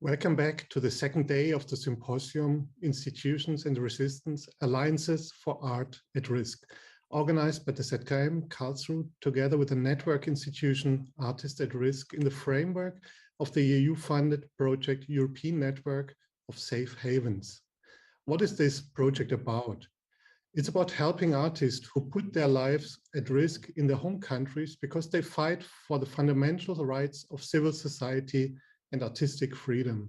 Welcome back to the second day of the symposium, Institutions and Resistance, Alliances for Art at Risk, organized by the ZKM Karlsruhe together with the network institution Artists at Risk in the framework of the EU-funded project European Network of Safe Havens. What is this project about? It's about helping artists who put their lives at risk in their home countries because they fight for the fundamental rights of civil society and artistic freedom.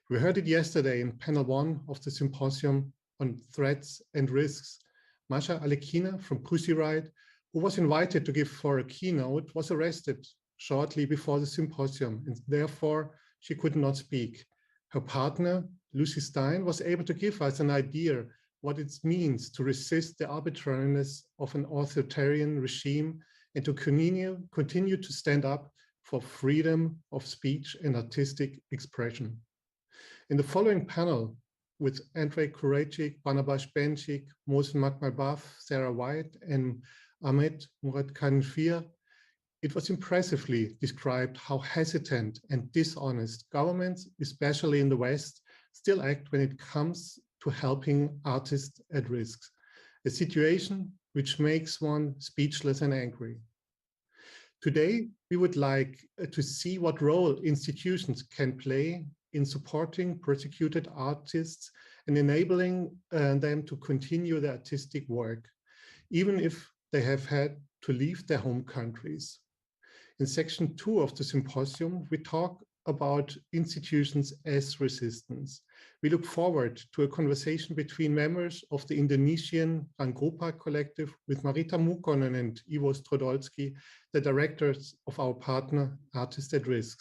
We heard it yesterday in panel 1 of the symposium on threats and risks. Masha Alekina from Pussy Riot, who was invited to give for a keynote, was arrested shortly before the symposium, and therefore she could not speak. Her partner, Lucy Stein, was able to give us an idea what it means to resist the arbitrariness of an authoritarian regime and to continue to stand up for freedom of speech and artistic expression. In the following panel, with Andrei Kurechik, Barnabas Benchik, Mohsen Makmalbaf, Sarah White, and Ahmed Muradkhanfir, it was impressively described how hesitant and dishonest governments, especially in the West, still act when it comes to helping artists at risk, a situation which makes one speechless and angry. Today, we would like to see what role institutions can play in supporting persecuted artists and enabling them to continue their artistic work, even if they have had to leave their home countries. In section 2 of the symposium, we talk about institutions as resistance. We look forward to a conversation between members of the Indonesian Rangropa collective with Marita Mukonen and Ivo Strodolski, the directors of our partner Artists at Risk.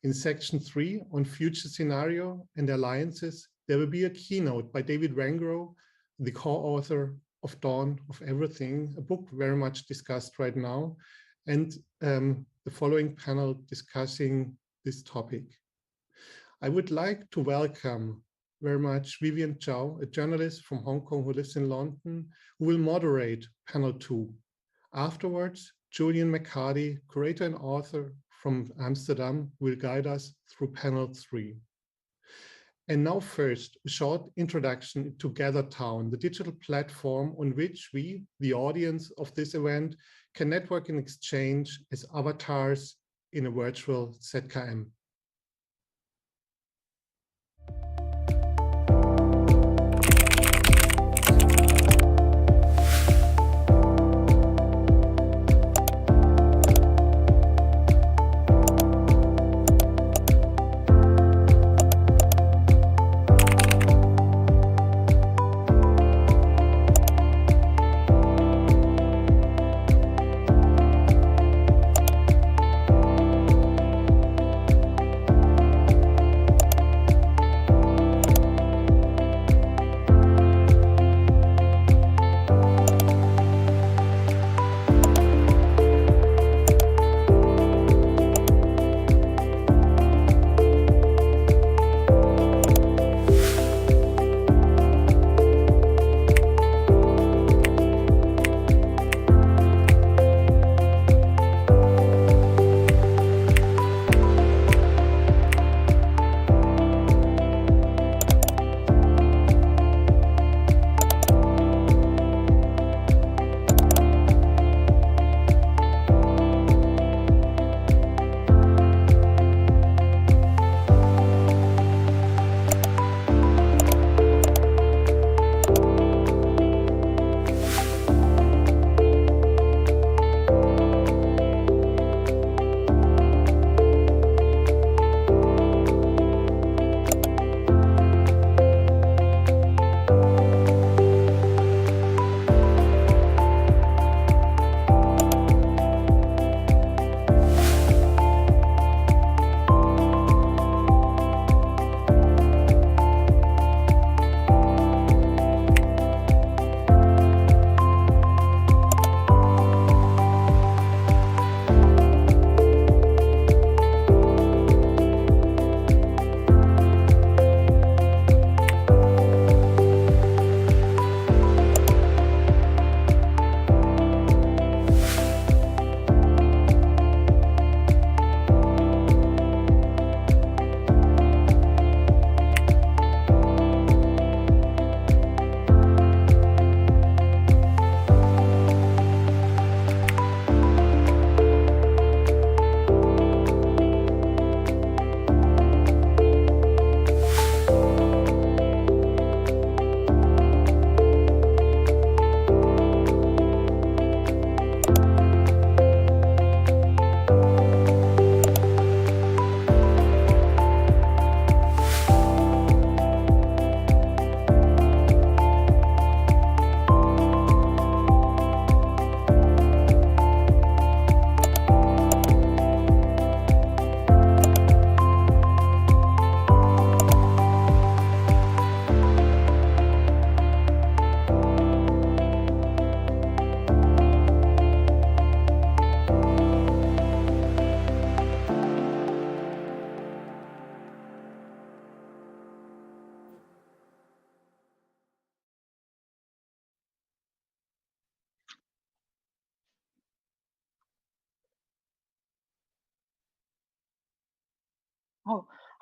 In section 3 on future scenario and alliances, there will be a keynote by David Wengro, the co-author of Dawn of Everything, a book very much discussed right now, and the following panel discussing this topic. I would like to welcome very much Vivian Chow, a journalist from Hong Kong who lives in London, who will moderate panel 2. Afterwards, Julian McCarty, curator and author from Amsterdam, will guide us through panel 3. And now first, a short introduction to GatherTown, the digital platform on which we, the audience of this event, can network and exchange as avatars in a virtual ZKM.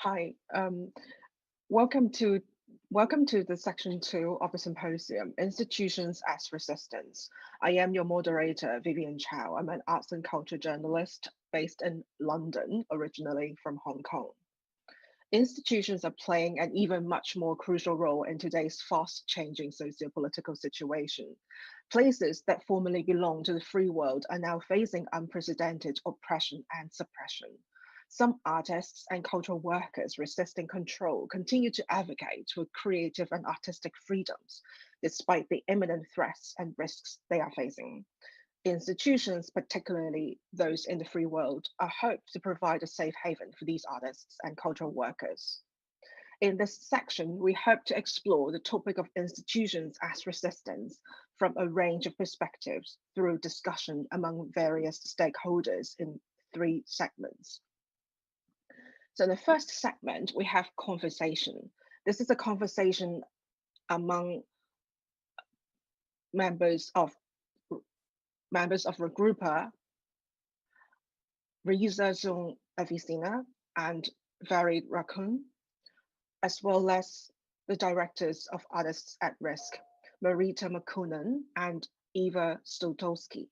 Hi, welcome to the section 2 of the symposium, Institutions as Resistance. I am your moderator, Vivian Chow. I'm an arts and culture journalist based in London, originally from Hong Kong. Institutions are playing an even much more crucial role in today's fast-changing socio-political situation. Places that formerly belonged to the free world are now facing unprecedented oppression and suppression. Some artists and cultural workers resisting control continue to advocate for creative and artistic freedoms, despite the imminent threats and risks they are facing. Institutions, particularly those in the free world, are hoped to provide a safe haven for these artists and cultural workers. In this section, we hope to explore the topic of institutions as resistance from a range of perspectives through discussion among various stakeholders in 3 segments. So in the first segment, we have conversation. This is a conversation among members of Regrupa, Reusation Avicenna, and Varied Raccoon, as well as the directors of Artists at Risk, Marita Makunen and Eva Stoltowski.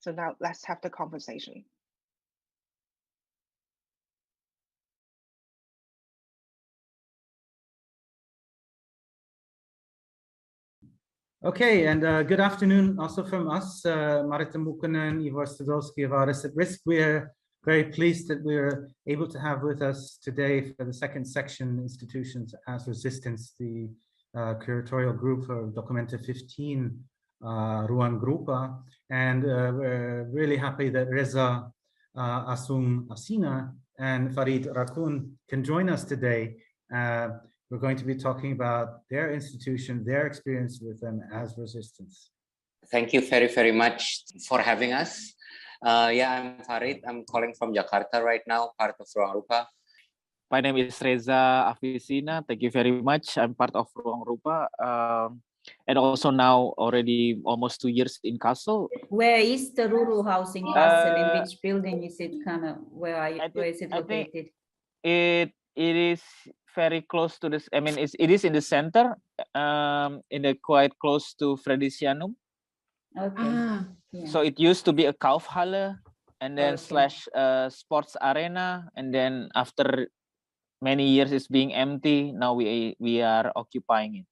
So now let's have the conversation. Okay, and good afternoon also from us, Marita Makunen, Eva Stoltowski of Artists at Risk. We are very pleased that we're able to have with us today for the second section, Institutions as Resistance, the curatorial group of Documenta 15, Ruang Grupa. And we're really happy that Reza Asina and Farid Rakun can join us today. We're going to be talking about their institution, their experience with them as resistance. Thank you very, very much for having us. Yeah, I'm Farid. I'm calling from Jakarta right now, part of Ruang Rupa. My name is Reza Afisina. Thank you very much. I'm part of Ruang Rupa. And also now already almost 2 years in Kassel. Where is the Ruru house in Kassel? In which building is it where is it located? It is very close to this. I mean, it is in the center, quite close to Fredicianum. Okay. Yeah. So it used to be a Kaufhalle, and then slash sports arena, and then after many years it's being empty. Now we are occupying it.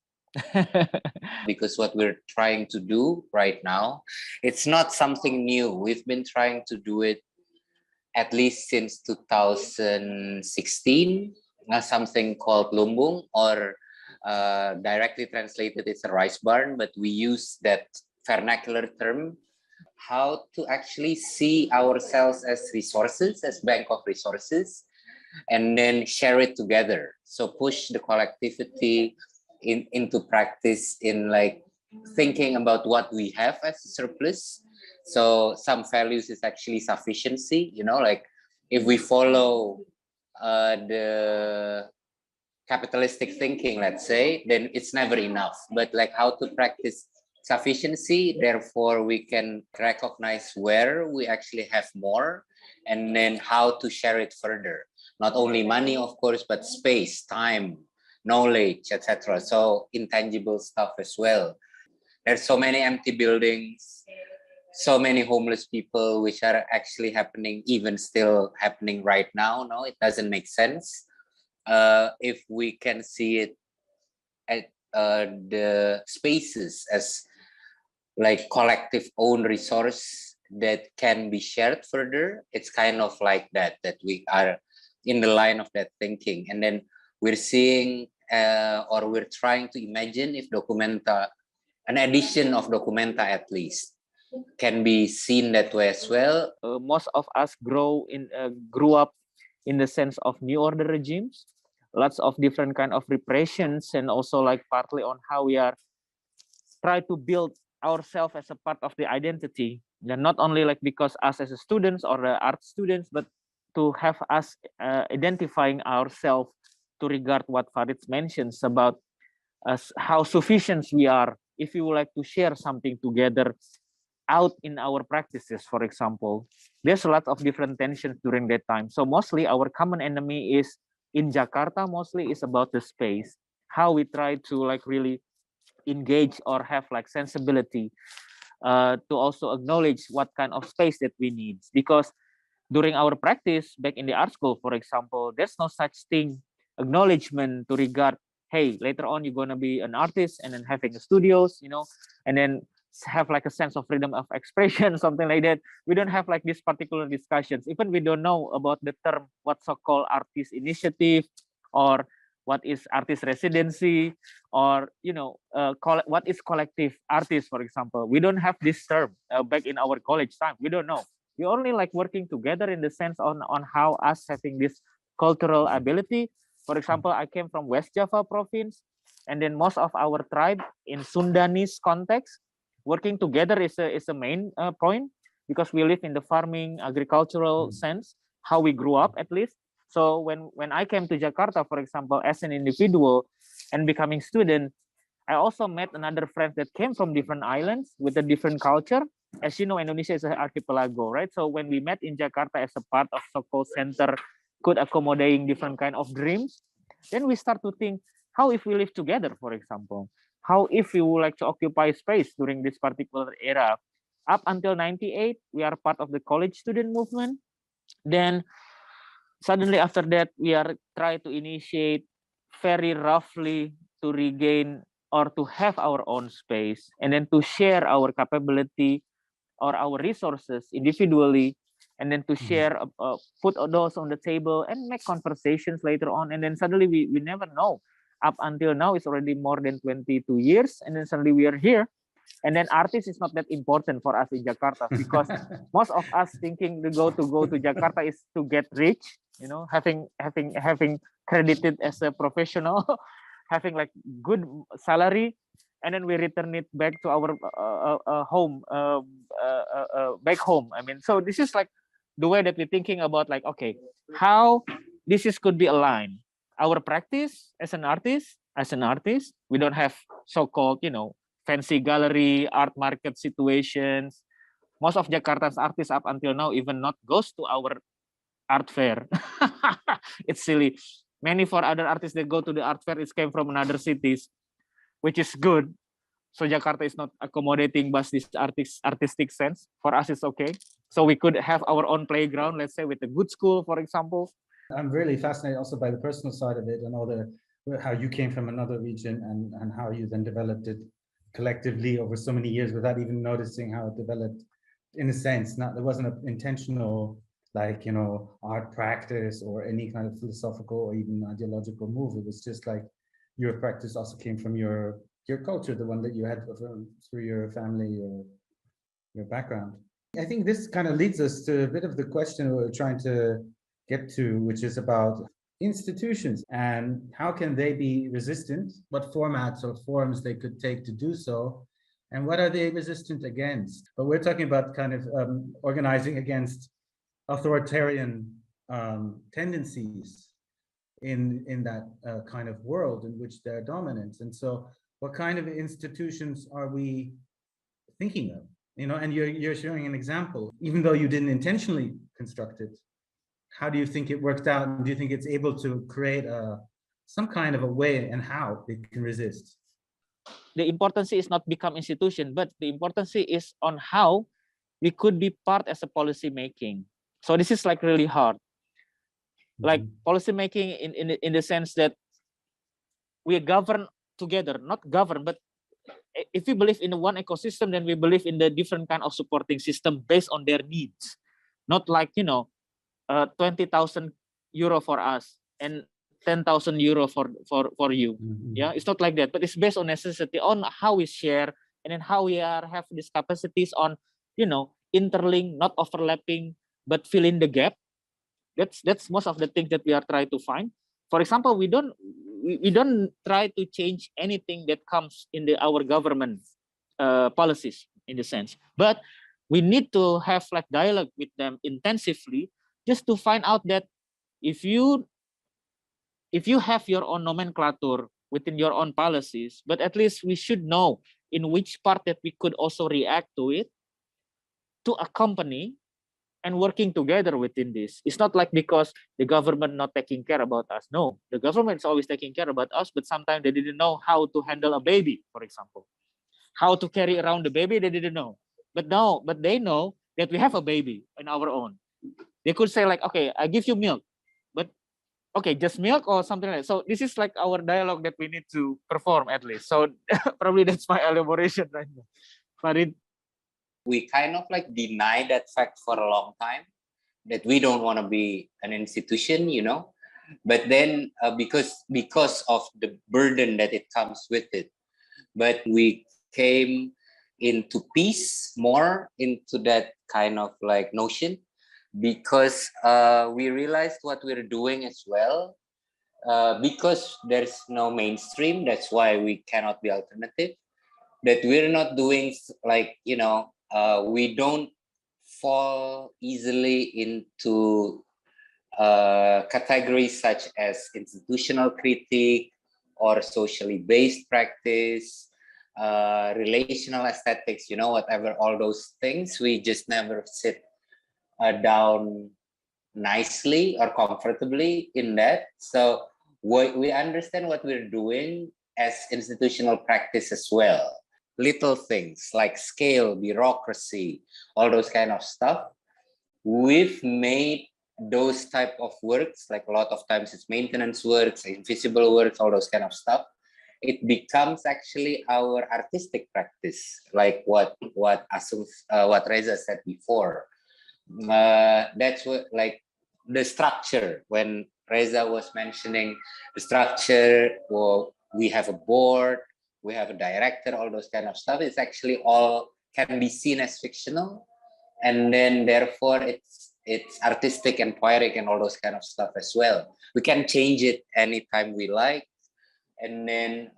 Because what we're trying to do right now, it's not something new. We've been trying to do it at least since 2016, something called Bloomboon, or directly translated, it's a rice barn, but we use that vernacular term, how to actually see ourselves as resources, as bank of resources, and then share it together. So push the collectivity into practice in like thinking about what we have as a surplus. So some values is actually sufficiency, you know, like if we follow the capitalistic thinking, let's say, then it's never enough. But like how to practice sufficiency, therefore we can recognize where we actually have more, and then how to share it further. Not only money, of course, but space, time, knowledge, etc. So intangible stuff as well. There's so many empty buildings, so many homeless people, which are actually happening, even still happening right now. No, it doesn't make sense. If we can see it at the spaces as like collective own resource that can be shared further, it's kind of like that we are in the line of that thinking. And then we're seeing or we're trying to imagine if Documenta, an edition of Documenta at least, can be seen that way as well. Most of us grew up in the sense of new order regimes, lots of different kind of repressions, and also like partly on how we are try to build ourselves as a part of the identity. And not only like because us as a students or the art students, but to have us identifying ourselves to regard what Farid mentions about us, how sufficient we are. If you would like to share something together, out in our practices, for example, there's a lot of different tensions during that time. So mostly our common enemy is in Jakarta, mostly is about the space, how we try to like really engage or have like sensibility to also acknowledge what kind of space that we need. Because during our practice back in the art school, for example, there's no such thing, acknowledgement to regard, hey, later on you're going to be an artist and then having a studios, you know, and then have like a sense of freedom of expression, something like that. We don't have like these particular discussions. Even we don't know about the term, what so-called artist initiative, or what is artist residency, or, you know, what is collective artist, for example. We don't have this term back in our college time. We don't know. We only like working together in the sense on how us having this cultural ability. For example, I came from West Java province, and then most of our tribe in Sundanese context, working together is a main point, because we live in the farming agricultural sense, how we grew up at least. So when I came to Jakarta, for example, as an individual and becoming student, I also met another friend that came from different islands with a different culture. As you know, Indonesia is an archipelago, right? So when we met in Jakarta as a part of so-called center, could accommodating different kind of dreams, then we start to think, how if we live together, for example? How if we would like to occupy space during this particular era? Up until 98, we are part of the college student movement. Then suddenly after that, we are trying to initiate very roughly to regain or to have our own space, and then to share our capability or our resources individually, and then to share, put those on the table and make conversations later on. And then suddenly we never know. Up until now, it's already more than 22 years, and then suddenly we are here. And then artists is not that important for us in Jakarta, because most of us thinking to go to Jakarta is to get rich, you know, having credited as a professional, having like good salary, and then we return it back to our home, back home. I mean, so this is like the way that we're thinking about, like, okay, how this is could be aligned. Our practice as an artist, we don't have so-called, you know, fancy gallery, art market situations. Most of Jakarta's artists up until now even not goes to our art fair. It's silly. Many for other artists that go to the art fair, it came from another cities, which is good. So Jakarta is not accommodating but this artistic sense. For us, it's okay. So we could have our own playground, let's say with a good school, for example. I'm really fascinated also by the personal side of it, and all the how you came from another region and how you then developed it collectively over so many years without even noticing how it developed. In a sense, there wasn't an intentional, like, you know, art practice or any kind of philosophical or even ideological move. It was just like your practice also came from your culture, the one that you had through your family or your background. I think this kind of leads us to a bit of the question we're trying to get to, which is about institutions and how can they be resistant, what formats or forms they could take to do so, and what are they resistant against. But we're talking about kind of organizing against authoritarian tendencies in that kind of world in which they're dominant. And so what kind of institutions are we thinking of? You know, and you're showing an example, even though you didn't intentionally construct it. How do you think it worked out? And do you think it's able to create some kind of a way and how it can resist? The importance is not become institution, but the importance is on how we could be part as a policy making. So this is like really hard. Like policy making in the sense that we govern together, not govern, but if we believe in the one ecosystem, then we believe in the different kind of supporting system based on their needs. Not like, you know, 20,000 euro for us and 10,000 euro for you. Yeah, it's not like that, but it's based on necessity, on how we share, and then how we have these capacities on, you know, interlink, not overlapping, but fill in the gap. That's most of the things that we are trying to find. For example, we don't try to change anything that comes in our government policies in the sense, but we need to have like dialogue with them intensively, just to find out that if you have your own nomenclature within your own policies, but at least we should know in which part that we could also react to it, to accompany and working together within this. It's not like because the government not taking care about us. No, the government is always taking care about us, but sometimes they didn't know how to handle a baby, for example. How to carry around the baby, they didn't know. But now, but they know that we have a baby in our own. They could say like, okay, I give you milk, but okay, just milk or something like that. So this is like our dialogue that we need to perform at least. So probably that's my elaboration right now. Farid. We kind of like deny that fact for a long time, that we don't want to be an institution, you know, but then because of the burden that it comes with it, but we came into peace more into that kind of like notion, because we realized what we're doing as well, because there's no mainstream. That's why we cannot be alternative, that we're not doing like, you know, we don't fall easily into categories such as institutional critique or socially based practice, relational aesthetics, you know, whatever, all those things. We just never sit down nicely or comfortably in that. So we understand what we're doing as institutional practice as well. Little things like scale, bureaucracy, all those kind of stuff. We've made those type of works, like a lot of times it's maintenance works, invisible works, all those kind of stuff. It becomes actually our artistic practice, like what Reza said before. That's what, like the structure, when Reza was mentioning the structure, well, we have a board, we have a director, all those kind of stuff. It's actually all can be seen as fictional, and then therefore it's artistic and poetic and all those kind of stuff as well. We can change it anytime we like, and then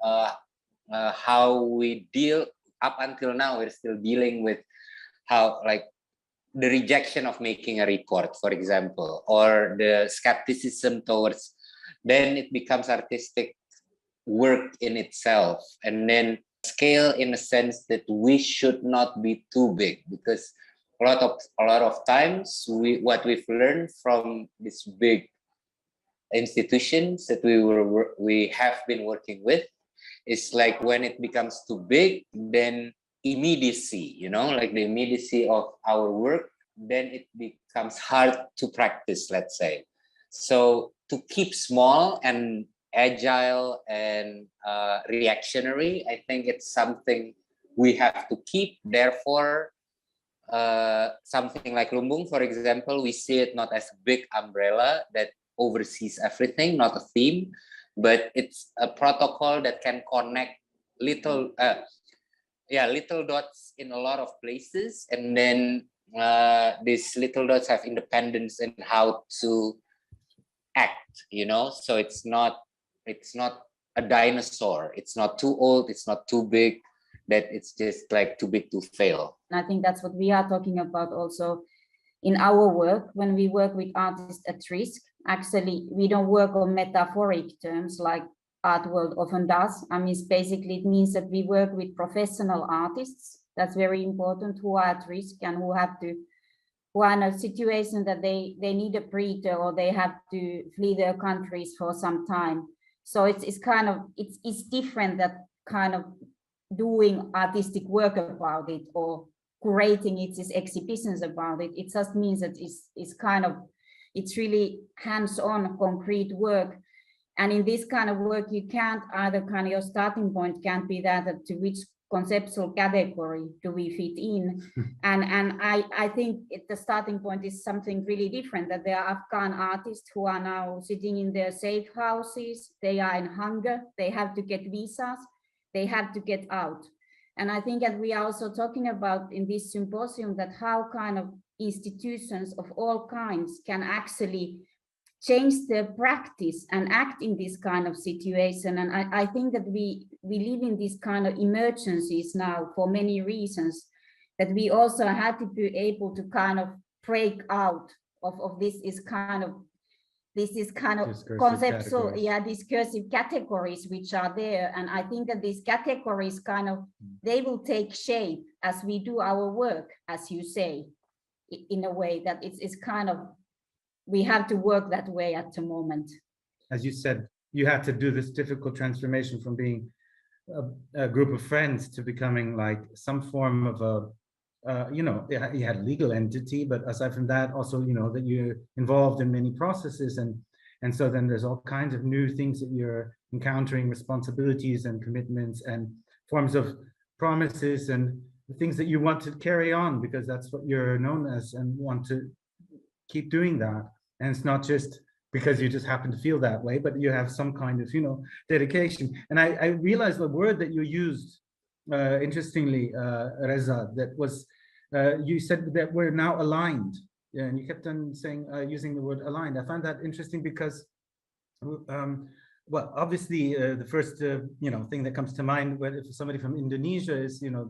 how we deal up until now, we're still dealing with how, like, the rejection of making a report, for example, or the skepticism towards, then it becomes artistic work in itself. And then scale, in a sense that we should not be too big, because a lot of times what we've learned from these big institutions that we have been working with is like, when it becomes too big, then immediacy, you know, like the immediacy of our work, then it becomes hard to practice, let's say. So to keep small and agile and reactionary, I think it's something we have to keep. Therefore, something like Bloomboon, for example, we see it not as a big umbrella that oversees everything, not a theme, but it's a protocol that can connect little dots in a lot of places, and then these little dots have independence in how to act, you know. So it's not a dinosaur. It's not too old, it's not too big, that it's just like too big to fail. And I think that's what we are talking about also in our work. When we work with artists at risk, actually we don't work on metaphoric terms like art world often does. I mean, basically it means that we work with professional artists. That's very important, who are at risk and who are in a situation that they need a breather, or they have to flee their countries for some time. So it's kind of, it's different, that kind of doing artistic work about it or curating its exhibitions about it. It just means that it's kind of, it's really hands-on concrete work. And in this kind of work, you can't either, kind of your starting point can't be that to which conceptual category do we fit in. And I think the starting point is something really different, that there are Afghan artists who are now sitting in their safe houses, they are in hunger, they have to get visas, they have to get out. And I think that we are also talking about in this symposium that how kind of institutions of all kinds can actually change their practice and act in this kind of situation. And I think that we live in these kind of emergencies now for many reasons, that we also had to be able to kind of break out of this is kind of conceptual, discursive categories which are there. And I think that these categories kind of, they will take shape as we do our work, as you say. in a way that it's kind of, we have to work that way at the moment. As you said, you had to do this difficult transformation from being a group of friends to becoming like some form of a, you know, you had a legal entity, but aside from that, also, you know, that you're involved in many processes, and so then there's all kinds of new things that you're encountering, responsibilities and commitments and forms of promises and the things that you want to carry on because that's what you're known as and want to keep doing that. And it's not just because you just happen to feel that way, but you have some kind of, you know, dedication. And I realized the word that you used, interestingly, Reza, that was, you said that we're now aligned. Yeah, and you kept on saying, using the word aligned. I found that interesting because, well, obviously, the first, you know, thing that comes to mind when if somebody from Indonesia is, you know,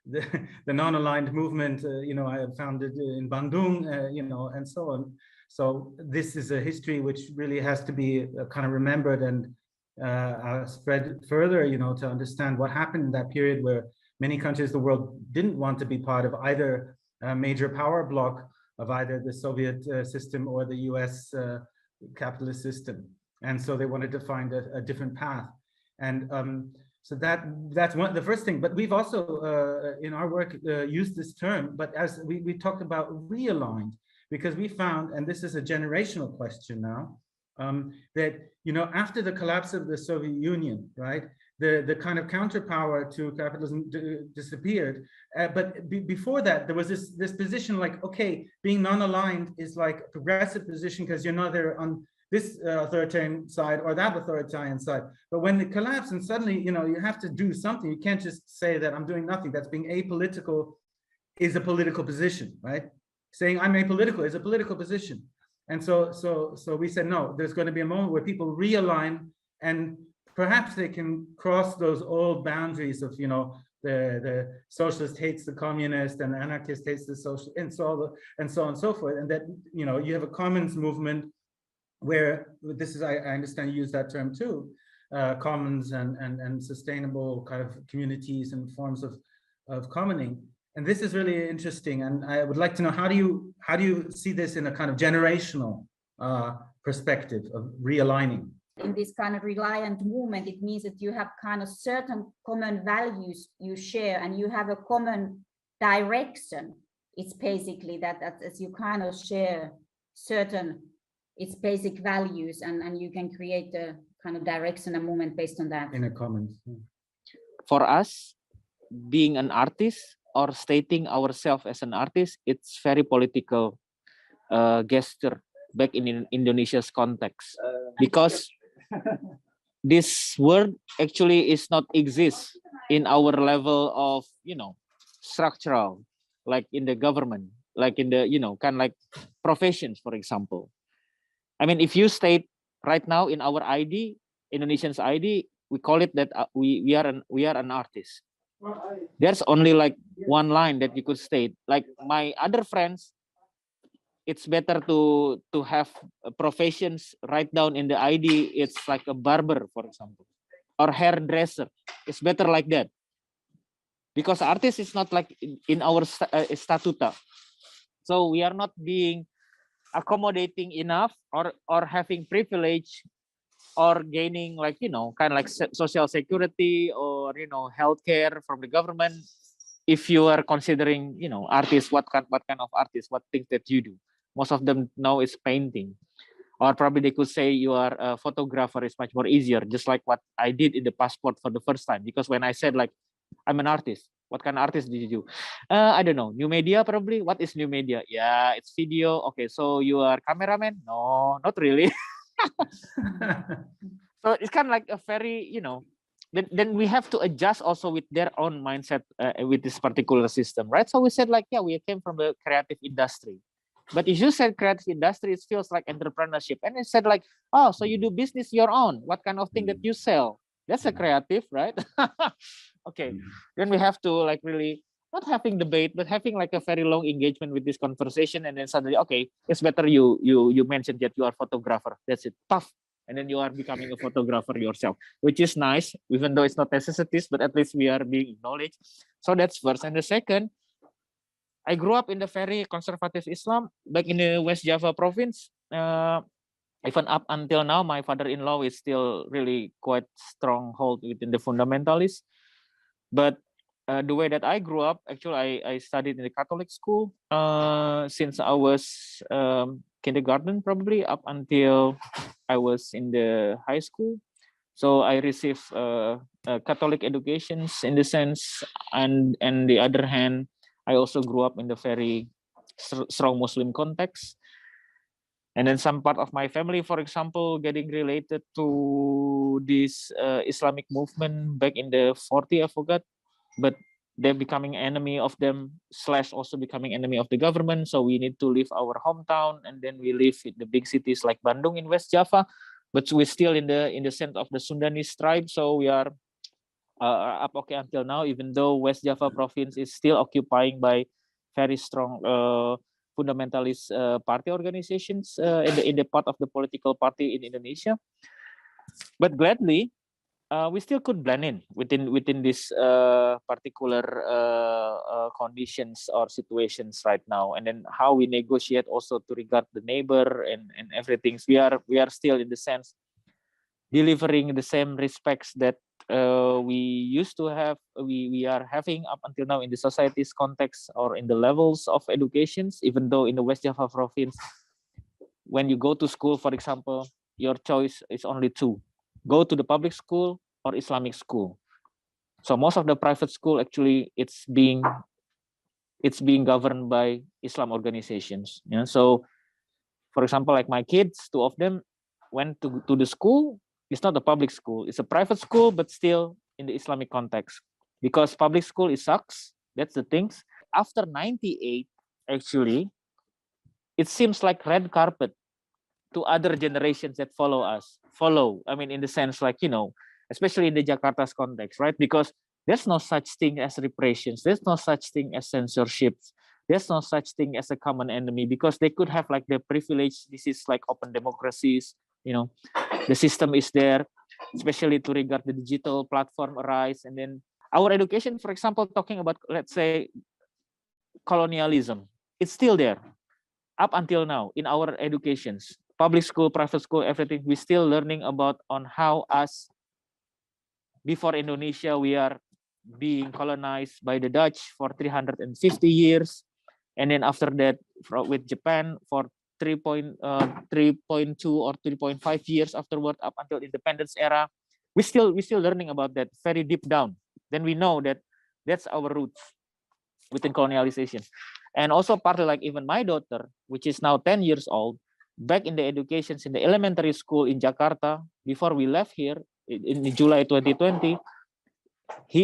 the non-aligned movement, you know, I founded in Bandung, you know, and so on. So this is a history which really has to be kind of remembered and spread further, you know, to understand what happened in that period where many countries of the world didn't want to be part of either a major power bloc of either the Soviet system or the US capitalist system. And so they wanted to find a different path. And so that's one the first thing. But we've also in our work used this term, but as we talked about realigned, because we found, and this is a generational question now, that, you know, after the collapse of the Soviet Union, right, the kind of counterpower to capitalism disappeared. But before that, there was this position like, okay, being non-aligned is like a progressive position because you're neither on this authoritarian side or that authoritarian side. But when it collapsed and suddenly, you know, you have to do something. You can't just say that I'm doing nothing. That's being apolitical is a political position, right? Saying I'm apolitical is a political position. And so we said, no, there's going to be a moment where people realign and perhaps they can cross those old boundaries of, you know, the socialist hates the communist and the anarchist hates the social, and so on and so forth. And that, you know, you have a commons movement where this is, I understand you use that term too, commons and sustainable kind of communities and forms of commoning. And this is really interesting. And I would like to know, how do you see this in a kind of generational perspective of realigning? In this kind of reliant movement, it means that you have kind of certain common values you share and you have a common direction. It's basically that as you kind of share certain, it's basic values and you can create a kind of direction and movement based on that. In a commons. For us, being an artist or stating ourselves as an artist, it's very political gesture back in Indonesia's context, because this word actually is not exist in our level of, you know, structural, like in the government, like in the, you know, kind of like professions, for example. I mean, if you state right now in our ID, Indonesian's ID, we call it that we are an artist. There's only like one line that you could state. Like my other friends, it's better to have professions right down in the ID. It's like a barber, for example, or hairdresser. It's better like that, because artist is not like in our statuta. So we are not being accommodating enough or having privilege or gaining, like, you know, kind of like social security or, you know, healthcare from the government. If you are considering, you know, artists, what kind of artist, what things that you do. Most of them know is painting, or probably they could say you are a photographer is much more easier, just like what I did in the passport for the first time. Because when I said like, I'm an artist, what kind of artist did you do? I don't know, new media probably. What is new media? Yeah, it's video. Okay, so you are cameraman? No, not really. So it's kind of like a very, you know, then we have to adjust also with their own mindset with this particular system, right? So we said like, yeah, we came from the creative industry. But if you said creative industry, it feels like entrepreneurship. And it said like, oh, so you do business your own. What kind of thing that you sell? That's a creative, right? Okay, then we have to like really not having debate, but having like a very long engagement with this conversation. And then suddenly, okay, it's better you mentioned that you are a photographer. That's it, tough. And then you are becoming a photographer yourself, which is nice, even though it's not necessities, but at least we are being acknowledged. So that's first. And the second, I grew up in the very conservative Islam back in the West Java province. Even up until now, my father-in-law is still really quite stronghold within the fundamentalists. But the way that I grew up, actually, I studied in the Catholic school since I was kindergarten, probably up until I was in the high school. So I received Catholic educations in the sense, and the other hand, I also grew up in the very strong Muslim context. And then some part of my family, for example, getting related to this Islamic movement back in the 40s, I forgot, but they're becoming enemy of them / also becoming enemy of the government. So we need to leave our hometown, and then we live in the big cities like Bandung in West Java, but we're still in the center of the Sundanese tribe. So we are up okay until now, even though West Java province is still occupying by very strong fundamentalist party organizations in the part of the political party in Indonesia. But gladly, we still could blend in within this particular conditions or situations right now, and then how we negotiate also to regard the neighbor and everything. We are still in the sense delivering the same respects that we used to have, we are having up until now in the society's context or in the levels of educations, even though in the West Java province, when you go to school, for example, your choice is only two: go to the public school or Islamic school. So most of the private school, actually, it's being governed by Islam organizations. Yeah? So, for example, like my kids, 2 of them went to the school. It's not a public school, it's a private school, but still in the Islamic context. Because public school, it sucks. That's the things. After 98, actually, it seems like red carpet to other generations that follow us. I mean, in the sense like, especially in the Jakarta's context, right? Because there's no such thing as repressions. There's no such thing as censorships. There's no such thing as a common enemy, because they could have like the privilege. This is like open democracies, the system is there, especially to regard the digital platform arise. And then our education, for example, talking about, let's say, colonialism, it's still there up until now in our educations, public school, private school, everything. We're still learning about on how us, before Indonesia, we are being colonized by the Dutch for 350 years. And then after that, with Japan for 3.2 or 3.5 years afterward, up until independence era, we still learning about that very deep down. Then we know that that's our roots within colonialization. And also partly like even my daughter, which is now 10 years old, back in the educations in the elementary school in Jakarta, before we left here in July 2020,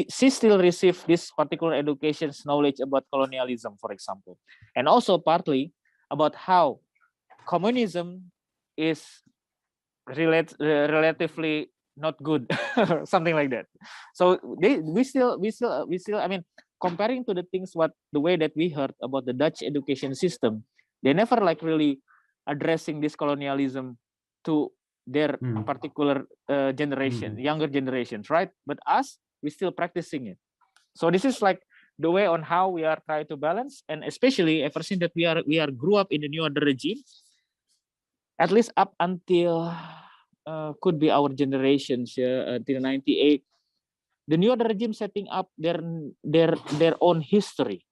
she still received this particular education's knowledge about colonialism, for example. And also partly about how communism is relatively not good, something like that. So we still, I mean, comparing to the things, the way that we heard about the Dutch education system, they never like really addressing this colonialism to their particular generation, younger generations, right? But us, we're still practicing it. So this is like the way on how we are trying to balance, and especially ever since that we are grew up in the new order regime, at least up until could be our generations till 98, the new order regime setting up their own history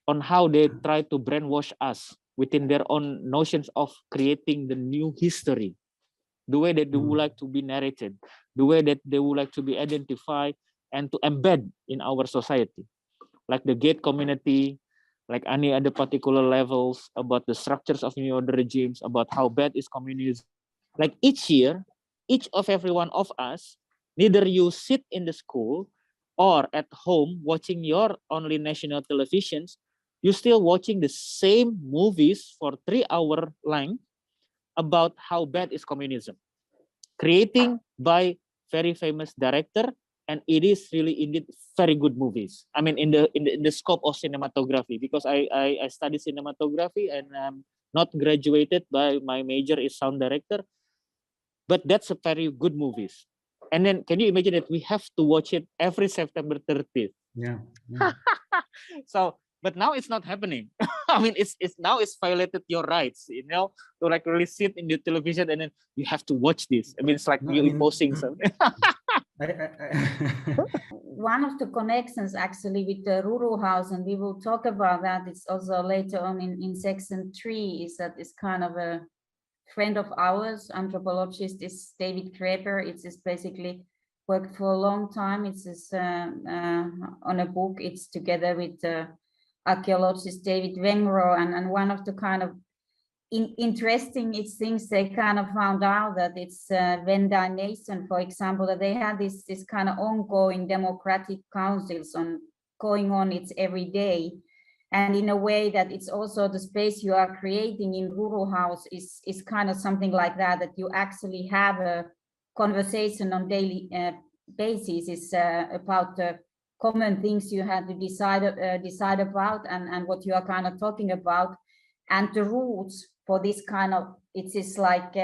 on how they try to brainwash us within their own notions of creating the new history, the way that they would like to be narrated, the way that they would like to be identified and to embed in our society, like the gate community, like any other particular levels about the structures of new order regimes, about how bad is communism. Like each year, each of every one of us, neither you sit in the school or at home watching your only national televisions, you're still watching the same movies for 3 hour length about how bad is communism, creating by very famous director, and it is really indeed very good movies. I mean, in the scope of cinematography, because I study cinematography and I'm not graduated, by my major is sound director, but that's a very good movies. And then can you imagine that we have to watch it every September 30th? Yeah. So But now it's not happening. I mean, it's now it's violated your rights, you know, to like really sit in the television and then you have to watch this. I mean, it's like you're imposing something. One of the connections actually with the Ruru House, and we will talk about that, it's also later on in section 3, is that it's kind of a friend of ours, anthropologist, is David Graeber. It's basically worked for a long time. It's on a book. It's together with archaeologist David Wengro, and one of the kind of interesting things they kind of found out that it's Venda Nation, for example, that they had this kind of ongoing democratic councils going on it's every day. And in a way that it's also the space you are creating in Ruru House is kind of something like that you actually have a conversation on daily basis. It's about the common things you have to decide about and what you are kind of talking about, and the rules for this kind of, it is like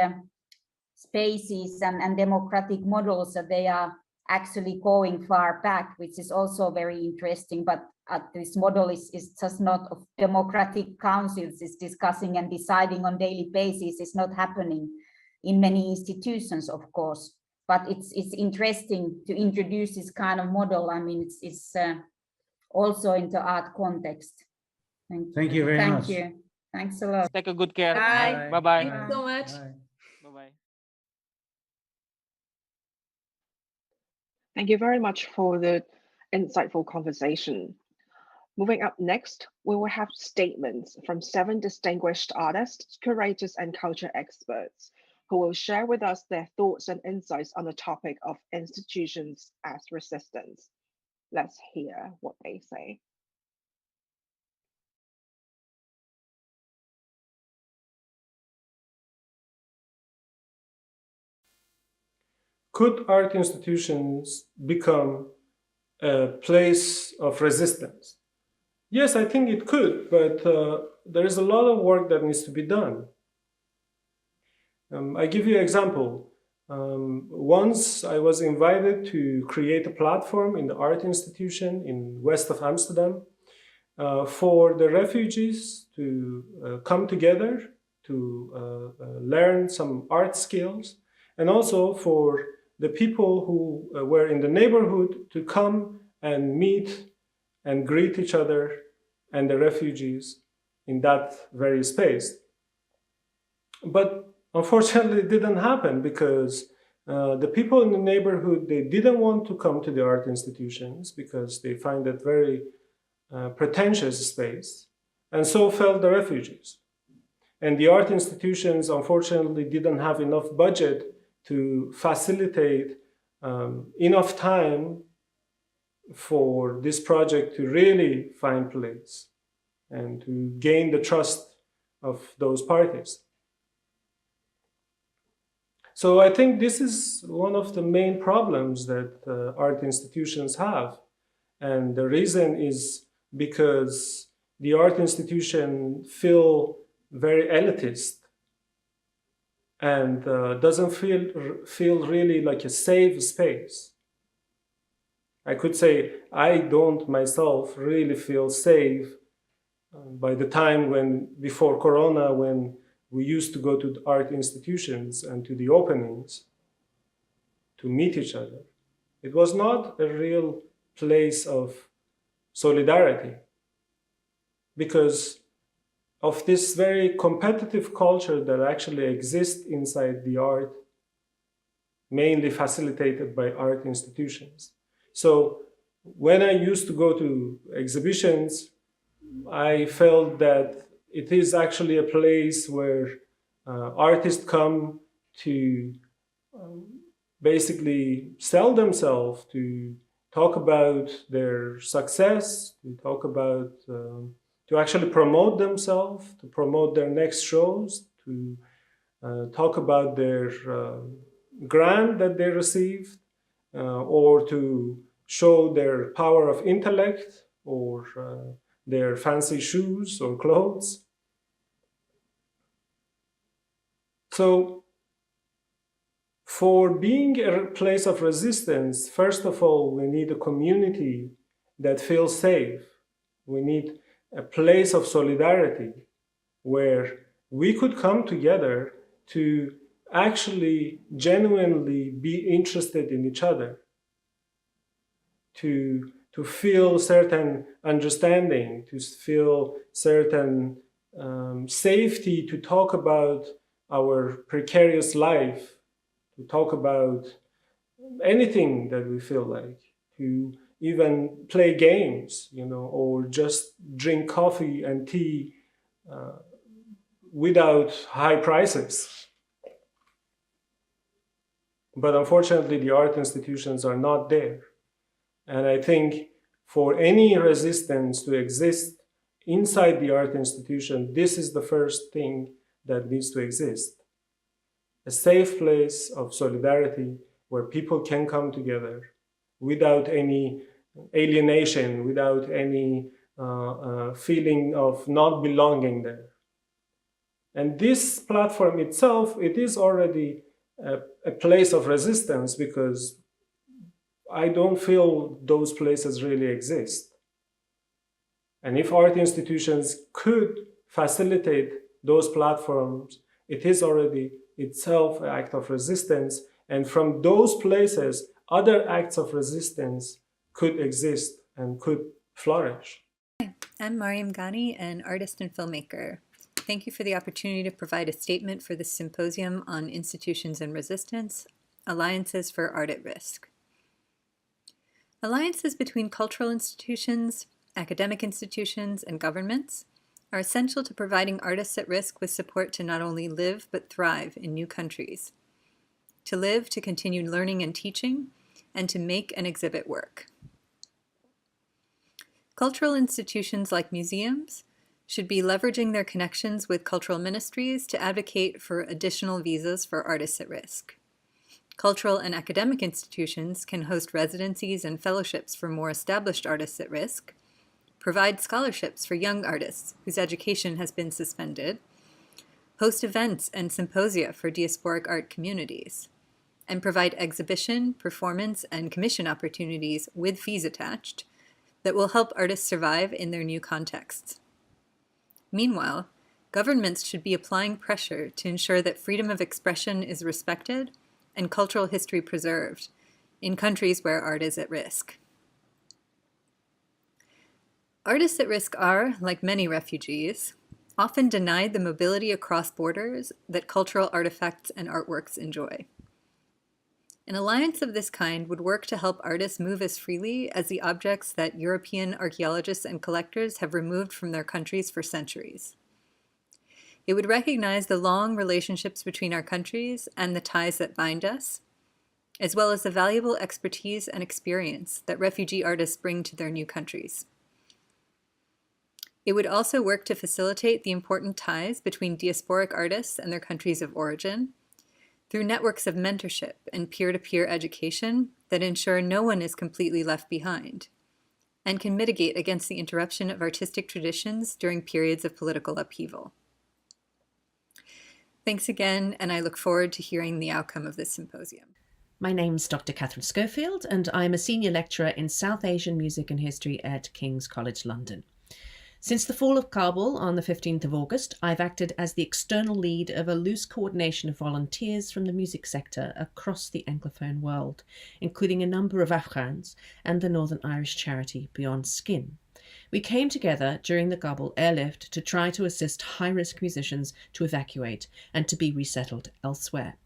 spaces and democratic models that they are actually going far back, which is also very interesting. But this model is just not of democratic councils, it's discussing and deciding on daily basis. It's not happening in many institutions, of course, but it's interesting to introduce this kind of model. I mean, it's also in the art context. Thank you very much. Thank you. Thanks a lot. Take a good care. Bye. Bye-bye. Thank you so much. Bye-bye. Thank you very much for the insightful conversation. Moving up next, we will have statements from 7 distinguished artists, curators, and culture experts who will share with us their thoughts and insights on the topic of institutions as resistance. Let's hear what they say. Could art institutions become a place of resistance? Yes, I think it could, but there is a lot of work that needs to be done. I give you an example. Once I was invited to create a platform in the art institution in west of Amsterdam for the refugees to come together to learn some art skills, and also for the people who were in the neighborhood to come and meet and greet each other and the refugees in that very space. But unfortunately, it didn't happen because the people in the neighborhood, they didn't want to come to the art institutions because they find it very pretentious space, and so felt the refugees. And the art institutions, unfortunately, didn't have enough budget to facilitate enough time for this project to really find place and to gain the trust of those parties. So I think this is one of the main problems that art institutions have. And the reason is because the art institution feel very elitist and doesn't feel really like a safe space. I could say I don't myself really feel safe by the time before Corona, when we used to go to the art institutions and to the openings to meet each other. It was not a real place of solidarity because of this very competitive culture that actually exists inside the art, mainly facilitated by art institutions. So when I used to go to exhibitions, I felt that it is actually a place where artists come to basically sell themselves, to talk about their success, to talk about to actually promote themselves, to promote their next shows, to talk about their grant that they received, or to show their power of intellect, or their fancy shoes or clothes. So for being a place of resistance, first of all, we need a community that feels safe. We need a place of solidarity where we could come together to actually genuinely be interested in each other, to feel certain understanding, to feel certain safety to talk about our precarious life, to talk about anything that we feel like, to even play games, or just drink coffee and tea without high prices. But unfortunately, the art institutions are not there. And I think for any resistance to exist inside the art institution, this is the first thing that needs to exist. A safe place of solidarity where people can come together without any alienation, without any feeling of not belonging there. And this platform itself, it is already a place of resistance, because I don't feel those places really exist. And if art institutions could facilitate those platforms, it is already itself an act of resistance. And from those places, other acts of resistance could exist and could flourish. Hi, I'm Mariam Ghani, an artist and filmmaker. Thank you for the opportunity to provide a statement for this symposium on institutions and resistance, alliances for art at risk. Alliances between cultural institutions, academic institutions, and governments are essential to providing artists at risk with support to not only live but thrive in new countries, to live, to continue learning and teaching, and to make and exhibit work. Cultural institutions like museums should be leveraging their connections with cultural ministries to advocate for additional visas for artists at risk. Cultural and academic institutions can host residencies and fellowships for more established artists at risk, provide scholarships for young artists whose education has been suspended, host events and symposia for diasporic art communities, and provide exhibition, performance, and commission opportunities with fees attached that will help artists survive in their new contexts. Meanwhile, governments should be applying pressure to ensure that freedom of expression is respected and cultural history preserved in countries where art is at risk. Artists at risk are, like many refugees, often denied the mobility across borders that cultural artifacts and artworks enjoy. An alliance of this kind would work to help artists move as freely as the objects that European archaeologists and collectors have removed from their countries for centuries. It would recognize the long relationships between our countries and the ties that bind us, as well as the valuable expertise and experience that refugee artists bring to their new countries. It would also work to facilitate the important ties between diasporic artists and their countries of origin, through networks of mentorship and peer-to-peer education that ensure no one is completely left behind, and can mitigate against the interruption of artistic traditions during periods of political upheaval. Thanks again, and I look forward to hearing the outcome of this symposium. My name's Dr. Catherine Schofield, and I'm a senior lecturer in South Asian music and history at King's College London. Since the fall of Kabul on the 15th of August, I've acted as the external lead of a loose coordination of volunteers from the music sector across the Anglophone world, including a number of Afghans and the Northern Irish charity Beyond Skin. We came together during the Kabul airlift to try to assist high-risk musicians to evacuate and to be resettled elsewhere.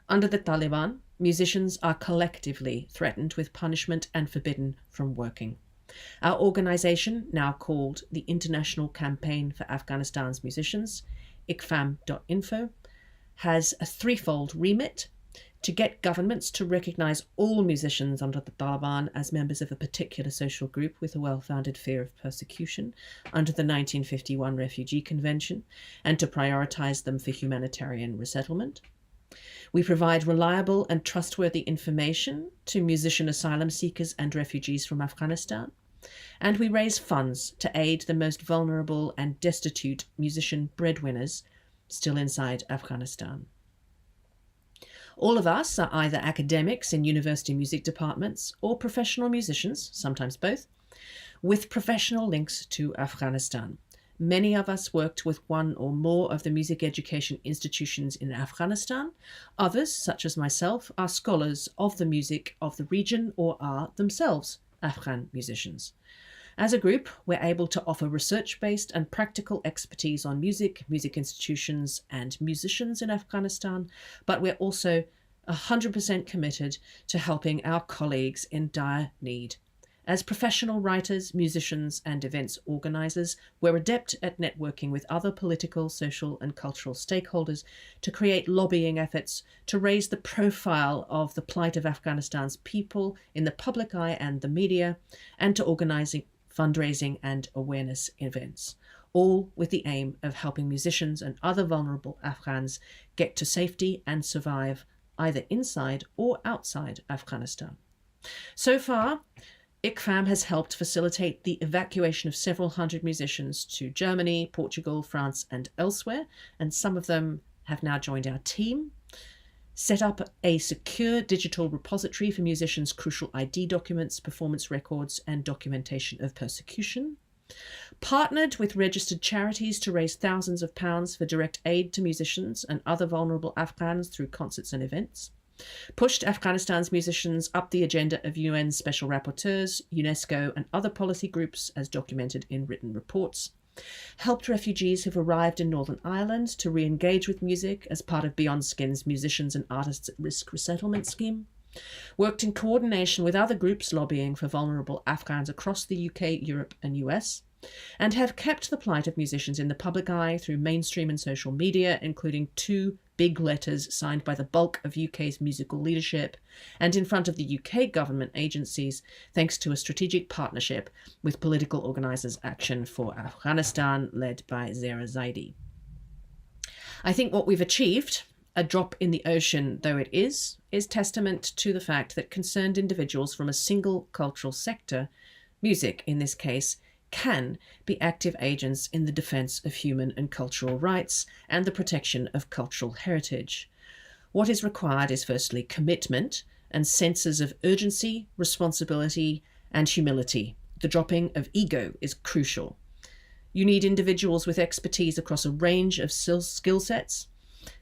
Under the Taliban, musicians are collectively threatened with punishment and forbidden from working. Our organisation, now called the International Campaign for Afghanistan's Musicians, ICFAM.info, has a threefold remit: to get governments to recognise all musicians under the Taliban as members of a particular social group with a well-founded fear of persecution under the 1951 Refugee Convention, and to prioritise them for humanitarian resettlement. We provide reliable and trustworthy information to musician asylum seekers and refugees from Afghanistan, and we raise funds to aid the most vulnerable and destitute musician breadwinners still inside Afghanistan. All of us are either academics in university music departments or professional musicians, sometimes both. with professional links to Afghanistan. Many of us worked with one or more of the music education institutions in Afghanistan. Others, such as myself, are scholars of the music of the region or are themselves Afghan musicians. As a group, we're able to offer research-based and practical expertise on music, music institutions, and musicians in Afghanistan, but we're also 100% committed to helping our colleagues in dire need. As professional writers, musicians, and events organisers, we're adept at networking with other political, social, and cultural stakeholders to create lobbying efforts to raise the profile of the plight of Afghanistan's people in the public eye and the media, and to organising fundraising and awareness events, all with the aim of helping musicians and other vulnerable Afghans get to safety and survive either inside or outside Afghanistan. So far, ICFAM has helped facilitate the evacuation of several hundred musicians to Germany, Portugal, France, and elsewhere, and some of them have now joined our team. Set up a secure digital repository for musicians' crucial ID documents, performance records, and documentation of persecution. Partnered with registered charities to raise thousands of pounds for direct aid to musicians and other vulnerable Afghans through concerts and events. Pushed Afghanistan's musicians up the agenda of UN special rapporteurs, UNESCO, and other policy groups as documented in written reports. Helped refugees who've arrived in Northern Ireland to re-engage with music as part of Beyond Skin's Musicians and Artists at Risk Resettlement Scheme. Worked in coordination with other groups lobbying for vulnerable Afghans across the UK, Europe, and US. And have kept the plight of musicians in the public eye through mainstream and social media, including 2 big letters signed by the bulk of UK's musical leadership and in front of the UK government agencies, thanks to a strategic partnership with Political Organisers Action for Afghanistan, led by Zara Zaidi. I think what we've achieved, a drop in the ocean though it is testament to the fact that concerned individuals from a single cultural sector, music in this case, can be active agents in the defence of human and cultural rights and the protection of cultural heritage. What is required is firstly commitment and senses of urgency, responsibility, and humility. The dropping of ego is crucial. You need individuals with expertise across a range of skill sets,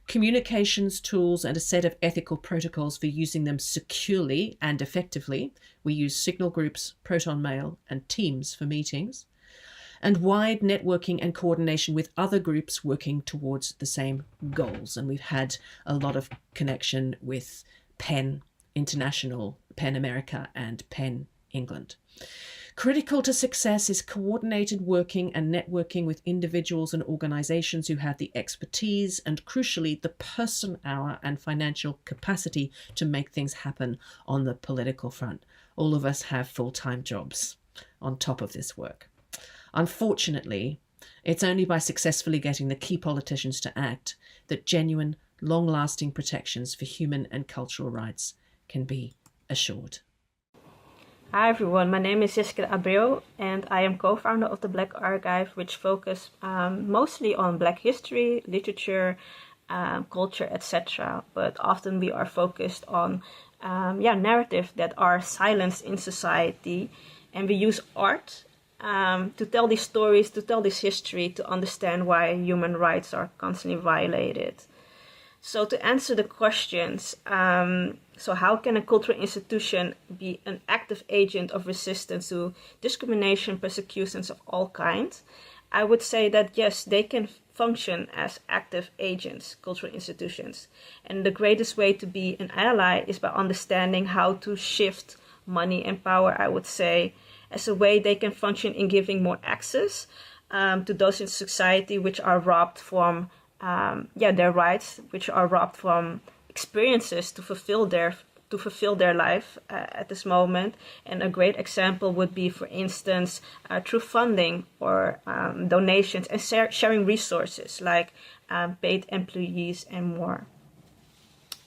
communications tools, and a set of ethical protocols for using them securely and effectively. We use signal groups, Proton Mail, and Teams for meetings, and wide networking and coordination with other groups working towards the same goals. And we've had a lot of connection with PEN International, PEN America, and PEN England. Critical to success is coordinated working and networking with individuals and organisations who have the expertise and, crucially, the person-hour and financial capacity to make things happen on the political front. All of us have full-time jobs on top of this work. Unfortunately, it's only by successfully getting the key politicians to act that genuine, long-lasting protections for human and cultural rights can be assured. Hi everyone, my name is Abrio and I am co-founder of the Black Archive, which focus mostly on Black history, literature, culture, etc. But often we are focused on narratives that are silenced in society, and we use art to tell these stories, to tell this history, to understand why human rights are constantly violated. So to answer the questions, so how can a cultural institution be an active agent of resistance to discrimination, persecutions of all kinds? I would say that yes, they can function as active agents, cultural institutions. And the greatest way to be an ally is by understanding how to shift money and power, I would say, as a way they can function in giving more access to those in society which are robbed from their rights, which are robbed from experiences to fulfill their life at this moment. And a great example would be, for instance, through funding or donations and sharing resources like paid employees and more.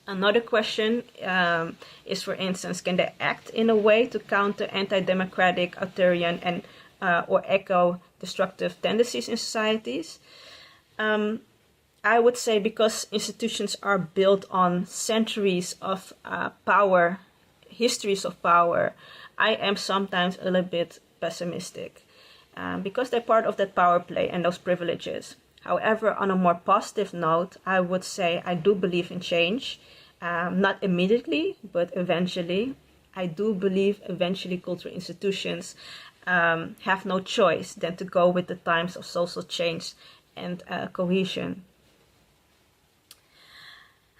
Another question is, for instance, can they act in a way to counter anti-democratic, authoritarian, and or eco-destructive tendencies in societies? I would say because institutions are built on centuries of power, histories of power, I am sometimes a little bit pessimistic because they're part of that power play and those privileges. However, on a more positive note, I would say I do believe in change, not immediately, but eventually. I do believe eventually cultural institutions have no choice than to go with the times of social change and cohesion.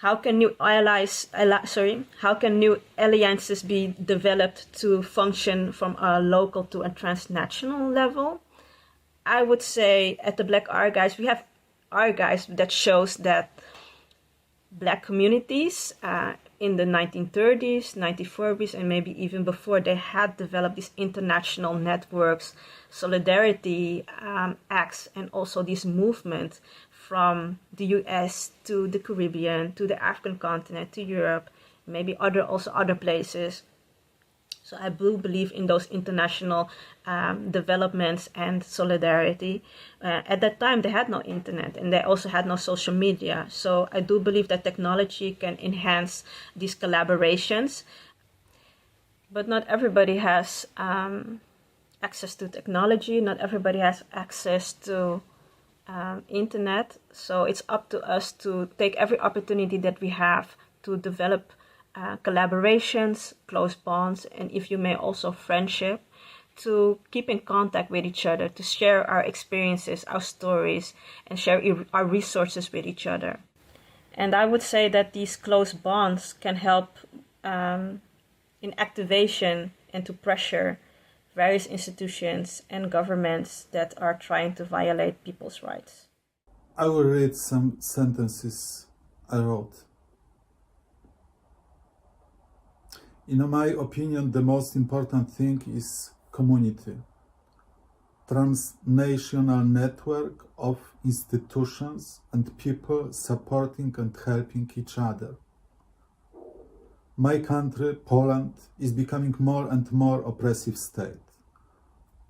How can new alliances be developed to function from a local to a transnational level? I would say at the Black Archives, we have archives that shows that Black communities in the 1930s, 1940s, and maybe even before, they had developed these international networks, solidarity acts, and also this movement from the US to the Caribbean, to the African continent, to Europe, maybe other places. So I do believe in those international developments and solidarity. At that time, they had no internet and they also had no social media. So I do believe that technology can enhance these collaborations. But not everybody has access to technology. Not everybody has access to internet. So it's up to us to take every opportunity that we have to develop collaborations, close bonds, and if you may also friendship, to keep in contact with each other, to share our experiences, our stories, and share our resources with each other. And I would say that these close bonds can help in activation and to pressure various institutions and governments that are trying to violate people's rights. I will read some sentences I wrote. In my opinion, the most important thing is community. Transnational network of institutions and people supporting and helping each other. My country, Poland, is becoming more and more oppressive state.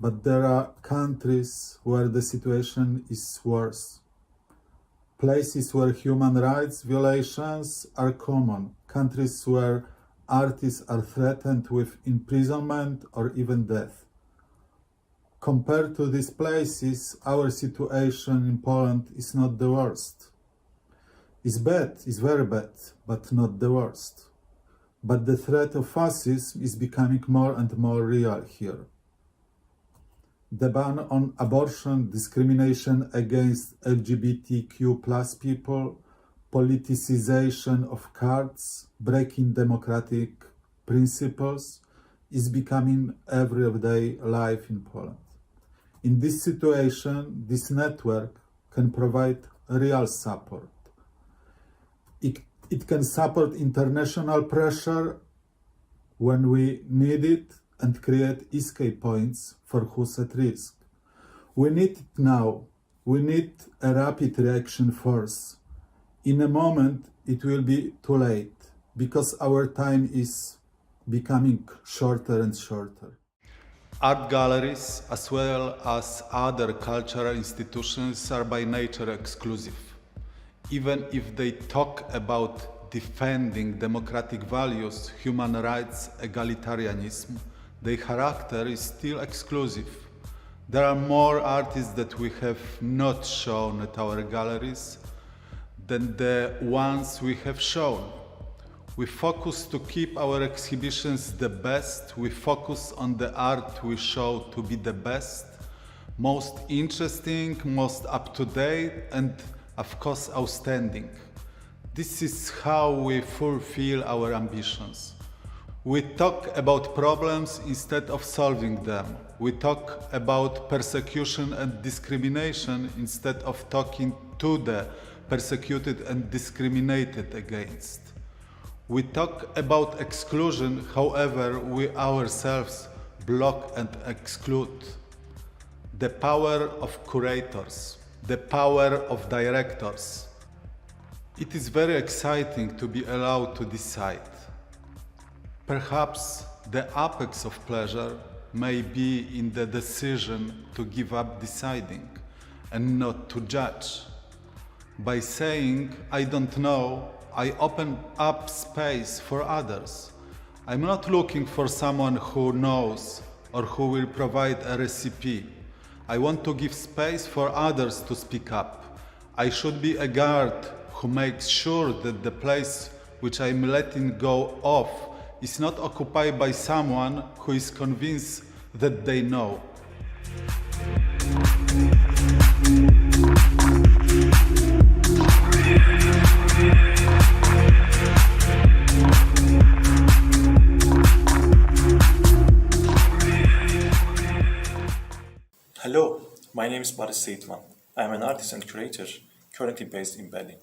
But there are countries where the situation is worse. Places where human rights violations are common. Countries where artists are threatened with imprisonment or even death. Compared to these places, our situation in Poland is not the worst. It's bad, it's very bad, but not the worst. But the threat of fascism is becoming more and more real here. The ban on abortion, discrimination against LGBTQ+ people, politicization of courts, breaking democratic principles is becoming everyday life in Poland. In this situation, this network can provide real support. It can support international pressure when we need it and create escape points for who's at risk. We need it now. We need a rapid reaction force. In a moment, it will be too late because our time is becoming shorter and shorter. Art galleries, as well as other cultural institutions, are by nature exclusive. Even if they talk about defending democratic values, human rights, egalitarianism, their character is still exclusive. There are more artists that we have not shown at our galleries than the ones we have shown. We focus to keep our exhibitions the best. We focus on the art we show to be the best, most interesting, most up-to-date, and of course outstanding. This is how we fulfill our ambitions. We talk about problems instead of solving them. We talk about persecution and discrimination instead of talking to the persecuted and discriminated against. We talk about exclusion, however, we ourselves block and exclude. The power of curators, the power of directors. It is very exciting to be allowed to decide. Perhaps the apex of pleasure may be in the decision to give up deciding and not to judge. By saying, I don't know, I open up space for others. I'm not looking for someone who knows or who will provide a recipe. I want to give space for others to speak up. I should be a guard who makes sure that the place which I'm letting go of is not occupied by someone who is convinced that they know. Hello, my name is Sietman. I am an artist and curator, currently based in Berlin.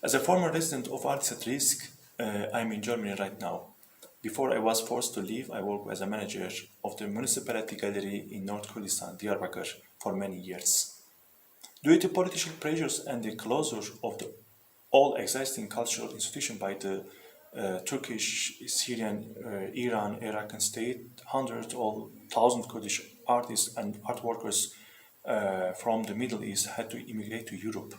As a former resident of Artists at Risk, I'm in Germany right now. Before I was forced to leave, I worked as a manager of the municipality gallery in North Kurdistan, Diyarbakir, for many years. Due to political pressures and the closure of all existing cultural institutions by the Turkish, Syrian, Iran, Iraqi state, hundreds or thousands Kurdish artists and art workers from the Middle East had to immigrate to Europe,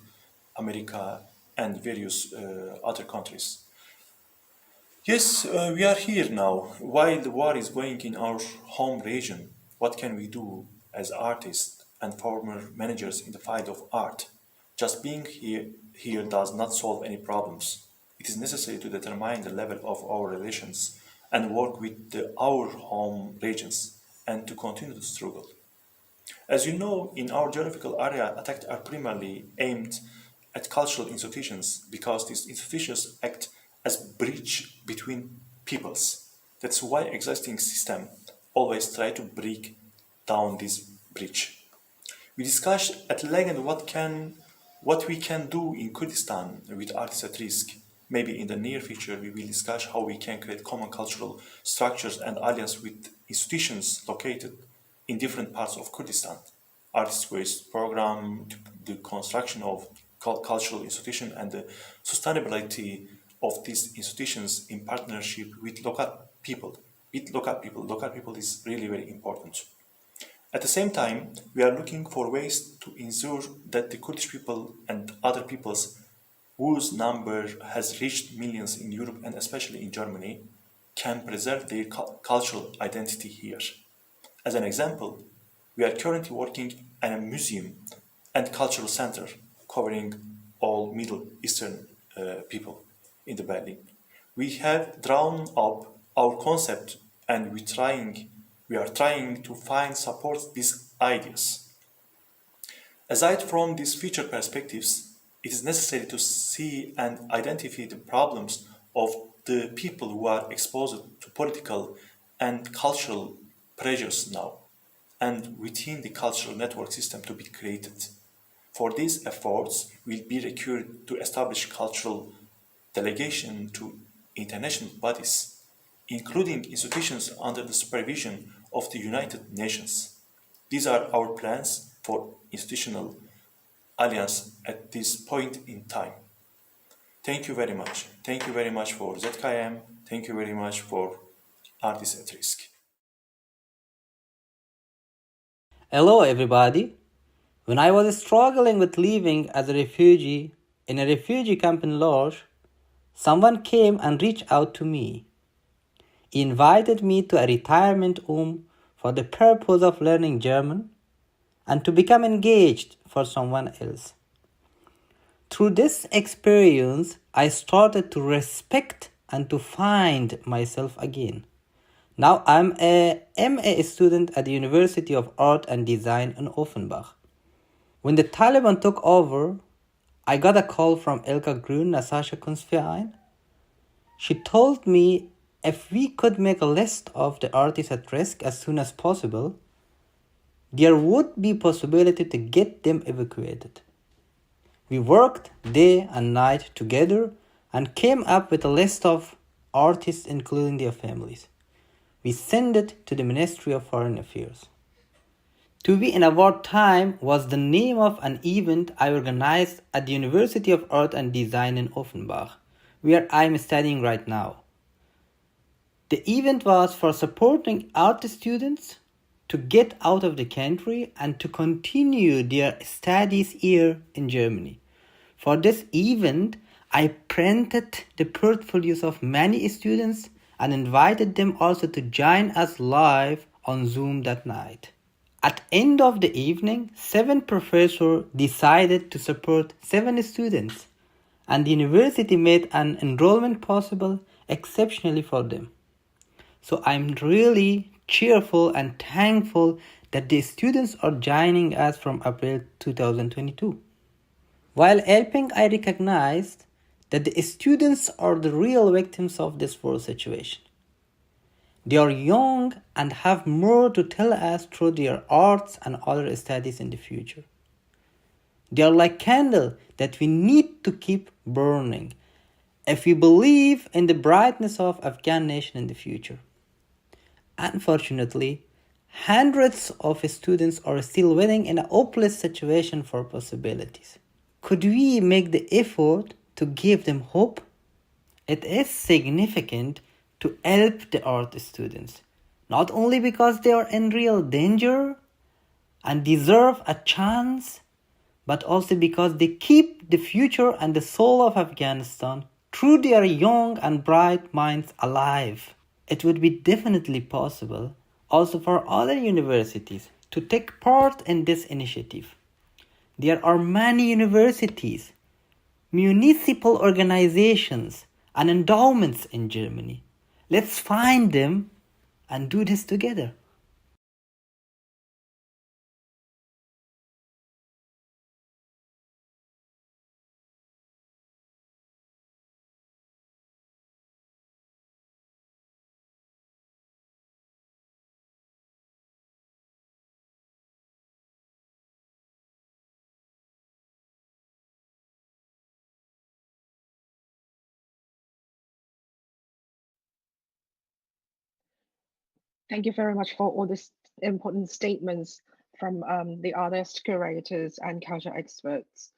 America, and various other countries. Yes, we are here now. While the war is going in our home region, what can we do as artists and former managers in the field of art? Just being here does not solve any problems. It is necessary to determine the level of our relations and work with our home regions and to continue the struggle. As you know, in our geographical area, attacks are primarily aimed at cultural institutions because these institutions act as bridge between peoples. That's why existing system always try to break down this bridge. We discussed at length what we can do in Kurdistan with Artists at Risk. Maybe in the near future we will discuss how we can create common cultural structures and alliance with institutions located in different parts of Kurdistan. Artist Waste Program, the construction of cultural institutions and the sustainability of these institutions in partnership with local people. Local people is really very important. At the same time, we are looking for ways to ensure that the Kurdish people and other peoples whose number has reached millions in Europe and especially in Germany can preserve their cultural identity here. As an example, we are currently working at a museum and cultural center covering all Middle Eastern people in the Berlin. We have drawn up our concept and we are trying to find support these ideas. Aside from these future perspectives, it is necessary to see and identify the problems of the people who are exposed to political and cultural pressures now, and within the cultural network system to be created. For these efforts, will be required to establish cultural delegation to international bodies, including institutions under the supervision of the United Nations. These are our plans for institutional alliance at this point in time. Thank you very much. Thank you very much for ZKM. Thank you very much for Artists at Risk. Hello everybody. When I was struggling with living as a refugee in a refugee camp in Lodz, someone came and reached out to me. He invited me to a retirement home for the purpose of learning German and to become engaged for someone else. Through this experience, I started to respect and to find myself again. Now I'm a MA student at the University of Art and Design in Offenbach. When the Taliban took over, I got a call from Elka Grün, Nasasha Kunstverein. She told me if we could make a list of the artists at risk as soon as possible, there would be possibility to get them evacuated. We worked day and night together and came up with a list of artists including their families. We sent it to the Ministry of Foreign Affairs. To Be in a Wartime was the name of an event I organized at the University of Art and Design in Offenbach, where I'm studying right now. The event was for supporting art students to get out of the country and to continue their studies here in Germany. For this event, I printed the portfolios of many students and invited them also to join us live on Zoom that night. At end of the evening, 7 professors decided to support 7 students, and the university made an enrollment possible exceptionally for them. So I'm really cheerful and thankful that the students are joining us from April 2022. While helping, I recognized that the students are the real victims of this world situation. They are young and have more to tell us through their arts and other studies in the future. They are like candle that we need to keep burning if we believe in the brightness of Afghan nation in the future. Unfortunately, hundreds of students are still waiting in a hopeless situation for possibilities. Could we make the effort to give them hope? It is significant to help the art students, not only because they are in real danger and deserve a chance, but also because they keep the future and the soul of Afghanistan through their young and bright minds alive. It would be definitely possible also for other universities to take part in this initiative. There are many universities, municipal organizations, and endowments in Germany. Let's find them and do this together. Thank you very much for all these important statements from the artists, curators, and culture experts.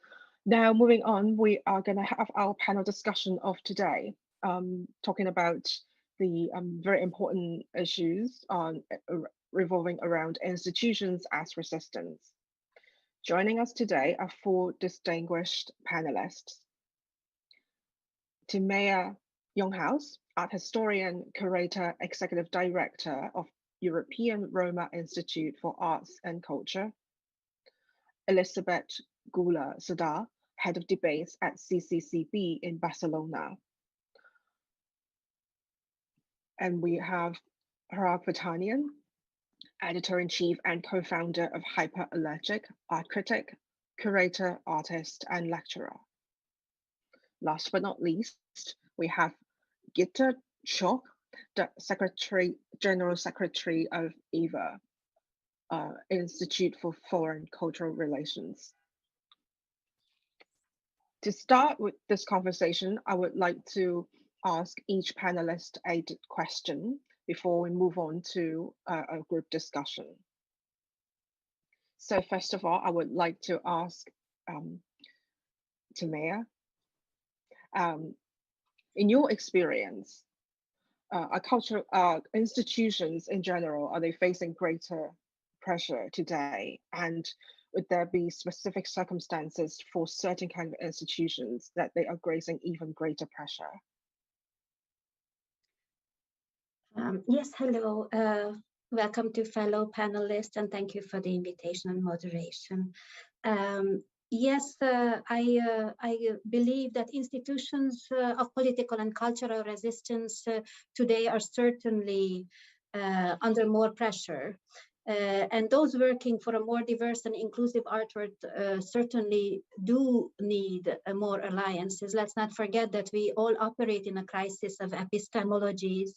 Now, moving on, we are going to have our panel discussion of today, talking about the very important issues revolving around institutions as resistance. Joining us today are 4 distinguished panelists. Timea Younghouse, art historian, curator, executive director of European Roma Institute for Arts and Culture. Elizabeth Gula Sadar, head of debates at CCCB in Barcelona. And we have Harag Vatanian, editor-in-chief and co-founder of Hyperallergic, art critic, curator, artist, and lecturer. Last but not least, we have Gitta Schoch, the General Secretary of IVA, Institute for Foreign Cultural Relations. To start with this conversation, I would like to ask each panelist a question before we move on to a group discussion. So first of all, I would like to ask Timea, in your experience, institutions in general, are they facing greater pressure today? And would there be specific circumstances for certain kind of institutions that they are facing even greater pressure? Yes, hello. Welcome to fellow panelists, and thank you for the invitation and moderation. Yes, I believe that institutions of political and cultural resistance today are certainly under more pressure. And those working for a more diverse and inclusive art world certainly do need more alliances. Let's not forget that we all operate in a crisis of epistemologies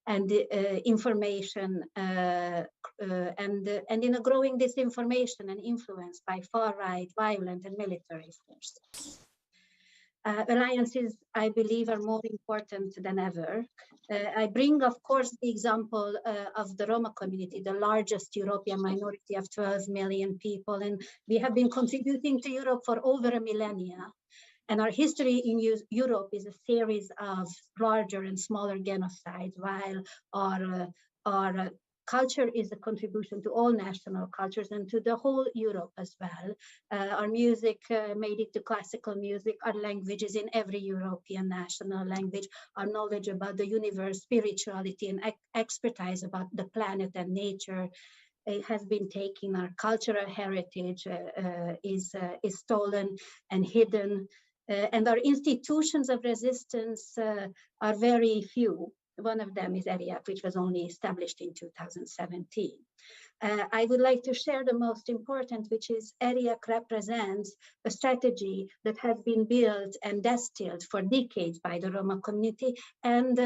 and information and in a growing disinformation and influence by far-right, violent and military forces. Alliances, I believe, are more important than ever. I bring, of course, the example of the Roma community, the largest European minority of 12 million people, and we have been contributing to Europe for over a millennia. And our history in Europe is a series of larger and smaller genocides, while our culture is a contribution to all national cultures and to the whole Europe as well. Our music made it to classical music, our languages in every European national language, our knowledge about the universe, spirituality, and expertise about the planet and nature. It has been taken. Our cultural heritage is stolen and hidden, and our institutions of resistance are very few. One of them is ERIAC, which was only established in 2017. I would like to share the most important, which is ERIAC represents a strategy that has been built and distilled for decades by the Roma community, and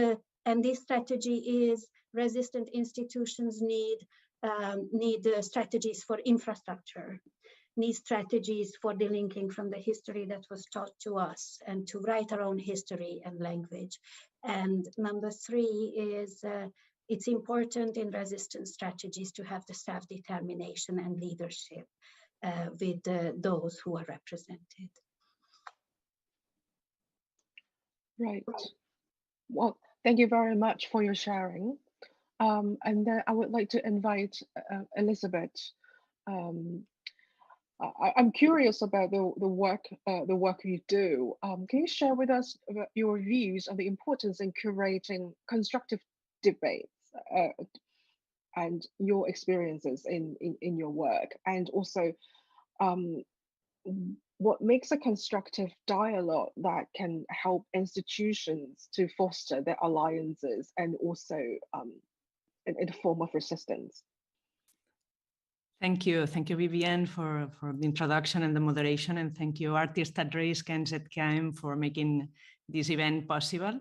this strategy is resistant institutions need strategies for infrastructure, need strategies for delinking from the history that was taught to us and to write our own history and language. And number three is it's important in resistance strategies to have the self-determination and leadership with those who are represented. Right. Well, thank you very much for your sharing. And then I would like to invite Elizabeth. I'm curious about the work you do. Can you share with us about your views on the importance in curating constructive debates and your experiences in your work, and also what makes a constructive dialogue that can help institutions to foster their alliances and also in a form of resistance? Thank you, Vivienne, for the introduction and the moderation, and thank you, Artists at Risk and ZKM, for making this event possible.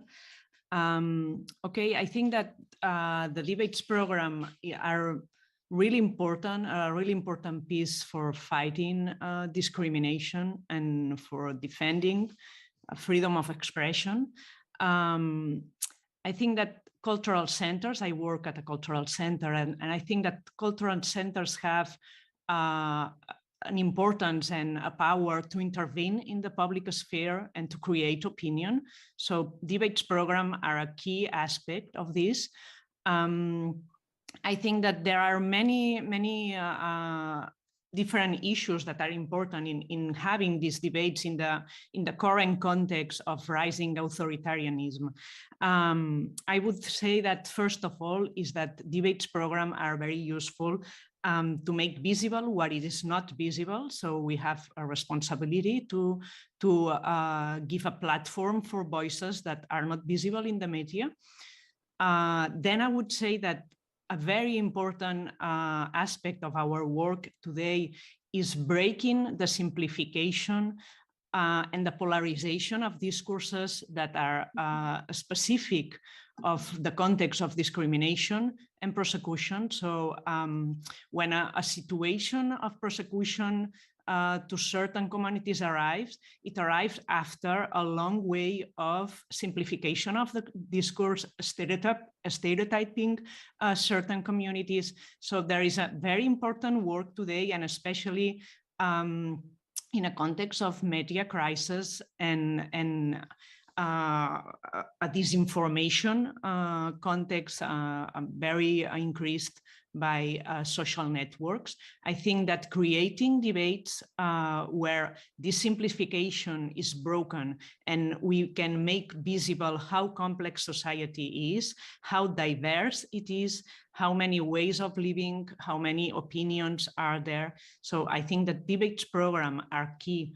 Okay, I think that the debates program are really important, a really important piece for fighting discrimination and for defending freedom of expression. I think that cultural centers, I work at a cultural center, and I think that cultural centers have an importance and a power to intervene in the public sphere and to create opinion. So debates program are a key aspect of this. I think that there are many different issues that are important in having these debates in the current context of rising authoritarianism. I would say that first of all is that debates programs are very useful to make visible what it is not visible. So we have a responsibility to give a platform for voices that are not visible in the media. Then I would say that a very important aspect of our work today is breaking the simplification and the polarization of discourses that are specific of the context of discrimination and persecution. So when a situation of persecution to certain communities arrives, it arrives after a long way of simplification of the discourse, stereotyping certain communities. So there is a very important work today, and especially in a context of media crisis and a disinformation context, very increased by social networks. I think that creating debates where this simplification is broken and we can make visible how complex society is, how diverse it is, how many ways of living, how many opinions are there. So I think that debates program are key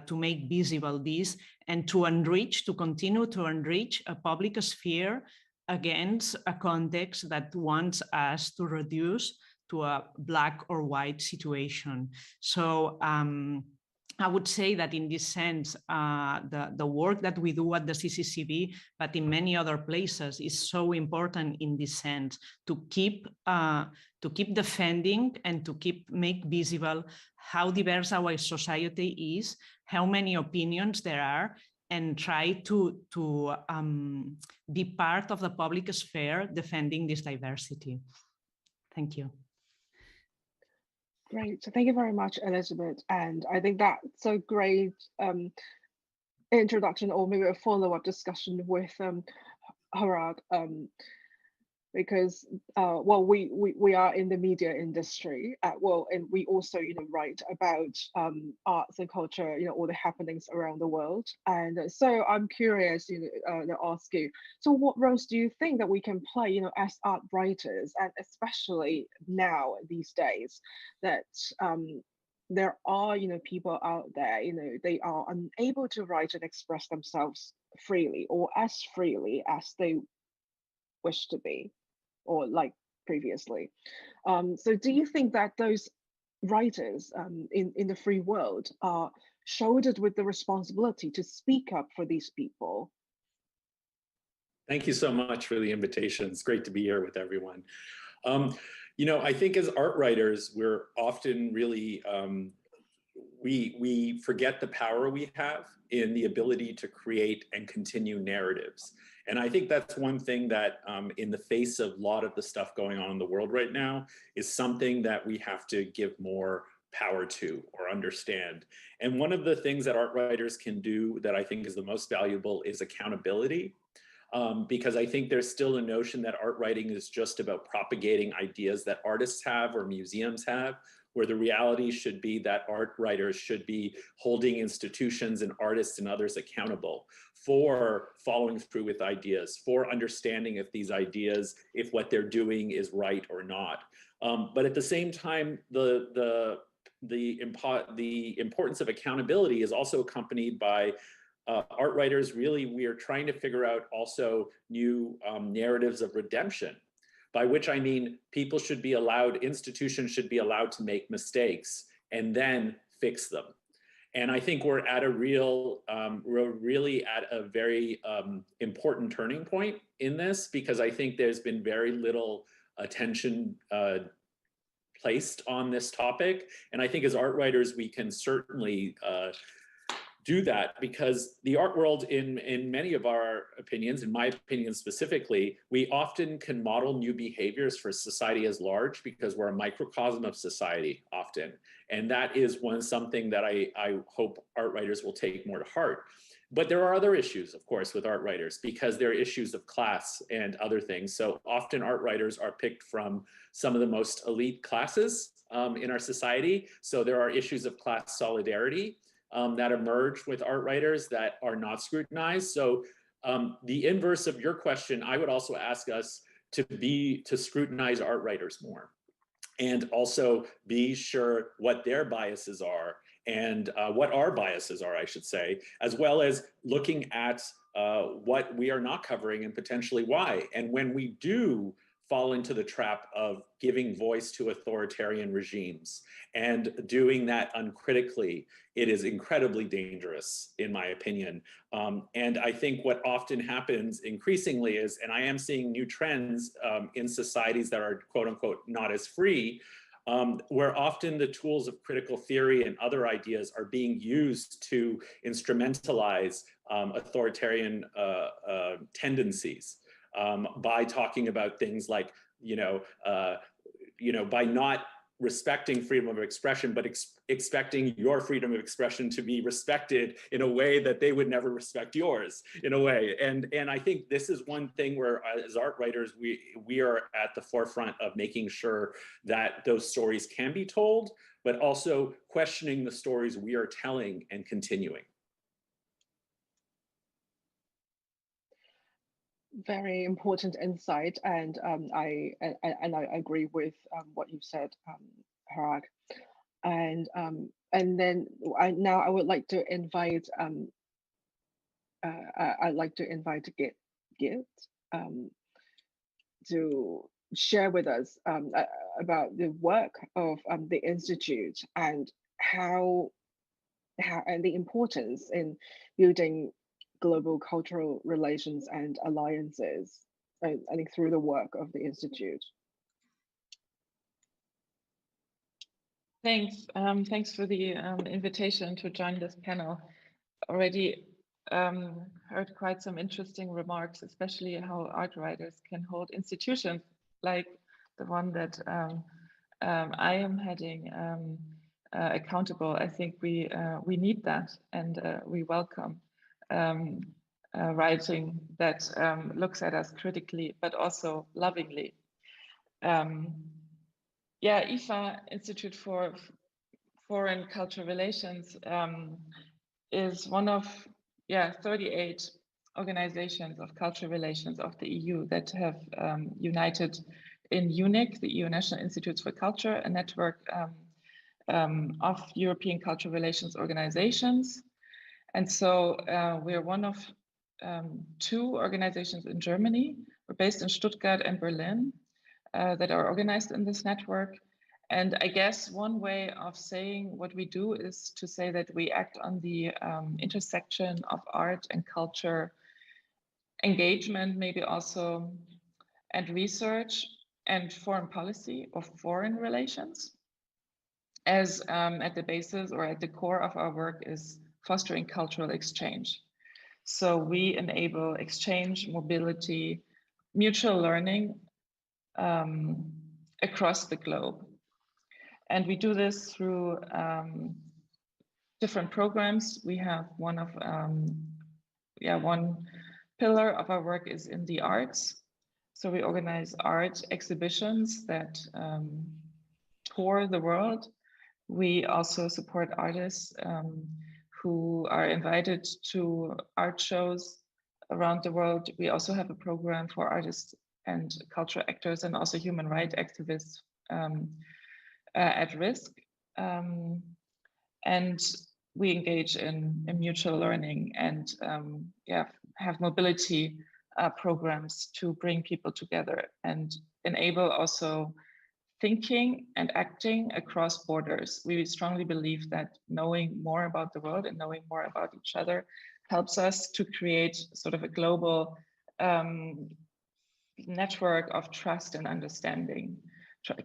to make visible this and to enrich, to continue to enrich a public sphere against a context that wants us to reduce to a black or white situation. So I would say that in this sense, the work that we do at the CCCB, but in many other places, is so important in this sense to keep defending and to make visible how diverse our society is, how many opinions there are, and try to be part of the public sphere defending this diversity. Thank you. Great, so thank you very much, Elizabeth. And I think that's a great introduction, or maybe a follow-up discussion with Harad. because well, we are in the media industry, well, and we also write about arts and culture, all the happenings around the world. And so I'm curious to ask you, so what roles do you think that we can play as art writers, and especially now these days that there are people out there, they are unable to write and express themselves freely, or as freely as they wish to be, or like previously. So do you think that those writers in the free world are shouldered with the responsibility to speak up for these people? Thank you so much for the invitation. It's great to be here with everyone. I think as art writers, we're often really, we forget the power we have in the ability to create and continue narratives. And I think that's one thing that in the face of a lot of the stuff going on in the world right now is something that we have to give more power to or understand. And one of the things that art writers can do that I think is the most valuable is accountability. Because I think there's still a notion that art writing is just about propagating ideas that artists have or museums have, where the reality should be that art writers should be holding institutions and artists and others accountable for following through with ideas, for understanding if these ideas, if what they're doing is right or not. But at the same time, the importance of accountability is also accompanied by art writers. Really, we are trying to figure out also new narratives of redemption, by which I mean people should be allowed, institutions should be allowed to make mistakes and then fix them. And I think we're at a we're really at a very important turning point in this, because I think there's been very little attention placed on this topic. And I think as art writers, we can certainly do that, because the art world, in many of our opinions, in my opinion specifically, we often can model new behaviors for society as large, because we're a microcosm of society often. And that is something that I hope art writers will take more to heart. But there are other issues, of course, with art writers, because there are issues of class and other things. So often art writers are picked from some of the most elite classes in our society. So there are issues of class solidarity that emerge with art writers that are not scrutinized. So the inverse of your question, I would also ask us to scrutinize art writers more, and also be sure what their biases are and what our biases are, I should say, as well as looking at what we are not covering and potentially why. And when we do fall into the trap of giving voice to authoritarian regimes and doing that uncritically, it is incredibly dangerous, in my opinion. And I think what often happens increasingly is, and I am seeing new trends in societies that are quote unquote not as free, where often the tools of critical theory and other ideas are being used to instrumentalize authoritarian tendencies. By talking about things like, by not respecting freedom of expression, but expecting your freedom of expression to be respected in a way that they would never respect yours, in a way. And I think this is one thing where, as art writers, we are at the forefront of making sure that those stories can be told, but also questioning the stories we are telling and continuing. Very important insight, and I agree with what you said, Parag. And then now I would like to invite Git to share with us about the work of the Institute and how and the importance in building global cultural relations and alliances, I think, through the work of the Institute. Thanks. Thanks for the invitation to join this panel. Already heard quite some interesting remarks, especially how art writers can hold institutions like the one that I am heading accountable. I think we need that, and we welcome writing that looks at us critically, but also lovingly. Yeah, IFA, Institute for Foreign Cultural Relations, is one of 38 organizations of cultural relations of the EU that have united in UNIC, the EU National Institutes for Culture, a network of European cultural relations organizations. And so we're one of 2 organizations in Germany. We're based in Stuttgart and Berlin that are organized in this network. And I guess one way of saying what we do is to say that we act on the intersection of art and culture, engagement, maybe also, and research and foreign policy or foreign relations, as at the basis or at the core of our work is fostering cultural exchange. So we enable exchange, mobility, mutual learning across the globe. And we do this through different programs. We have one pillar of our work is in the arts. So we organize art exhibitions that tour the world. We also support artists who are invited to art shows around the world. We also have a program for artists and cultural actors and also human rights activists at risk. And we engage in mutual learning and have mobility programs to bring people together and enable also thinking and acting across borders. We strongly believe that knowing more about the world and knowing more about each other helps us to create sort of a global network of trust and understanding.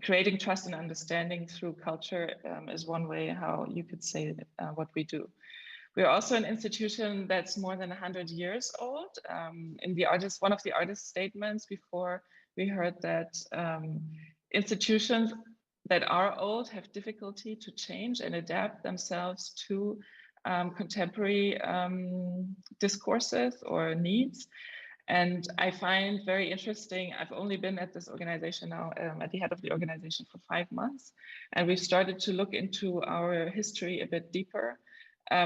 Creating trust and understanding through culture is one way how you could say what we do. We're also an institution that's more than 100 years old. In the artist, one of the artist statements before, we heard that institutions that are old have difficulty to change and adapt themselves to contemporary discourses or needs. And I find very interesting, I've only been at this organization now, at the head of the organization for 5 months, and we've started to look into our history a bit deeper.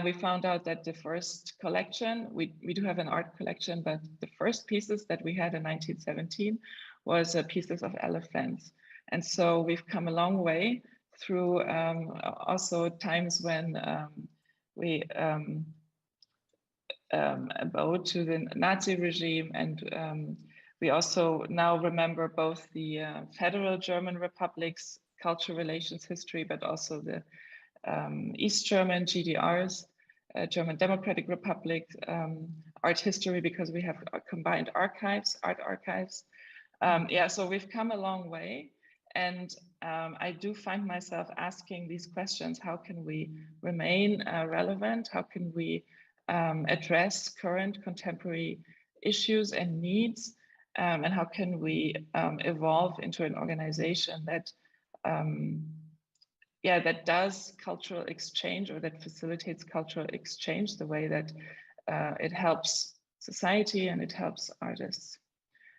We found out that the first collection, we do have an art collection, but the first pieces that we had in 1917 was pieces of elephants. And so we've come a long way through also times when we bowed to the Nazi regime, and we also now remember both the Federal German Republic's cultural relations history, but also the East German GDRs, German Democratic Republic art history, because we have combined archives, art archives. So we've come a long way. And I do find myself asking these questions: how can we remain relevant? How can we address current contemporary issues and needs? And how can we evolve into an organization that that does cultural exchange, or that facilitates cultural exchange the way that it helps society and it helps artists?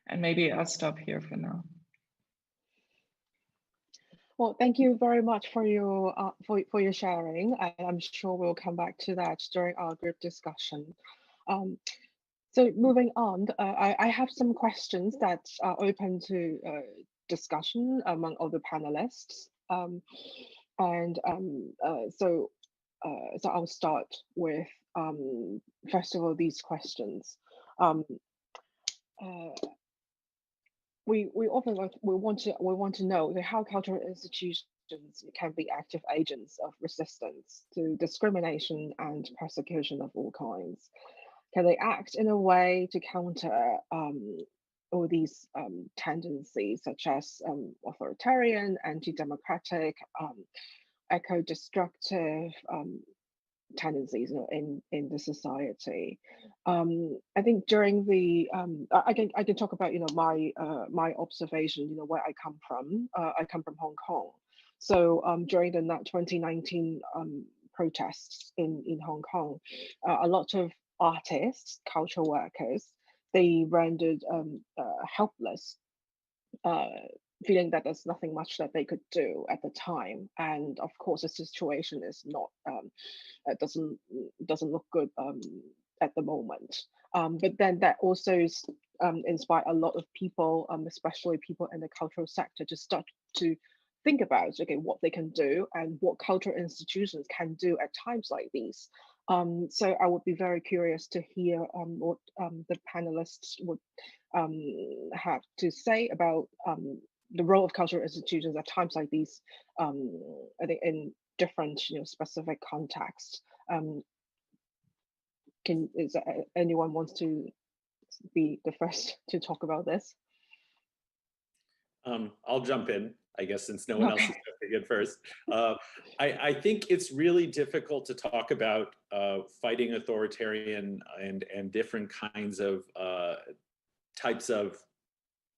And maybe I'll stop here for now. Well, thank you very much for your sharing. I'm sure we'll come back to that during our group discussion. So moving on, I have some questions that are open to discussion among all the panelists. So I'll start with first of all these questions. We want to know how cultural institutions can be active agents of resistance to discrimination and persecution of all kinds. Can they act in a way to counter all these tendencies, such as authoritarian, anti-democratic, eco-destructive tendencies in the society? I think during the I can talk about my observation, where I come from. I come from Hong Kong. So during the 2019 protests in Hong Kong, a lot of artists, cultural workers, they rendered helpless, feeling that there's nothing much that they could do at the time. And of course, the situation is not, doesn't look good at the moment. But then that also inspired a lot of people, especially people in the cultural sector, to start to think about, okay, what they can do and what cultural institutions can do at times like these. So I would be very curious to hear what the panelists would have to say about the role of cultural institutions at times like these, I think in different, specific contexts. Is anyone wants to be the first to talk about this? I'll jump in, I guess, since no one else is jumping in first. I think it's really difficult to talk about fighting authoritarian and different kinds of types of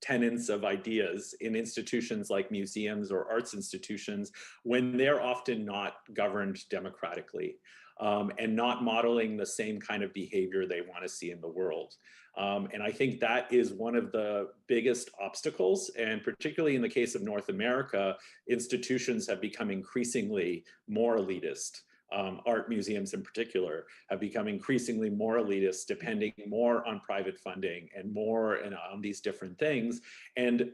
tenets of ideas in institutions like museums or arts institutions when they're often not governed democratically and not modeling the same kind of behavior they want to see in the world. And I think that is one of the biggest obstacles, and particularly in the case of North America, institutions have become increasingly more elitist. Art museums in particular have become increasingly more elitist, depending more on private funding and more on these different things. And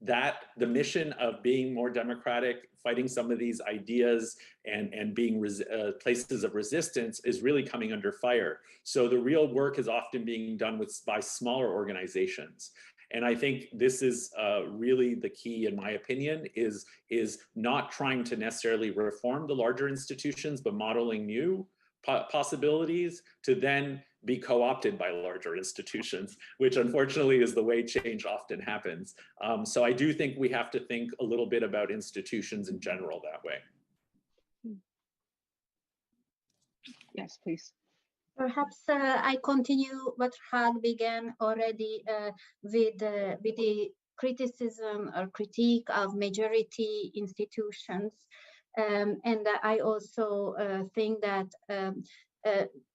that the mission of being more democratic, fighting some of these ideas and being places of resistance is really coming under fire. So the real work is often being done by smaller organizations. And I think this is really the key, in my opinion, is not trying to necessarily reform the larger institutions, but modeling new possibilities to then be co-opted by larger institutions, which unfortunately is the way change often happens. So I do think we have to think a little bit about institutions in general that way. Yes, please. Perhaps I continue what Hag began already with the criticism or critique of majority institutions. And I also think that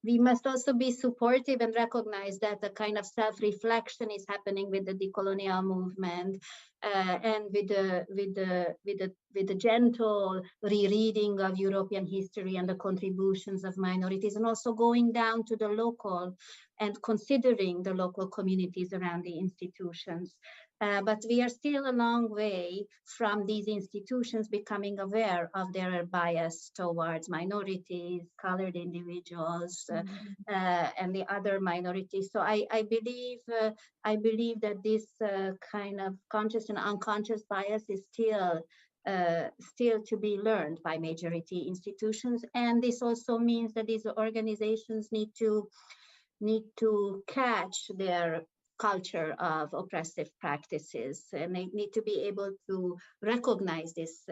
we must also be supportive and recognize that a kind of self-reflection is happening with the decolonial movement and with the gentle rereading of European history and the contributions of minorities, and also going down to the local and considering the local communities around the institutions. But we are still a long way from these institutions becoming aware of their bias towards minorities, colored individuals, and the other minorities. So I believe that this kind of conscious and unconscious bias is still to be learned by majority institutions, and this also means that these organizations need to catch their culture of oppressive practices, and they need to be able to recognize this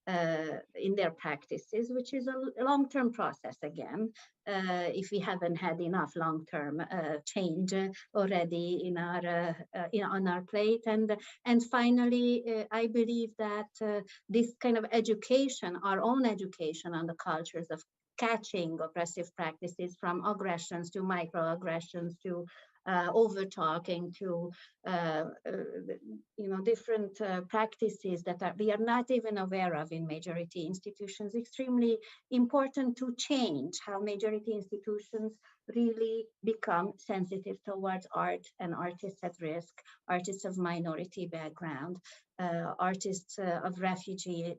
in their practices, which is a long-term process again, if we haven't had enough long-term change already on our plate. And finally, I believe that this kind of education, our own education on the cultures of catching oppressive practices, from aggressions to microaggressions to over-talking to different practices that we are not even aware of in majority institutions, extremely important to change how majority institutions really become sensitive towards art and artists at risk, artists of minority background, artists of refugee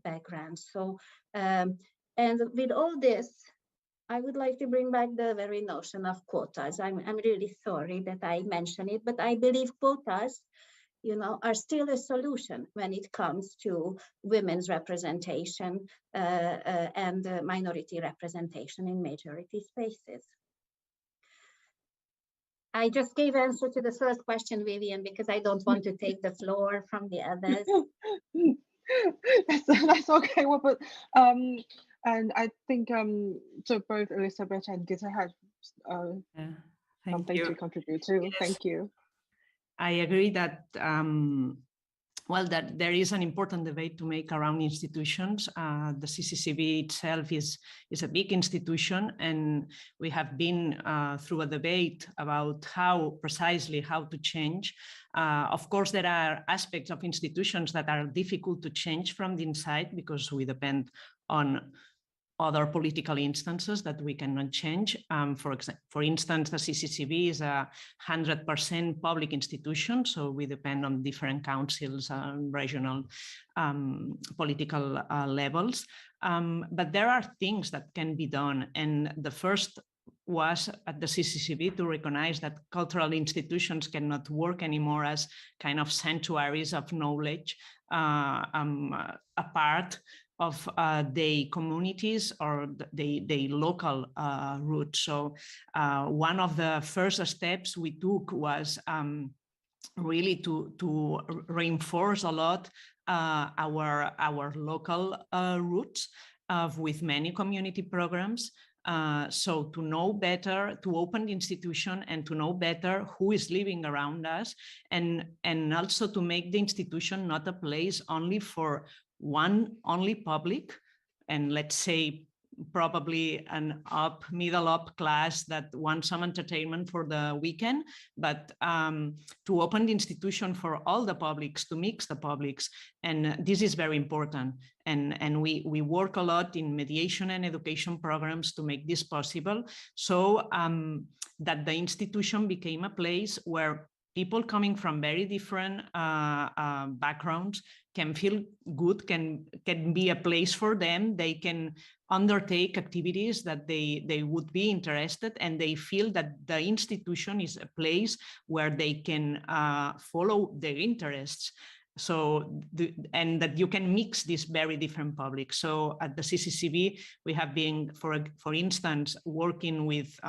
backgrounds. So, and with all this, I would like to bring back the very notion of quotas. I'm really sorry that I mention it, but I believe quotas, are still a solution when it comes to women's representation and minority representation in majority spaces. I just gave answer to the first question, Vivian, because I don't want to take the floor from the others. That's okay. Well, but and I think so both Elizabeth and Gitta had something to contribute to. Yes. Thank you. I agree that well, that there is an important debate to make around institutions. The CCCB itself is a big institution, and we have been through a debate about how to change. Of course, there are aspects of institutions that are difficult to change from the inside because we depend on other political instances that we cannot change. For instance, the CCCB is a 100% public institution, so we depend on different councils and regional political levels. But there are things that can be done, and the first was at the CCCB to recognize that cultural institutions cannot work anymore as kind of sanctuaries of knowledge apart of the communities or the local roots. So one of the first steps we took was really to reinforce a lot our local roots with many community programs. So to know better, to open the institution and to know better who is living around us, and also to make the institution not a place only for only public, and let's say probably an middle up class that wants some entertainment for the weekend, but to open the institution for all the publics, to mix the publics. And this is very important. And we work a lot in mediation and education programs to make this possible, so that the institution became a place where people coming from very different backgrounds can feel good, can be a place for them. They can undertake activities that they would be interested, and they feel that the institution is a place where they can follow their interests. So, and that you can mix these very different publics. So at the CCCB, we have been, for instance, working with,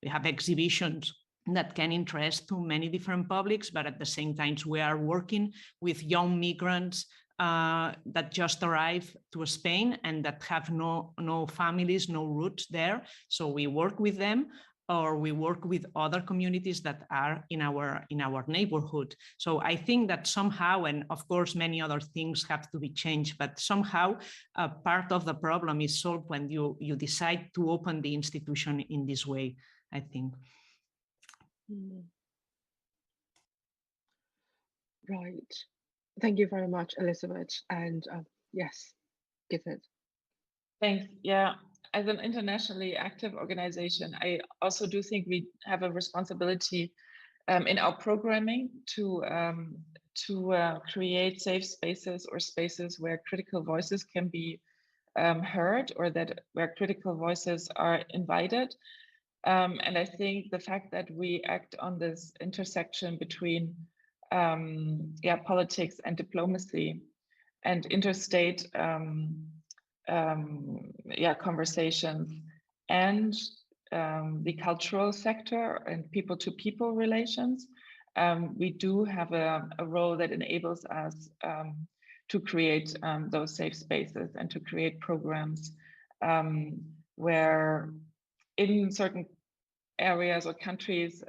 we have exhibitions that can interest to many different publics, but at the same time, we are working with young migrants that just arrived to Spain and that have no families, no roots there. So we work with them, or we work with other communities that are in our neighborhood. So I think that somehow, and of course many other things have to be changed, but somehow part of the problem is solved when you decide to open the institution in this way, I think. Right. Thank you very much, Elizabeth. And yes, Gizet. Thanks. Yeah. As an internationally active organization, I also do think we have a responsibility in our programming to create safe spaces, or spaces where critical voices can be heard, or where critical voices are invited. And I think the fact that we act on this intersection between politics and diplomacy and interstate conversations and the cultural sector and people-to-people relations, we do have a role that enables us to create those safe spaces and to create programs where in certain areas or countries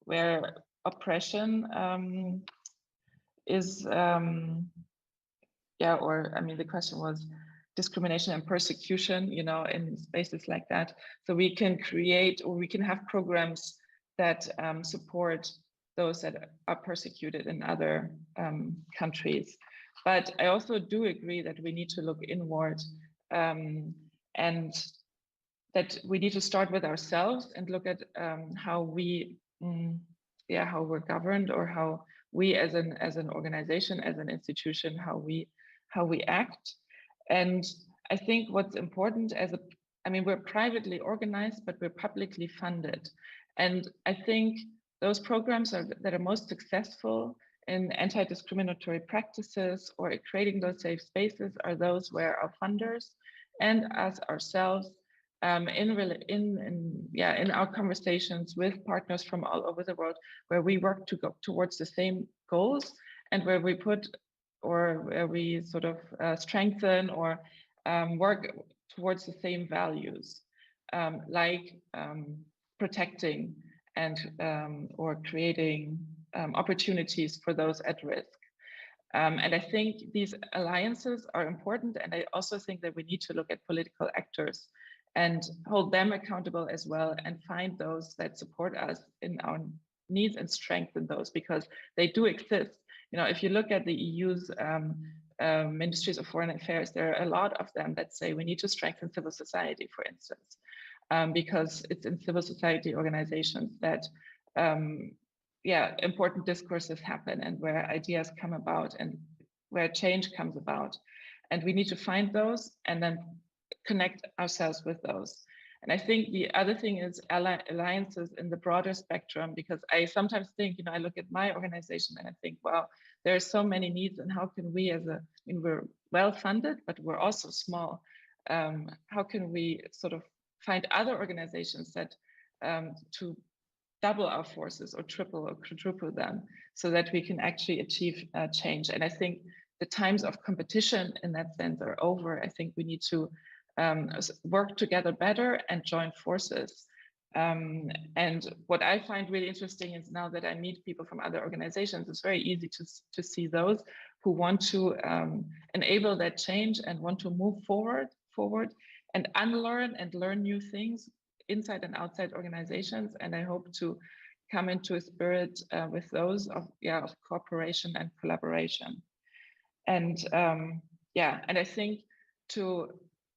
where oppression is, the question was discrimination and persecution, in spaces like that. So we can create, or we can have programs that support those that are persecuted in other countries. But I also do agree that we need to look inward, and that we need to start with ourselves and look at how we're governed, or how we as an organization, as an institution, how we act. And I think what's important we're privately organized, but we're publicly funded. And I think those programs that are most successful in anti-discriminatory practices or creating those safe spaces are those where our funders and us ourselves, in our conversations with partners from all over the world, where we work to go towards the same goals, and where we sort of strengthen or work towards the same values, like protecting and or creating opportunities for those at risk. And I think these alliances are important. And I also think that we need to look at political actors and hold them accountable as well, and find those that support us in our needs and strengthen those, because they do exist. You know, if you look at the EU's ministries of foreign affairs, there are a lot of them that say we need to strengthen civil society, for instance, because it's in civil society organizations that important discourses happen, and where ideas come about, and where change comes about. And we need to find those and then connect ourselves with those. And I think the other thing is alliances in the broader spectrum, because I sometimes think, you know, I look at my organization and I think, wow, there are so many needs, and how can we we're well funded, but we're also small. How can we sort of find other organizations that to double our forces, or triple or quadruple them, so that we can actually achieve change? And I think the times of competition in that sense are over. I think we need to work together better and join forces. And what I find really interesting is, now that I meet people from other organizations, it's very easy to see those who want to enable that change and want to move forward and unlearn and learn new things inside and outside organizations. And I hope to come into a spirit with those of cooperation and collaboration. And and I think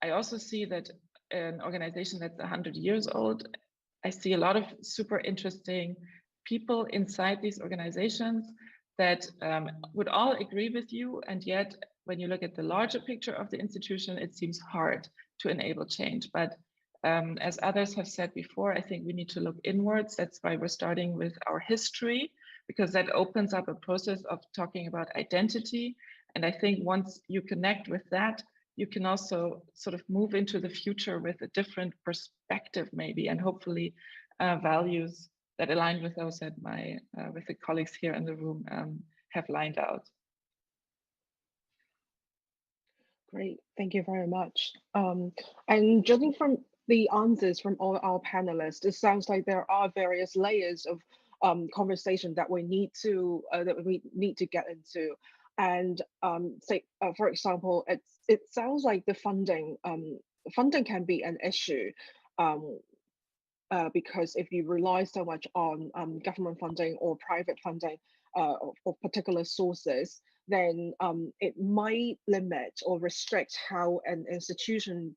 I also see that an organization that's 100 years old, I see a lot of super interesting people inside these organizations that would all agree with you. And yet, when you look at the larger picture of the institution, it seems hard to enable change. But as others have said before, I think we need to look inwards. That's why we're starting with our history, because that opens up a process of talking about identity. And I think once you connect with that, you can also sort of move into the future with a different perspective, maybe, and hopefully values that align with those that with the colleagues here in the room have lined out. Great, thank you very much. And judging from the answers from all our panelists, it sounds like there are various layers of conversation that we need to get into. And say, for example, it sounds like the funding can be an issue, because if you rely so much on government funding or private funding of particular sources, then it might limit or restrict how an institution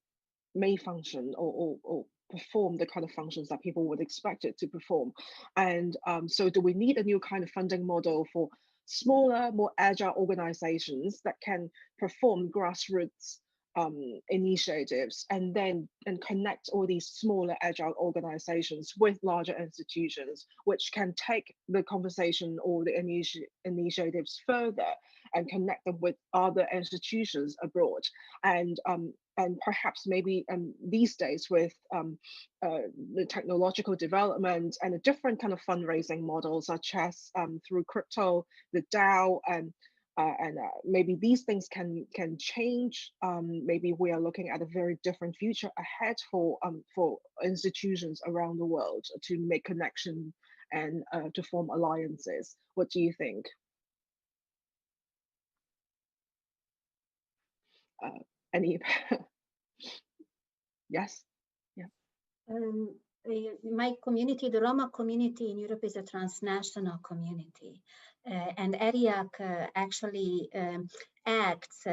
may function or perform the kind of functions that people would expect it to perform. And so do we need a new kind of funding model for smaller, more agile organizations that can perform grassroots initiatives and connect all these smaller agile organizations with larger institutions, which can take the conversation or the initiatives further and connect them with other institutions abroad? And perhaps maybe these days with the technological development and a different kind of fundraising model, such as through crypto, the DAO, and maybe these things can change. Maybe we are looking at a very different future ahead for institutions around the world to make connection and to form alliances. What do you think? Any? Yes. Yeah. My community, the Roma community in Europe, is a transnational community, and ERIAC actually acts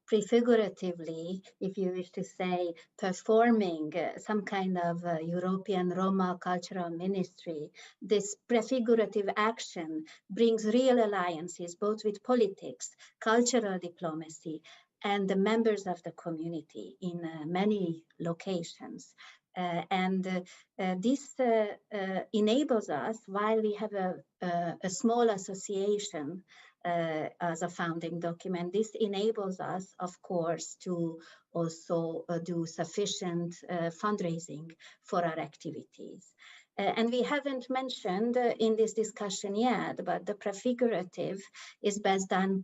prefiguratively, if you wish to say, performing some kind of European Roma cultural ministry. This prefigurative action brings real alliances, both with politics, cultural diplomacy, and the members of the community in many locations. This enables us, while we have a small association as a founding document, this enables us, of course, to also do sufficient fundraising for our activities. And we haven't mentioned in this discussion yet, but the prefigurative is best done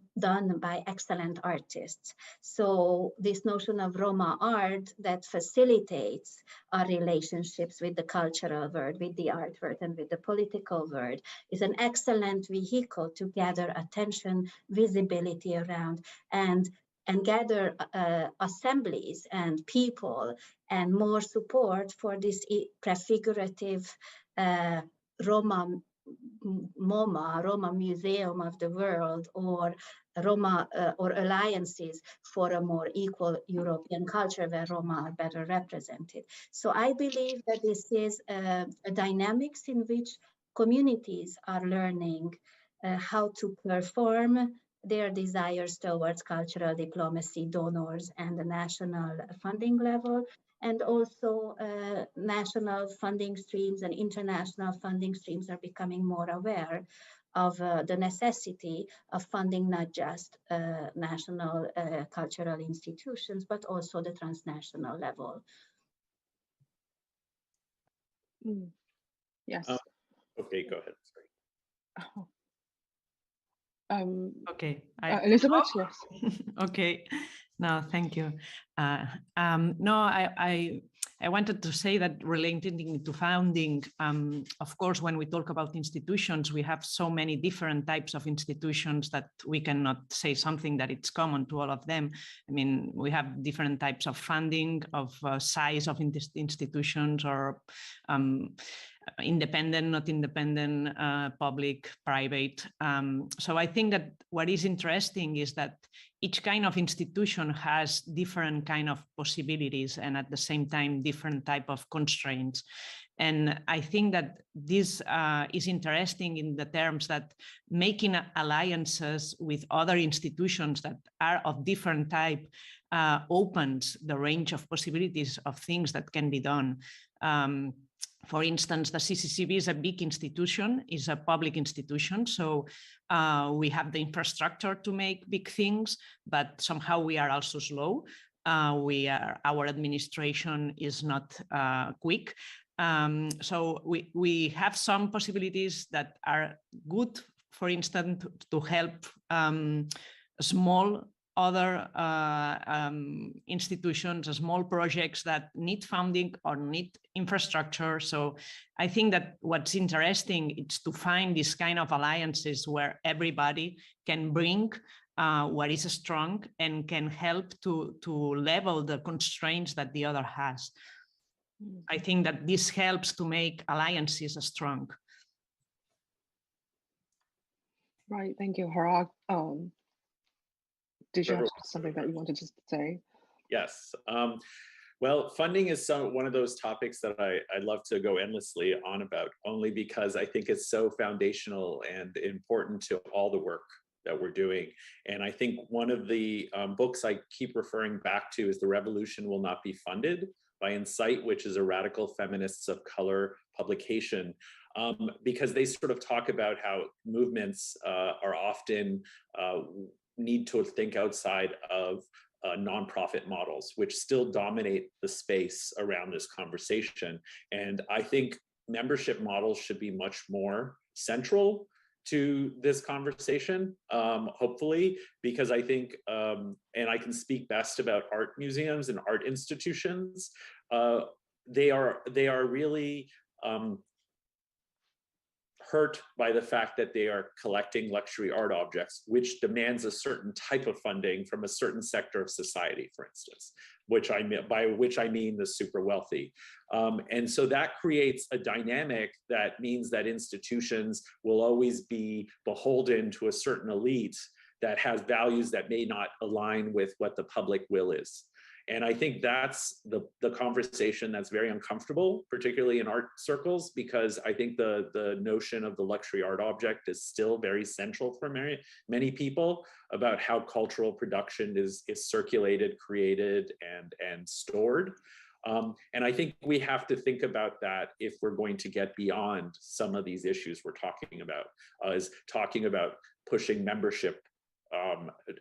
by excellent artists. So this notion of Roma art that facilitates our relationships with the cultural world, with the art world, and with the political world is an excellent vehicle to gather attention, visibility around, and gather assemblies and people and more support for this prefigurative Roma MoMA, Roma Museum of the World, or Roma or alliances for a more equal European culture where Roma are better represented. So I believe that this is a dynamics in which communities are learning how to perform their desires towards cultural diplomacy, donors, and the national funding level, and also national funding streams and international funding streams are becoming more aware of the necessity of funding not just national cultural institutions, but also the transnational level. Yes. Okay, go ahead. Sorry. Oh. Okay, Elizabeth, yes. Okay, no, thank you. No, I wanted to say that relating to founding, of course, when we talk about institutions, we have so many different types of institutions that we cannot say something that it's common to all of them. I mean, we have different types of funding, of size of institutions, or independent, not independent, public, private. So I think that what is interesting is that each kind of institution has different kind of possibilities and at the same time different type of constraints. And I think that this is interesting in the terms that making alliances with other institutions that are of different type opens the range of possibilities of things that can be done. For instance, the CCCB is a big institution, is a public institution. So we have the infrastructure to make big things, but somehow we are also slow. Our administration is not quick. So we have some possibilities that are good, for instance, to help small other institutions, small projects that need funding or need infrastructure. So I think that what's interesting is to find this kind of alliances where everybody can bring what is strong and can help to level the constraints that the other has. I think that this helps to make alliances strong. Right, thank you, Harag. Did you have something that you wanted to say? Yes. Well, funding is one of those topics that I'd love to go endlessly on about, only because I think it's so foundational and important to all the work that we're doing. And I think one of the books I keep referring back to is The Revolution Will Not Be Funded by Insight, which is a radical feminists of color publication. Because they sort of talk about how movements are often need to think outside of nonprofit models, which still dominate the space around this conversation. And I think membership models should be much more central to this conversation, hopefully, because I think, and I can speak best about art museums and art institutions, they are really hurt by the fact that they are collecting luxury art objects, which demands a certain type of funding from a certain sector of society, for instance, by which I mean the super wealthy. And so that creates a dynamic that means that institutions will always be beholden to a certain elite that has values that may not align with what the public will is. And I think that's the conversation that's very uncomfortable, particularly in art circles, because I think the notion of the luxury art object is still very central for many people about how cultural production is circulated, created, and stored. And I think we have to think about that if we're going to get beyond some of these issues we're talking about, is talking about pushing membership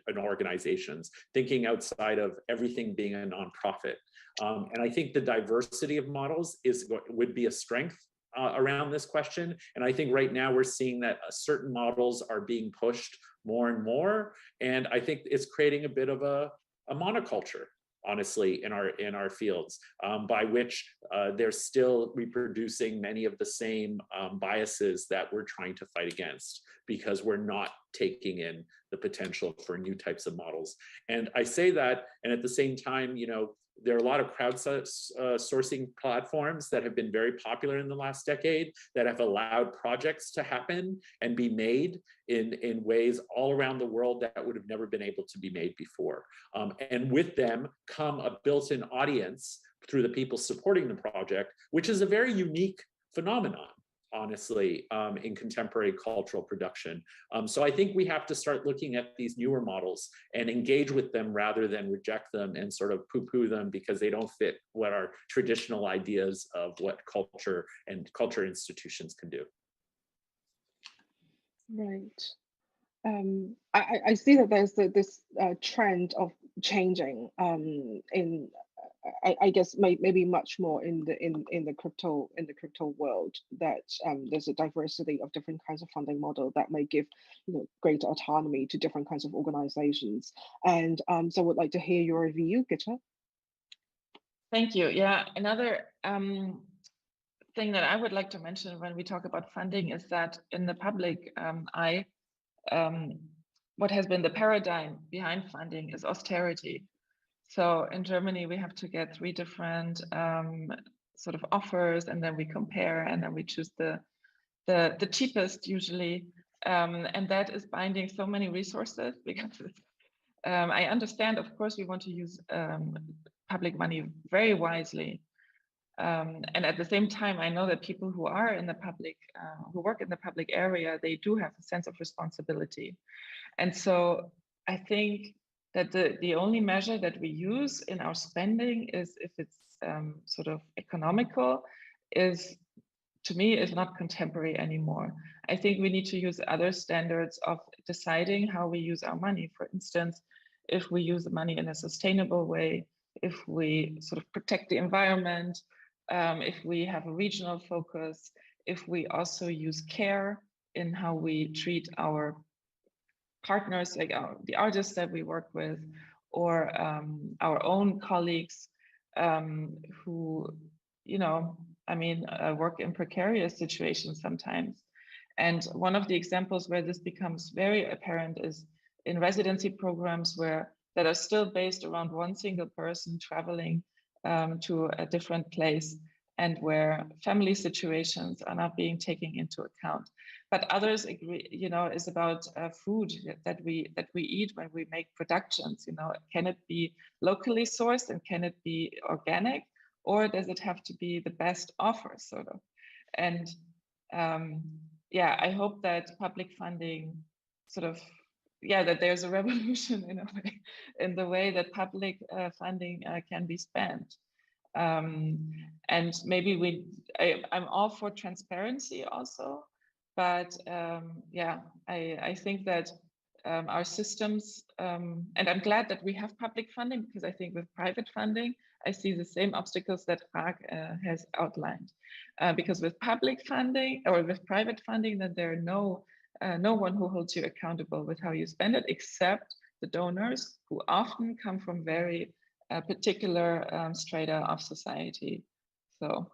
in organizations, thinking outside of everything being a nonprofit. And I think the diversity of models would be a strength around this question. And I think right now we're seeing that certain models are being pushed more and more. And I think it's creating a bit of a monoculture, honestly, in our fields, by which they're still reproducing many of the same biases that we're trying to fight against, because we're not taking in the potential for new types of models. And I say that, and at the same time, you know, there are a lot of crowdsourcing platforms that have been very popular in the last decade that have allowed projects to happen and be made in ways all around the world that would have never been able to be made before. And with them come a built-in audience through the people supporting the project, which is a very unique phenomenon, honestly, in contemporary cultural production. So I think we have to start looking at these newer models and engage with them rather than reject them and sort of poo-poo them because they don't fit what our traditional ideas of what culture and culture institutions can do. Right. I see that there's this trend of changing in I guess maybe much more in the crypto world, that there's a diversity of different kinds of funding model that may give, you know, greater autonomy to different kinds of organizations. And so I would like to hear your view, Gitta. Thank you. Yeah, another thing that I would like to mention when we talk about funding is that in the public eye, what has been the paradigm behind funding is austerity. So in Germany, we have to get 3 different sort of offers, and then we compare, and then we choose the cheapest usually, and that is binding so many resources because I understand, of course, we want to use public money very wisely, and at the same time, I know that people who are in the public, who work in the public area, they do have a sense of responsibility, and so I think that the only measure that we use in our spending is if it's sort of economical, is, to me, is not contemporary anymore. I think we need to use other standards of deciding how we use our money. For instance, if we use the money in a sustainable way, if we sort of protect the environment, if we have a regional focus, if we also use care in how we treat our partners, like the artists that we work with, or our own colleagues who, you know, I mean, work in precarious situations sometimes. And one of the examples where this becomes very apparent is in residency programs that are still based around one single person traveling to a different place, and where family situations are not being taken into account. But others agree, you know, is about food that we eat when we make productions. You know, can it be locally sourced and can it be organic, or does it have to be the best offer, sort of? And yeah, I hope that public funding sort of, yeah, that there's a revolution in a way, in the way that public funding can be spent. And maybe I'm all for transparency also, but yeah, I think that our systems, and I'm glad that we have public funding, because I think with private funding, I see the same obstacles that Rag has outlined. Because with public funding or with private funding, then there are no one who holds you accountable with how you spend it, except the donors, who often come from very particular strata of society. So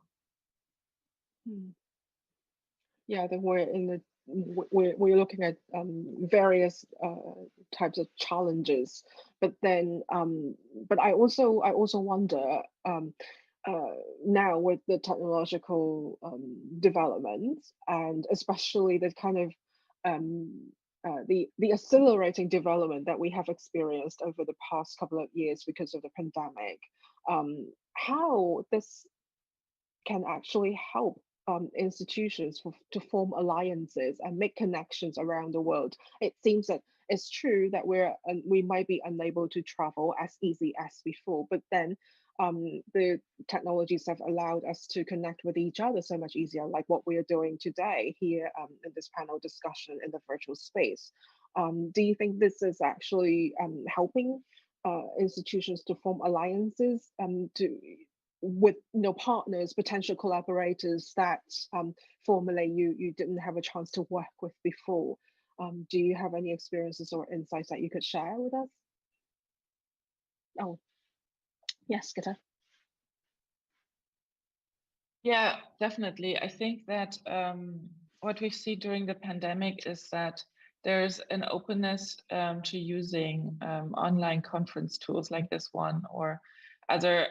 yeah, that we're looking at various types of challenges, but then but I also wonder now with the technological developments, and especially the kind of the accelerating development that we have experienced over the past couple of years because of the pandemic, how this can actually help institutions to form alliances and make connections around the world. It seems that it's true that we might be unable to travel as easy as before, but then the technologies have allowed us to connect with each other so much easier, like what we are doing today here in this panel discussion in the virtual space. Do you think this is actually helping institutions to form alliances with partners, potential collaborators that formerly you didn't have a chance to work with before. Do you have any experiences or insights that you could share with us? Oh, yes, Gitta. Yeah, definitely. I think that what we see during the pandemic is that there's an openness to using online conference tools like this one or other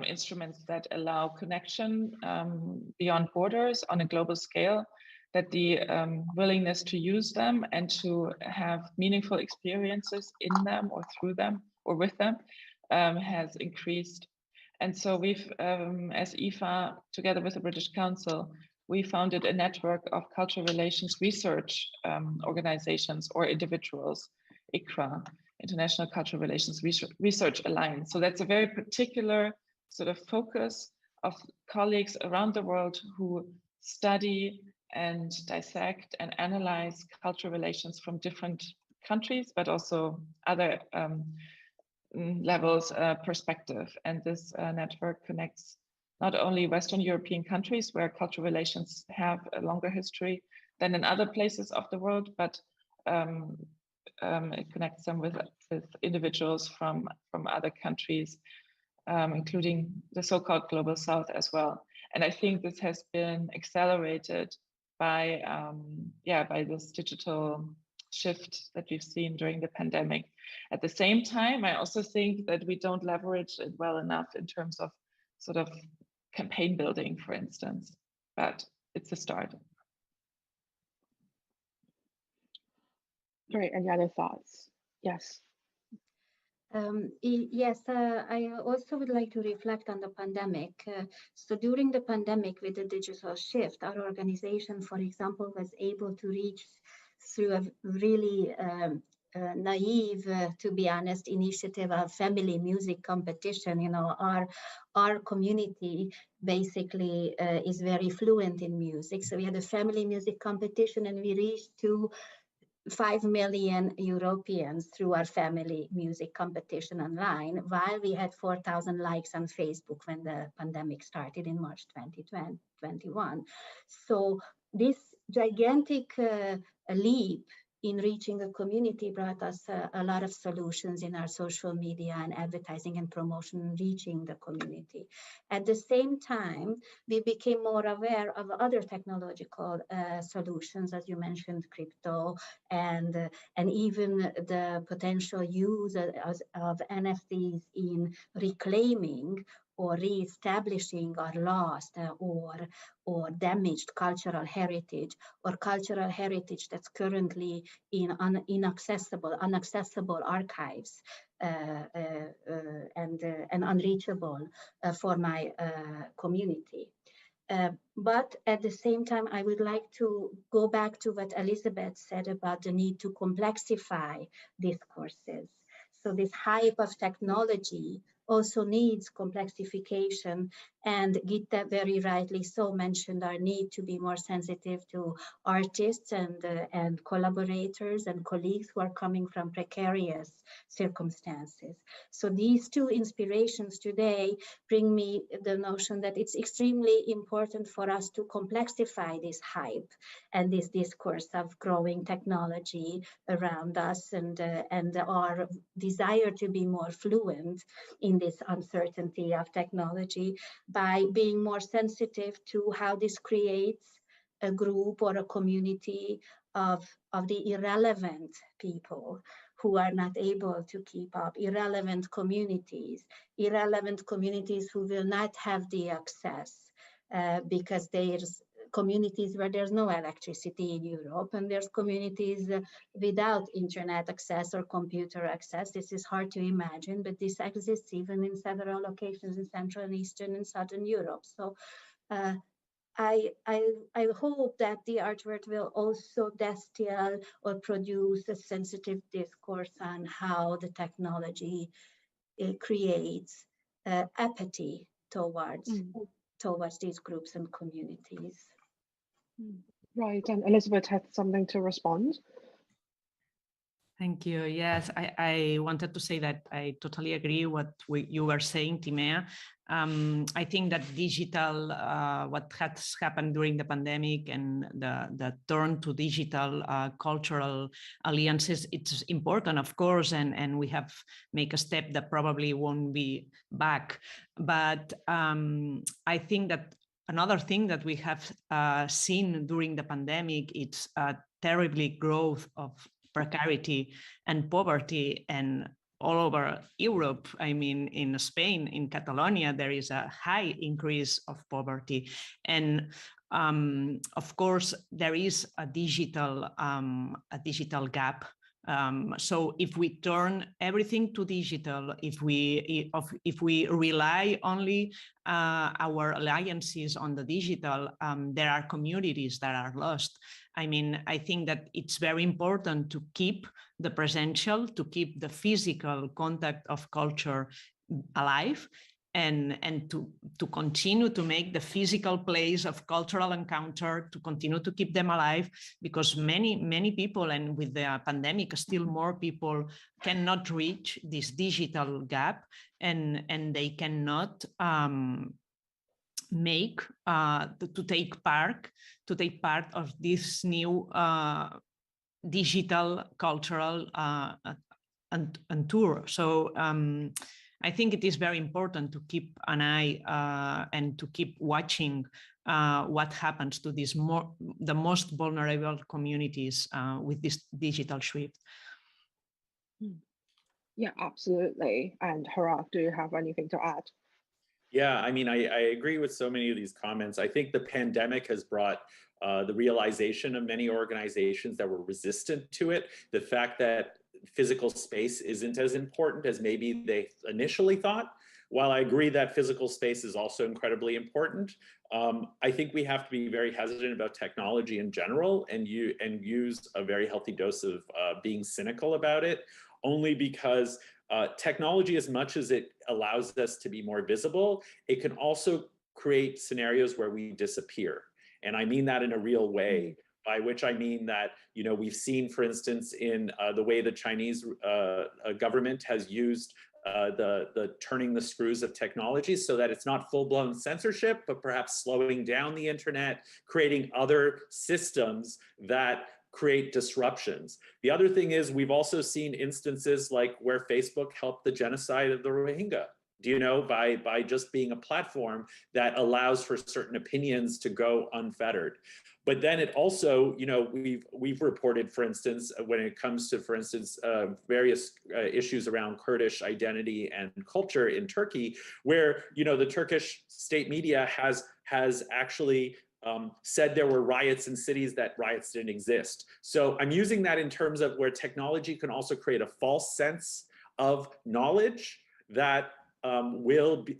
instruments that allow connection beyond borders on a global scale, that the willingness to use them and to have meaningful experiences in them or through them or with them has increased. And so we've, as IFA, together with the British Council, we founded a network of cultural relations research organizations or individuals, ICRA, International Cultural Relations Research Alliance. So that's a very particular sort of focus of colleagues around the world who study and dissect and analyze cultural relations from different countries, but also other levels perspective. And this network connects not only Western European countries where cultural relations have a longer history than in other places of the world, but it connects them with individuals from other countries, including the so-called Global South as well. And I think this has been accelerated by this digital shift that we've seen during the pandemic. At the same time, I also think that we don't leverage it well enough in terms of sort of campaign building, for instance, but it's a start. Great, any other thoughts? Yes. Yes, I also would like to reflect on the pandemic. So during the pandemic, with the digital shift, our organization, for example, was able to reach through a really naive, to be honest, initiative of family music competition. You know, our community basically is very fluent in music. So we had a family music competition and we reached to 5 million Europeans through our family music competition online, while we had 4,000 likes on Facebook when the pandemic started in March 2021. So this gigantic leap in reaching the community brought us a lot of solutions in our social media and advertising and promotion reaching the community. At the same time, we became more aware of other technological solutions, as you mentioned, crypto, and even the potential use of NFTs in reclaiming or re-establishing our lost or damaged cultural heritage, or cultural heritage that's currently in inaccessible archives and unreachable for my community. But at the same time, I would like to go back to what Elizabeth said about the need to complexify discourses. So this hype of technology also needs complexification, and Gitta very rightly so mentioned our need to be more sensitive to artists and collaborators and colleagues who are coming from precarious circumstances. So these two inspirations today bring me the notion that it's extremely important for us to complexify this hype and this discourse of growing technology around us, and our desire to be more fluent in this uncertainty of technology by being more sensitive to how this creates a group or a community of the irrelevant people who are not able to keep up, irrelevant communities who will not have the access because there's communities where there's no electricity in Europe, and there's communities without internet access or computer access. This is hard to imagine, but this exists even in several locations in Central and Eastern and Southern Europe. So I hope that the artwork will also distill or produce a sensitive discourse on how the technology creates apathy towards these groups and communities. Right, and Elizabeth had something to respond. Thank you. Yes, I wanted to say that I totally agree what you were saying, Timea. I think that digital, what has happened during the pandemic and the turn to digital cultural alliances, it's important, of course, and we have make a step that probably won't be back. But I think that another thing that we have seen during the pandemic, it's a terribly growth of precarity and poverty, and all over Europe. I mean, in Spain, in Catalonia, there is a high increase of poverty. And of course, there is a digital gap. So if we turn everything to digital, if we rely only our alliances on the digital, there are communities that are lost. I mean, I think that it's very important to keep the presential, to keep the physical contact of culture alive, and to continue to make the physical place of cultural encounter, to continue to keep them alive, because many people, and with the pandemic, still more people cannot reach this digital gap, and they cannot make to take part of this new digital cultural and tour. So I think it is very important to keep an eye and to keep watching what happens to these the most vulnerable communities with this digital shift. Yeah, absolutely. And Harald, do you have anything to add? Yeah, I mean, I agree with so many of these comments. I think the pandemic has brought the realization of many organizations that were resistant to it, the fact that physical space isn't as important as maybe they initially thought. While I agree that physical space is also incredibly important, I think we have to be very hesitant about technology in general and use a very healthy dose of being cynical about it, only because technology, as much as it allows us to be more visible, it can also create scenarios where we disappear. And I mean that in a real way, by which I mean that, you know, we've seen, for instance, in the way the Chinese government has used the turning the screws of technology so that it's not full-blown censorship, but perhaps slowing down the internet, creating other systems that create disruptions. The other thing is we've also seen instances like where Facebook helped the genocide of the Rohingya, you know, by just being a platform that allows for certain opinions to go unfettered. But then it also, you know, we've reported, for instance, when it comes to, for instance, various issues around Kurdish identity and culture in Turkey, where, you know, the Turkish state media has actually said there were riots in cities that riots didn't exist. So I'm using that in terms of where technology can also create a false sense of knowledge that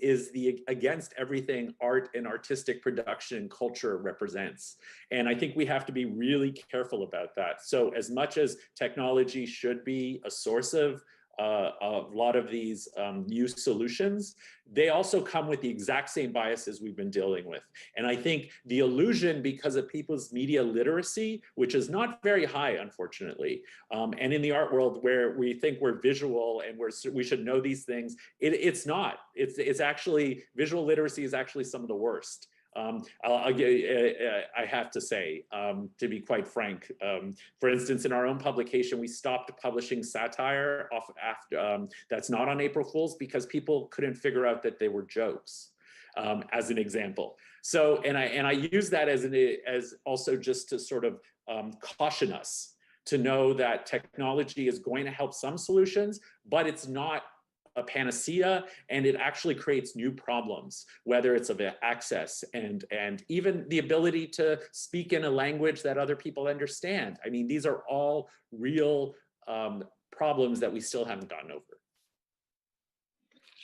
is against everything art and artistic production and culture represents. And I think we have to be really careful about that. So as much as technology should be a source of a lot of these new solutions, they also come with the exact same biases we've been dealing with. And I think the illusion, because of people's media literacy, which is not very high, unfortunately, and in the art world where we think we're visual and we should know these things, it's not. It's actually, visual literacy is actually some of the worst. I have to say, to be quite frank, for instance, in our own publication, we stopped publishing satire that's not on April Fools because people couldn't figure out that they were jokes, as an example. So, and I use that as also just to sort of caution us to know that technology is going to help some solutions, but it's not a panacea, and it actually creates new problems, whether it's of access and even the ability to speak in a language that other people understand. I mean, these are all real problems that we still haven't gotten over.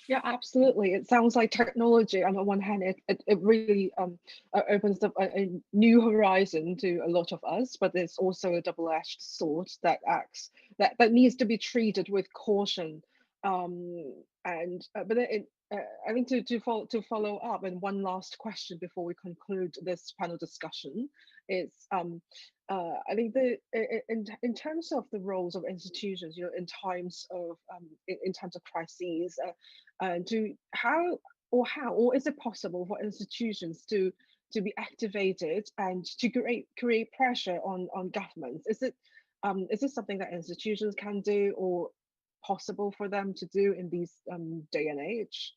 Yeah, absolutely. It sounds like technology, on the one hand, it really opens up a new horizon to a lot of us, but it's also a double-edged sword that needs to be treated with caution. But I think to follow up, and one last question before we conclude this panel discussion, It's I think in terms of the roles of institutions, you know, in times of in times of crises, how is it possible for institutions to be activated and to create pressure on governments? Is this something that institutions can do or possible for them to do in these day and age?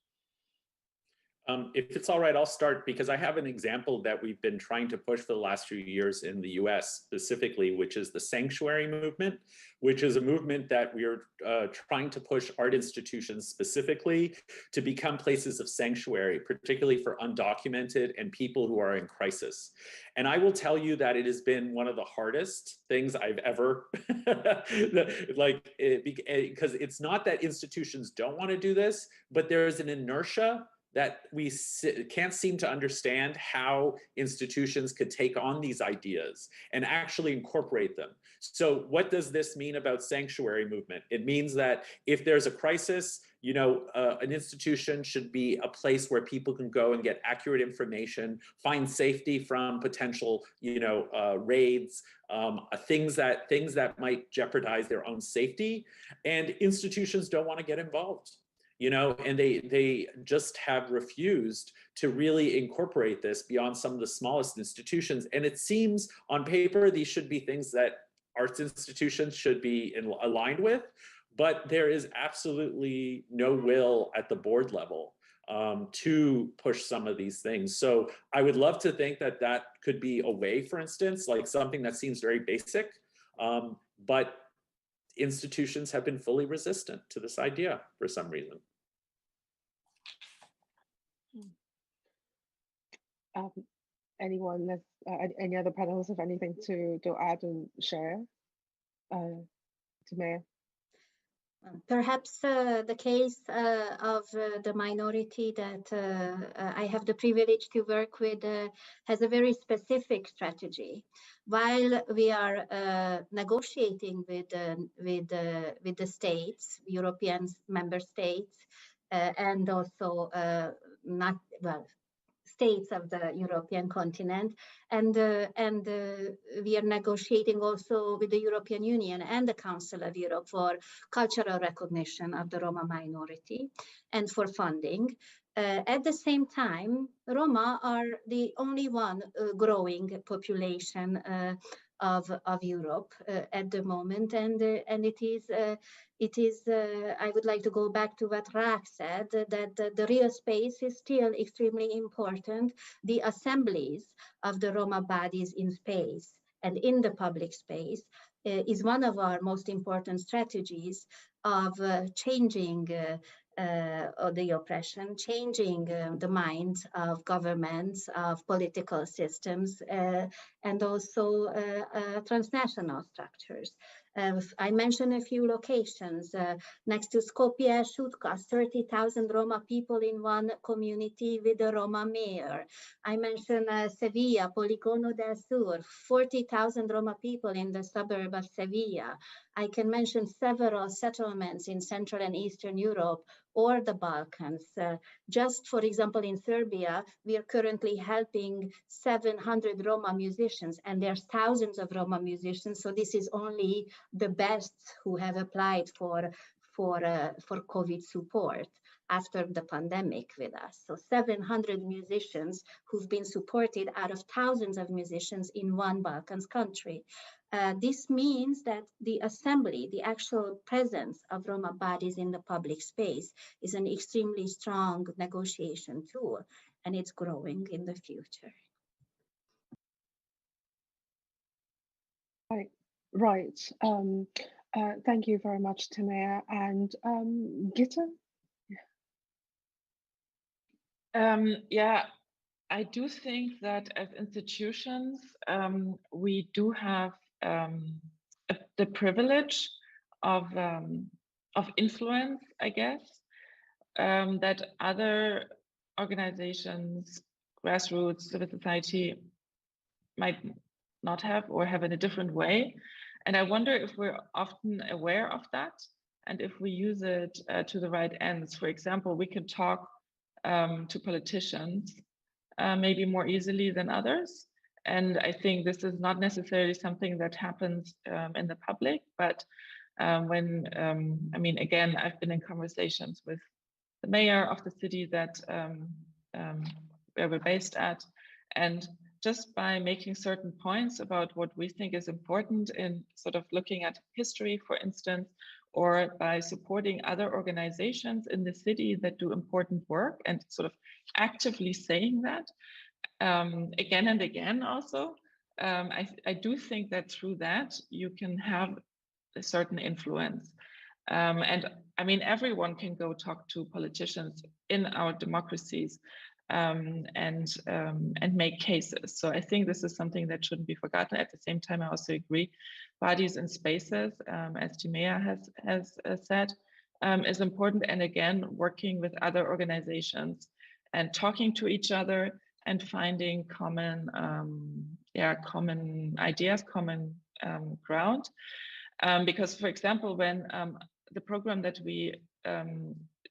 If it's all right, I'll start because I have an example that we've been trying to push for the last few years in the US specifically, which is the sanctuary movement, which is a movement that we are trying to push art institutions specifically to become places of sanctuary, particularly for undocumented and people who are in crisis. And I will tell you that it has been one of the hardest things I've ever, because it's not that institutions don't want to do this, but there is an inertia that we can't seem to understand how institutions could take on these ideas and actually incorporate them. So what does this mean about sanctuary movement? It means that if there's a crisis, you know, an institution should be a place where people can go and get accurate information, find safety from potential, you know, raids, things that might jeopardize their own safety. And institutions don't want to get involved. You know, and they just have refused to really incorporate this beyond some of the smallest institutions. And it seems on paper, these should be things that arts institutions should be aligned with, but there is absolutely no will at the board level to push some of these things. So I would love to think that that could be a way, for instance, like something that seems very basic, but institutions have been fully resistant to this idea for some reason. Anyone, any other panelists have anything to add and share? Timea? Perhaps the case of the minority that I have the privilege to work with has a very specific strategy. While we are negotiating with the states, European member states, and also states of the European continent, and we are negotiating also with the European Union and the Council of Europe for cultural recognition of the Roma minority and for funding. At the same time, Roma are the only one growing population of Europe at the moment, and it is I would like to go back to what Rak said, that the real space is still extremely important. The assemblies of the Roma bodies in space and in the public space is one of our most important strategies of changing the oppression, changing the minds of governments, of political systems, and also transnational structures. I mentioned a few locations. Next to Skopje, Shutka, 30,000 Roma people in one community with a Roma mayor. I mentioned Sevilla, Poligono del Sur, 40,000 Roma people in the suburb of Sevilla. I can mention several settlements in Central and Eastern Europe or the Balkans. Just for example, in Serbia, we are currently helping 700 Roma musicians, and there's thousands of Roma musicians. So this is only the best who have applied for COVID support after the pandemic with us. So 700 musicians who've been supported out of thousands of musicians in one Balkans country. This means that the assembly, the actual presence of Roma bodies in the public space is an extremely strong negotiation tool, and it's growing in the future. Right. Thank you very much, Timea. And Gitta? Yeah, I do think that as institutions, we do have the privilege of influence, I guess, that other organizations, grassroots, civil society might not have or have in a different way. And I wonder if we're often aware of that and if we use it to the right ends. For example, we can talk to politicians maybe more easily than others. And I think this is not necessarily something that happens in the public, but I mean, again, I've been in conversations with the mayor of the city that where we're based at, and just by making certain points about what we think is important in sort of looking at history, for instance, or by supporting other organizations in the city that do important work and sort of actively saying that again and again also, I do think that through that you can have a certain influence. And I mean, everyone can go talk to politicians in our democracies and make cases. So I think this is something that shouldn't be forgotten. At the same time, I also agree, bodies and spaces, as Timea has said, is important. And again, working with other organizations and talking to each other and finding common, common ideas, common ground. Because, for example, when the program that we,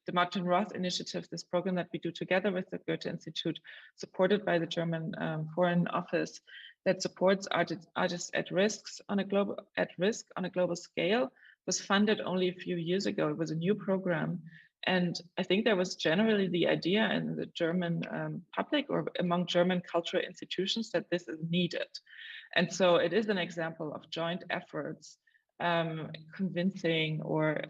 the Martin Roth Initiative, this program that we do together with the Goethe Institute, supported by the German Foreign Office, that supports artists at risk on a global scale, was funded only a few years ago. It was a new program. And I think there was generally the idea in the German public or among German cultural institutions that this is needed. And so it is an example of joint efforts, convincing or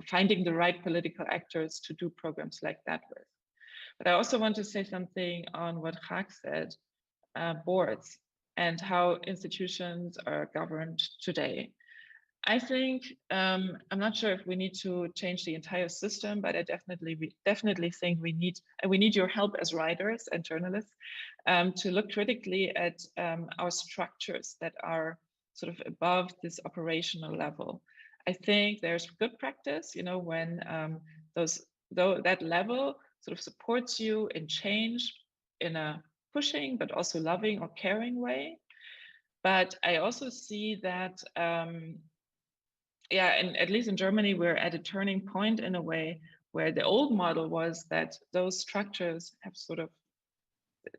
finding the right political actors to do programs like that with. But I also want to say something on what Jacques said, boards and how institutions are governed today. I think, I'm not sure if we need to change the entire system, but I definitely think we need your help as writers and journalists to look critically at our structures that are sort of above this operational level. I think there's good practice, you know, when that level sort of supports you in change in a pushing, but also loving or caring way. But I also see that, and at least in Germany, we're at a turning point in a way where the old model was that those structures have sort of,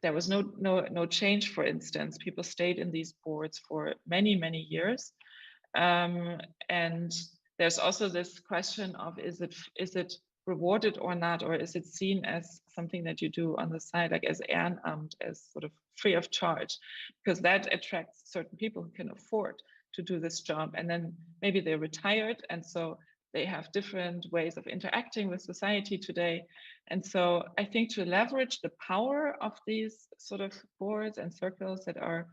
there was no change, for instance. People stayed in these boards for many, many years. And there's also this question of, is it rewarded or not, or is it seen as something that you do on the side, like as Ehrenamt, as sort of free of charge? Because that attracts certain people who can afford to do this job, and then maybe they're retired, and so they have different ways of interacting with society today. And so I think to leverage the power of these sort of boards and circles that are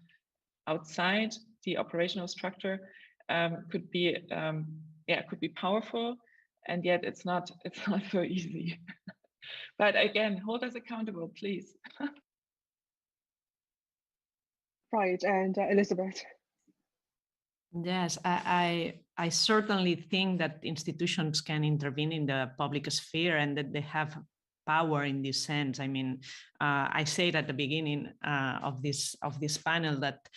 outside the operational structure could be powerful, and yet it's not so easy. But again, hold us accountable, please. Right, and Elizabeth. Yes, I certainly think that institutions can intervene in the public sphere and that they have power in this sense. I mean, I said at the beginning of this panel that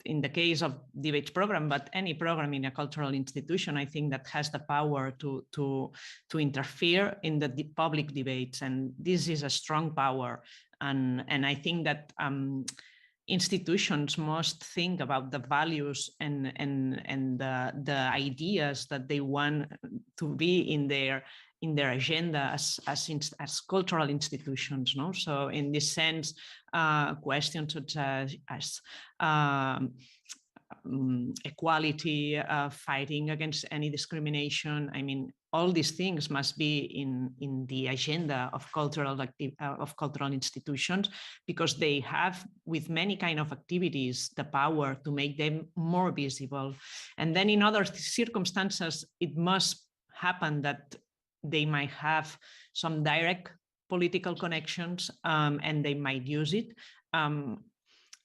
in the case of debate program, but any program in a cultural institution, I think that has the power to interfere in the public debates, and this is a strong power. And I think that institutions must think about the values and the ideas that they want to be in their agenda as cultural institutions. No, so in this sense, questions such as equality, fighting against any discrimination. I mean, all these things must be in the agenda of cultural institutions, because they have, with many kind of activities, the power to make them more visible. And then in other circumstances, it must happen that they might have some direct political connections, and they might use it.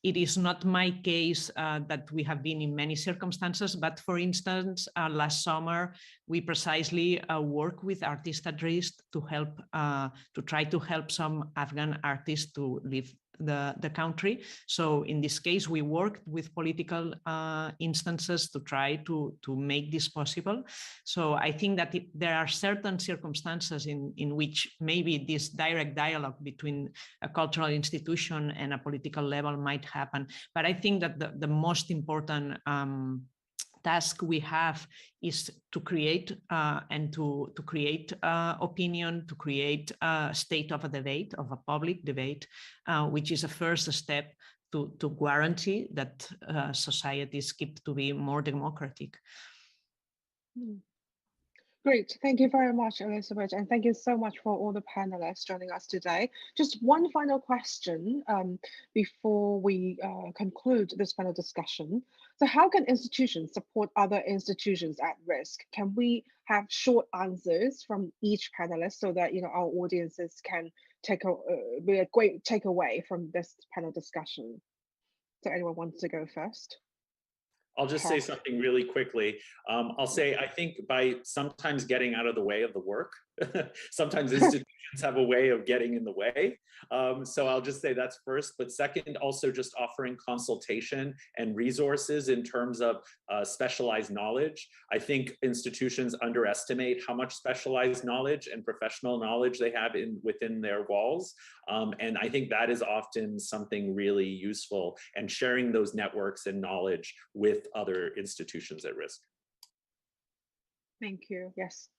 It is not my case that we have been in many circumstances, but for instance, last summer, we precisely worked with Artists at Risk to help, to try to help some Afghan artists to live the country. So in this case, we worked with political instances to try to make this possible. So I think that there are certain circumstances in which maybe this direct dialogue between a cultural institution and a political level might happen. But I think that the most important task we have is to create and to create opinion, to create a state of a debate, of a public debate, which is a first step to guarantee that societies keep to be more democratic. Great, thank you very much, Elizabeth, and thank you so much for all the panelists joining us today. Just one final question before we conclude this panel discussion. So how can institutions support other institutions at risk? Can we have short answers from each panelist so that our audiences can be a great takeaway from this panel discussion? So anyone wants to go first? I'll just say something really quickly. I'll say, I think by sometimes getting out of the way of the work, sometimes institutions have a way of getting in the way. So I'll just say that's first, but second, also just offering consultation and resources in terms of specialized knowledge. I think institutions underestimate how much specialized knowledge and professional knowledge they have within their walls. And I think that is often something really useful, and sharing those networks and knowledge with other institutions at risk. Thank you. Yes.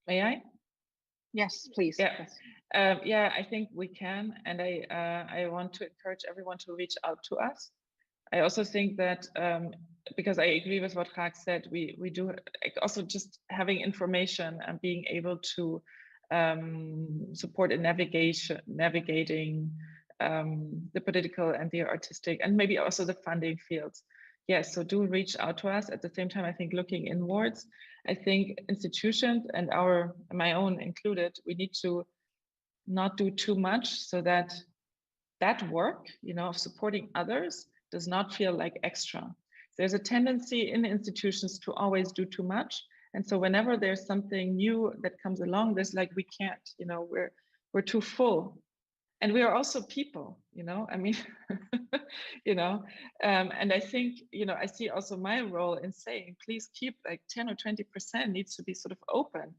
May I? Yes, please. Yeah. Yes. Yeah, I think we can, and I want to encourage everyone to reach out to us. I also think that because I agree with what Raak said, we do also just having information and being able to support in navigating the political and the artistic, and maybe also the funding fields. Yes, so do reach out to us. At the same time, I think looking inwards, I think institutions and my own included, we need to not do too much so that work, of supporting others does not feel like extra. There's a tendency in institutions to always do too much. And so whenever there's something new that comes along, there's like, we can't, we're too full. And we are also people, I mean, and I think, I see also my role in saying, please keep like 10 or 20% needs to be sort of open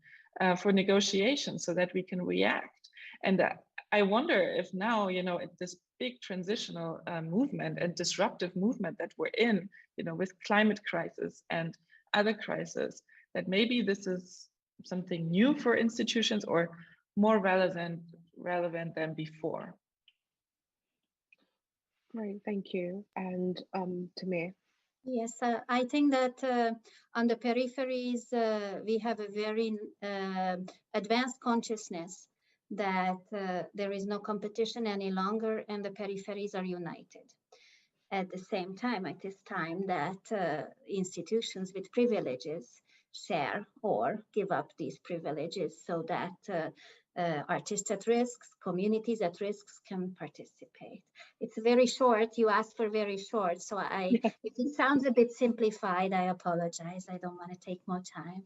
for negotiation so that we can react. And I wonder if now, this big transitional movement and disruptive movement that we're in, with climate crisis and other crises, that maybe this is something new for institutions or more relevant than before. Great, thank you. And Tamir. Yes, I think that on the peripheries, we have a very advanced consciousness that there is no competition any longer and the peripheries are united. At the same time, at this time that institutions with privileges share or give up these privileges so that artists at risk, communities at risk can participate. It's very short. You asked for very short. So if it sounds a bit simplified, I apologize. I don't want to take more time.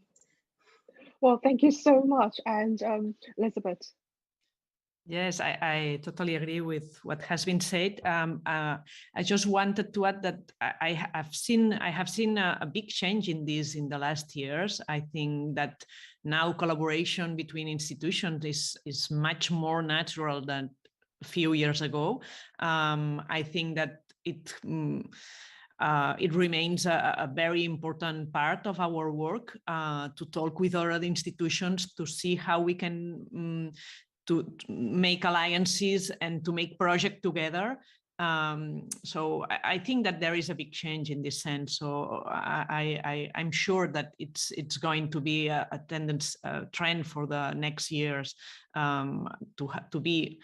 Well, thank you so much. And Elizabeth. Yes, I totally agree with what has been said. I just wanted to add that I have seen a big change in this in the last years. I think that now collaboration between institutions is much more natural than a few years ago. I think that it remains a very important part of our work to talk with other institutions to see how we can to make alliances and to make projects together. So I think that there is a big change in this sense. So I'm sure that it's going to be a trend for the next years to be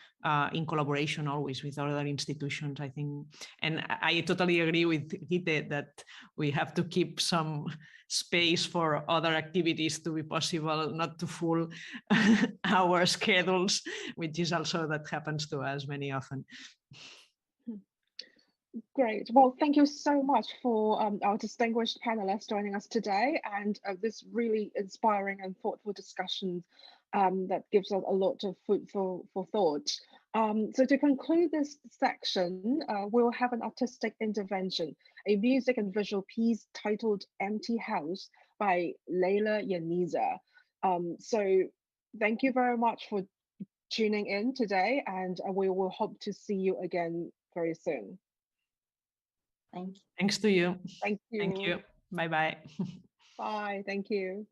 in collaboration always with other institutions, I think. And I totally agree with Gite that we have to keep some space for other activities to be possible, not to fool our schedules, which is also that happens to us many often. Great. Well, thank you so much for our distinguished panelists joining us today, and this really inspiring and thoughtful discussion that gives us a lot of food for thought. So to conclude this section, we'll have an artistic intervention, a music and visual piece titled Empty House by Leila Yaniza. So thank you very much for tuning in today, and we will hope to see you again very soon. Thank you. Thanks to you. Thank you. Thank you. Bye-bye. Bye. Thank you.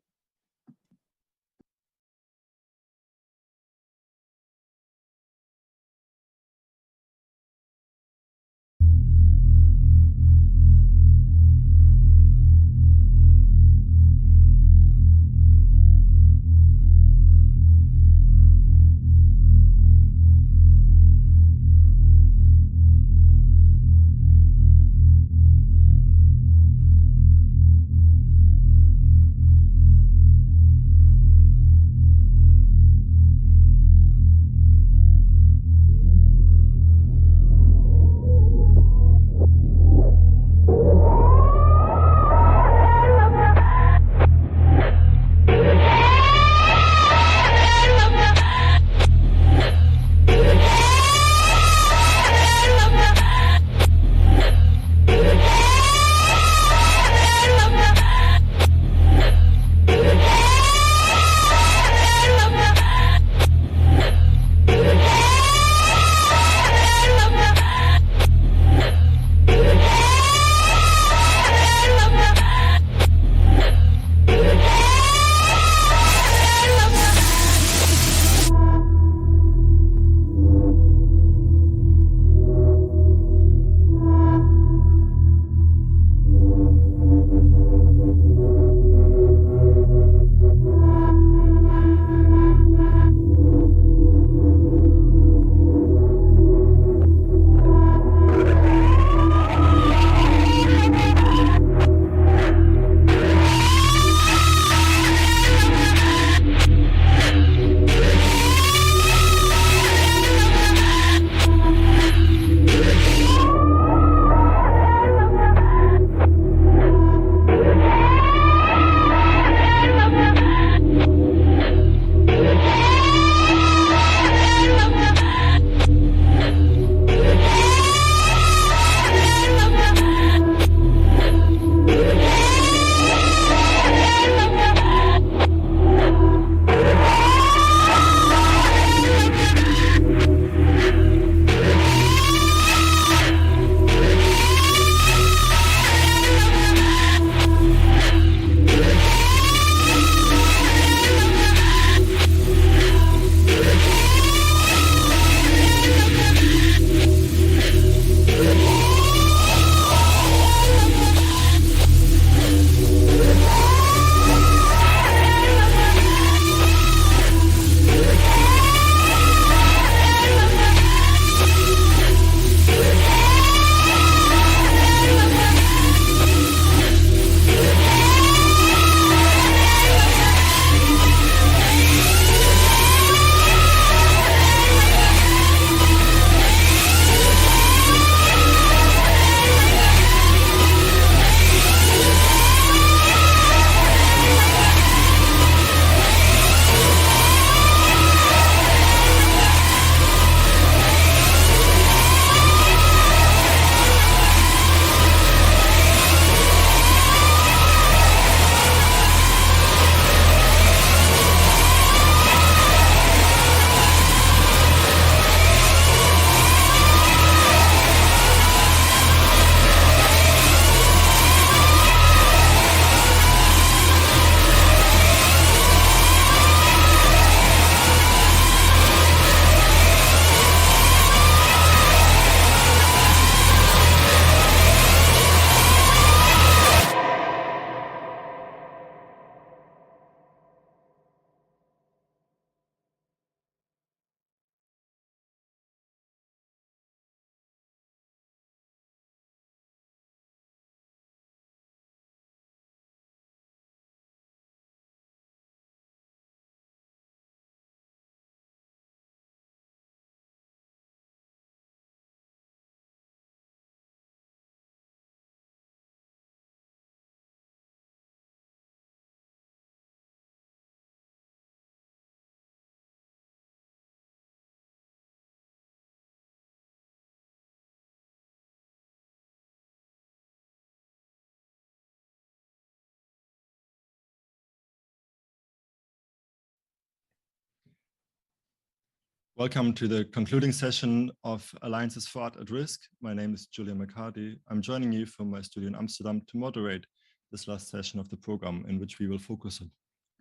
Welcome to the concluding session of Alliances for Art at Risk. My name is Julian McCarty. I'm joining you from my studio in Amsterdam to moderate this last session of the program, in which we will focus on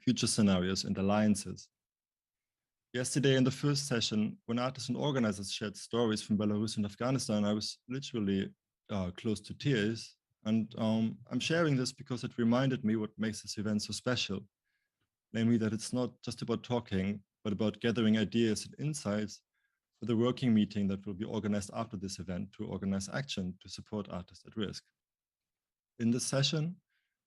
future scenarios and alliances. Yesterday in the first session, when artists and organizers shared stories from Belarus and Afghanistan, I was literally close to tears. And I'm sharing this because it reminded me what makes this event so special. Namely, that it's not just about talking, but about gathering ideas and insights for the working meeting that will be organized after this event to organize action to support artists at risk. In this session,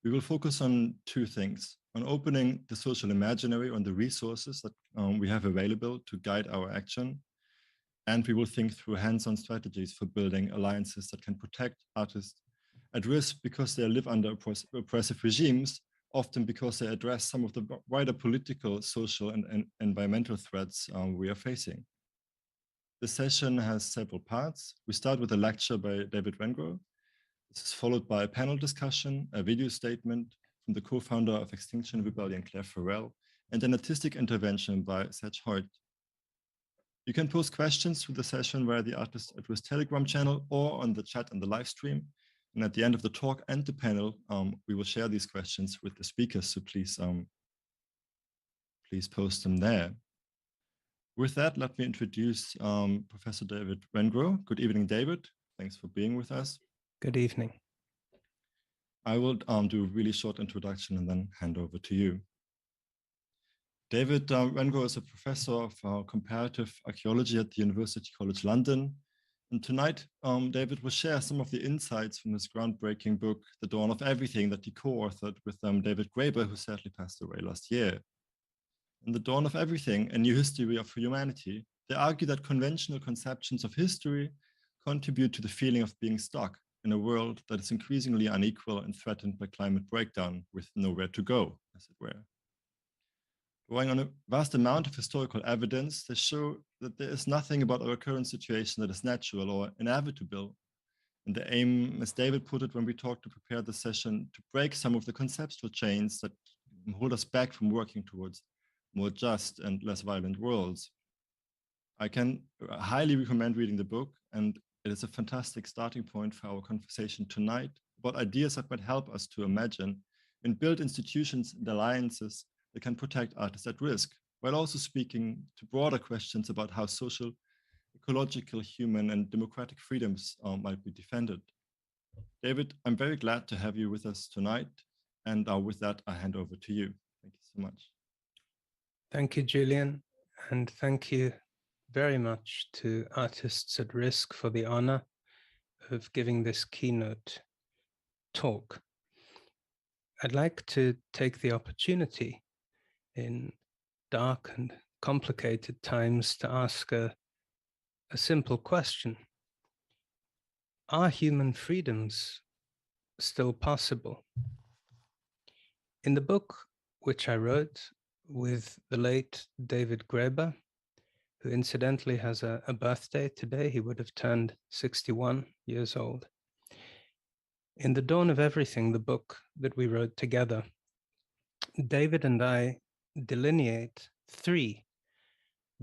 we will focus on two things: on opening the social imaginary on the resources that we have available to guide our action. And we will think through hands-on strategies for building alliances that can protect artists at risk because they live under oppressive regimes, often because they address some of the wider political, social, and environmental threats we are facing. The session has several parts. We start with a lecture by David Wengrow. This is followed by a panel discussion, a video statement from the co-founder of Extinction Rebellion, Claire Farrell, and an artistic intervention by Serge Hoyt. You can post questions to the session via the Artists at Risk Telegram channel or on the chat and the live stream. And at the end of the talk and the panel, we will share these questions with the speakers. So please post them there. With that, let me introduce Professor David Wengrow. Good evening, David. Thanks for being with us. Good evening. I will do a really short introduction and then hand over to you. David Wengrow is a professor of comparative archaeology at the University College London. And tonight, David will share some of the insights from his groundbreaking book, The Dawn of Everything, that he co-authored with David Graeber, who sadly passed away last year. In The Dawn of Everything, A New History of Humanity, they argue that conventional conceptions of history contribute to the feeling of being stuck in a world that is increasingly unequal and threatened by climate breakdown, with nowhere to go, as it were. Drawing on a vast amount of historical evidence, they show that there is nothing about our current situation that is natural or inevitable. And the aim, as David put it when we talked to prepare the session, to break some of the conceptual chains that hold us back from working towards more just and less violent worlds. I can highly recommend reading the book, and it is a fantastic starting point for our conversation tonight about ideas that might help us to imagine and build institutions and alliances that can protect artists at risk, while also speaking to broader questions about how social, ecological, human, and democratic freedoms might be defended. David, I'm very glad to have you with us tonight. And with that, I hand over to you. Thank you so much. Thank you, Julian. And thank you very much to Artists at Risk for the honor of giving this keynote talk. I'd like to take the opportunity in dark and complicated times to ask a simple question. Are human freedoms still possible? In the book which I wrote with the late David Graeber, who incidentally has a birthday today, he would have turned 61 years old. In The Dawn of Everything, the book that we wrote together, David and I delineate three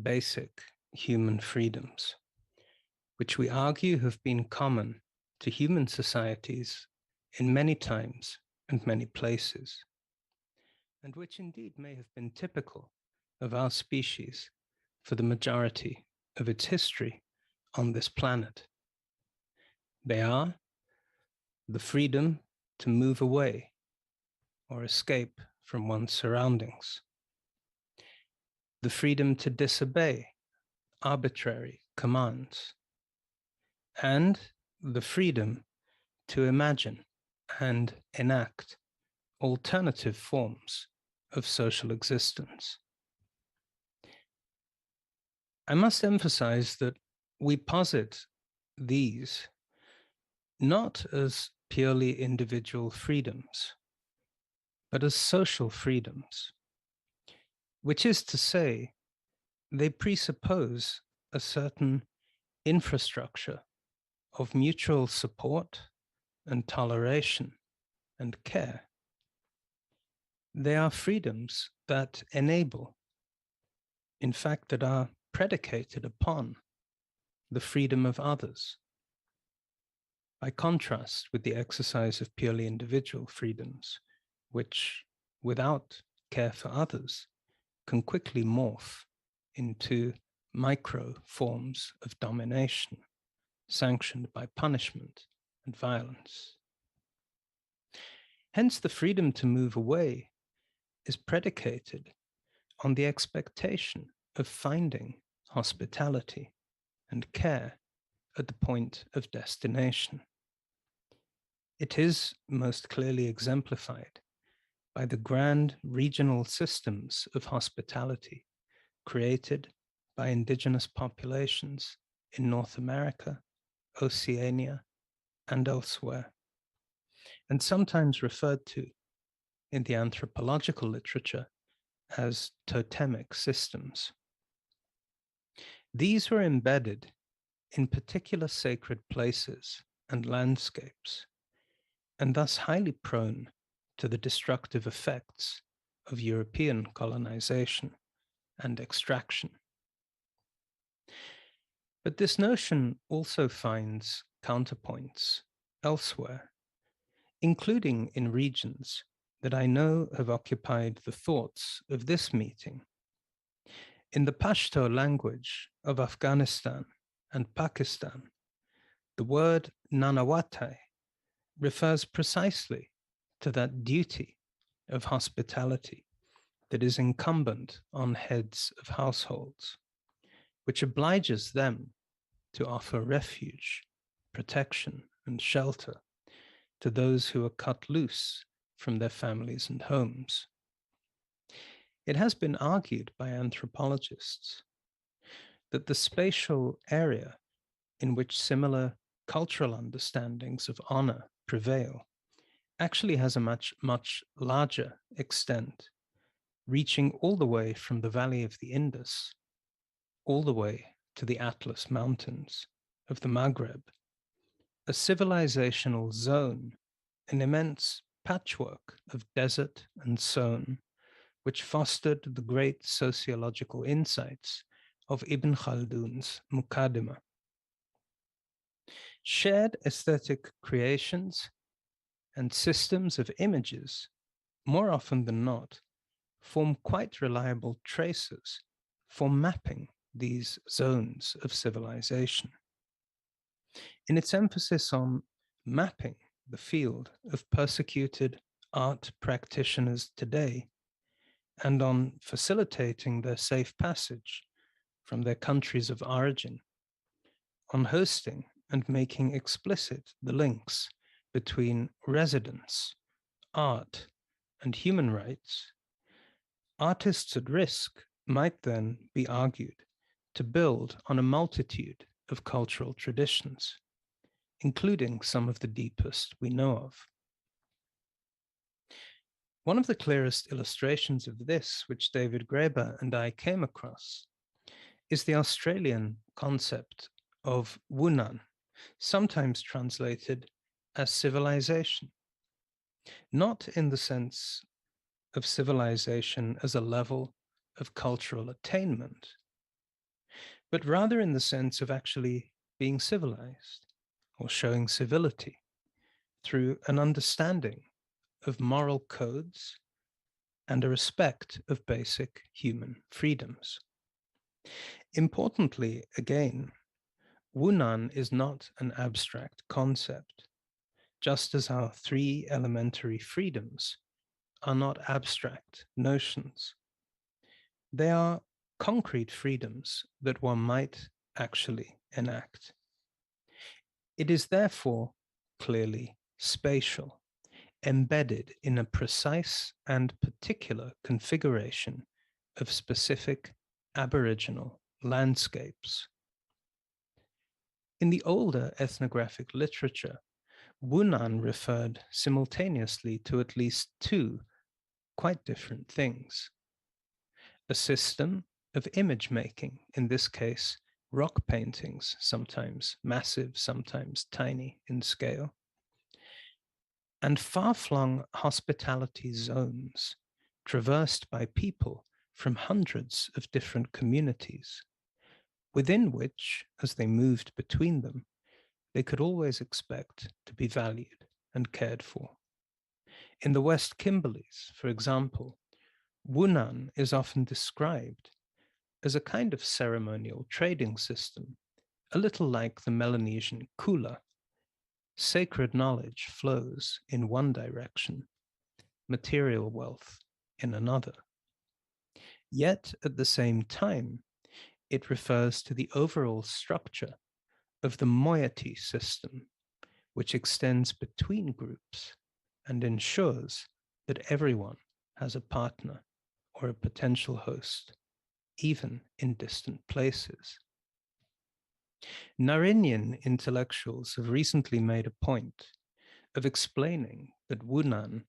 basic human freedoms, which we argue have been common to human societies in many times and many places, and which indeed may have been typical of our species for the majority of its history on this planet. They are the freedom to move away or escape from one's surroundings, the freedom to disobey arbitrary commands, and the freedom to imagine and enact alternative forms of social existence. I must emphasize that we posit these not as purely individual freedoms, but as social freedoms, which is to say, they presuppose a certain infrastructure of mutual support and toleration and care. They are freedoms that enable, in fact, that are predicated upon the freedom of others, by contrast with the exercise of purely individual freedoms, which, without care for others, can quickly morph into micro forms of domination, sanctioned by punishment and violence. Hence, the freedom to move away is predicated on the expectation of finding hospitality and care at the point of destination. It is most clearly exemplified by the grand regional systems of hospitality created by indigenous populations in North America, Oceania, and elsewhere, and sometimes referred to in the anthropological literature as totemic systems. These were embedded in particular sacred places and landscapes, and thus highly prone to the destructive effects of European colonization and extraction. But this notion also finds counterpoints elsewhere, including in regions that I know have occupied the thoughts of this meeting. In the Pashto language of Afghanistan and Pakistan, the word Nanawatai refers precisely to that duty of hospitality that is incumbent on heads of households, which obliges them to offer refuge, protection, and shelter to those who are cut loose from their families and homes. It has been argued by anthropologists that the spatial area in which similar cultural understandings of honor prevail actually has a much larger extent, reaching all the way from the valley of the Indus, all the way to the Atlas Mountains of the Maghreb, a civilizational zone, an immense patchwork of desert and sown, which fostered the great sociological insights of Ibn Khaldun's Muqaddimah. Shared aesthetic creations and systems of images, more often than not, form quite reliable traces for mapping these zones of civilization. In its emphasis on mapping the field of persecuted art practitioners today, and on facilitating their safe passage from their countries of origin, on hosting and making explicit the links between residence, art, and human rights, artists at risk might then be argued to build on a multitude of cultural traditions, including some of the deepest we know of. One of the clearest illustrations of this, which David Graeber and I came across, is the Australian concept of Wunan, sometimes translated as civilization, not in the sense of civilization as a level of cultural attainment, but rather in the sense of actually being civilized or showing civility through an understanding of moral codes and a respect of basic human freedoms. Importantly, again, Wunan is not an abstract concept, just as our three elementary freedoms are not abstract notions. They are concrete freedoms that one might actually enact. It is therefore clearly spatial, embedded in a precise and particular configuration of specific Aboriginal landscapes. In the older ethnographic literature, Wunan referred simultaneously to at least two quite different things: a system of image making, in this case, rock paintings, sometimes massive, sometimes tiny in scale, and far-flung hospitality zones traversed by people from hundreds of different communities, within which, as they moved between them, they could always expect to be valued and cared for. In the West Kimberleys, for example, Wunan is often described as a kind of ceremonial trading system, a little like the Melanesian kula. Sacred knowledge flows in one direction, material wealth in another. Yet at the same time, it refers to the overall structure of the moiety system, which extends between groups and ensures that everyone has a partner or a potential host, even in distant places. Narinian intellectuals have recently made a point of explaining that Wunan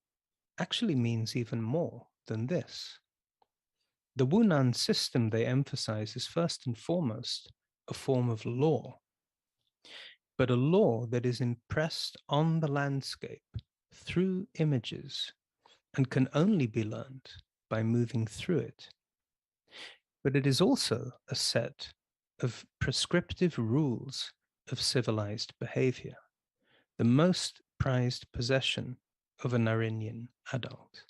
actually means even more than this. The Wunan system, they emphasize, is first and foremost a form of law, but a law that is impressed on the landscape through images and can only be learned by moving through it. But it is also a set of prescriptive rules of civilized behavior, the most prized possession of a Narinian adult.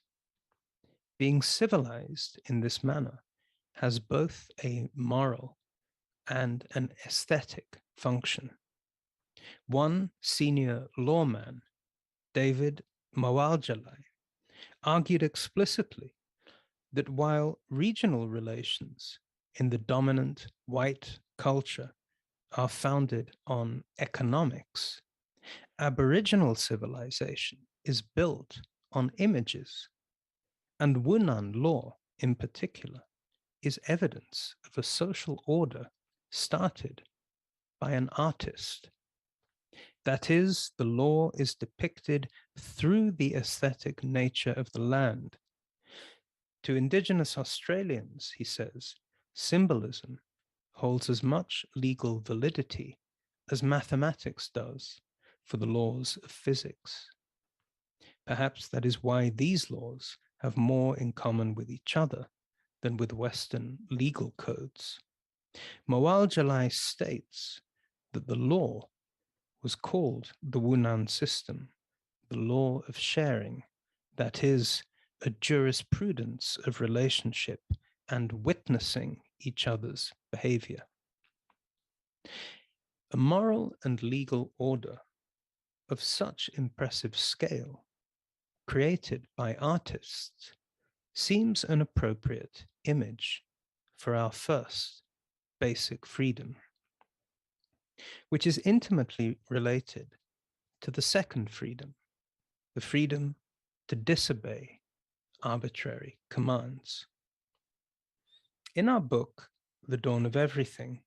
Being civilized in this manner has both a moral and an aesthetic function. One senior lawman, David Mawaljalai, argued explicitly that while regional relations in the dominant white culture are founded on economics, Aboriginal civilization is built on images, and Wunan law in particular is evidence of a social order started by an artist. That is, the law is depicted through the aesthetic nature of the land. To Indigenous Australians, he says, symbolism holds as much legal validity as mathematics does for the laws of physics. Perhaps that is why these laws have more in common with each other than with Western legal codes. Mawaljalai states that the law was called the Wunan system, the law of sharing, that is, a jurisprudence of relationship and witnessing each other's behavior. A moral and legal order of such impressive scale, created by artists, seems an appropriate image for our first basic freedom, which is intimately related to the second freedom, the freedom to disobey arbitrary commands. In our book, The Dawn of Everything,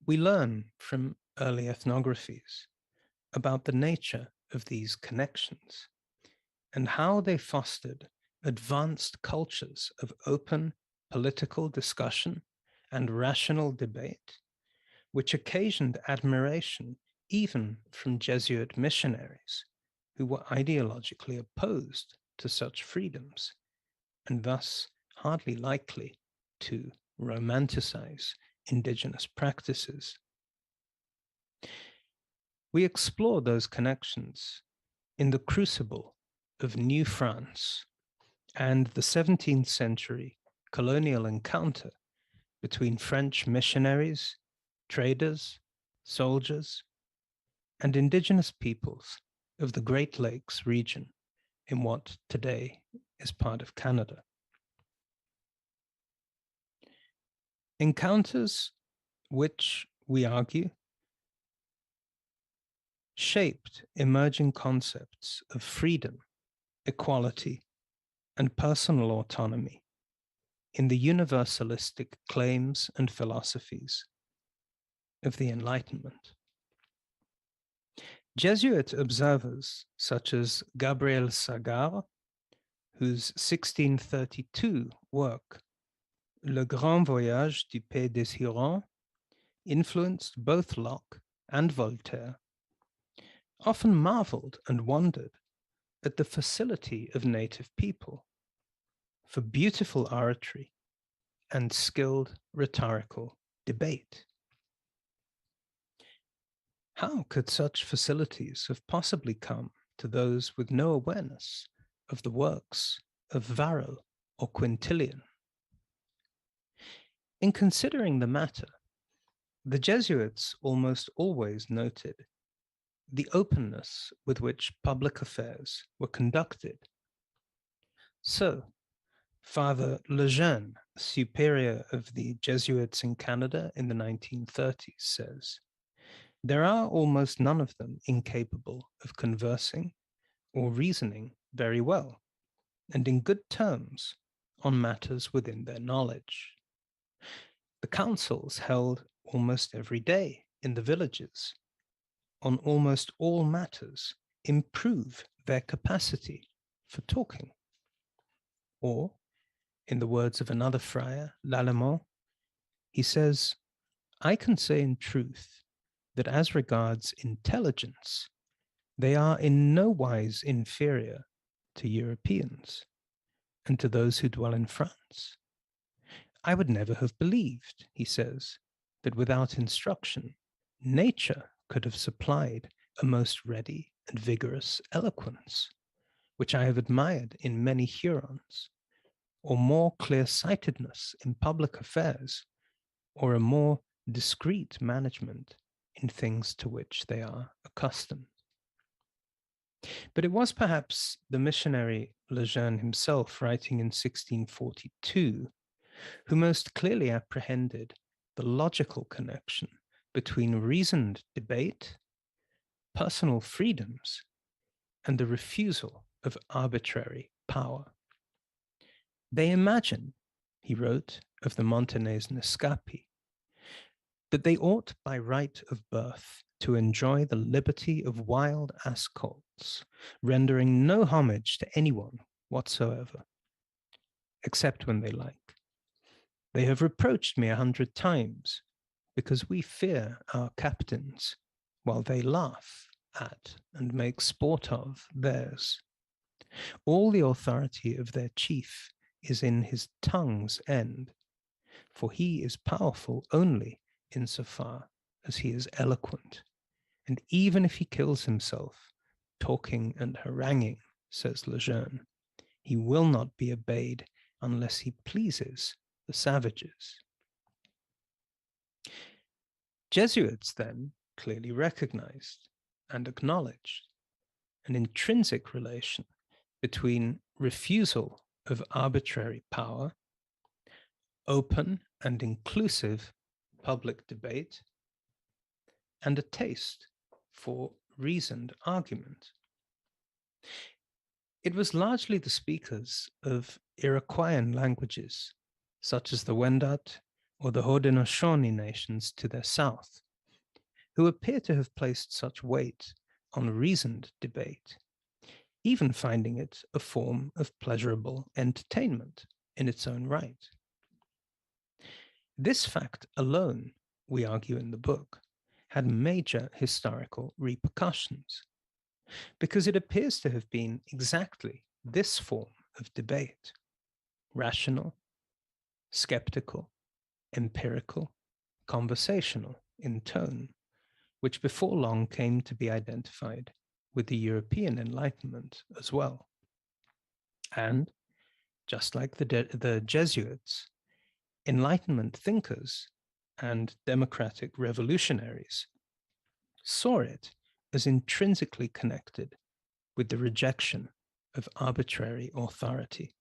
we learn from early ethnographies about the nature of these connections and how they fostered advanced cultures of open political discussion and rational debate, which occasioned admiration even from Jesuit missionaries who were ideologically opposed to such freedoms and thus hardly likely to romanticize indigenous practices. We explore those connections in the crucible of New France and the 17th century colonial encounter between French missionaries, traders, soldiers, and indigenous peoples of the Great Lakes region in what today is part of Canada. Encounters which, we argue, shaped emerging concepts of freedom, equality, and personal autonomy in the universalistic claims and philosophies of the Enlightenment. Jesuit observers such as Gabriel Sagard, whose 1632 work, Le Grand Voyage du Pays des Hurons, influenced both Locke and Voltaire, often marveled and wondered at the facility of native people for beautiful oratory and skilled rhetorical debate. How could such facilities have possibly come to those with no awareness of the works of Varro or Quintilian? In considering the matter, the Jesuits almost always noted the openness with which public affairs were conducted. So, Father Lejeune, superior of the Jesuits in Canada in the 1930s, says, "There are almost none of them incapable of conversing or reasoning very well, and in good terms on matters within their knowledge. The councils held almost every day in the villages on almost all matters improve their capacity for talking." Or, in the words of another friar, L'Allemand, he says, "I can say in truth that as regards intelligence, they are in no wise inferior to Europeans and to those who dwell in France. I would never have believed," he says, "that without instruction, nature could have supplied a most ready and vigorous eloquence, which I have admired in many Hurons, or more clear-sightedness in public affairs, or a more discreet management in things to which they are accustomed." But it was perhaps the missionary Lejeune himself, writing in 1642, who most clearly apprehended the logical connection between reasoned debate, personal freedoms, and the refusal of arbitrary power. "They imagine," he wrote of the Montagnais Nescapi, "that they ought by right of birth to enjoy the liberty of wild ass colts, rendering no homage to anyone whatsoever, except when they like. They have reproached me 100 times, because we fear our captains, while they laugh at and make sport of theirs. All the authority of their chief is in his tongue's end, for he is powerful only insofar as he is eloquent. And even if he kills himself, talking and haranguing," says Lejeune, "he will not be obeyed unless he pleases the savages." Jesuits then clearly recognized and acknowledged an intrinsic relation between refusal of arbitrary power, open and inclusive public debate, and a taste for reasoned argument. It was largely the speakers of Iroquoian languages, such as the Wendat or the Haudenosaunee nations to their south, who appear to have placed such weight on reasoned debate, even finding it a form of pleasurable entertainment in its own right. This fact alone, we argue in the book, had major historical repercussions, because it appears to have been exactly this form of debate, rational, skeptical, empirical, conversational in tone, which before long came to be identified with the European Enlightenment as well. And, just like the Jesuits, Enlightenment thinkers and democratic revolutionaries saw it as intrinsically connected with the rejection of arbitrary authority,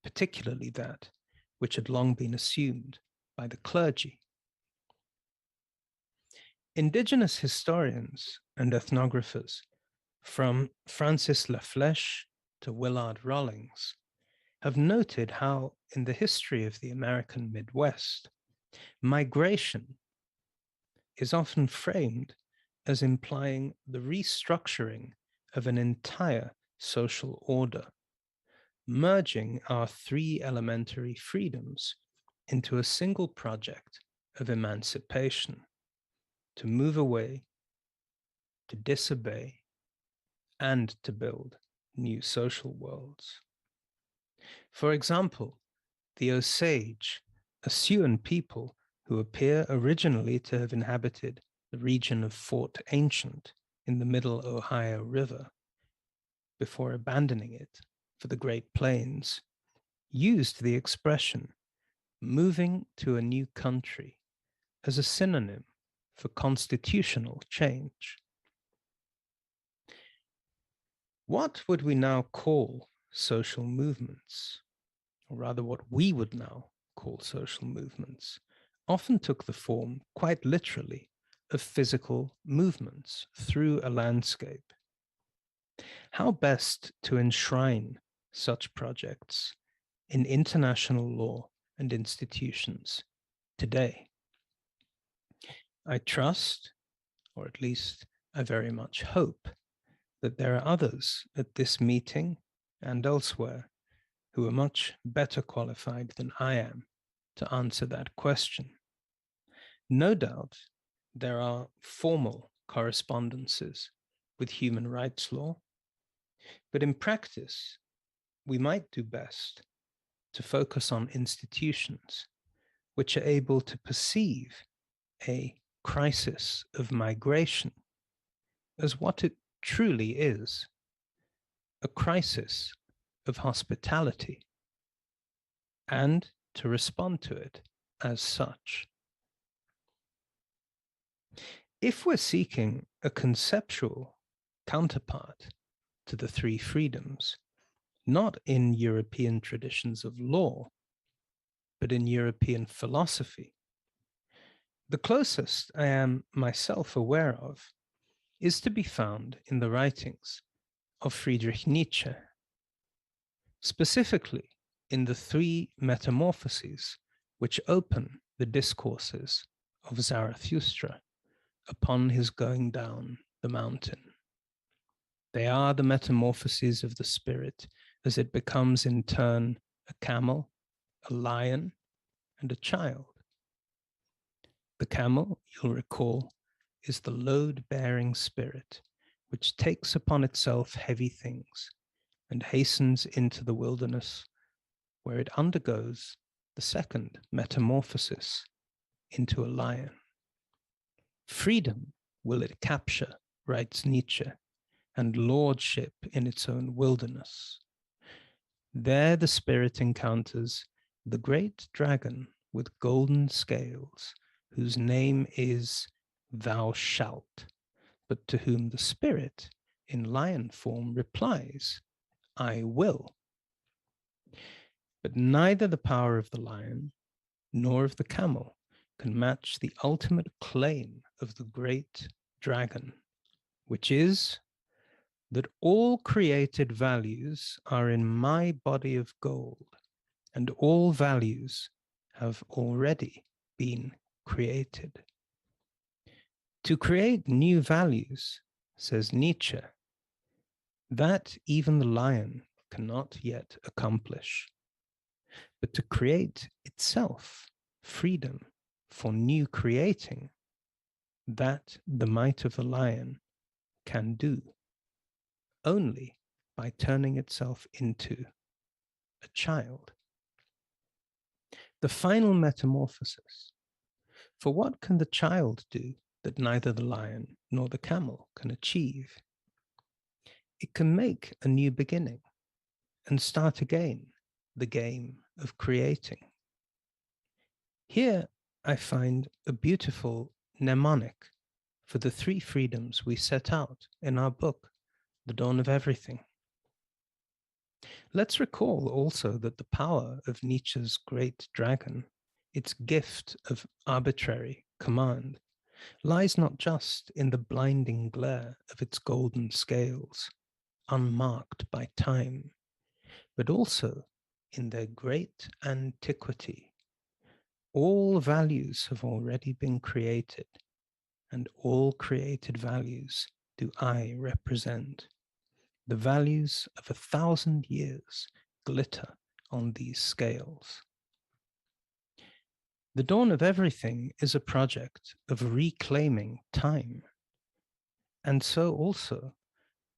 particularly that which had long been assumed by the clergy. Indigenous historians and ethnographers, from Francis Laflèche to Willard Rawlings, have noted how, in the history of the American Midwest, migration is often framed as implying the restructuring of an entire social order, merging our three elementary freedoms into a single project of emancipation, to move away, to disobey, and to build new social worlds. For example, the Osage, a Siouan people who appear originally to have inhabited the region of Fort Ancient in the Middle Ohio River, before abandoning it for the Great Plains, used the expression moving to a new country as a synonym for constitutional change. What would we now call social movements, or rather what we would now call social movements, often took the form, quite literally, of physical movements through a landscape. How best to enshrine such projects in international law and institutions today? I trust, or at least I very much hope, that there are others at this meeting and elsewhere who are much better qualified than I am to answer that question. No doubt there are formal correspondences with human rights law, but in practice, we might do best to focus on institutions which are able to perceive a crisis of migration as what it truly is, a crisis of hospitality, and to respond to it as such. If we're seeking a conceptual counterpart to the three freedoms, not in European traditions of law, but in European philosophy, the closest I am myself aware of is to be found in the writings of Friedrich Nietzsche, specifically in the three metamorphoses which open the discourses of Zarathustra upon his going down the mountain. They are the metamorphoses of the spirit as it becomes in turn a camel, a lion, and a child. The camel, you'll recall, is the load-bearing spirit which takes upon itself heavy things and hastens into the wilderness, where it undergoes the second metamorphosis into a lion. Freedom will it capture, writes Nietzsche, and lordship in its own wilderness. There the spirit encounters the great dragon with golden scales, whose name is Thou shalt, but to whom the spirit in lion form replies, I will. But neither the power of the lion nor of the camel can match the ultimate claim of the great dragon, which is that all created values are in my body of gold, and all values have already been created. To create new values, says Nietzsche, that even the lion cannot yet accomplish. But to create itself freedom for new creating, that the might of the lion can do, only by turning itself into a child. The final metamorphosis. For what can the child do that neither the lion nor the camel can achieve? It can make a new beginning and start again the game of creating. Here I find a beautiful mnemonic for the three freedoms we set out in our book, The Dawn of Everything. Let's recall also that the power of Nietzsche's great dragon, its gift of arbitrary command, lies not just in the blinding glare of its golden scales, unmarked by time, but also in their great antiquity. All values have already been created, and all created values do I represent. The values of 1,000 years glitter on these scales. The Dawn of Everything is a project of reclaiming time, and so also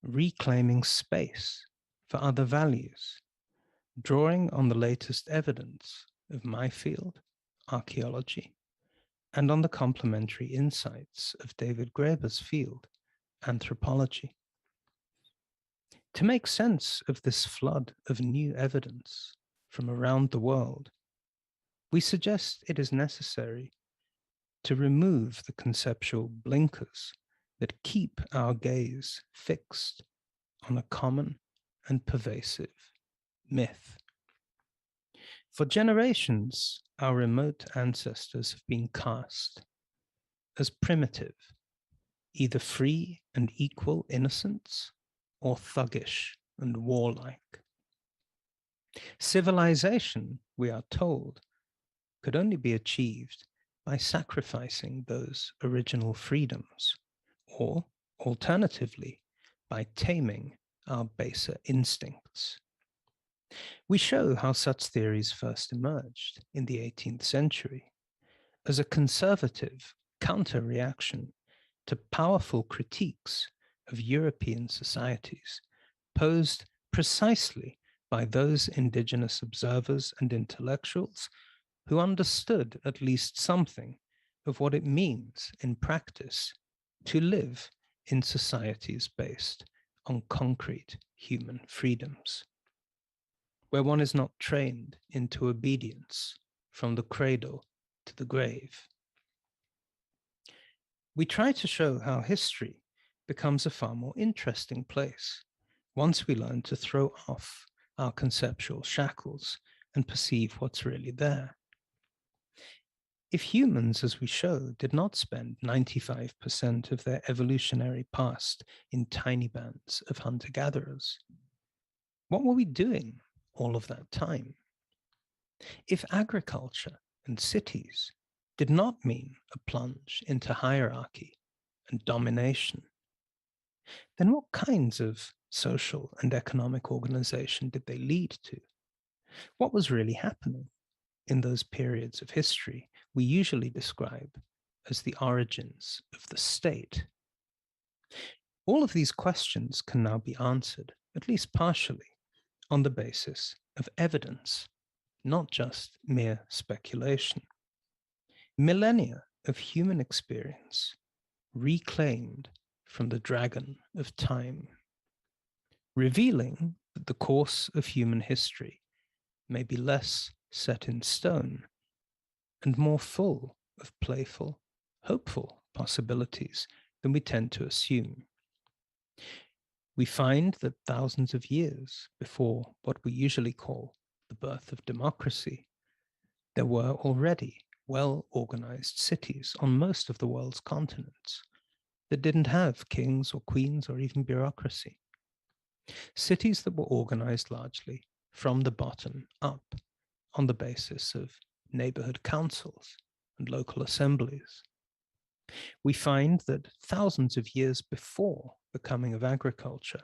reclaiming space for other values, drawing on the latest evidence of my field, archaeology, and on the complementary insights of David Graeber's field, anthropology. To make sense of this flood of new evidence from around the world, we suggest it is necessary to remove the conceptual blinkers that keep our gaze fixed on a common and pervasive myth. For generations, our remote ancestors have been cast as primitive, either free and equal innocence or thuggish and warlike. Civilization, we are told, could only be achieved by sacrificing those original freedoms, or alternatively, by taming our baser instincts. We show how such theories first emerged in the 18th century as a conservative counter-reaction to powerful critiques of European societies posed precisely by those indigenous observers and intellectuals who understood at least something of what it means in practice to live in societies based on concrete human freedoms, where one is not trained into obedience from the cradle to the grave. We try to show how history becomes a far more interesting place once we learn to throw off our conceptual shackles and perceive what's really there. If humans, as we show, did not spend 95% of their evolutionary past in tiny bands of hunter-gatherers, what were we doing all of that time? If agriculture and cities did not mean a plunge into hierarchy and domination, then what kinds of social and economic organization did they lead to? What was really happening in those periods of history we usually describe as the origins of the state? All of these questions can now be answered, at least partially, on the basis of evidence, not just mere speculation. Millennia of human experience reclaimed from the dragon of time, revealing that the course of human history may be less set in stone and more full of playful, hopeful possibilities than we tend to assume. We find that thousands of years before what we usually call the birth of democracy, there were already well-organized cities on most of the world's continents that didn't have kings or queens or even bureaucracy. Cities that were organized largely from the bottom up on the basis of neighborhood councils and local assemblies. We find that thousands of years before the coming of agriculture,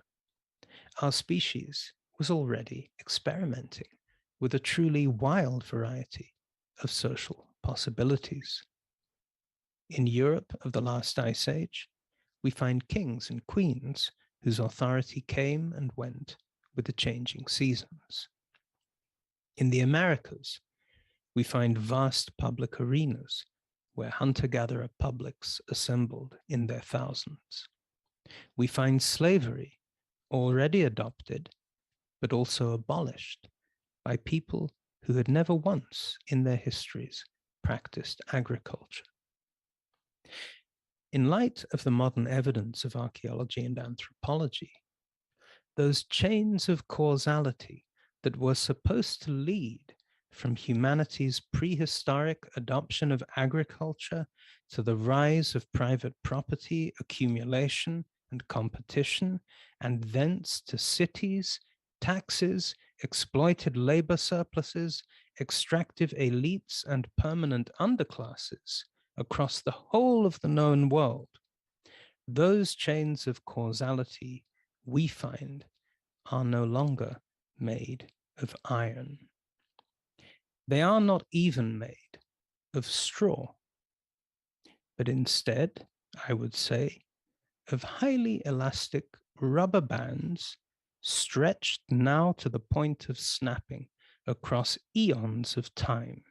our species was already experimenting with a truly wild variety of social possibilities. In Europe of the last ice age, we find kings and queens whose authority came and went with the changing seasons. In the Americas, we find vast public arenas where hunter-gatherer publics assembled in their thousands. We find slavery already adopted, but also abolished by people who had never once in their histories practiced agriculture. In light of the modern evidence of archaeology and anthropology, those chains of causality that were supposed to lead from humanity's prehistoric adoption of agriculture to the rise of private property, accumulation, and competition, and thence to cities, taxes, exploited labor surpluses, extractive elites, and permanent underclasses across the whole of the known world. Those chains of causality, we find, are no longer made of iron. They are not even made of straw, but instead, I would say, of highly elastic rubber bands stretched now to the point of snapping across eons of time.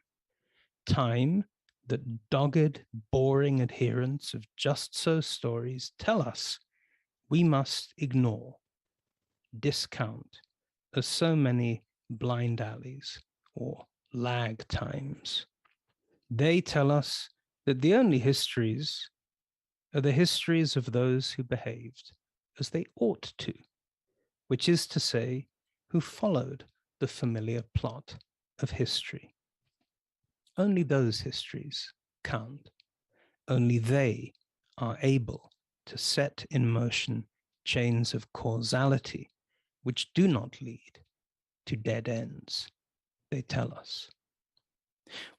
Time that dogged, boring adherents of just so stories tell us we must ignore, discount as so many blind alleys or lag times. They tell us that the only histories are the histories of those who behaved as they ought to, which is to say, who followed the familiar plot of history. Only those histories count. Only they are able to set in motion chains of causality which do not lead to dead ends, they tell us.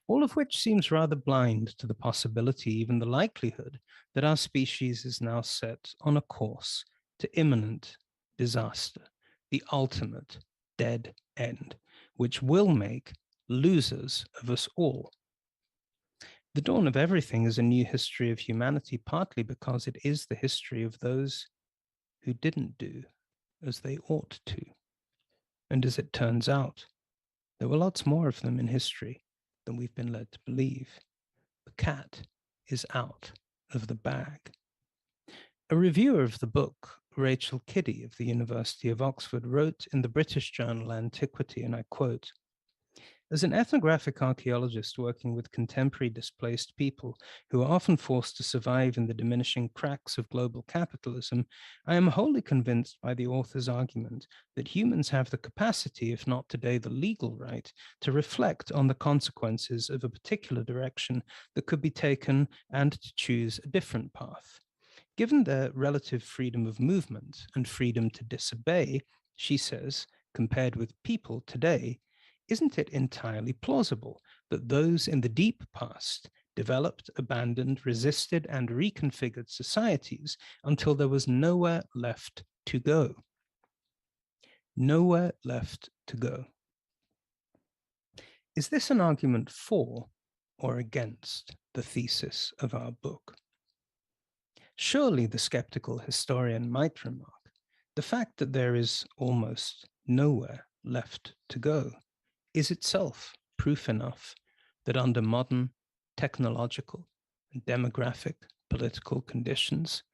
All of which seems rather blind to the possibility, even the likelihood, that our species is now set on a course to imminent disaster, the ultimate dead end, which will make losers of us all. The dawn of everything is a new history of humanity, partly because it is the history of those who didn't do as they ought to. And as it turns out, there were lots more of them in history than we've been led to believe. The cat is out of the bag. A reviewer of the book, Rachel Kiddy of the University of Oxford, wrote in the British journal Antiquity, and I quote, "As an ethnographic archaeologist working with contemporary displaced people who are often forced to survive in the diminishing cracks of global capitalism, I am wholly convinced by the author's argument that humans have the capacity, if not today the legal right, to reflect on the consequences of a particular direction that could be taken and to choose a different path. Given their relative freedom of movement and freedom to disobey," she says, "compared with people today, isn't it entirely plausible that those in the deep past developed, abandoned, resisted, and reconfigured societies until there was nowhere left to go? Nowhere left to go." Is this an argument for or against the thesis of our book? Surely, the skeptical historian might remark, the fact that there is almost nowhere left to go is itself proof enough that under modern technological and demographic political conditions,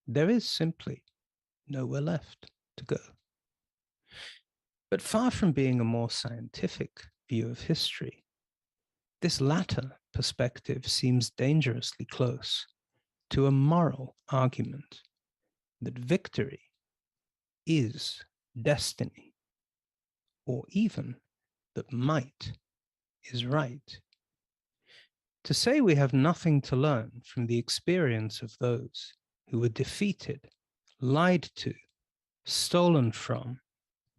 there is simply nowhere left to go. But far from being a more scientific view of history, this latter perspective seems dangerously close to a moral argument that victory is destiny, or even that might is right. To say we have nothing to learn from the experience of those who were defeated, lied to, stolen from,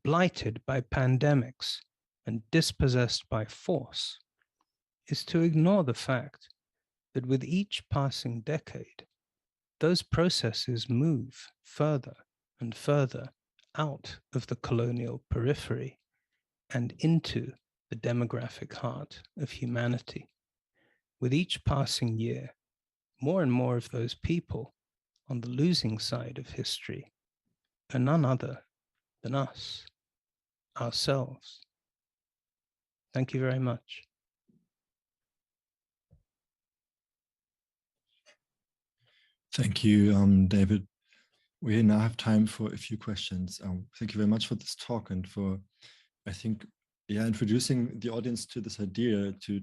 blighted by pandemics, and dispossessed by force is to ignore the fact that with each passing decade, those processes move further and further out of the colonial periphery and into the demographic heart of humanity. With each passing year, more and more of those people on the losing side of history are none other than us, ourselves. Thank you very much. Thank you, David. We now have time for a few questions. Thank you very much for this talk and for, I think, introducing the audience to this idea to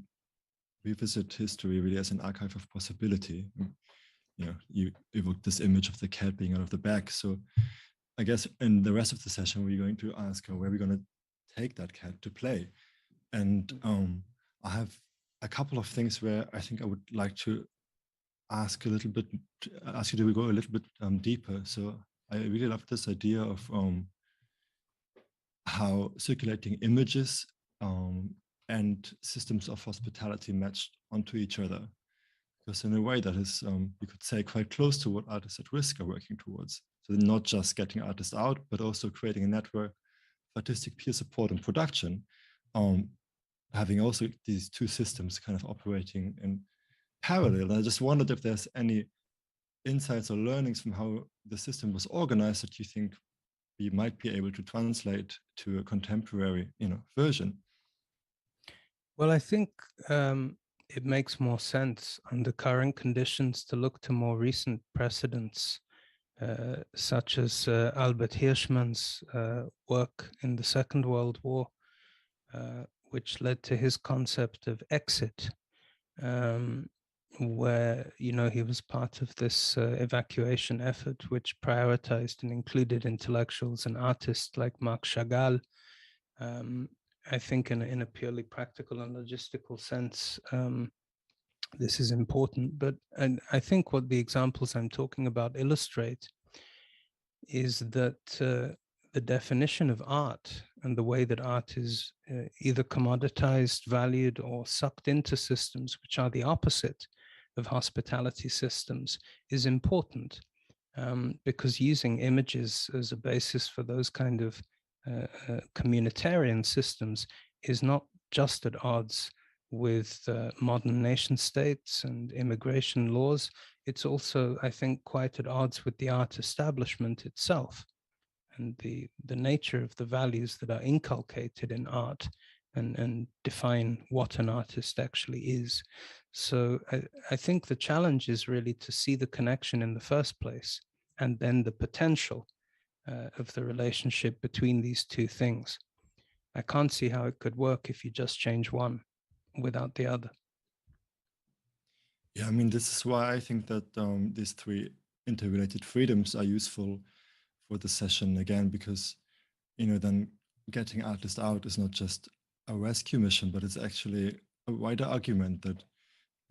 revisit history really as an archive of possibility. You evoked this image of the cat being out of the bag. So I guess in the rest of the session, we're going to ask where we're going to take that cat to play. And I have a couple of things where I think I would like to ask you to go a little bit deeper. So I really love this idea of how circulating images and systems of hospitality matched onto each other. Because in a way that is, you could say, quite close to what artists at risk are working towards. So not just getting artists out, but also creating a network of artistic peer support and production, having also these two systems kind of operating in parallel. I just wondered if there's any insights or learnings from how the system was organized that you think we might be able to translate to a contemporary, version. Well, I think it makes more sense under current conditions to look to more recent precedents, such as Albert Hirschman's work in the Second World War, which led to his concept of exit, where, you know, he was part of this evacuation effort, which prioritized and included intellectuals and artists like Marc Chagall. I think in a purely practical and logistical sense, this is important, but I think what the examples I'm talking about illustrate is that the definition of art and the way that art is either commoditized, valued, or sucked into systems which are the opposite of hospitality systems is important, because using images as a basis for those kind of communitarian systems is not just at odds with modern nation states and immigration laws. It's also, I think, quite at odds with the art establishment itself and the nature of the values that are inculcated in art and define what an artist actually is. So I think the challenge is really to see the connection in the first place and then the potential of the relationship between these two things. I can't see how it could work if you just change one without the other. Yeah, I mean, this is why I think that these three interrelated freedoms are useful for the session again, because, you know, then getting artists out is not just a rescue mission, but it's actually a wider argument that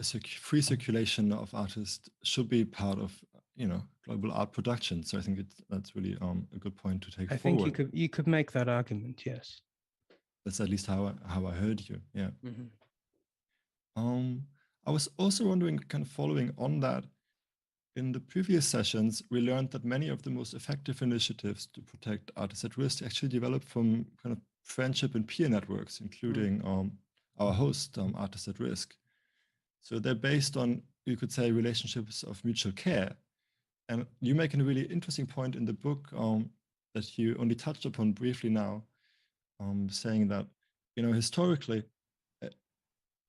a free circulation of artists should be part of, you know, global art production. So I think that's really a good point to take forward. I think you could make that argument, yes. That's at least how I heard you, yeah. Mm-hmm. I was also wondering, kind of following on that, in the previous sessions, we learned that many of the most effective initiatives to protect artists at risk actually developed from kind of friendship and peer networks, including our host, Artists at Risk. So they're based on, you could say, relationships of mutual care. And you make a really interesting point in the book that you only touched upon briefly now, saying that, you know, historically,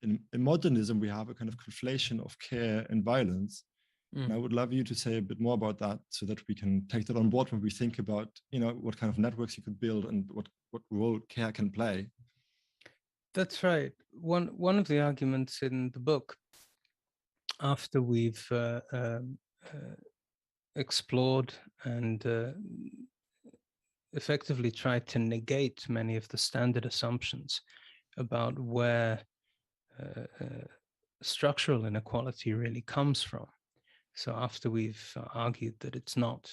in modernism, we have a kind of conflation of care and violence. And I would love you to say a bit more about that so that we can take that on board when we think about, you know, what kind of networks you could build and what role care can play. That's right. One of the arguments in the book, after we've explored and effectively tried to negate many of the standard assumptions about where structural inequality really comes from. So after we've argued that it's not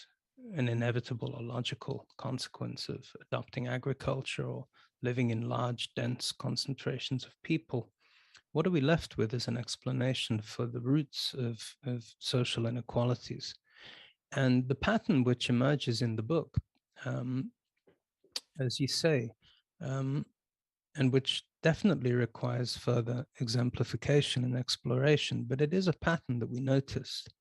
an inevitable or logical consequence of adopting agriculture or living in large, dense concentrations of people, what are we left with as an explanation for the roots of social inequalities? And the pattern which emerges in the book, as you say, and which definitely requires further exemplification and exploration, but it is a pattern that we noticed,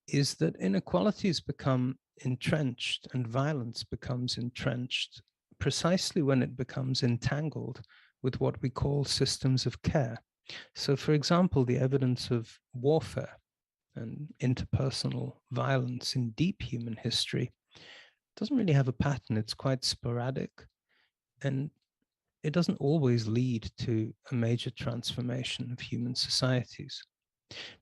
is that inequalities become entrenched and violence becomes entrenched precisely when it becomes entangled with what we call systems of care. So, for example, the evidence of warfare and interpersonal violence in deep human history doesn't really have a pattern. It's quite sporadic, and it doesn't always lead to a major transformation of human societies.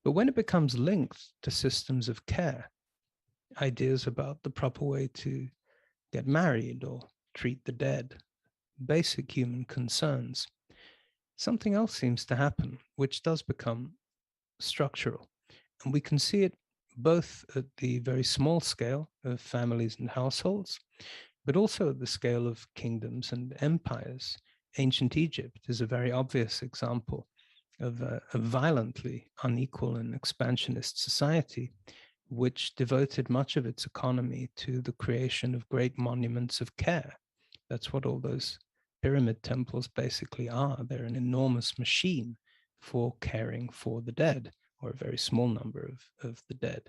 But when it becomes linked to systems of care, ideas about the proper way to get married or treat the dead, basic human concerns, something else seems to happen, which does become structural. And we can see it both at the very small scale of families and households, but also at the scale of kingdoms and empires. Ancient Egypt is a very obvious example of a violently unequal and expansionist society, which devoted much of its economy to the creation of great monuments of care. That's what all those pyramid temples basically are. They're an enormous machine for caring for the dead, or a very small number of the dead.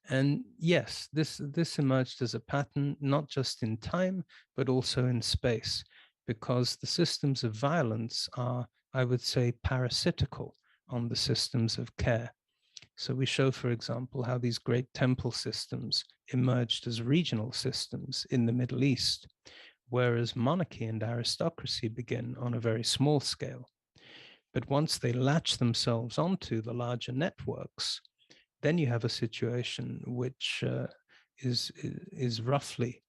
And yes, this emerged as a pattern, not just in time, but also in space, because the systems of violence are I would say, parasitical on the systems of care. So we show, for example, how these great temple systems emerged as regional systems in the Middle East, whereas monarchy and aristocracy begin on a very small scale. But once they latch themselves onto the larger networks, then you have a situation which is roughly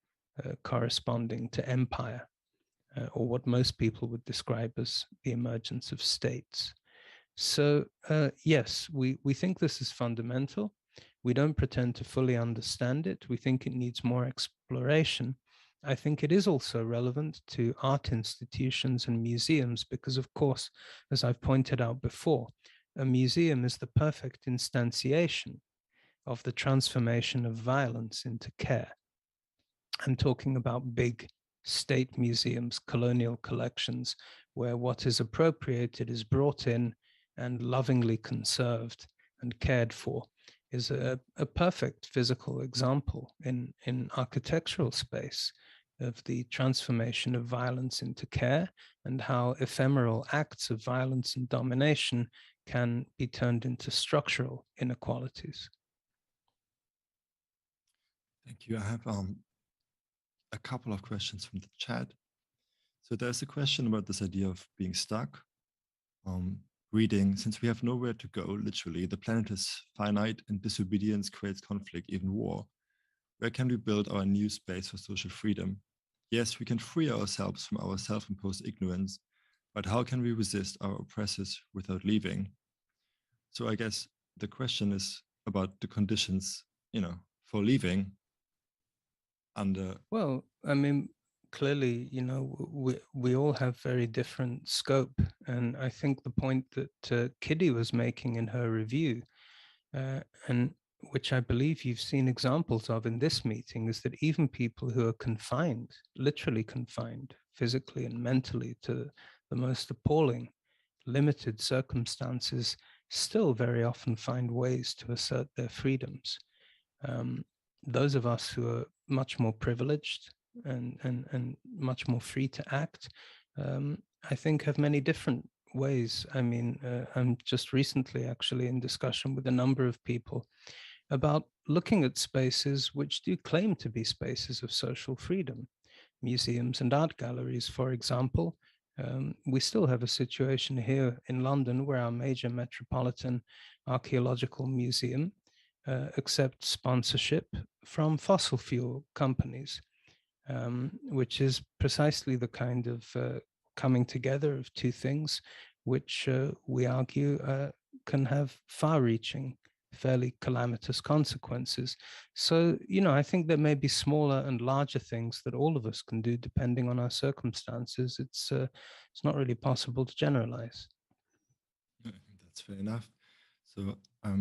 corresponding to empire, or what most people would describe as the emergence of states. So yes, we think this is fundamental. We don't pretend to fully understand it. We think it needs more exploration. I think it is also relevant to art institutions and museums because, of course, as I've pointed out before, a museum is the perfect instantiation of the transformation of violence into care. I'm talking about big state museums, colonial collections, where what is appropriated is brought in and lovingly conserved and cared for, is a perfect physical example in architectural space of the transformation of violence into care and how ephemeral acts of violence and domination can be turned into structural inequalities. Thank you. I have a couple of questions from the chat. So there's a question about this idea of being stuck. Reading, since we have nowhere to go, literally, the planet is finite and disobedience creates conflict, even war. Where can we build our new space for social freedom? Yes, we can free ourselves from our self-imposed ignorance, but how can we resist our oppressors without leaving? So I guess the question is about the conditions, for leaving. Well, I mean, clearly, we all have very different scope. And I think the point that Kiddy was making in her review, and which I believe you've seen examples of in this meeting, is that even people who are confined, literally confined, physically and mentally to the most appalling, limited circumstances, still very often find ways to assert their freedoms. Those of us who are much more privileged and much more free to act, I think have many different ways. I mean, I'm just recently actually in discussion with a number of people about looking at spaces which do claim to be spaces of social freedom. Museums and art galleries, for example. We still have a situation here in London where our major metropolitan archaeological museum accepts sponsorship from fossil fuel companies, which is precisely the kind of coming together of two things which we argue can have far-reaching, fairly calamitous consequences. So, I think there may be smaller and larger things that all of us can do depending on our circumstances. It's not really possible to generalize. I think that's fair enough. So I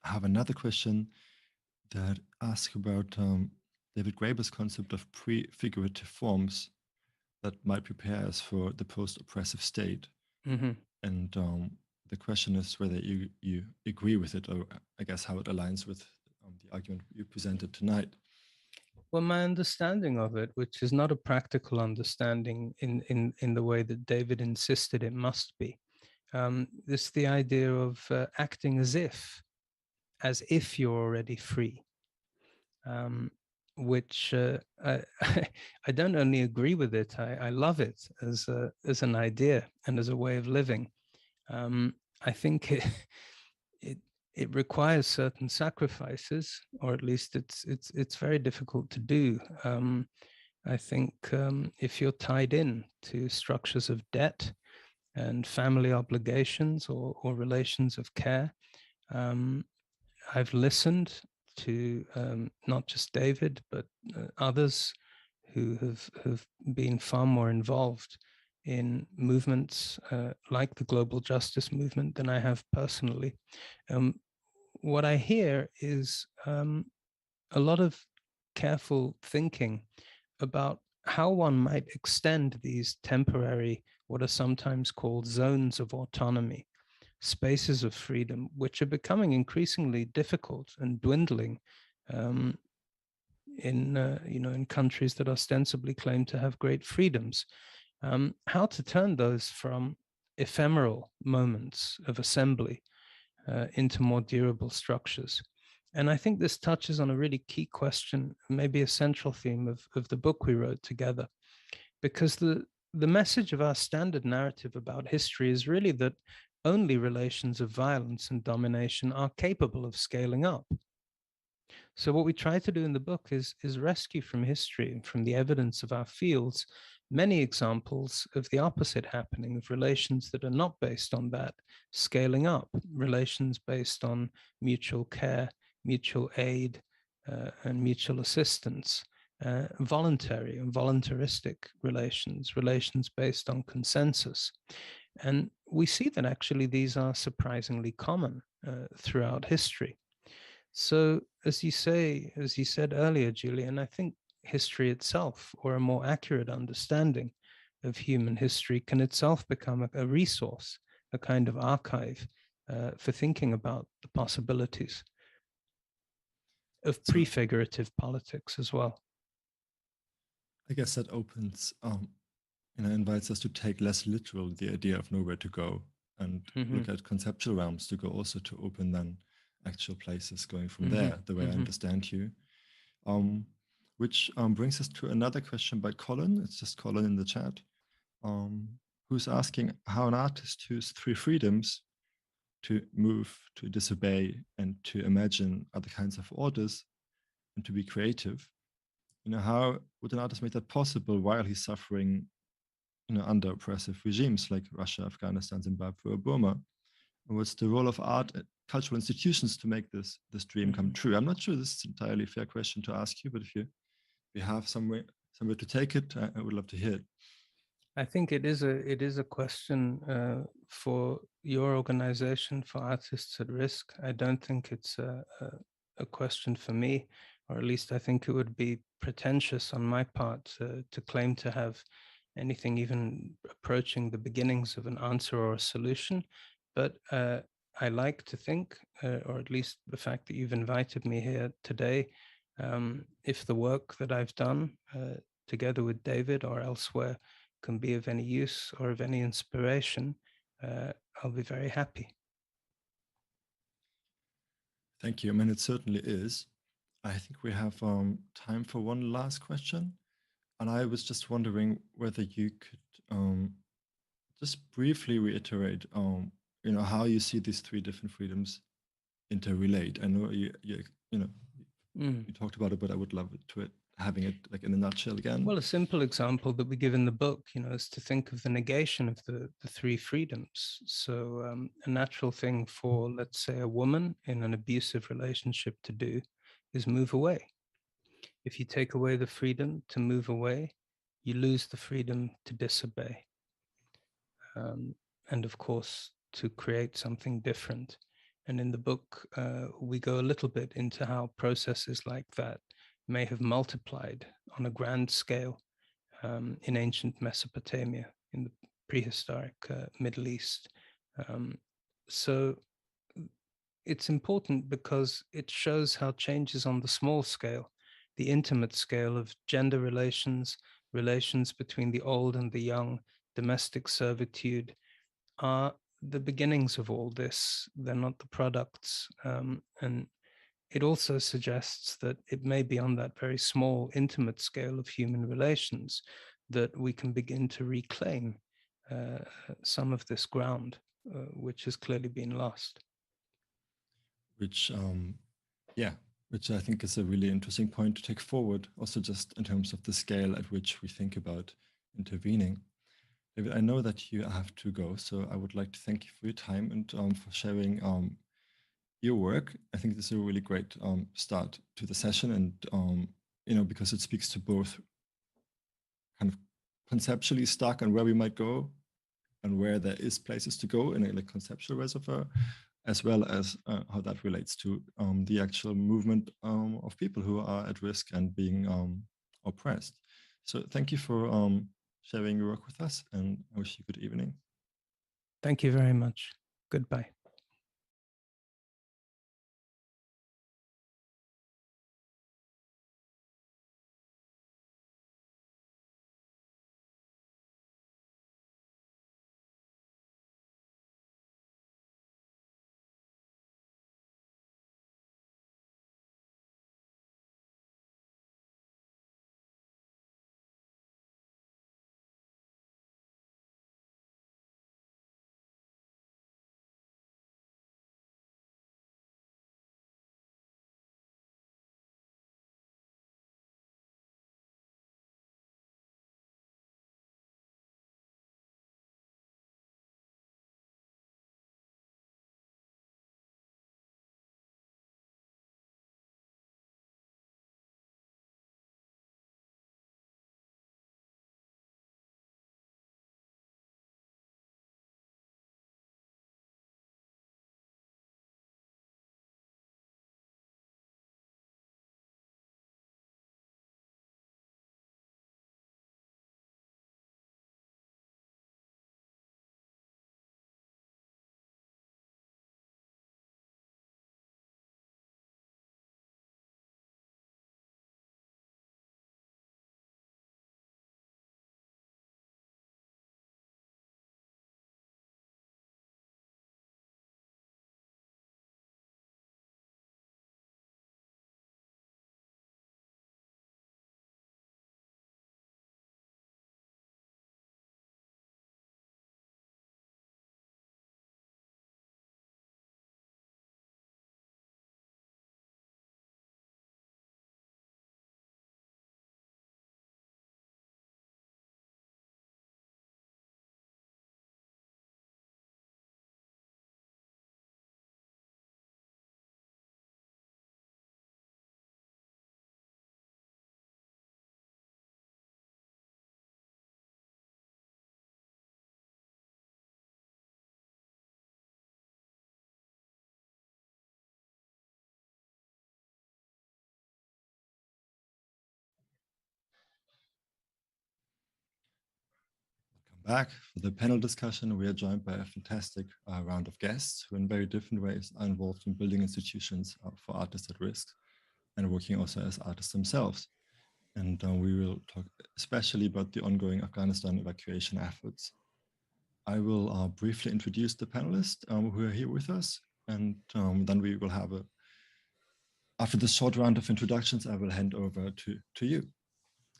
have another question that asks about David Graeber's concept of prefigurative forms that might prepare us for the post-oppressive state. Mm-hmm. And the question is whether you agree with it, or I guess how it aligns with the argument you presented tonight. Well, my understanding of it, which is not a practical understanding in the way that David insisted it must be, is the idea of acting as if you're already free, which I don't only agree with it, I love it as an idea and as a way of living. I think it requires certain sacrifices, or at least it's very difficult to do. I think if you're tied in to structures of debt and family obligations or relations of care, I've listened to not just David, but others who have been far more involved in movements like the global justice movement than I have personally. What I hear is a lot of careful thinking about how one might extend these temporary, what are sometimes called zones of autonomy, spaces of freedom, which are becoming increasingly difficult and dwindling in countries that ostensibly claim to have great freedoms. How to turn those from ephemeral moments of assembly into more durable structures. And I think this touches on a really key question, maybe a central theme of the book we wrote together, because the message of our standard narrative about history is really that only relations of violence and domination are capable of scaling up. So what we try to do in the book is rescue from history and from the evidence of our fields many examples of the opposite happening, of relations that are not based on that scaling up, relations based on mutual care, mutual aid, and mutual assistance, voluntary and voluntaristic relations, relations based on consensus. And we see that actually these are surprisingly common throughout history. So as you said earlier, Julian, I think history itself, or a more accurate understanding of human history, can itself become a resource, a kind of archive for thinking about the possibilities of prefigurative politics as well. I guess that opens, invites us to take less literal the idea of nowhere to go and look at conceptual realms to go also to open then actual places going from there, the way I understand you. Which brings us to another question by Colin. It's just Colin in the chat, who's asking how an artist whose three freedoms to move, to disobey, and to imagine other kinds of orders and to be creative, how would an artist make that possible while he's suffering, under oppressive regimes like Russia, Afghanistan, Zimbabwe, or Burma? And what's the role of art and cultural institutions to make this dream come true? I'm not sure this is an entirely fair question to ask you, but if you have somewhere to take it, I would love to hear it. I think it is a question for your organization, for Artists at Risk. I don't think it's a question for me, or at least I think it would be pretentious on my part to claim to have anything even approaching the beginnings of an answer or a solution. But I like to think, or at least the fact that you've invited me here today, if the work that I've done together with David or elsewhere can be of any use or of any inspiration, I'll be very happy. Thank you. I mean, it certainly is. I think we have time for one last question. And I was just wondering whether you could just briefly reiterate, how you see these three different freedoms interrelate. I know you talked about it, but I would love having it like in a nutshell again. Well, a simple example that we give in the book, is to think of the negation of the three freedoms. So a natural thing for, let's say, a woman in an abusive relationship to do is move away. If you take away the freedom to move away, you lose the freedom to disobey. And of course, to create something different. And in the book, we go a little bit into how processes like that may have multiplied on a grand scale in ancient Mesopotamia, in the prehistoric Middle East. So it's important because it shows how changes on the small scale, the intimate scale of gender relations, relations between the old and the young, domestic servitude, are the beginnings of all this. They're not the products. And it also suggests that it may be on that very small, intimate scale of human relations that we can begin to reclaim some of this ground, which has clearly been lost. Which I think is a really interesting point to take forward, also just in terms of the scale at which we think about intervening. David, I know that you have to go, so I would like to thank you for your time and for sharing your work. I think this is a really great start to the session, and because it speaks to both kind of conceptually stuck and where we might go and where there is places to go in a conceptual reservoir, as well as how that relates to the actual movement of people who are at risk and being oppressed. So thank you for sharing your work with us, and I wish you a good evening. Thank you very much. Goodbye. Back for the panel discussion, we are joined by a fantastic round of guests who in very different ways are involved in building institutions for artists at risk and working also as artists themselves. And we will talk especially about the ongoing Afghanistan evacuation efforts. I will briefly introduce the panelists who are here with us, and then we will have after this short round of introductions, I will hand over to you.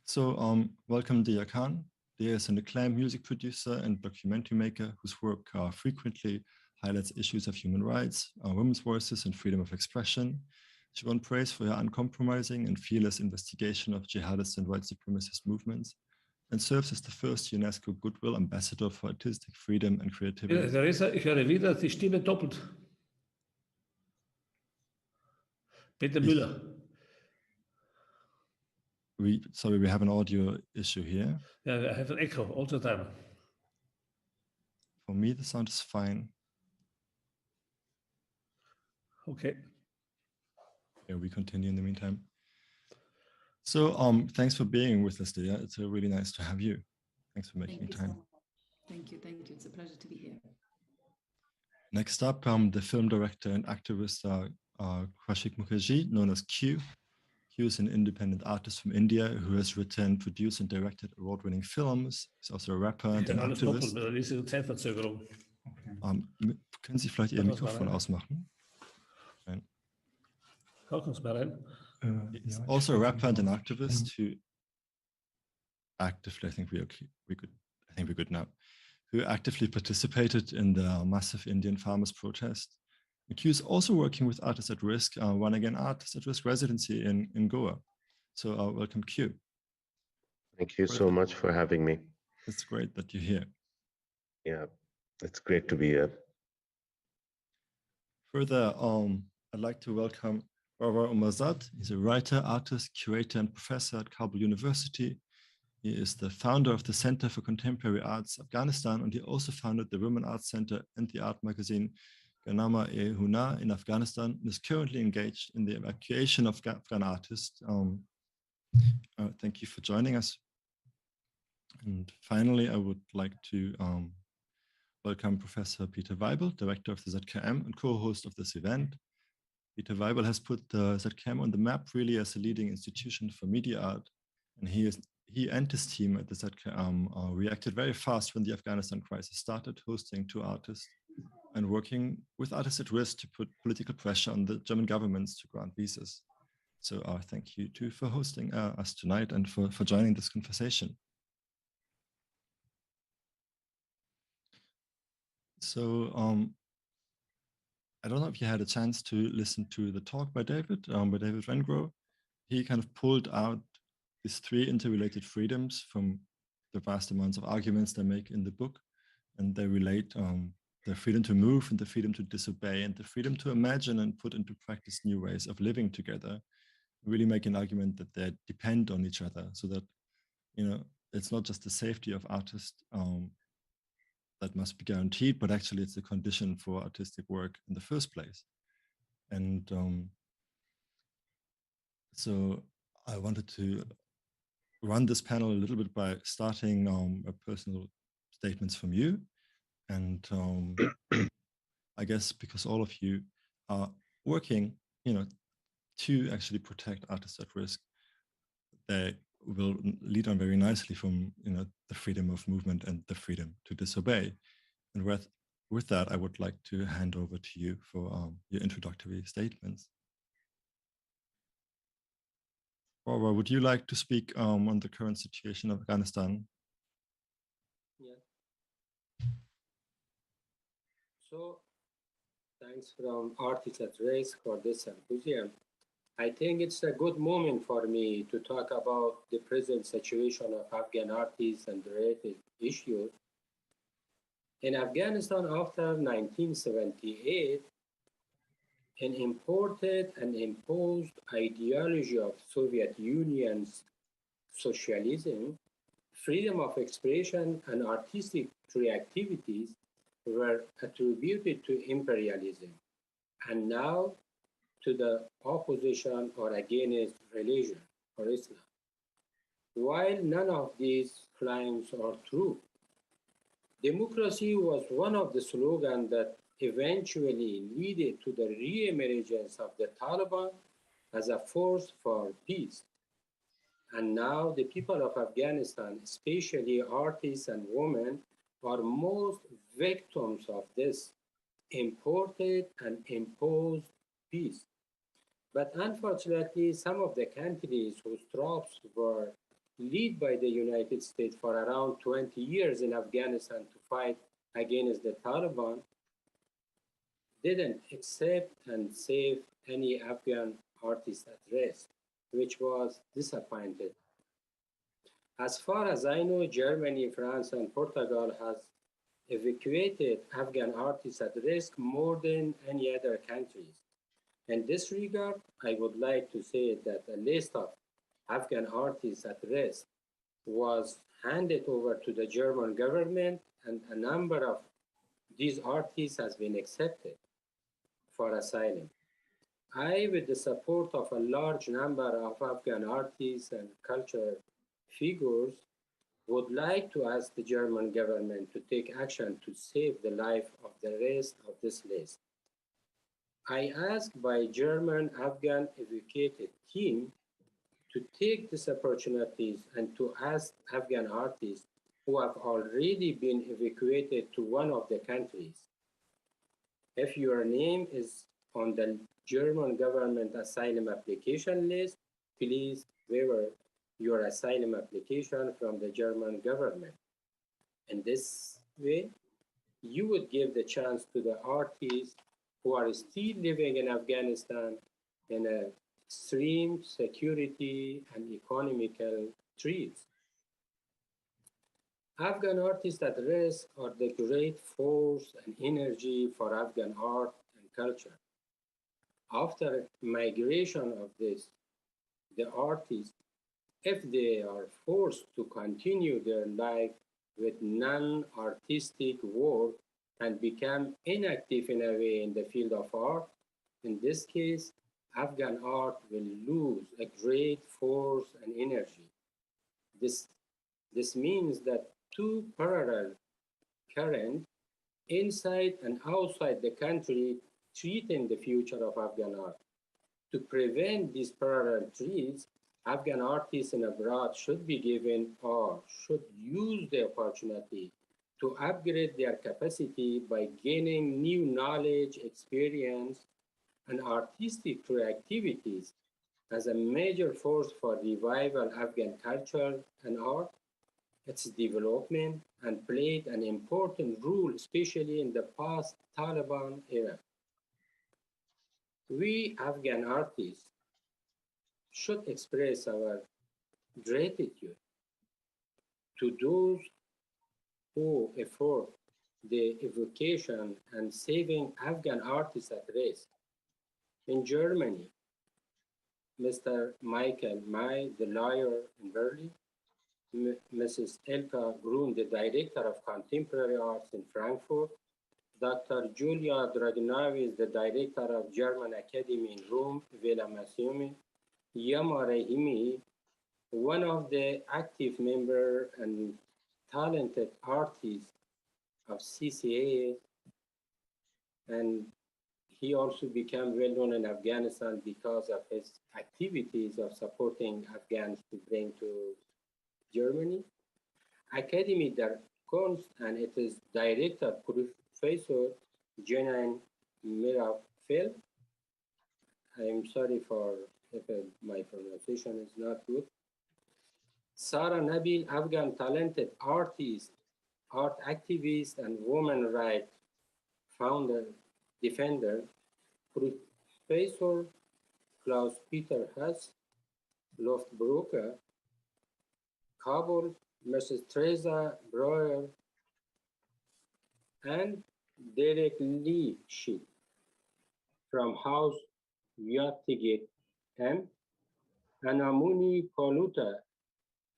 So welcome Dia Khan. Dia is an acclaimed music producer and documentary maker whose work frequently highlights issues of human rights, women's voices, and freedom of expression. She won praise for her uncompromising and fearless investigation of jihadist and white supremacist movements, and serves as the first UNESCO Goodwill Ambassador for Artistic Freedom and Creativity. Teresa, ich höre wieder die Stimme doppelt. Peter Müller. Sorry, we have an audio issue here. Yeah, I have an echo all the time. For me, the sound is fine. Okay. Yeah, we continue in the meantime. So thanks for being with us, Dia. It's really nice to have you. Thanks for making time. Thank you. It's a pleasure to be here. Next up, the film director and activist Kaushik Mukherjee, known as Q. Q is an independent artist from India who has written, produced, and directed award-winning films. He's also a rapper and an activist. Können Sie vielleicht Ihr Mikrofon ausmachen? Nein. He's also a rapper and an activist who actively, I think we're good now, who actively participated in the massive Indian farmers' protest. Q is also working with Artists at Risk, running an Artists at Risk residency in Goa. So welcome, Q. Thank you so much for having me. It's great that you're here. Yeah, it's great to be here. Further, I'd like to welcome Barbara Umarzad. He's a writer, artist, curator, and professor at Kabul University. He is the founder of the Center for Contemporary Arts Afghanistan, and he also founded the Women Arts Center and the art magazine Ganama-e-Huna in Afghanistan, and is currently engaged in the evacuation of Afghan artists. Thank you for joining us. And finally, I would like to welcome Professor Peter Weibel, director of the ZKM and co-host of this event. Peter Weibel has put the ZKM on the map really as a leading institution for media art, and he and his team at the ZKM reacted very fast when the Afghanistan crisis started, hosting 2 artists and working with Artists at Risk to put political pressure on the German governments to grant visas. So thank you too for hosting us tonight and for joining this conversation. So I don't know if you had a chance to listen to the talk by David Rengrow. He kind of pulled out these 3 interrelated freedoms from the vast amounts of arguments they make in the book, and they relate the freedom to move and the freedom to disobey and the freedom to imagine and put into practice new ways of living together, really make an argument that they depend on each other, so that, you know, it's not just the safety of artists that must be guaranteed, but actually it's a condition for artistic work in the first place. And so I wanted to run this panel a little bit by starting personal statements from you. And I guess because all of you are working, you know, to actually protect artists at risk, they will lead on very nicely from, you know, the freedom of movement and the freedom to disobey. And with that, I would like to hand over to you for your introductory statements. Barbara, would you like to speak on the current situation of Afghanistan? Yeah. So, thanks from Artists at Risk for this symposium. I think it's a good moment for me to talk about the present situation of Afghan artists and related issues. In Afghanistan after 1978, an imported and imposed ideology of Soviet Union's socialism, freedom of expression and artistic creativities were attributed to imperialism, and now to the opposition or against religion or Islam. While none of these claims are true, Democracy was one of the slogans that eventually led to the re-emergence of the Taliban as a force for peace. And now the people of Afghanistan, especially artists and women, are most victims of this imported and imposed peace. But unfortunately, some of the countries whose troops were led by the United States for around 20 years in Afghanistan to fight against the Taliban didn't accept and save any Afghan artist at risk, which was disappointed. As far as I know, Germany, France, and Portugal has evacuated Afghan artists at risk more than any other countries. In this regard, I would like to say that a list of Afghan artists at risk was handed over to the German government, and a number of these artists has been accepted for asylum. I, with the support of a large number of Afghan artists and cultural figures, would like to ask the German government to take action to save the life of the rest of this list. I ask by German Afghan evacuated team to take these opportunities and to ask Afghan artists who have already been evacuated to one of the countries. If your name is on the German government asylum application list, please waiver your asylum application from the German government. In this way, you would give the chance to the artists who are still living in Afghanistan in a extreme security and economical threats. Afghan artists at risk are the great force and energy for Afghan art and culture. After migration of this, the artists, if they are forced to continue their life with non-artistic work and become inactive in a way in the field of art, in this case, Afghan art will lose a great force and energy. This means that two parallel currents inside and outside the country threaten the future of Afghan art. To prevent these parallel threats, Afghan artists in abroad should be given or should use the opportunity to upgrade their capacity by gaining new knowledge, experience, and artistic creativities as a major force for revival Afghan culture and art, its development, and played an important role, especially in the post-Taliban era. We Afghan artists should express our gratitude to those who effort the evacuation and saving Afghan artists at risk. In Germany, Mr. Michael May, the lawyer in Berlin, Mrs. Elka Grun, the director of contemporary arts in Frankfurt, Dr. Julia Dragnavis, the director of German Academy in Rome, Villa Massiumi, Yama Rahimi, one of the active members and talented artists of CCA, and he also became well known in Afghanistan because of his activities of supporting Afghans to bring to Germany. Academy der Kunst, and it is director, Professor Jenan Mirafel. I am sorry for if my pronunciation is not good. Sarah Nabil, Afghan talented artist, art activist, and women rights founder, defender, Professor Klaus-Peter Hess, Luftbrücke, Kabul, Mrs. Teresa Breuer, and Derek Lee Schick from House Yattigit M, Anamuni Koluta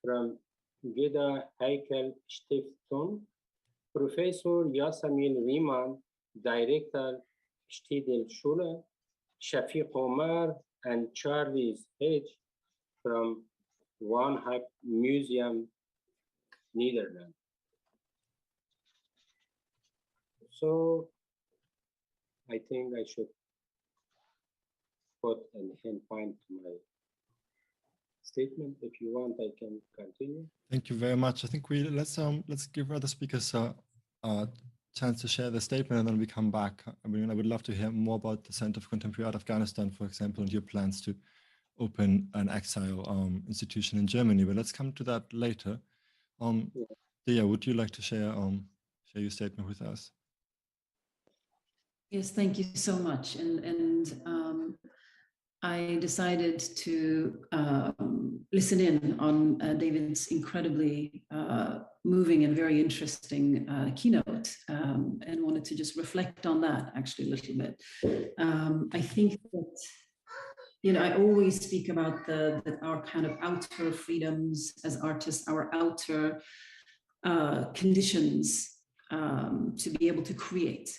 from Geda Heikel Stiftung, Professor Yasamin Riemann, Director Stidel Schule, Shafiq Omar, and Charles Hedge from Van Eyck Museum, Netherlands. So I think I should put an end point to my statement. If you want, I can continue. Thank you very much. I think let's give other speakers a chance to share their statement, and then we come back. I mean, I would love to hear more about the Center for Contemporary Art Afghanistan, for example, and your plans to open an exile institution in Germany. But let's come to that later. Yeah, would you like to share your statement with us? Yes, thank you so much. And I decided to listen in on David's incredibly moving and very interesting keynote, and wanted to just reflect on that actually a little bit. I think that, you know, I always speak about that our kind of outer freedoms as artists, our outer conditions to be able to create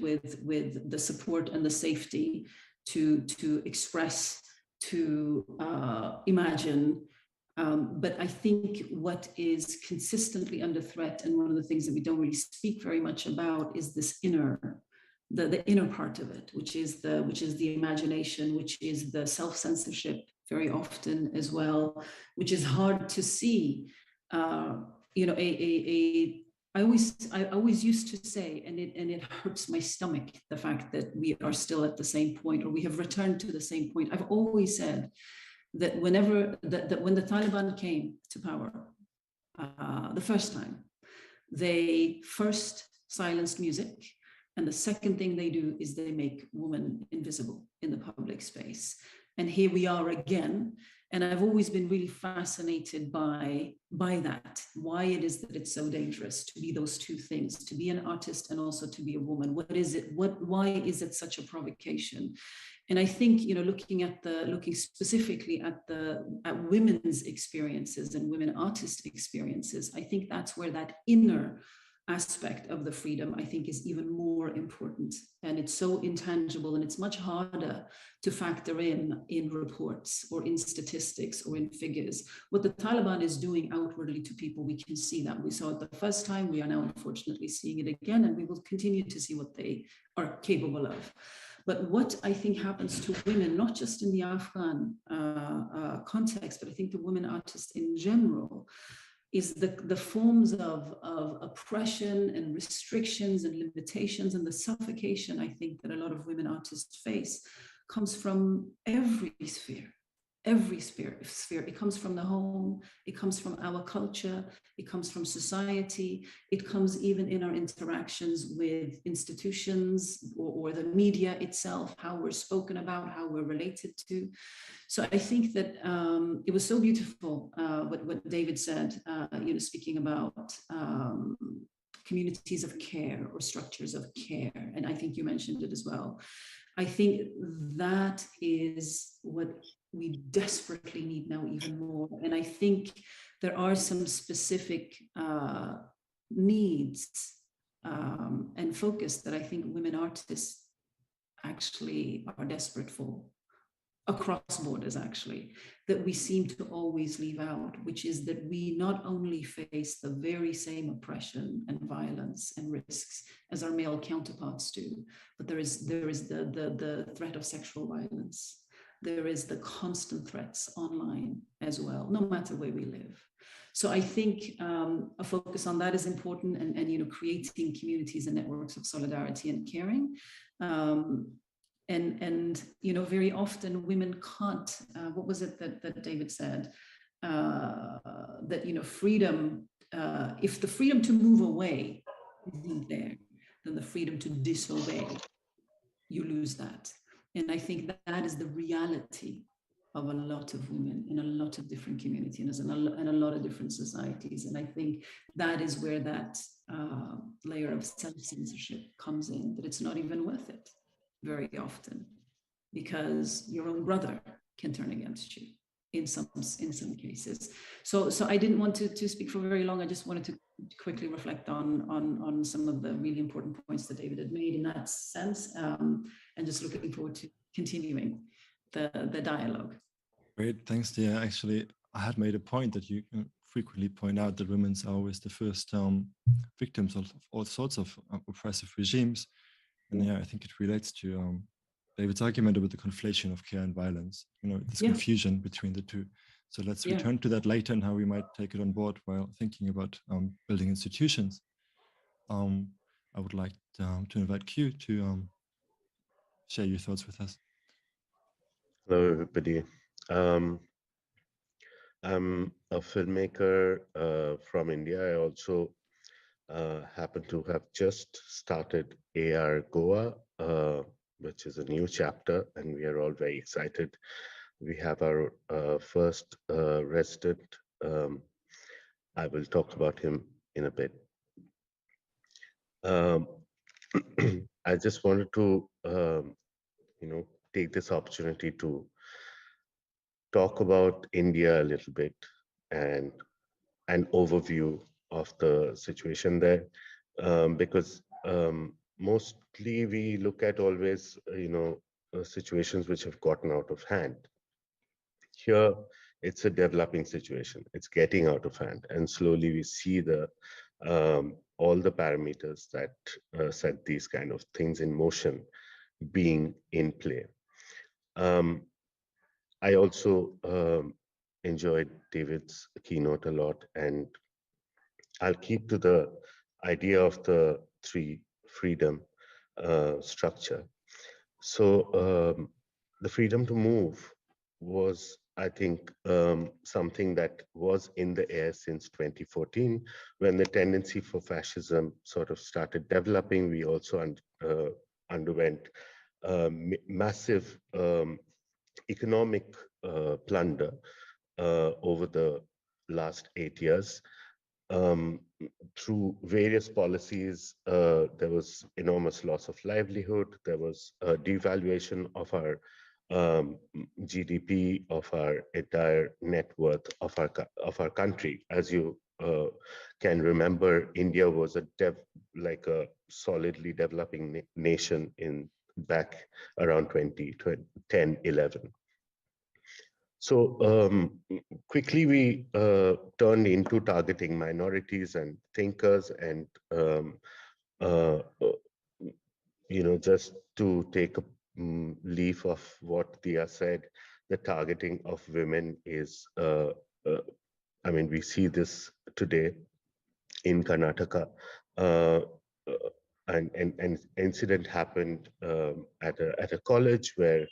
with the support and the safety to express, to imagine. But I think what is consistently under threat, and one of the things that we don't really speak very much about, is this the inner part of it, which is the imagination, which is the self-censorship very often as well, which is hard to see. You know, I always used to say, and it hurts my stomach, the fact that we are still at the same point, or we have returned to the same point. I've always said that when the Taliban came to power the first time, they first silenced music, and the second thing they do is they make women invisible in the public space. And here we are again. And I've always been really fascinated by that, why it is that it's so dangerous to be those two things, to be an artist and also to be a woman. What is it? Why is it such a provocation? And I think, you know, looking specifically at women's experiences and women artist experiences, I think that's where that inner aspect of the freedom, I think, is even more important. And it's so intangible, and it's much harder to factor in reports or in statistics or in figures. What the Taliban is doing outwardly to people, we can see that. We saw it the first time, we are now unfortunately seeing it again, and we will continue to see what they are capable of. But what I think happens to women, not just in the Afghan context, but I think the women artists in general, is the forms of oppression and restrictions and limitations and the suffocation, I think, that a lot of women artists face comes from every sphere. It comes from the home, it comes from our culture, it comes from society, it comes even in our interactions with institutions or the media itself, how we're spoken about, how we're related to. So I think that it was so beautiful what David said, you know, speaking about communities of care or structures of care, and I think you mentioned it as well. I think that is what we desperately need now even more. And I think there are some specific needs and focus that I think women artists actually are desperate for, across borders actually, that we seem to always leave out, which is that we not only face the very same oppression and violence and risks as our male counterparts do, but there is the threat of sexual violence. There is the constant threats online as well, no matter where we live. So I think a focus on that is important, and you know, creating communities and networks of solidarity and caring. And you know, very often women can't, what was it that David said? That, you know, freedom, if the freedom to move away isn't there, then the freedom to disobey, you lose that. And I think that is the reality of a lot of women in a lot of different communities and a lot of different societies. And I think that is where that layer of self-censorship comes in, that it's not even worth it very often, because your own brother can turn against you in some cases. So I didn't want to speak for very long. I just wanted to quickly reflect on some of the really important points that David had made in that sense, and just looking forward to continuing the dialogue. Great, thanks, Dia. Actually, I had made a point that you frequently point out that women are always the first victims of all sorts of oppressive regimes. And yeah, I think it relates to David's argument about the conflation of care and violence, this confusion between the two. So let's return to that later and how we might take it on board while thinking about building institutions. I would like to invite Q to share your thoughts with us. Hello, everybody. I'm a filmmaker from India. I also happen to have just started AR Goa, which is a new chapter, and we are all very excited. We have our first resident. I will talk about him in a bit. I just wanted to, take this opportunity to talk about India a little bit and an overview of the situation there, because mostly we look at always, situations which have gotten out of hand. Here, it's a developing situation. It's getting out of hand, and slowly we see the all the parameters that set these kind of things in motion being in play. I also enjoyed David's keynote a lot, and I'll keep to the idea of the three freedom structure. So the freedom to move was, I think, something that was in the air since 2014, when the tendency for fascism sort of started developing. We also underwent massive economic plunder over the last 8 years. Through various policies, there was enormous loss of livelihood. There was a devaluation of our GDP, of our entire net worth of our country. As you can remember, India was a solidly developing nation in back around 2010, 11. So quickly we turned into targeting minorities and thinkers, and just to take a leaf of what Dia said, the targeting of women is, we see this today in Karnataka. And an incident happened at a college where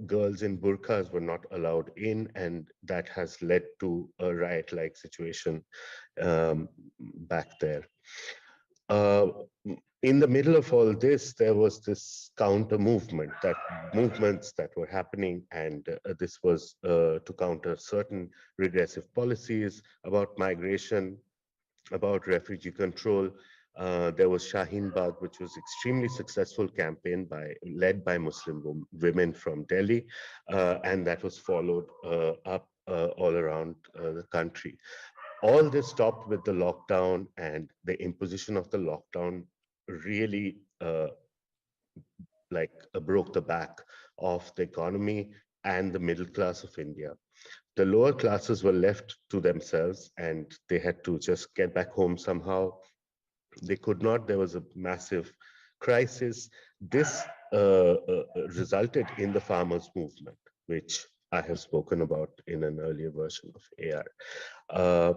girls in burqas were not allowed in, and that has led to a riot-like situation back there. In the middle of all this, there was this counter movements that were happening, and this was to counter certain regressive policies about migration, about refugee control. There was Shaheen Bagh, which was extremely successful campaign led by Muslim women from Delhi, and that was followed up all around the country. All this stopped with the lockdown, and the imposition of the lockdown really broke the back of the economy and the middle class of India. The lower classes were left to themselves, and they had to just get back home somehow. They could not. There was a massive crisis. This resulted in the farmers' movement, which I have spoken about in an earlier version of AR.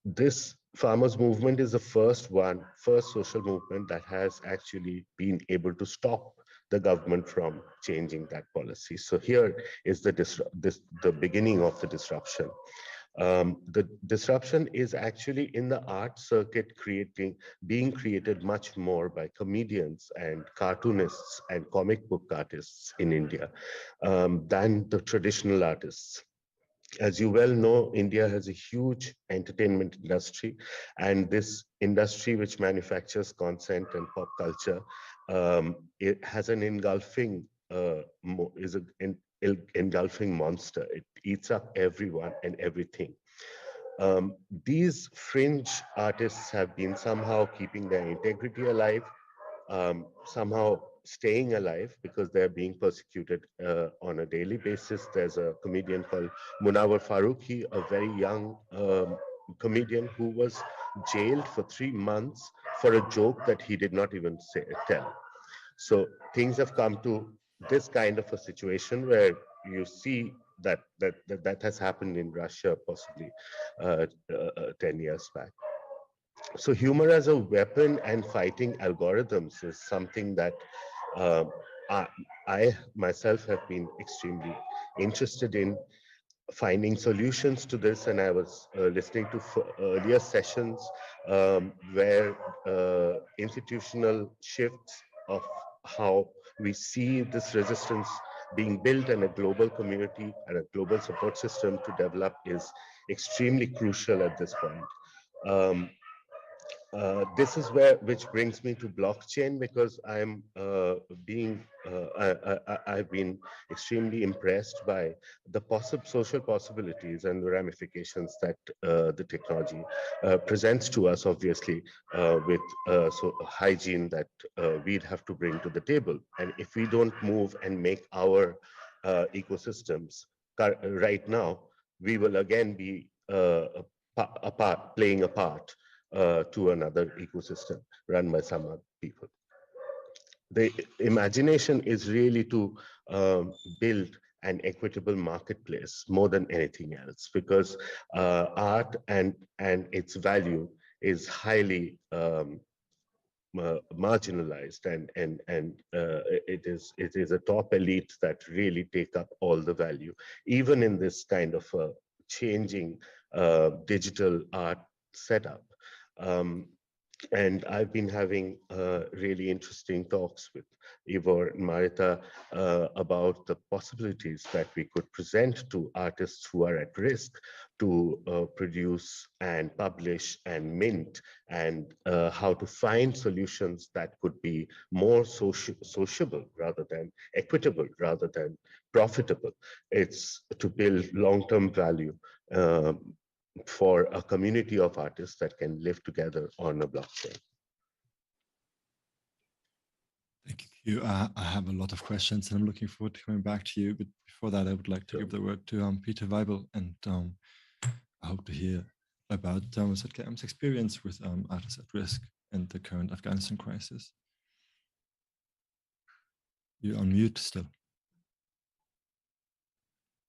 This farmers' movement is the first social movement that has actually been able to stop the government from changing that policy. So here is the beginning of the disruption. The disruption is actually in the art circuit being created much more by comedians and cartoonists and comic book artists in India than the traditional artists. As you well know, India has a huge entertainment industry, and this industry, which manufactures content and pop culture, it has an engulfing monster. It eats up everyone and everything. These fringe artists have been somehow keeping their integrity alive, somehow staying alive because they're being persecuted on a daily basis. There's a comedian called Munawar Farooqi, a very young comedian who was jailed for 3 months for a joke that he did not even tell. So things have come to this kind of a situation where you see that has happened in Russia possibly 10 years back. So humor as a weapon and fighting algorithms is something that I myself have been extremely interested in finding solutions to this, and I was listening to earlier sessions where institutional shifts of how we see this resistance being built and a global community and a global support system to develop is extremely crucial at this point. This is which brings me to blockchain, because I've been extremely impressed by the social possibilities and the ramifications that the technology presents to us, obviously, with hygiene that we'd have to bring to the table. And if we don't move and make our ecosystems right now, we will again be playing a part to another ecosystem run by some other people. The imagination is really to build an equitable marketplace more than anything else, because art and its value is highly marginalized, and it is a top elite that really take up all the value, even in this kind of changing digital art setup. And I've been having really interesting talks with Ivor and Marita about the possibilities that we could present to artists who are at risk to produce and publish and mint, and how to find solutions that could be more sociable rather than equitable, rather than profitable. It's to build long-term value for a community of artists that can live together on a blockchain. Thank you. I have a lot of questions and I'm looking forward to coming back to you. But before that, I would like to give the word to Peter Weibel, and I hope to hear about ZKM's experience with artists at risk and the current Afghanistan crisis. You're on mute still.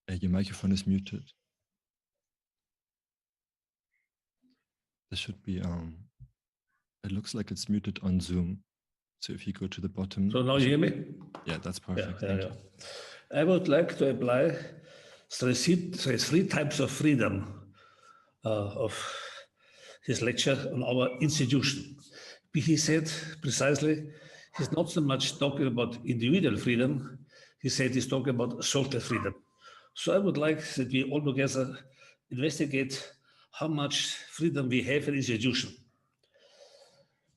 Your microphone is muted. There should be, it looks like it's muted on Zoom. So if you go to the bottom. So now you hear me? Yeah, that's perfect. Yeah, yeah. I would like to apply three types of freedom of his lecture on our institution. He said precisely, he's not so much talking about individual freedom, he said he's talking about social freedom. So I would like that we all together investigate how much freedom we have in institution.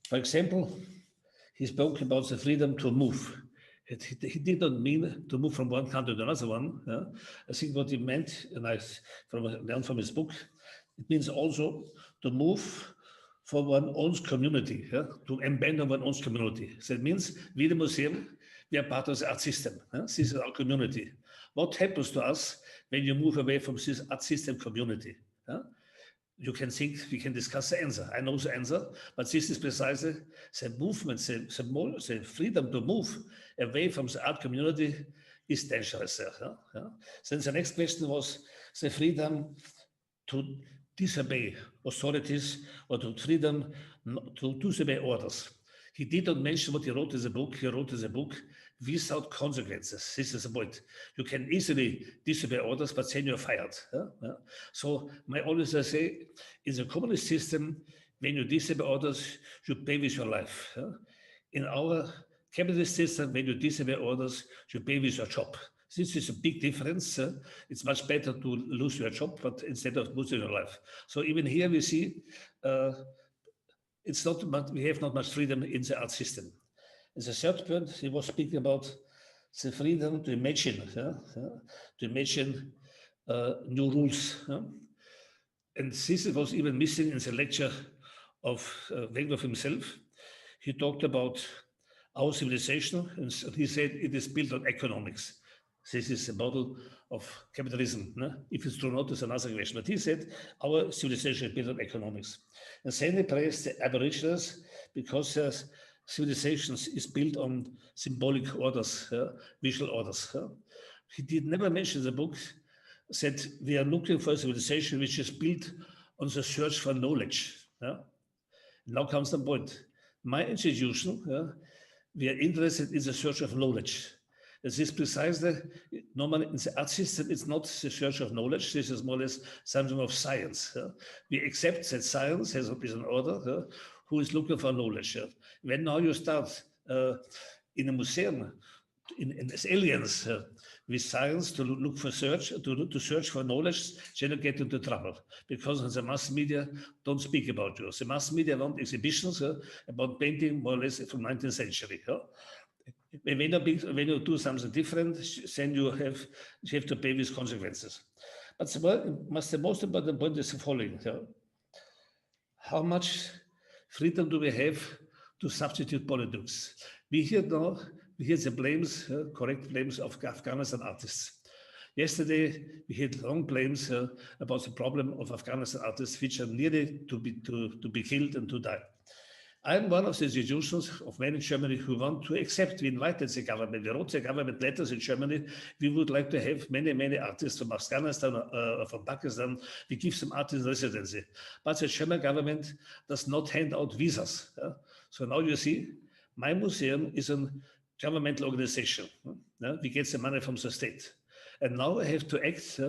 For example, he spoke about the freedom to move. He did not mean to move from one country to another one. Yeah? I think what he meant, and I learned from his book, it means also to move for one's own community, yeah? To embed one's own community. So it means we, the museum, we are part of the art system. Yeah? This is our community. What happens to us when you move away from this art system community? Yeah? You can think, we can discuss the answer. I know the answer, but this is precisely the movement, the freedom to move away from the art community is dangerous. Yeah? Then the next question was the freedom to disobey authorities, or to freedom to disobey orders. He did not mention what he wrote in the book. He wrote in the book without consequences. This is the point. You can easily disobey orders, but then you're fired. Yeah? So my always I say, in the communist system, when you disobey orders, you pay with your life. Yeah? In our capitalist system, when you disobey orders, you pay with your job. This is a big difference. It's much better to lose your job, but instead of losing your life. So even here we see it's not much, we have not much freedom in the art system. And the third point, he was speaking about the freedom to imagine, to imagine new rules. And this was even missing in the lecture of Wegener himself. He talked about our civilization, and he said it is built on economics. This is a model of capitalism. No? If it's true or not, is another question. But he said our civilization is built on economics. And then he praised the Aboriginals because civilizations is built on symbolic orders, visual orders. He did never mention in the book that we are looking for a civilization which is built on the search for knowledge. Now comes the point. My institution, we are interested in the search of knowledge. This is precisely, normally in the art system, it's not the search of knowledge. This is more or less something of science. We accept that science has an order who is looking for knowledge. When now you start in a museum, as aliens, with science to look for to search for knowledge, then you get into trouble because the mass media don't speak about you. The mass media want exhibitions about painting more or less from 19th century. When you do something different, then you have to pay with consequences. But the most important point is the following. How much freedom do we have to substitute politics? We hear the blames, correct blames of Afghanistan artists. Yesterday, we had wrong blames about the problem of Afghanistan artists, which are nearly to be killed and to die. I'm one of the institutions of many in Germany who want to accept. We invited the government. We wrote the government letters in Germany. We would like to have many, many artists from Afghanistan or from Pakistan. We give some artists residency. But the German government does not hand out visas. So now you see, my museum is a governmental organization. We get the money from the state. And now I have to act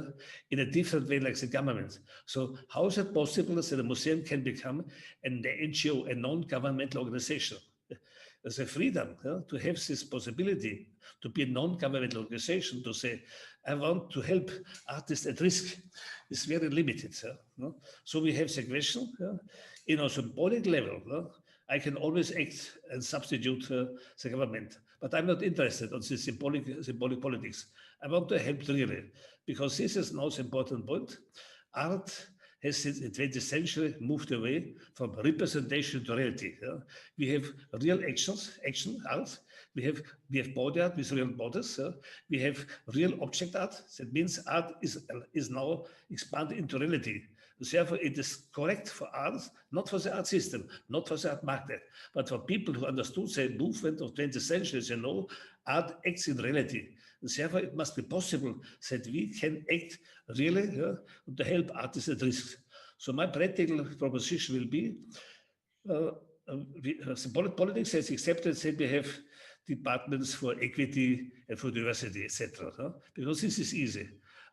in a different way like the government. So how is it possible that a museum can become an NGO, a non-governmental organization? There's a freedom to have this possibility to be a non-governmental organization, to say, I want to help artists at risk. It's very limited. So we have the question, in a symbolic level, I can always act and substitute the government. But I'm not interested in this symbolic politics. I want to help really, because this is now the important point. Art has since the 20th century moved away from representation to reality. We have real action art. We have body art with real bodies. We have real object art. That means art is now expanded into reality. Therefore, it is correct for art, not for the art system, not for the art market, but for people who understood the movement of 20th century. They know art acts in reality. And therefore, it must be possible that we can act really to help artists at risk. So my practical proposition will be, politics has accepted that we have departments for equity and for diversity, etc. Because this is easy.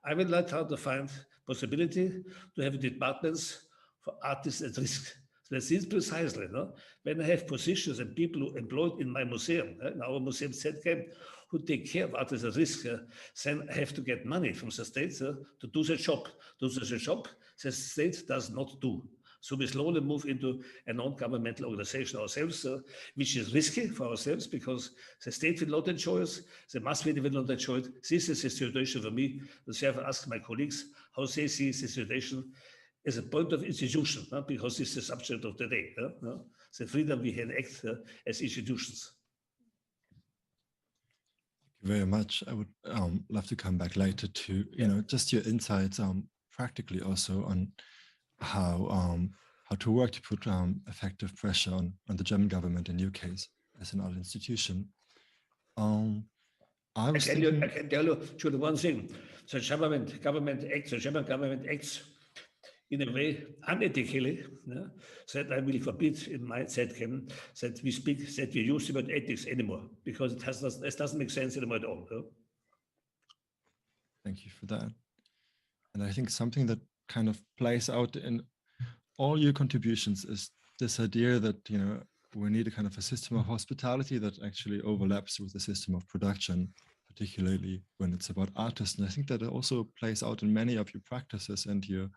I would like to find possibility to have departments for artists at risk. So that's it precisely. When I have positions and people employed in my museum, in our museum set camp, who take care of artists at risk, then I have to get money from the state to do the job. The state does not do. So we slowly move into a non-governmental organization ourselves, which is risky for ourselves because the state will not enjoy us, the mass media will not enjoy it. This is the situation for me. Therefore, I ask my colleagues how they see the situation as a point of institution, because this is the subject of the day. The freedom we can act as institutions. Thank you very much. I would love to come back later to just your insights practically also on how to work to put effective pressure on the German government in your case as an art institution. I can tell you one thing. The German government acts in a way unethically, that I will forbid in my ZCAM that we use the word ethics anymore, because it doesn't make sense anymore at all. Thank you for that. And I think something that kind of plays out in all your contributions is this idea that we need a kind of a system of hospitality that actually overlaps with the system of production, particularly when it's about artists. And I think that it also plays out in many of your practices and your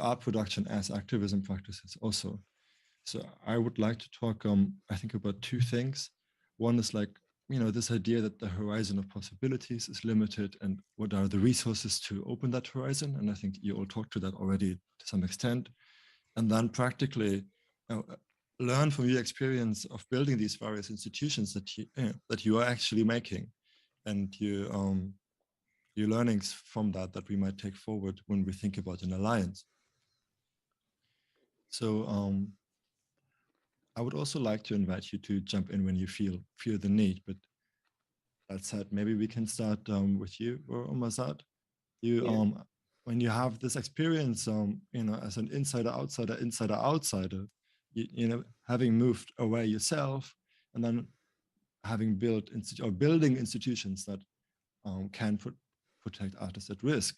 art production as activism practices also. So I would like to talk I think about two things. One is this idea that the horizon of possibilities is limited and what are the resources to open that horizon. And I think you all talked to that already to some extent. And then practically, learn from your experience of building these various institutions that you are actually making, and your learnings from that we might take forward when we think about an alliance. So I would also like to invite you to jump in when you feel the need, but that said, maybe we can start with you, or Mazad. You when you have this experience, as an insider-outsider, having moved away yourself, and then having building institutions that can protect artists at risk.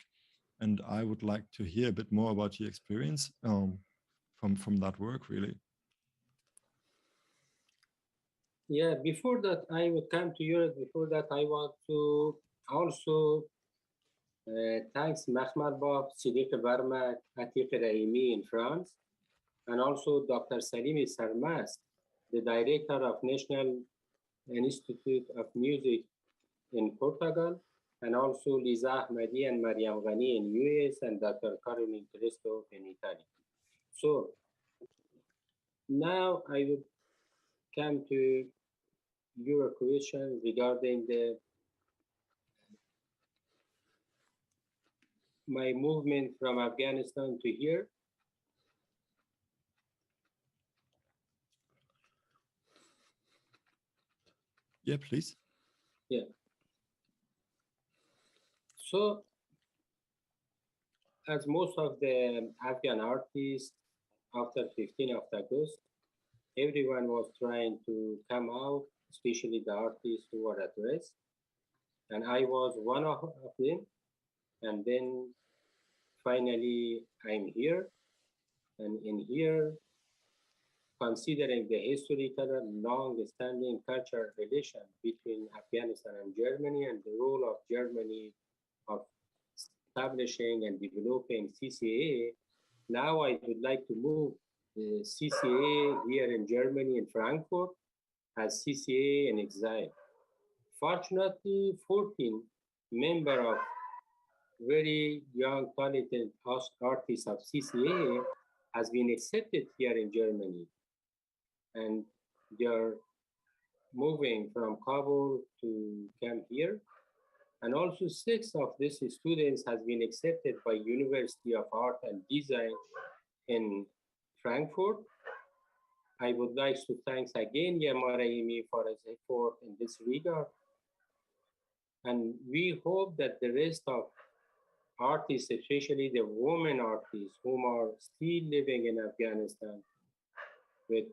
And I would like to hear a bit more about your experience from that work, really. Yeah, before that, I would come to Europe. Before that, I want to also thanks Mahmoud Bab, Sidiq Barmak, Atiq Rahimi in France, and also Dr. Salimi Sarmast, the director of National Institute of Music in Portugal, and also Liza Ahmadi and Mariam Ghani in US, and Dr. Caroline Cristo in Italy. So now I would come to your question regarding my movement from Afghanistan to here. Yeah, please. Yeah. So, as most of the Afghan artists, after 15th of August, everyone was trying to come out, especially the artists who were at risk. And I was one of them. And then finally, I'm here. And in here, considering the historical long-standing cultural relation between Afghanistan and Germany, and the role of Germany of establishing and developing CCA, now I would like to move the CCA here in Germany, in Frankfurt, as CCA in exile. Fortunately, 14 members of very young, talented artists of CCA has been accepted here in Germany. And they're moving from Kabul to come here. And also 6 of these students has been accepted by University of Art and Design in Frankfurt. I would like to thank again Yamar Rahimi for his effort in this regard. And we hope that the rest of artists, especially the women artists whom are still living in Afghanistan with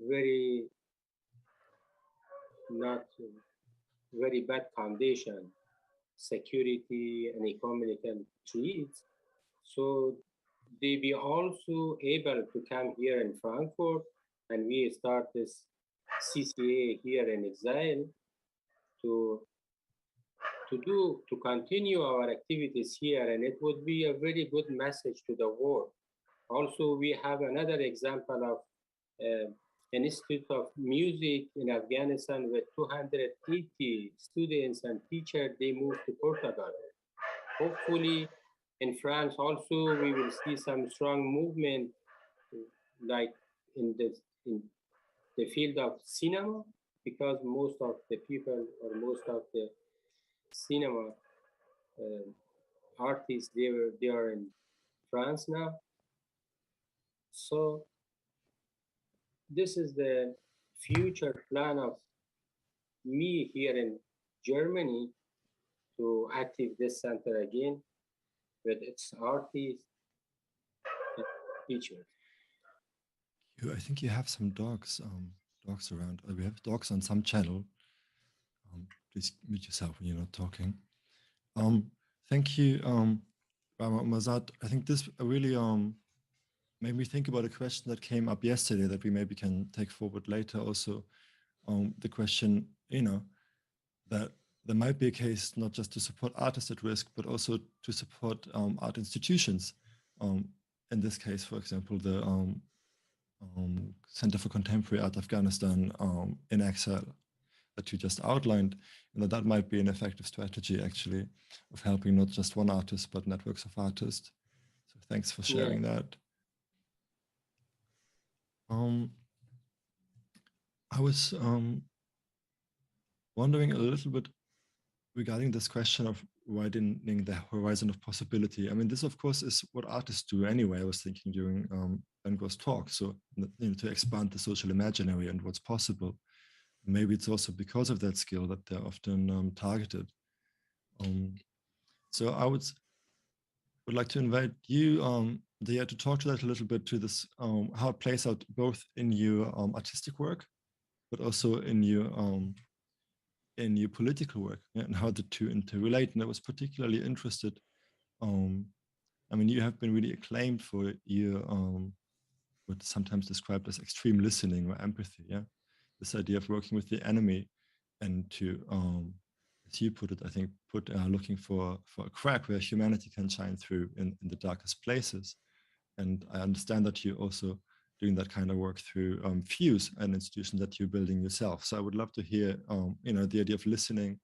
very bad condition, security and economic treats. So they be also able to come here in Frankfurt, and we start this CCA here in exile to continue our activities here, and it would be a very good message to the world. Also, we have another example of an Institute of Music in Afghanistan with 280 students and teachers. They moved to Portugal. Hopefully, in France also, we will see some strong movement, like in the field of cinema, because most of the people or most of the cinema artists, they are in France now. So this is the future plan of me here in Germany to active this center again with its artists and teachers. I think you have some dogs around. We have dogs on some channel. Please mute yourself when you're not talking. Thank you, Mazad. I think this really made me think about a question that came up yesterday that we maybe can take forward later also. The question, that there might be a case not just to support artists at risk, but also to support art institutions. In this case, for example, the Center for Contemporary Art Afghanistan in exile that you just outlined, and that might be an effective strategy actually of helping not just one artist, but networks of artists. So thanks for sharing that. I was wondering a little bit regarding this question of widening the horizon of possibility. I mean, this of course is what artists do anyway. I was thinking during Van Gogh's talk, so to expand the social imaginary and what's possible. Maybe it's also because of that skill that they're often targeted. So I would like to invite you, Dia, to talk to that a little bit, to this, how it plays out both in your artistic work, but also in your political work, and how the two interrelate. And I was particularly interested. I mean, you have been really acclaimed for your what's sometimes described as extreme listening or empathy. Yeah, this idea of working with the enemy and to, as you put it, I think, looking for a crack where humanity can shine through in the darkest places. And I understand that you're also doing that kind of work through Fuse, an institution that you're building yourself. So I would love to hear, the idea of listening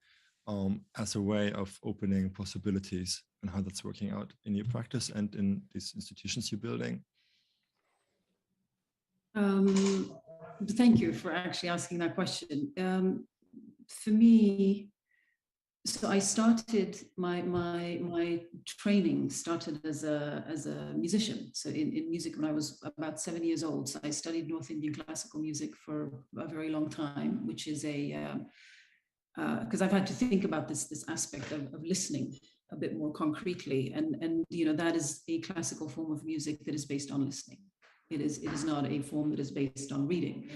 as a way of opening possibilities and how that's working out in your practice and in these institutions you're building. Thank you for actually asking that question. For me, so I started my training started as a musician. So in music when I was about 7 years old. So I studied North Indian classical music for a very long time, which is because I've had to think about this aspect of listening a bit more concretely, and that is a classical form of music that is based on listening. It is not a form that is based on reading.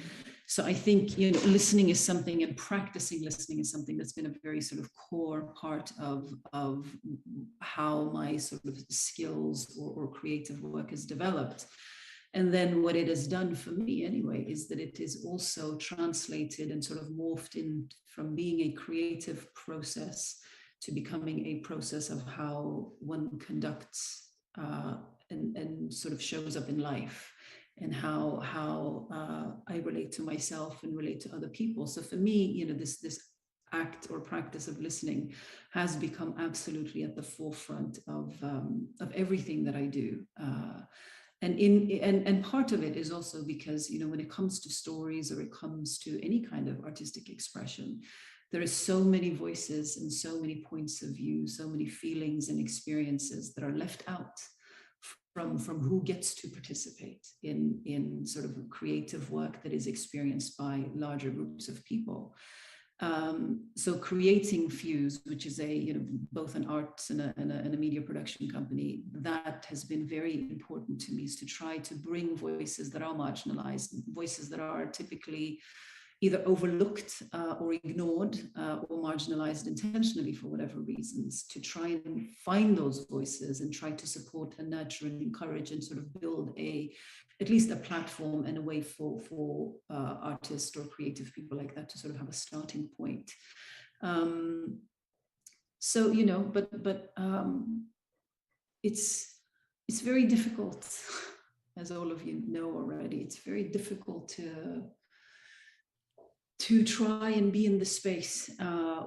So I think listening is something, and practicing listening is something that's been a very sort of core part of how my sort of skills or creative work is developed. And then what it has done for me anyway is that it is also translated and sort of morphed in from being a creative process to becoming a process of how one conducts and sort of shows up in life, and how I relate to myself and relate to other people. So for me, this act or practice of listening has become absolutely at the forefront of everything that I do. And part of it is also because, when it comes to stories or it comes to any kind of artistic expression, there are so many voices and so many points of view, so many feelings and experiences that are left out from who gets to participate in sort of creative work that is experienced by larger groups of people. So creating Fuse, which is both an arts and a media production company, that has been very important to me, is to try to bring voices that are marginalized, voices that are typically either overlooked or ignored or marginalized intentionally for whatever reasons, to try and find those voices and try to support and nurture and encourage and sort of build at least a platform and a way for artists or creative people like that to sort of have a starting point. So, but it's very difficult, as all of you know already. It's very difficult to try and be in the space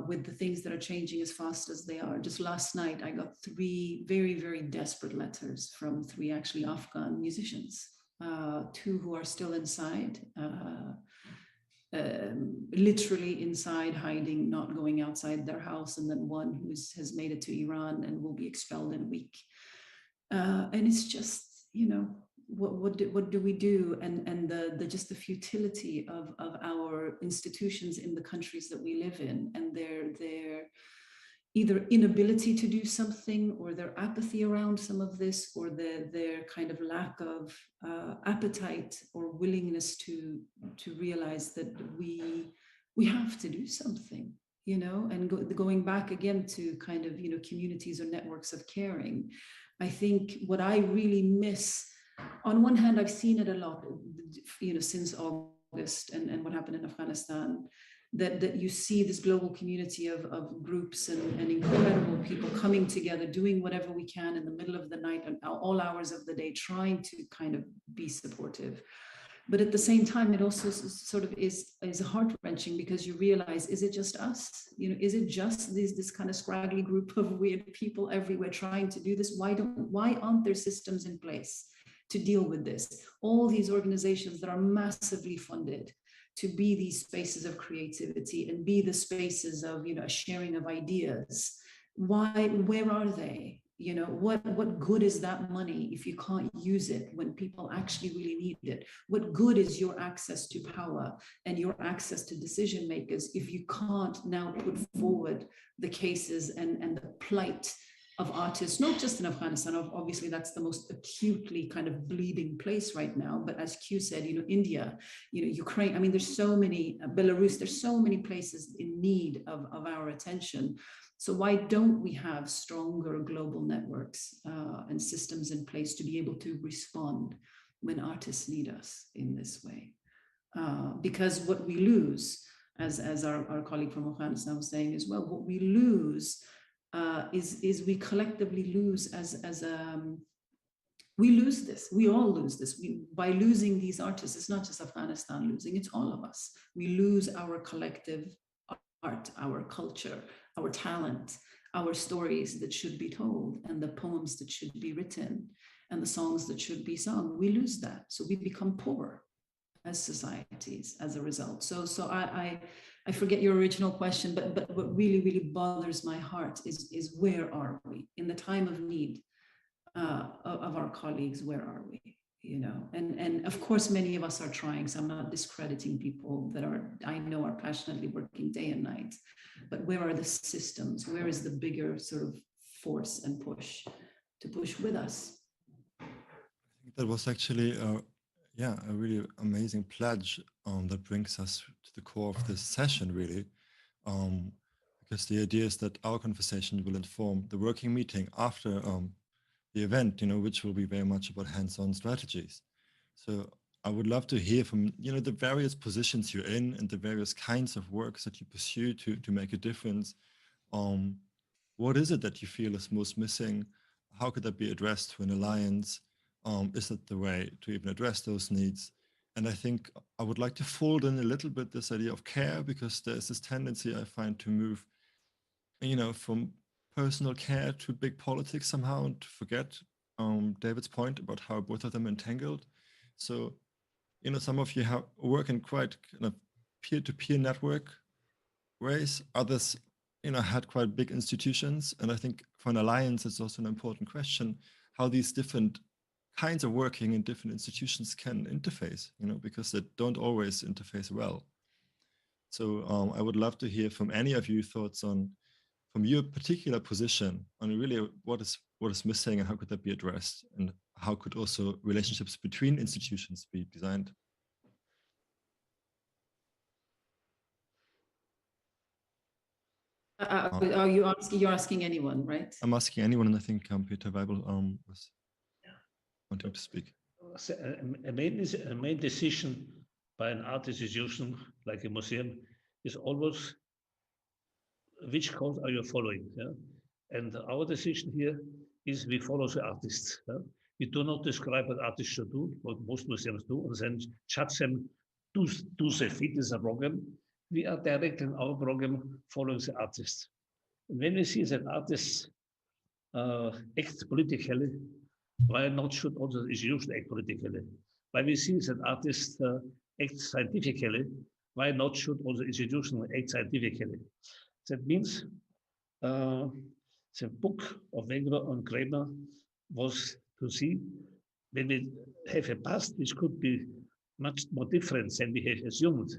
with the things that are changing as fast as they are. Just last night, I got 3 very, very desperate letters from 3 actually Afghan musicians, 2 who are still inside, literally inside, hiding, not going outside their house, and then 1 who has made it to Iran and will be expelled in a week. And it's just, what do we do? And the futility of our institutions in the countries that we live in, and their either inability to do something, or their apathy around some of this, or their kind of lack of appetite or willingness to realize that we have to do something, and going back again to kind of, communities or networks of caring. I think what I really miss, on one hand, I've seen it a lot, since August and what happened in Afghanistan, that you see this global community of groups and incredible people coming together, doing whatever we can in the middle of the night and all hours of the day, trying to kind of be supportive. But at the same time, it also sort of is heart-wrenching, because you realize, is it just us? Is it just this kind of scraggly group of weird people everywhere trying to do this? Why aren't there systems in place to deal with this. All these organizations that are massively funded to be these spaces of creativity and be the spaces of, you know, sharing of ideas. Where are they? You know, what good is that money if you can't use it when people actually really need it? What good is your access to power and your access to decision makers if you can't now put forward the cases and the plight of artists, not just in Afghanistan, obviously that's the most acutely kind of bleeding place right now, but as Q said, you know, India, you know, Ukraine, I mean, there's so many, Belarus, there's so many places in need of our attention. So why don't we have stronger global networks and systems in place to be able to respond when artists need us in this way? Because what we lose, as our colleague from Afghanistan was saying as well, what we lose is we collectively lose we lose this. We all lose this. By losing these artists, it's not just Afghanistan losing, it's all of us. We lose our collective art, our culture, our talent, our stories that should be told, and the poems that should be written, and the songs that should be sung. We lose that. So we become poor as societies as a result. So I forget your original question, but what really, really bothers my heart is where are we in the time of need of our colleagues? Where are we? You know, and of course, many of us are trying. So I'm not discrediting people that I know are passionately working day and night. But where are the systems? Where is the bigger sort of force and push to push with us? I think that was actually a really amazing pledge that brings us to the core of this session, really, because the idea is that our conversation will inform the working meeting after the event, you know, which will be very much about hands-on strategies. So I would love to hear from, you know, the various positions you're in and the various kinds of works that you pursue to make a difference. What is it that you feel is most missing? How could that be addressed through an alliance? Is that the way to even address those needs? And I think I would like to fold in a little bit this idea of care, because there's this tendency I find to move, you know, from personal care to big politics somehow, and to forget David's point about how both of them are entangled. So, you know, some of you work in quite kind of peer-to-peer network ways. Others, you know, had quite big institutions. And I think for an alliance, it's also an important question how these different kinds of working in different institutions can interface, you know, because they don't always interface well. So I would love to hear from any of you thoughts on, from your particular position, on really what is missing and how could that be addressed, and how could also relationships between institutions be designed? Are you're asking anyone, right? I'm asking anyone, and I think Peter Weibel was wanting to speak. A main decision by an art institution like a museum is always which code are you following? Yeah? And our decision here is we follow the artists. Yeah? We do not describe what artists should do, what most museums do, and then judge them, do they fit in the program? We are directly in our program following the artists. And when we see that artists act politically, why not should also the institution act politically? When we see that artists act scientifically, why not should also institution act scientifically? That means the book of Wenger and Kramer was to see when we have a past which could be much more different than we have assumed,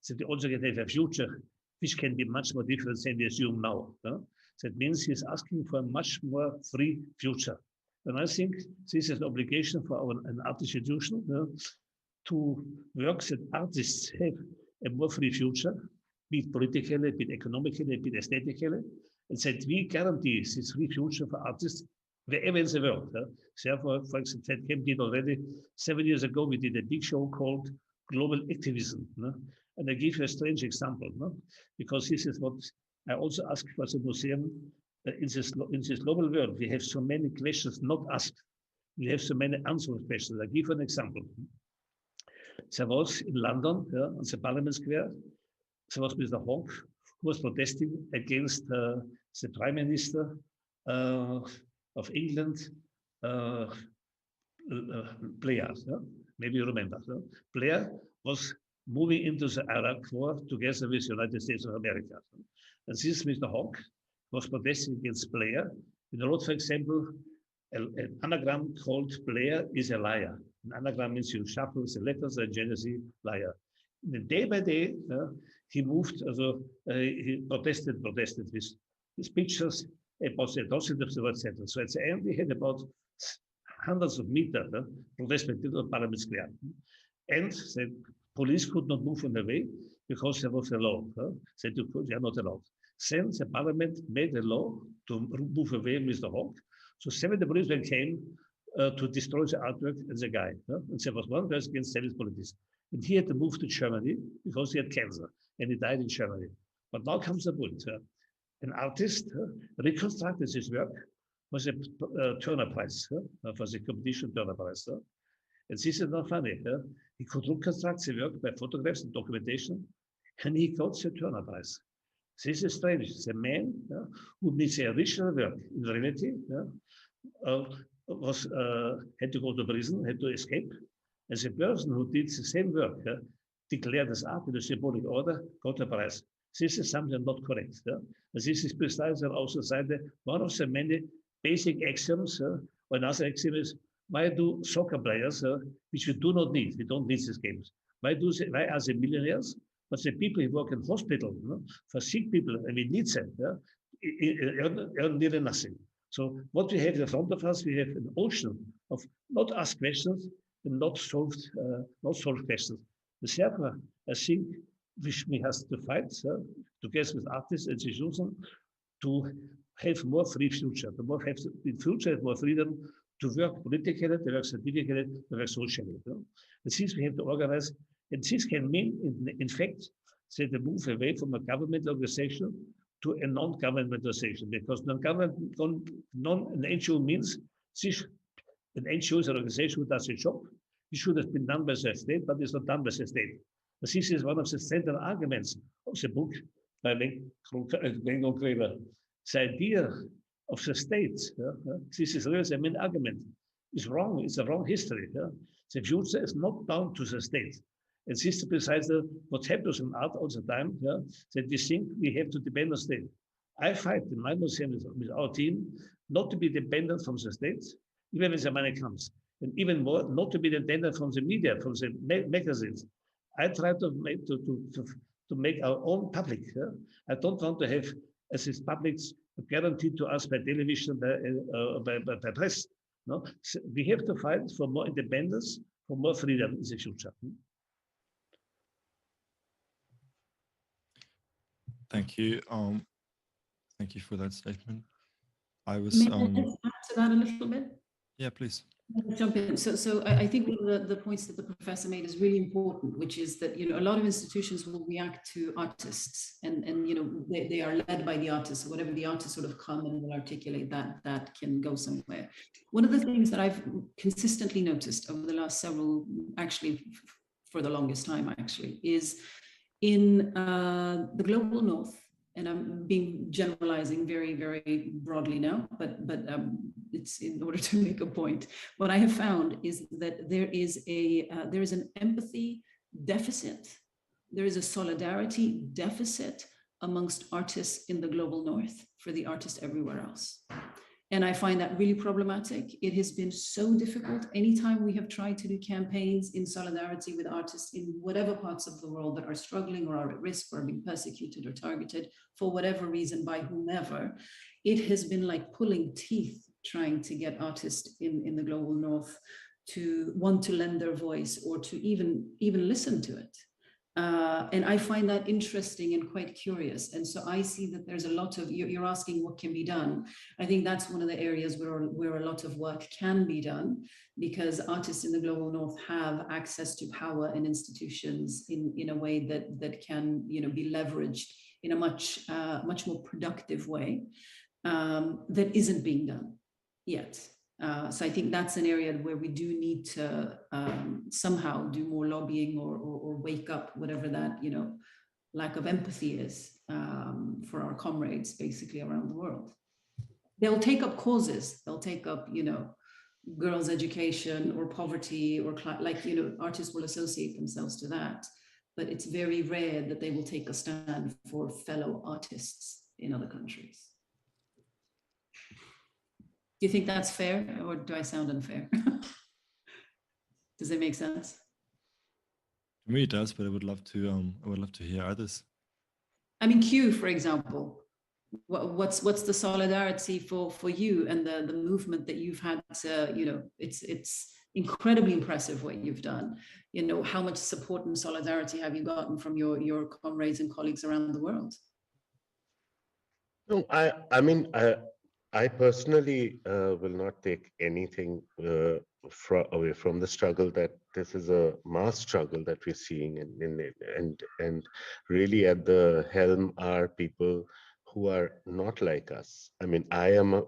that we also can have a future which can be much more different than we assume now. That means he's asking for a much more free future. And I think this is an obligation for an art institution to work that artists have a more free future, be it politically, be it economically, be it aesthetically, and that we guarantee this free future for artists wherever in the world. Therefore, for example, that came did already 7 years ago, we did a big show called Global Activism. And I give you a strange example, because this is what I also ask for the museum. In this global world, we have so many questions not asked. We have so many unanswered questions. I give you an example. There was in London, on the Parliament Square, there was Mr. Hawke, who was protesting against the Prime Minister of England Blair. Maybe you remember. Blair was moving into the Iraq War together with the United States of America. And this Mr. Hawke was protesting against Blair. He wrote, for example, an anagram called Blair is a liar. An anagram means you shuffle the letters and generally liar. And then day by day, he moved, he protested with his pictures about the atrocity of the World Center. So at the end, we had about hundreds of meters protesting to Parliament Square. And the police could not move on the way because there was a law. Said they are not allowed. Then the Parliament made a law to move away Mr. Hawke. So 70 policemen came to destroy the artwork and the guy. And there was one person against 7 police. And he had to move to Germany because he had cancer and he died in Germany. But now comes the point. An artist reconstructed his work with a Turner Prize, for the competition Turner Prize. And this is not funny. He could reconstruct the work by photographs and documentation, and he got the Turner Prize. This is strange. The man who made the original work in reality had to go to prison, had to escape. And the person who did the same work, declared as art in the symbolic order, got a prize. This is something not correct. This is precisely on our society one of the many basic axioms. Another axiom is, why do soccer players, which we do not need, we don't need these games, why are they millionaires? But the people who work in hospital for sick people, and we need them, earn nearly nothing. So what we have in front of us, we have an ocean of not asked questions and not solved questions. Therefore, I think we have to fight together with artists and institutions to have more free future, to more have in future have more freedom to work politically, to work scientifically, to work socially. And since we have to organize, and this can mean, in fact, that they move away from a government organization to a non-government organization, because non-government, an NGO means this, an NGO is an organization who does a job. It should have been done by the state, but it's not done by the state. But this is one of the central arguments of the book by Bengon Krever. The idea of the state, this is really the main argument, is wrong. It's a wrong history. The future is not bound to the state. And this is precisely what happens in art all the time, that we think we have to depend on the state. I fight in my museum with our team not to be dependent from the state, even when the money comes. And even more, not to be dependent from the media, from the magazines. I try to make our own public. I don't want to have as is publics guaranteed to us by television, by press. No, so we have to fight for more independence, for more freedom in the future. Thank you. Thank you for that statement. I was. May I add to that a little bit? Yeah, please. Jump in. So I think one of the points that the professor made is really important, which is that, a lot of institutions will react to artists and they are led by the artists. So whatever the artists sort of come and will articulate, that can go somewhere. One of the things that I've consistently noticed over the last several, actually for the longest time actually, is in the global north, and I'm generalizing very, very broadly now, but it's in order to make a point. What I have found is that there is an empathy deficit. There is a solidarity deficit amongst artists in the global north for the artists everywhere else. And I find that really problematic. It has been so difficult. Anytime we have tried to do campaigns in solidarity with artists in whatever parts of the world that are struggling or are at risk or are being persecuted or targeted for whatever reason by whomever, it has been like pulling teeth trying to get artists in the global north to want to lend their voice or to even listen to it. And I find that interesting and quite curious. And so I see that there's a lot of, you're asking what can be done. I think that's one of the areas where a lot of work can be done, because artists in the global north have access to power and institutions in a way that can be leveraged in a much more productive way that isn't being done yet. So I think that's an area where we do need to somehow do more lobbying or wake up, whatever that lack of empathy is for our comrades basically around the world. They'll take up causes. They'll take up girls' education or poverty or like, you know, artists will associate themselves to that, but it's very rare that they will take a stand for fellow artists in other countries. Do you think that's fair, or do I sound unfair? Does it make sense? To me, it does, but I would love to hear others. I mean, Q, for example, what's the solidarity for you and the movement that you've had to, you know, it's incredibly impressive what you've done. You know, how much support and solidarity have you gotten from your comrades and colleagues around the world? No, I mean, I personally will not take anything away from the struggle, that this is a mass struggle that we're seeing, and really at the helm are people who are not like us. I mean, I am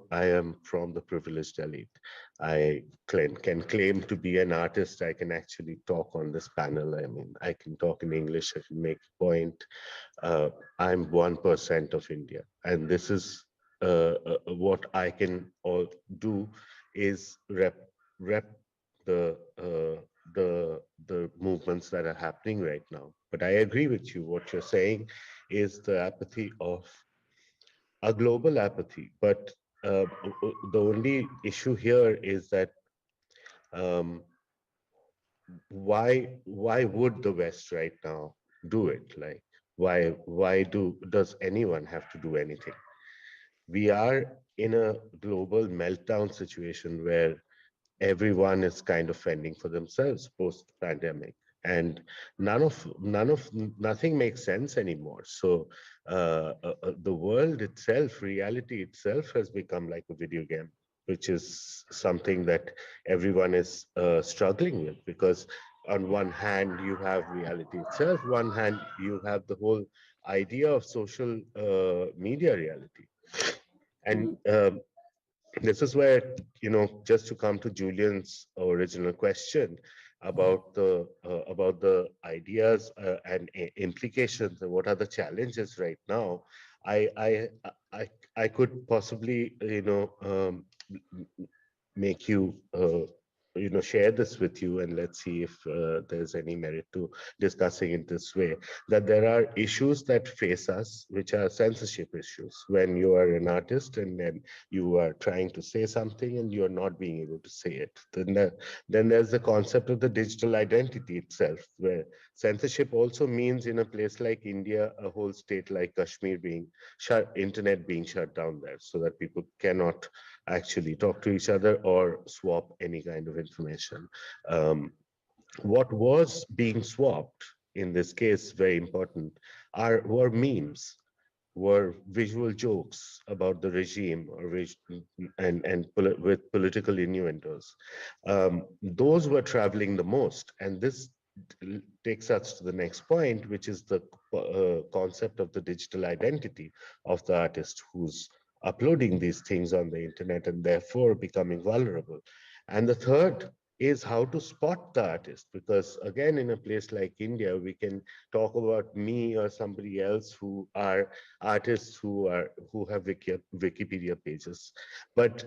from the privileged elite. I can claim to be an artist. I can actually talk on this panel. I mean, I can talk in English. I can make a point. I'm 1% of India, and this is what I can all do is rep the movements that are happening right now. But I agree with you. What you're saying is the apathy of a global apathy. But the only issue here is that why would the West right now do it? Like, why does anyone have to do anything? We are in a global meltdown situation where everyone is kind of fending for themselves post-pandemic, and nothing makes sense anymore. So the world itself, reality itself, has become like a video game, which is something that everyone is struggling with, because on one hand you have reality itself, one hand you have the whole idea of social media reality. And this is where, you know, just to come to Julian's original question about the ideas and implications, and what are the challenges right now, I could possibly, you know, make you you know, share this with you, and let's see if there's any merit to discussing it this way, that there are issues that face us, which are censorship issues. When you are an artist and then you are trying to say something and you're not being able to say it, then there's the concept of the digital identity itself, where censorship also means, in a place like India, a whole state like Kashmir being shut, internet being shut down there, so that people cannot actually talk to each other or swap any kind of information. What was being swapped in this case, very important, were memes, were visual jokes about the regime, or with political innuendos. Those were traveling the most, and this takes us to the next point, which is the concept of the digital identity of the artist who's uploading these things on the internet and therefore becoming vulnerable. And the third is how to spot the artist, because again, in a place like India, we can talk about me or somebody else who are artists who have Wikipedia pages, but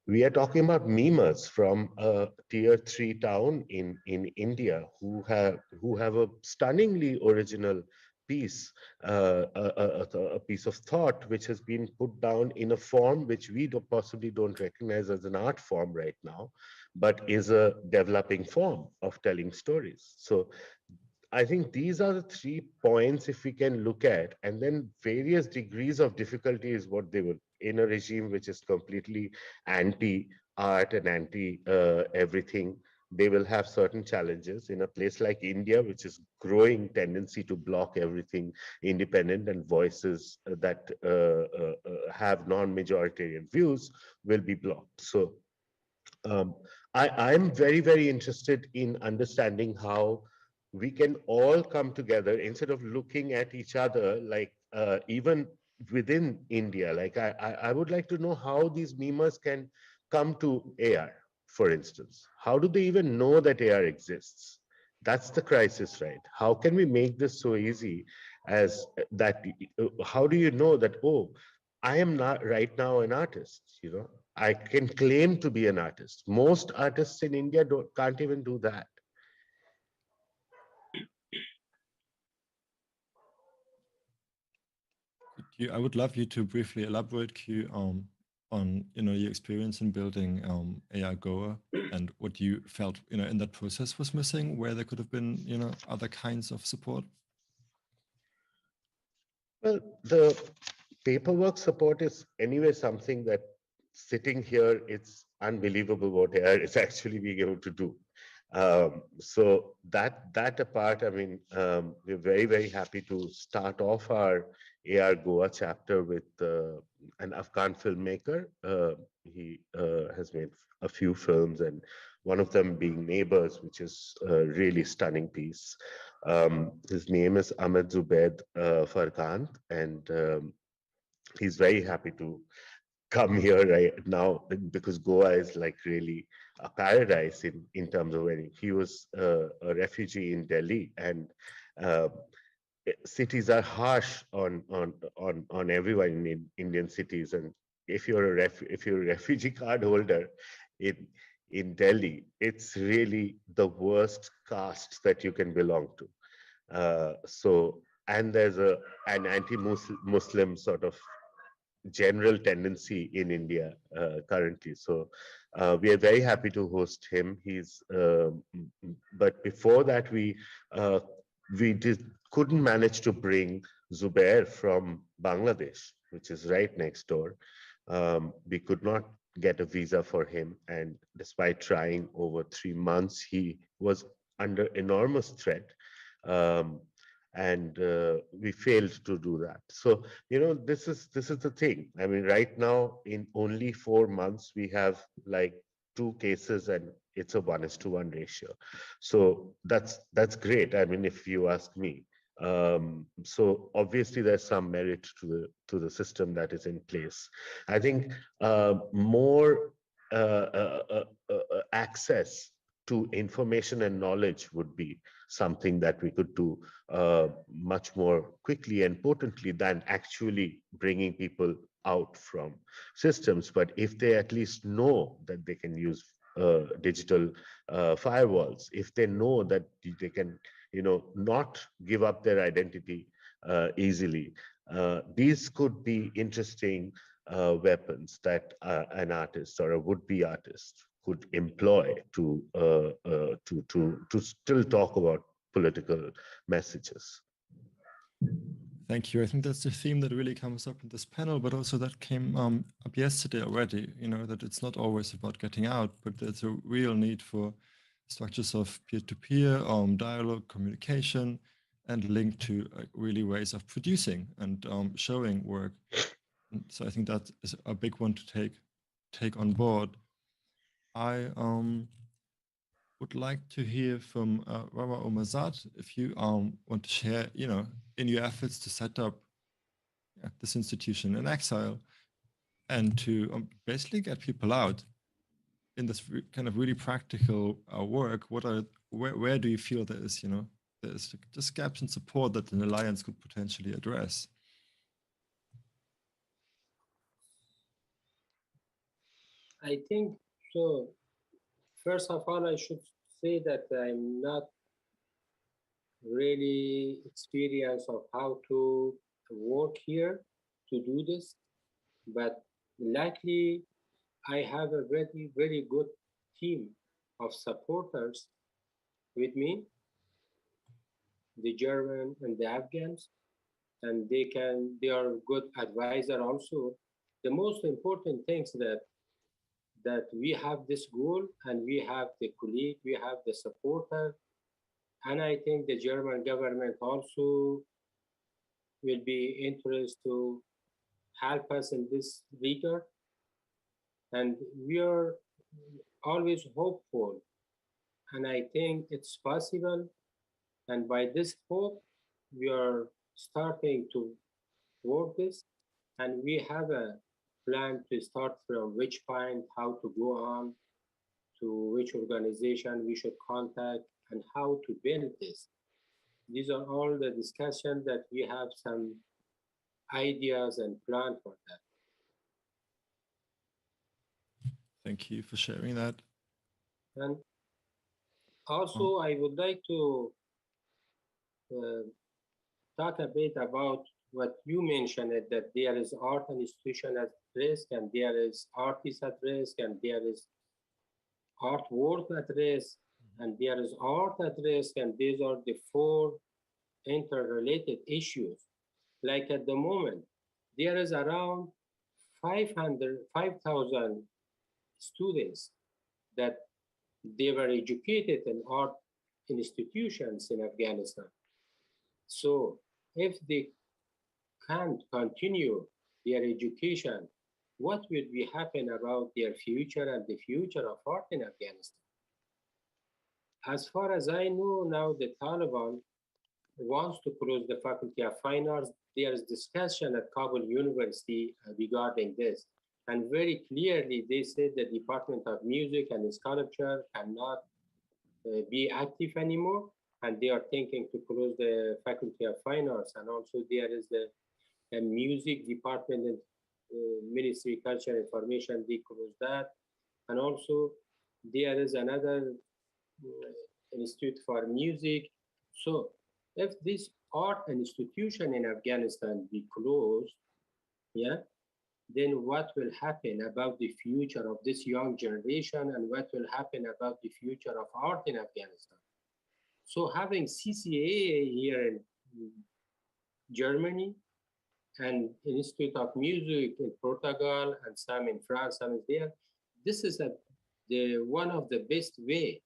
we are talking about memers from a tier 3 town in India who have a stunningly original piece, a piece of thought which has been put down in a form which we possibly don't recognize as an art form right now, but is a developing form of telling stories. So I think these are the 3 points if we can look at, and then various degrees of difficulty is what they will, in a regime which is completely anti-art and anti-everything. They will have certain challenges. In a place like India, which is growing tendency to block everything independent, and voices that have non-majoritarian views will be blocked. So I'm very, very interested in understanding how we can all come together instead of looking at each other, like even within India. Like I would like to know how these memers can come to AR. For instance, how do they even know that AR exists? That's the crisis, right? How can we make this so easy as that? How do you know that, oh, I am not right now an artist, you know? I can claim to be an artist. Most artists in India can't even do that. I would love you to briefly elaborate, Q, on your experience in building AI Goa and what you felt in that process was missing, where there could have been other kinds of support. Well, the paperwork support is anyway something that sitting here, it's unbelievable what AI is actually being able to do. So that apart, I mean, we're very, very happy to start off our AR Goa chapter with an Afghan filmmaker. He has made a few films, and one of them being Neighbors, which is a really stunning piece. His name is Ahmed Zubaid Farkant, and he's very happy to come here right now because Goa is like really a paradise in terms of wedding. He was a refugee in Delhi, and cities are harsh on everyone in Indian cities. And if you're a refugee card holder in Delhi, it's really the worst caste that you can belong to. And there's an anti-Muslim sort of general tendency in India currently. So we are very happy to host him. But before that, we couldn't manage to bring Zubair from Bangladesh, which is right next door. We could not get a visa for him, and despite trying over 3 months, he was under enormous threat. And we failed to do that. So this is the thing. I mean, right now in only 4 months we have like 2 cases, and it's a 1:1 ratio. So that's great. I mean, if you ask me. So obviously there's some merit to the system that is in place. I think more access to information and knowledge would be something that we could do much more quickly and potently than actually bringing people out from systems. But if they at least know that they can use digital firewalls, if they know that they can, not give up their identity easily, these could be interesting weapons that an artist or a would-be artist could employ to still talk about political messages. Thank you. I think that's the theme that really comes up in this panel, but also that came up yesterday already, that it's not always about getting out, but there's a real need for structures of peer-to-peer dialogue, communication, and link to really ways of producing and showing work. And so I think that is a big one to take on board. I would like to hear from Rama Omazad, if you want to share, in your efforts to set up this institution in exile and to basically get people out in this kind of really practical work. Where do you feel there's just gaps in support that an alliance could potentially address? I think so. First of all, I should say that I'm not really experienced of how to work here to do this, but likely I have a very, very good team of supporters with me, the German and the Afghans, and they are good advisor also. The most important things that we have this goal and we have the colleague, we have the supporter, and I think the German government also will be interested to help us in this regard. And we are always hopeful, and I think it's possible. And by this hope, we are starting to work this, and we have a plan to start from which point, how to go on, to which organization we should contact, and how to build this. These are all the discussions that we have some ideas and plan for that. Thank you for sharing that. And also, I would like to talk a bit about what you mentioned, that there is art and institution at risk, and there is artists at risk, and there is art work at risk, and there is art at risk, and these are the four interrelated issues. Like at the moment, there is around 5,000 students that they were educated in art institutions in Afghanistan. So if they can't continue their education, what will be happen about their future and the future of art in Afghanistan? As far as I know now, the Taliban wants to close the Faculty of Fine Arts. There is discussion at Kabul University regarding this. And very clearly, they said the Department of Music and Sculpture cannot be active anymore. And they are thinking to close the Faculty of Fine Arts. And also there is the music department and Ministry of Culture and Information, they closed that. And also there is another institute for music. So if this art institution in Afghanistan be closed, yeah, then what will happen about the future of this young generation, and what will happen about the future of art in Afghanistan? So having CCAA here in Germany and Institute of Music in Portugal and some in France, some is there, this is one of the best way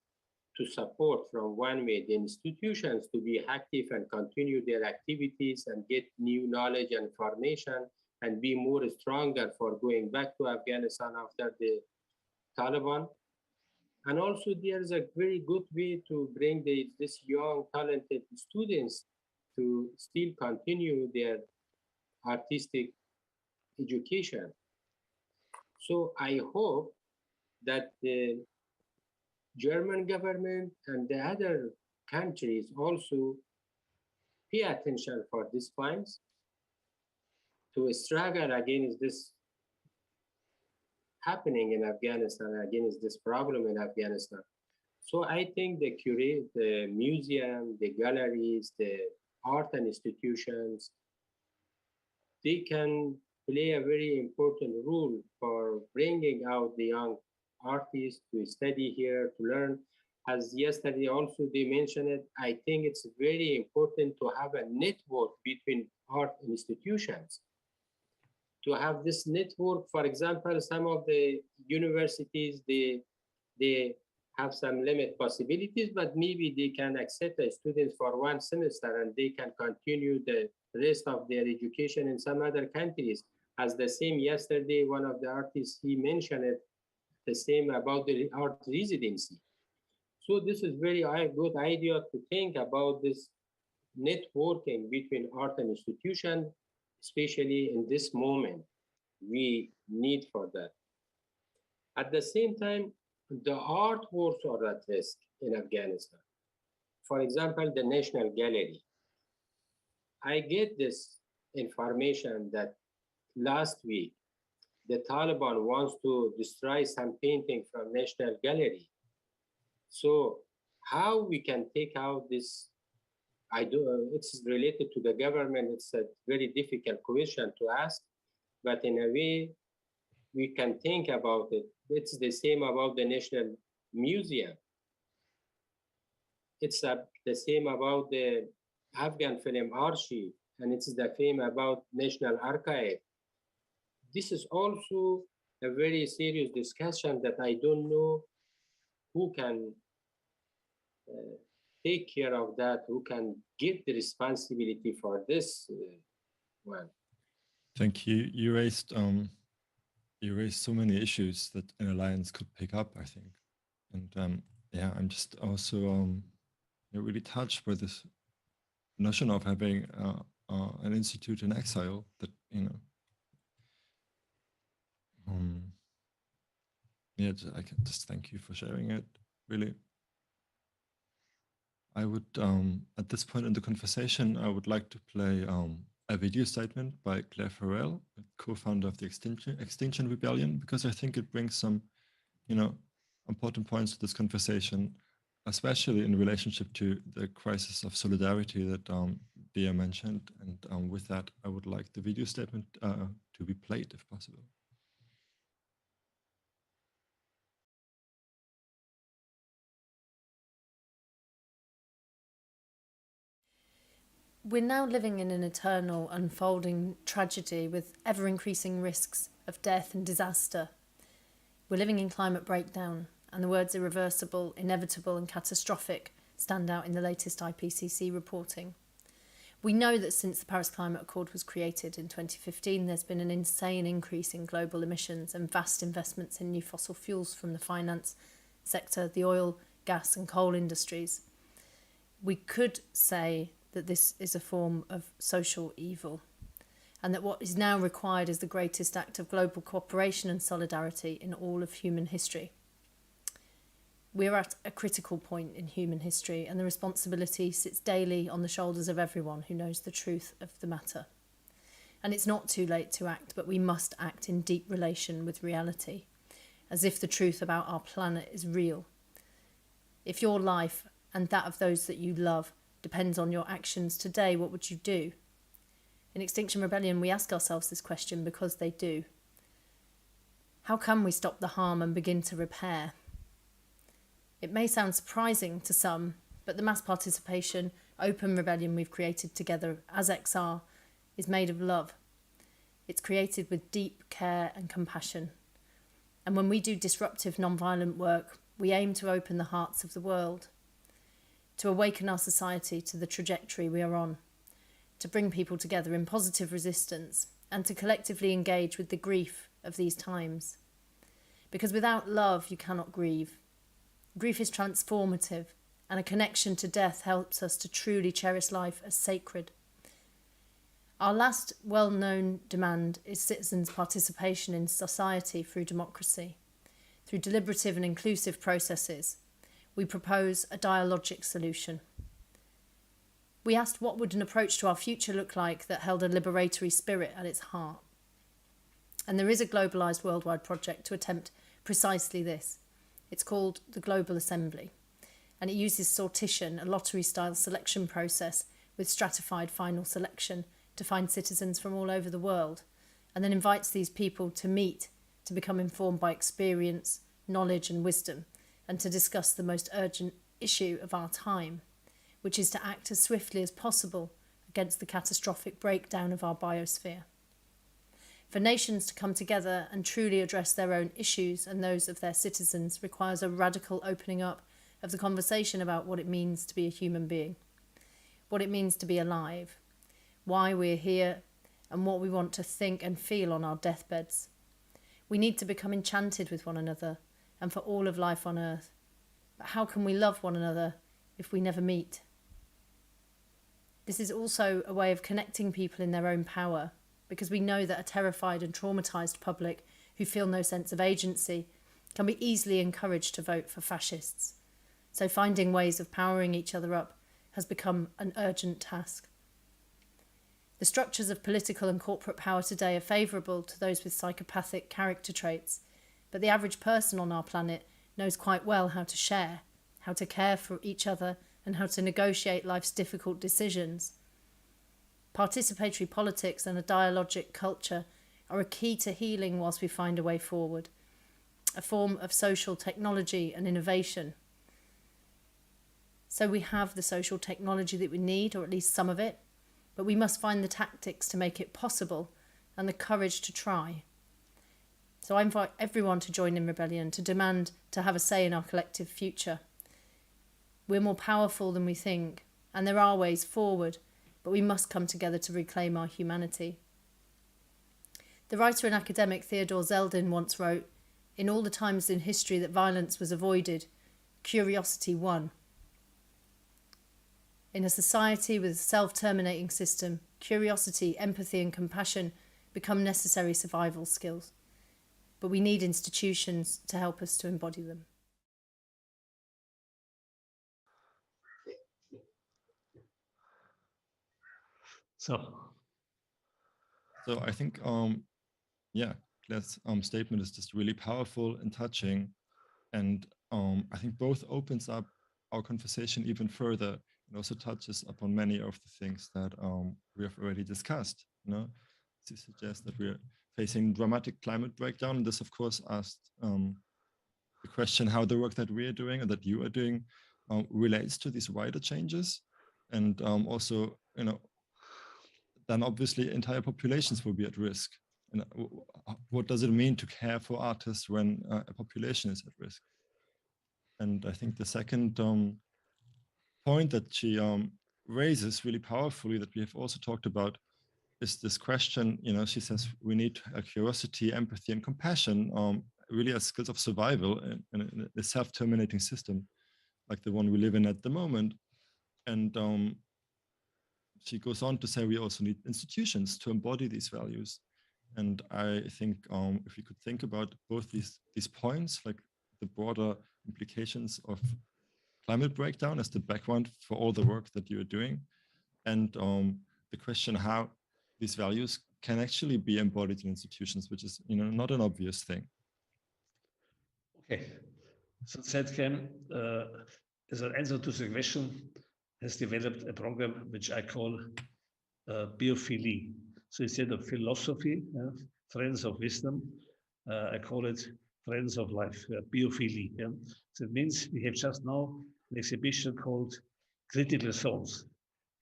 to support from one way the institutions to be active and continue their activities and get new knowledge and information and be more stronger for going back to Afghanistan after the Taliban. And also there's a very good way to bring this young talented students to still continue their artistic education. So I hope that the German government and the other countries also pay attention for these points to struggle against this happening in Afghanistan, against this problem in Afghanistan. So I think the museum, the galleries, the art institutions, they can play a very important role for bringing out the young artists to study here, to learn. As yesterday also they mentioned it, I think it's very important to have a network between art institutions. To have this network, for example, some of the universities, they have some limit possibilities, but maybe they can accept the students for one semester and they can continue the rest of their education in some other countries. As the same yesterday, one of the artists, he mentioned it, the same about the art residency. So this is very good idea to think about this networking between art and institution, especially in this moment. We need for that. At the same time, the artworks are at risk in Afghanistan. For example, the National Gallery. I get this information that last week, the Taliban wants to destroy some painting from National Gallery. So how we can take out this, it's related to the government, it's a very difficult question to ask, but in a way, we can think about it. It's the same about the National Museum. It's the same about the Afghan Film Archive, and it's the same about National Archive. This is also a very serious discussion that I don't know who can take care of that, who can get the responsibility for this one. Thank you. You raised so many issues that an alliance could pick up, I think. And yeah, I'm just also really touched by this notion of having an institute in exile that, yeah, I can just thank you for sharing it, really. I would, at this point in the conversation, I would like to play a video statement by Claire Farrell, co-founder of the Extinction Rebellion, because I think it brings some important points to this conversation, especially in relationship to the crisis of solidarity that Dia mentioned. And with that, I would like the video statement to be played if possible. We're now living in an eternal unfolding tragedy with ever-increasing risks of death and disaster. We're living in climate breakdown, and the words irreversible, inevitable and catastrophic stand out in the latest IPCC reporting. We know that since the Paris Climate Accord was created in 2015, there's been an insane increase in global emissions and vast investments in new fossil fuels from the finance sector, the oil, gas and coal industries. We could say that this is a form of social evil, and that what is now required is the greatest act of global cooperation and solidarity in all of human history. We are at a critical point in human history, and the responsibility sits daily on the shoulders of everyone who knows the truth of the matter. And it's not too late to act, but we must act in deep relation with reality, as if the truth about our planet is real. If your life and that of those that you love depends on your actions today, what would you do? In Extinction Rebellion, we ask ourselves this question because they do. How can we stop the harm and begin to repair? It may sound surprising to some, but the mass participation, open rebellion we've created together as XR is made of love. It's created with deep care and compassion. And when we do disruptive, non-violent work, we aim to open the hearts of the world, to awaken our society to the trajectory we are on, to bring people together in positive resistance, and to collectively engage with the grief of these times. Because without love, you cannot grieve. Grief is transformative, and a connection to death helps us to truly cherish life as sacred. Our last well-known demand is citizens' participation in society through democracy. Through deliberative and inclusive processes, we propose a dialogic solution. We asked what would an approach to our future look like that held a liberatory spirit at its heart. And there is a globalised worldwide project to attempt precisely this. It's called the Global Assembly, and it uses sortition, a lottery-style selection process with stratified final selection to find citizens from all over the world, and then invites these people to meet, to become informed by experience, knowledge and wisdom, and to discuss the most urgent issue of our time, which is to act as swiftly as possible against the catastrophic breakdown of our biosphere. For nations to come together and truly address their own issues and those of their citizens requires a radical opening up of the conversation about what it means to be a human being, what it means to be alive, why we're here, and what we want to think and feel on our deathbeds. We need to become enchanted with one another and for all of life on Earth. But how can we love one another if we never meet? This is also a way of connecting people in their own power, because we know that a terrified and traumatised public who feel no sense of agency can be easily encouraged to vote for fascists. So finding ways of powering each other up has become an urgent task. The structures of political and corporate power today are favourable to those with psychopathic character traits, but the average person on our planet knows quite well how to share, how to care for each other, and how to negotiate life's difficult decisions. Participatory politics and a dialogic culture are a key to healing whilst we find a way forward, a form of social technology and innovation. So we have the social technology that we need, or at least some of it, but we must find the tactics to make it possible and the courage to try. So I invite everyone to join in rebellion, to demand to have a say in our collective future. We're more powerful than we think, and there are ways forward, but we must come together to reclaim our humanity. The writer and academic Theodore Zeldin once wrote, "In all the times in history that violence was avoided, curiosity won." In a society with a self-terminating system, curiosity, empathy and compassion become necessary survival skills. But we need institutions to help us to embody them. So I think, Claire's statement is just really powerful and touching. And I think both opens up our conversation even further and also touches upon many of the things that we have already discussed. To suggest that we're facing dramatic climate breakdown. And this, of course, asked the question how the work that we are doing and that you are doing relates to these wider changes. And also, then obviously entire populations will be at risk. And what does it mean to care for artists when a population is at risk? And I think the second point that she raises really powerfully that we have also talked about is this question, she says we need curiosity, empathy, and compassion really as skills of survival in a self-terminating system like the one we live in at the moment. And she goes on to say we also need institutions to embody these values. And I think if we could think about both these points, like the broader implications of climate breakdown as the background for all the work that you're doing, and the question how these values can actually be embodied in institutions, which is not an obvious thing. Okay, so Sietman, as an answer to the question, has developed a program which I call biophilia. So instead of philosophy, friends of wisdom, I call it friends of life, biophilia. Yeah? So it means we have just now an exhibition called Critical Zones.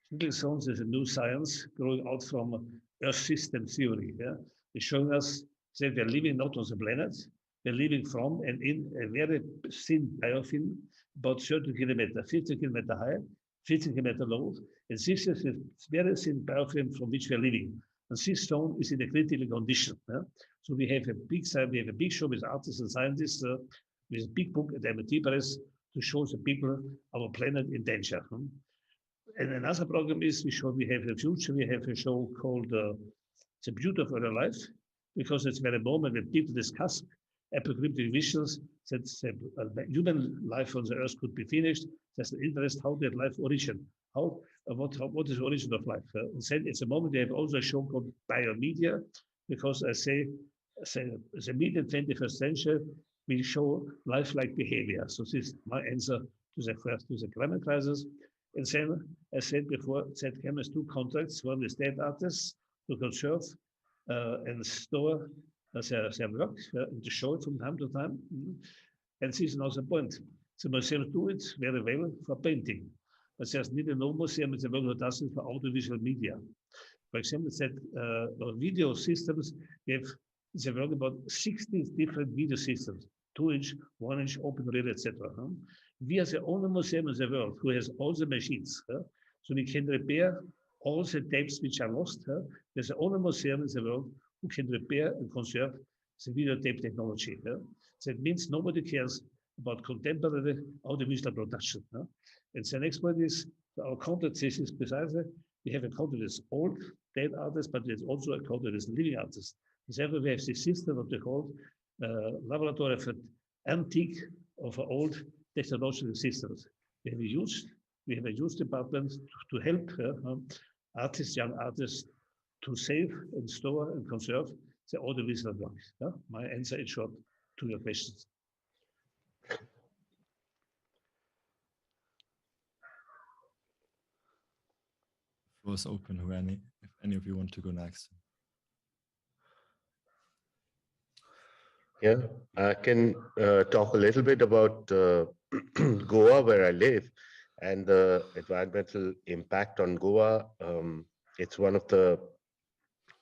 Critical zones is a new science growing out from Earth system theory. Yeah? It's showing us that we're living not on the planet, we're living from and in a very thin biofilm, about 30 kilometers, 50 kilometers high, 50 kilometers low. And this is a very thin biofilm from which we're living. And this zone is in a critical condition. Yeah? So we have a big show with artists and scientists with a big book at MIT Press to show the people our planet in danger. And another program is we have a future, we have a show called The Beauty of Our Life, because it's very moment when people discuss apocalyptic visions that human life on the earth could be finished. There's an interest how that life origin, what is the origin of life. And then it's a moment they have also a show called Biomedia, because I say the media 21st century will show life-like behavior. So this is my answer to the climate crisis. And then, as I said before, Sietman has two contracts, one with state artists to conserve and store their work and to show it from time to time. And this is another point. The museums do it very well for painting, but there's neither no museum in the world that does it for audiovisual media. For example, video systems, we have work about 60 different video systems, 2-inch, 1-inch, open reel, etc. We are the only museum in the world who has all the machines. So we can repair all the tapes which are lost. There's the only museum in the world who can repair and conserve the videotape technology. That means nobody cares about contemporary audiovisual production. And the next point is our content is precisely, we have a content with old dead artists, but there's also a content with living artists. Therefore, we have this system of the whole laboratory for antique of old technological systems. We have a youth department to help artists, young artists, to save and store and conserve the audiovisual work. My answer in short to your questions. Floor is open, if any of you want to go next. Yeah, I can talk a little bit about Goa, where I live, and the environmental impact on Goa. It's one of the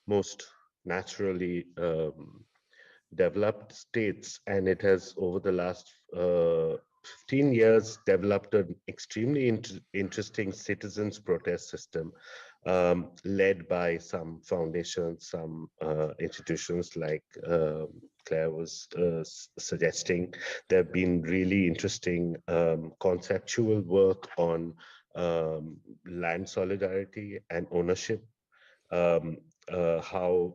most naturally developed states, and it has over the last 15 years developed an extremely interesting citizens protest system led by some foundations, some institutions like Claire was suggesting. There have been really interesting conceptual work on land solidarity and ownership, how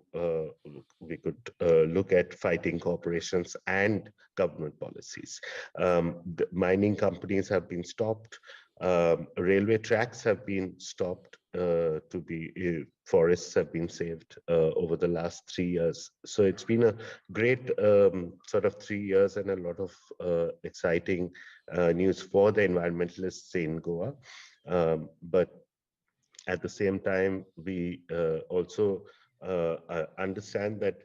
we could look at fighting corporations and government policies. The mining companies have been stopped, railway tracks have been stopped, to be forests have been saved over the last 3 years. So it's been a great sort of 3 years and a lot of exciting news for the environmentalists in Goa. But at the same time, we also understand that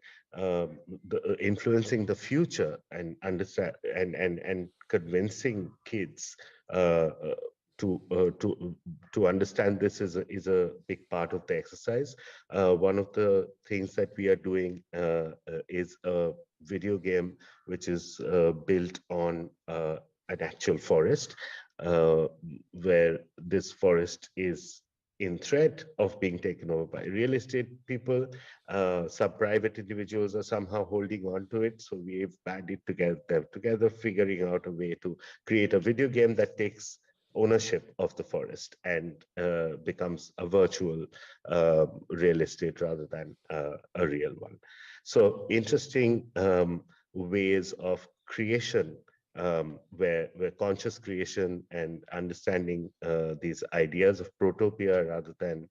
influencing the future and understand and convincing kids to understand this is a big part of the exercise. One of the things that we are doing is a video game which is built on an actual forest, where this forest is in threat of being taken over by real estate people. Some private individuals are somehow holding on to it. So we've banded together, figuring out a way to create a video game that takes ownership of the forest and becomes a virtual real estate rather than a real one. So interesting ways of creation, where conscious creation and understanding these ideas of protopia rather than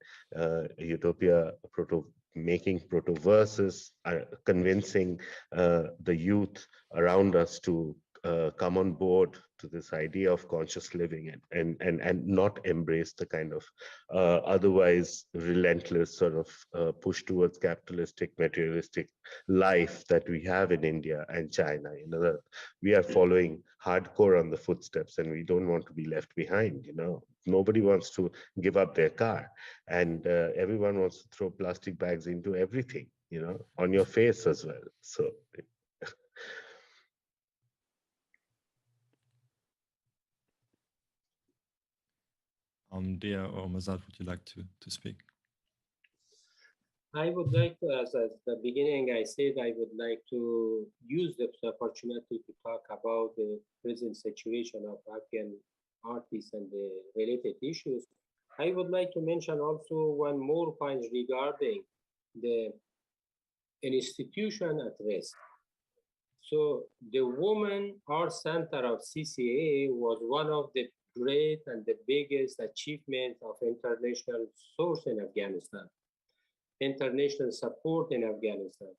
utopia, making proto-verses, convincing the youth around us to come on board to this idea of conscious living and not embrace the kind of otherwise relentless sort of push towards capitalistic, materialistic life that we have in India and China. You know, we are following hardcore on the footsteps and we don't want to be left behind. You know, nobody wants to give up their car, and everyone wants to throw plastic bags into everything, you know, on your face as well. So Dia or Mazad, would you like to speak? I would like to, as at the beginning I said, I would like to use this opportunity to talk about the present situation of Afghan artists and the related issues. I would like to mention also one more point regarding the institution at risk. So the Women Art Center of CCA was one of the great and the biggest achievement of international source in Afghanistan, international support in Afghanistan.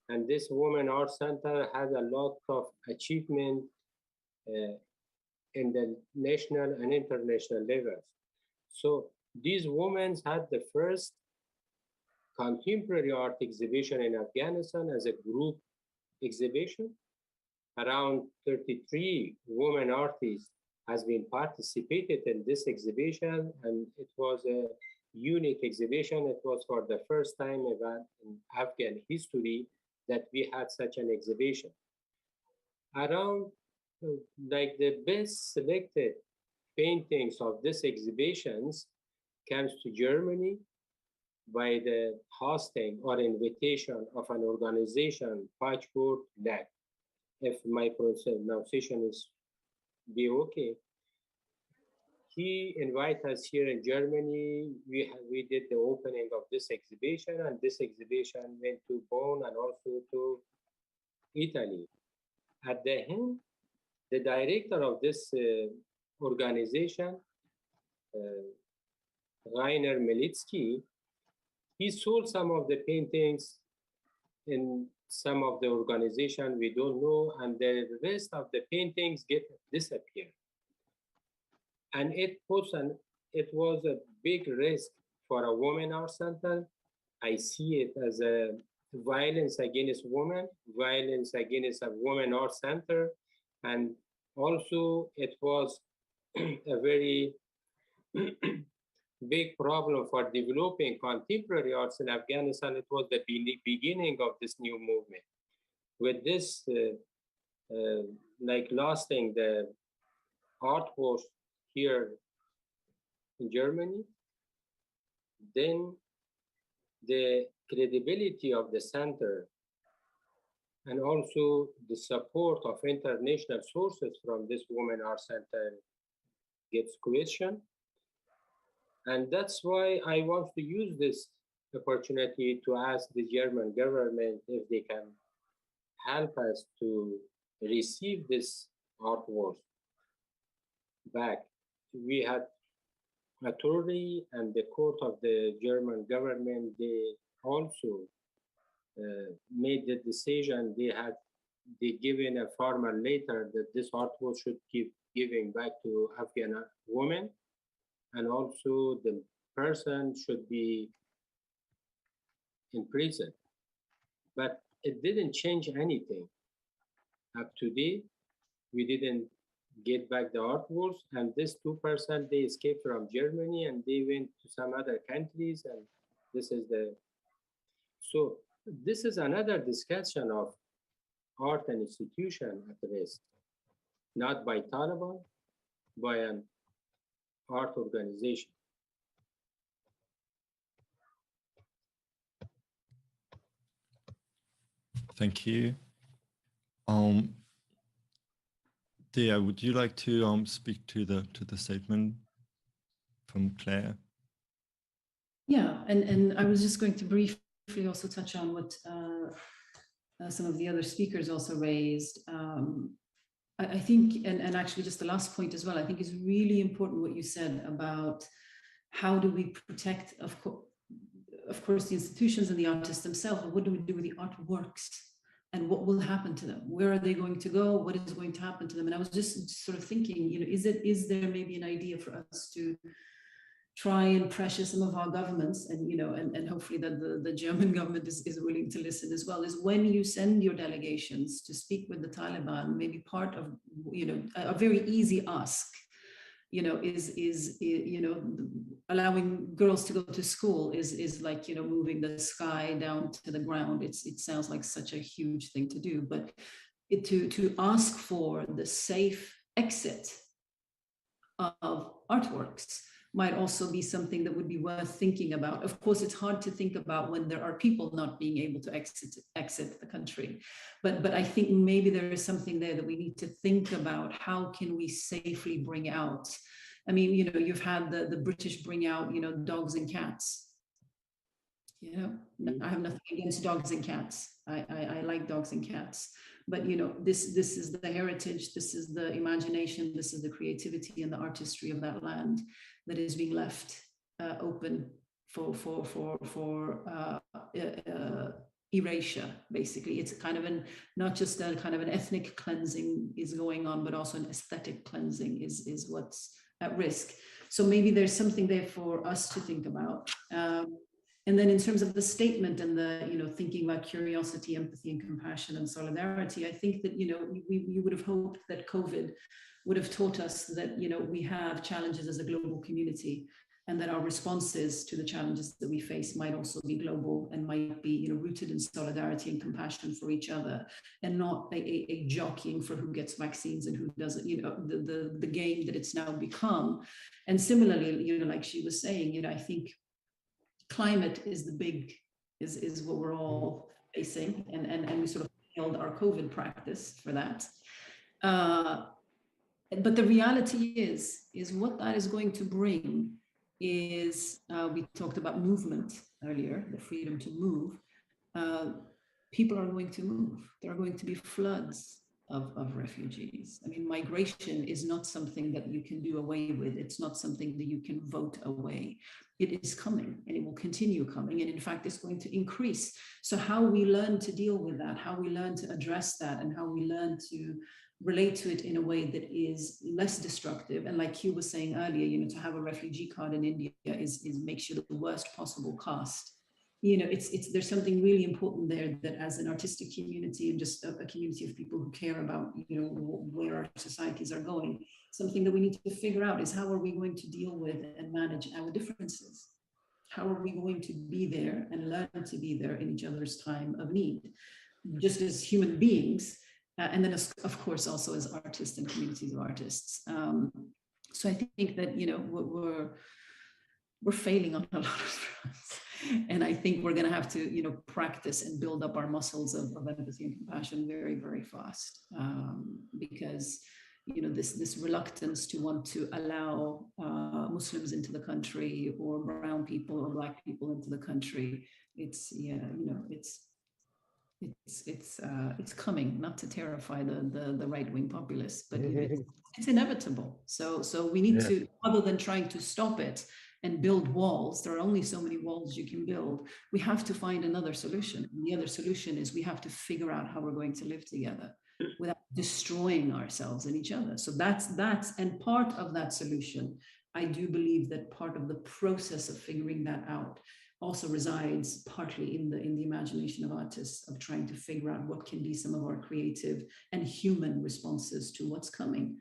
And this Women Art Center has a lot of achievement in the national and international levels. So these women had the first contemporary art exhibition in Afghanistan as a group exhibition. Around 33 women artists has been participated in this exhibition, and it was a unique exhibition. It was for the first time in Afghan history that we had such an exhibition. Around like the best selected paintings of these exhibitions comes to Germany by the hosting or invitation of an organization, Patchwork Lag. If my pronunciation is okay. He invited us here in Germany. We did the opening of this exhibition, and this exhibition went to Bonn and also to Italy. At the end, the director of this organization, Rainer Militsky, he sold some of the paintings in some of the organization we don't know, and the rest of the paintings disappeared. And it was a big risk for a women art center. I see it as a violence against women, violence against a women art center, and also it was a very big problem for developing contemporary arts in Afghanistan. It was the beginning of this new movement. With this, like lasting the art force here in Germany, then the credibility of the center and also the support of international sources from this Women Art Center gets questioned. And that's why I want to use this opportunity to ask the German government if they can help us to receive this artwork back. We had authority and the court of the German government, they also made the decision. They given a formal letter that this artwork should keep giving back to Afghan women, and also the person should be in prison. But it didn't change anything. Up to date, we didn't get back the artworks, and these 2%, they escaped from Germany and they went to some other countries, and this is so this is another discussion of art and institution at risk, not by Taliban, by an art organization. Thank you. Dia, would you like to speak to the statement from Claire? Yeah, and I was just going to briefly also touch on what some of the other speakers also raised. I think, and actually just the last point as well, I think is really important what you said about how do we protect, of course, the institutions and the artists themselves, but what do we do with the artworks? And what will happen to them? Where are they going to go? What is going to happen to them? And I was just sort of thinking, you know, is there maybe an idea for us to try and pressure some of our governments, and you know, and hopefully that the German government is willing to listen as well, is when you send your delegations to speak with the Taliban, maybe part of, you know, a very easy ask, you know, is you know, allowing girls to go to school is like, you know, moving the sky down to the ground. It sounds like such a huge thing to do, but to ask for the safe exit of artworks might also be something that would be worth thinking about. Of course, it's hard to think about when there are people not being able to exit the country. But I think maybe there is something there that we need to think about. How can we safely bring out? I mean, you know, you've had the British bring out, you know, dogs and cats. You know, I have nothing against dogs and cats. I like dogs and cats. But, you know, this is the heritage, this is the imagination, this is the creativity and the artistry of that land that is being left open for erasure, basically. It's kind of not just a kind of an ethnic cleansing is going on, but also an aesthetic cleansing is what's at risk. So maybe there's something there for us to think about. And then in terms of the statement and the, you know, thinking about curiosity, empathy, and compassion and solidarity, I think that, you know, we would have hoped that COVID would have taught us that, you know, we have challenges as a global community, and that our responses to the challenges that we face might also be global and might be, you know, rooted in solidarity and compassion for each other, and not a jockeying for who gets vaccines and who doesn't, you know, the game that it's now become. And similarly, you know, like she was saying, you know, I think climate is what we're all facing, and we sort of failed our COVID practice for that. But the reality is what that is going to bring is, we talked about movement earlier, the freedom to move. People are going to move. There are going to be floods of refugees. I mean, migration is not something that you can do away with. It's not something that you can vote away. It is coming, and it will continue coming. And in fact, it's going to increase. So how we learn to deal with that, how we learn to address that, and how we learn to relate to it in a way that is less destructive. And like Hugh was saying earlier, you know, to have a refugee card in India is makes you the worst possible cost. You know, there's something really important there, that as an artistic community and just a community of people who care about, you know, where our societies are going, something that we need to figure out is how are we going to deal with and manage our differences? How are we going to be there and learn to be there in each other's time of need, just as human beings, and then of course also as artists and communities of artists. So I think that, you know, we're failing on a lot of fronts. And I think we're going to have to, you know, practice and build up our muscles of empathy and compassion very, very fast, because, you know, this reluctance to want to allow Muslims into the country, or brown people or Black people into the country, it's, yeah, you know, it's It's coming, not to terrify the right-wing populists, but it's inevitable. So we need to, other than trying to stop it and build walls, there are only so many walls you can build. We have to find another solution. And the other solution is we have to figure out how we're going to live together without destroying ourselves and each other. So that's and part of that solution, I do believe that part of the process of figuring that out also resides partly in the imagination of artists, of trying to figure out what can be some of our creative and human responses to what's coming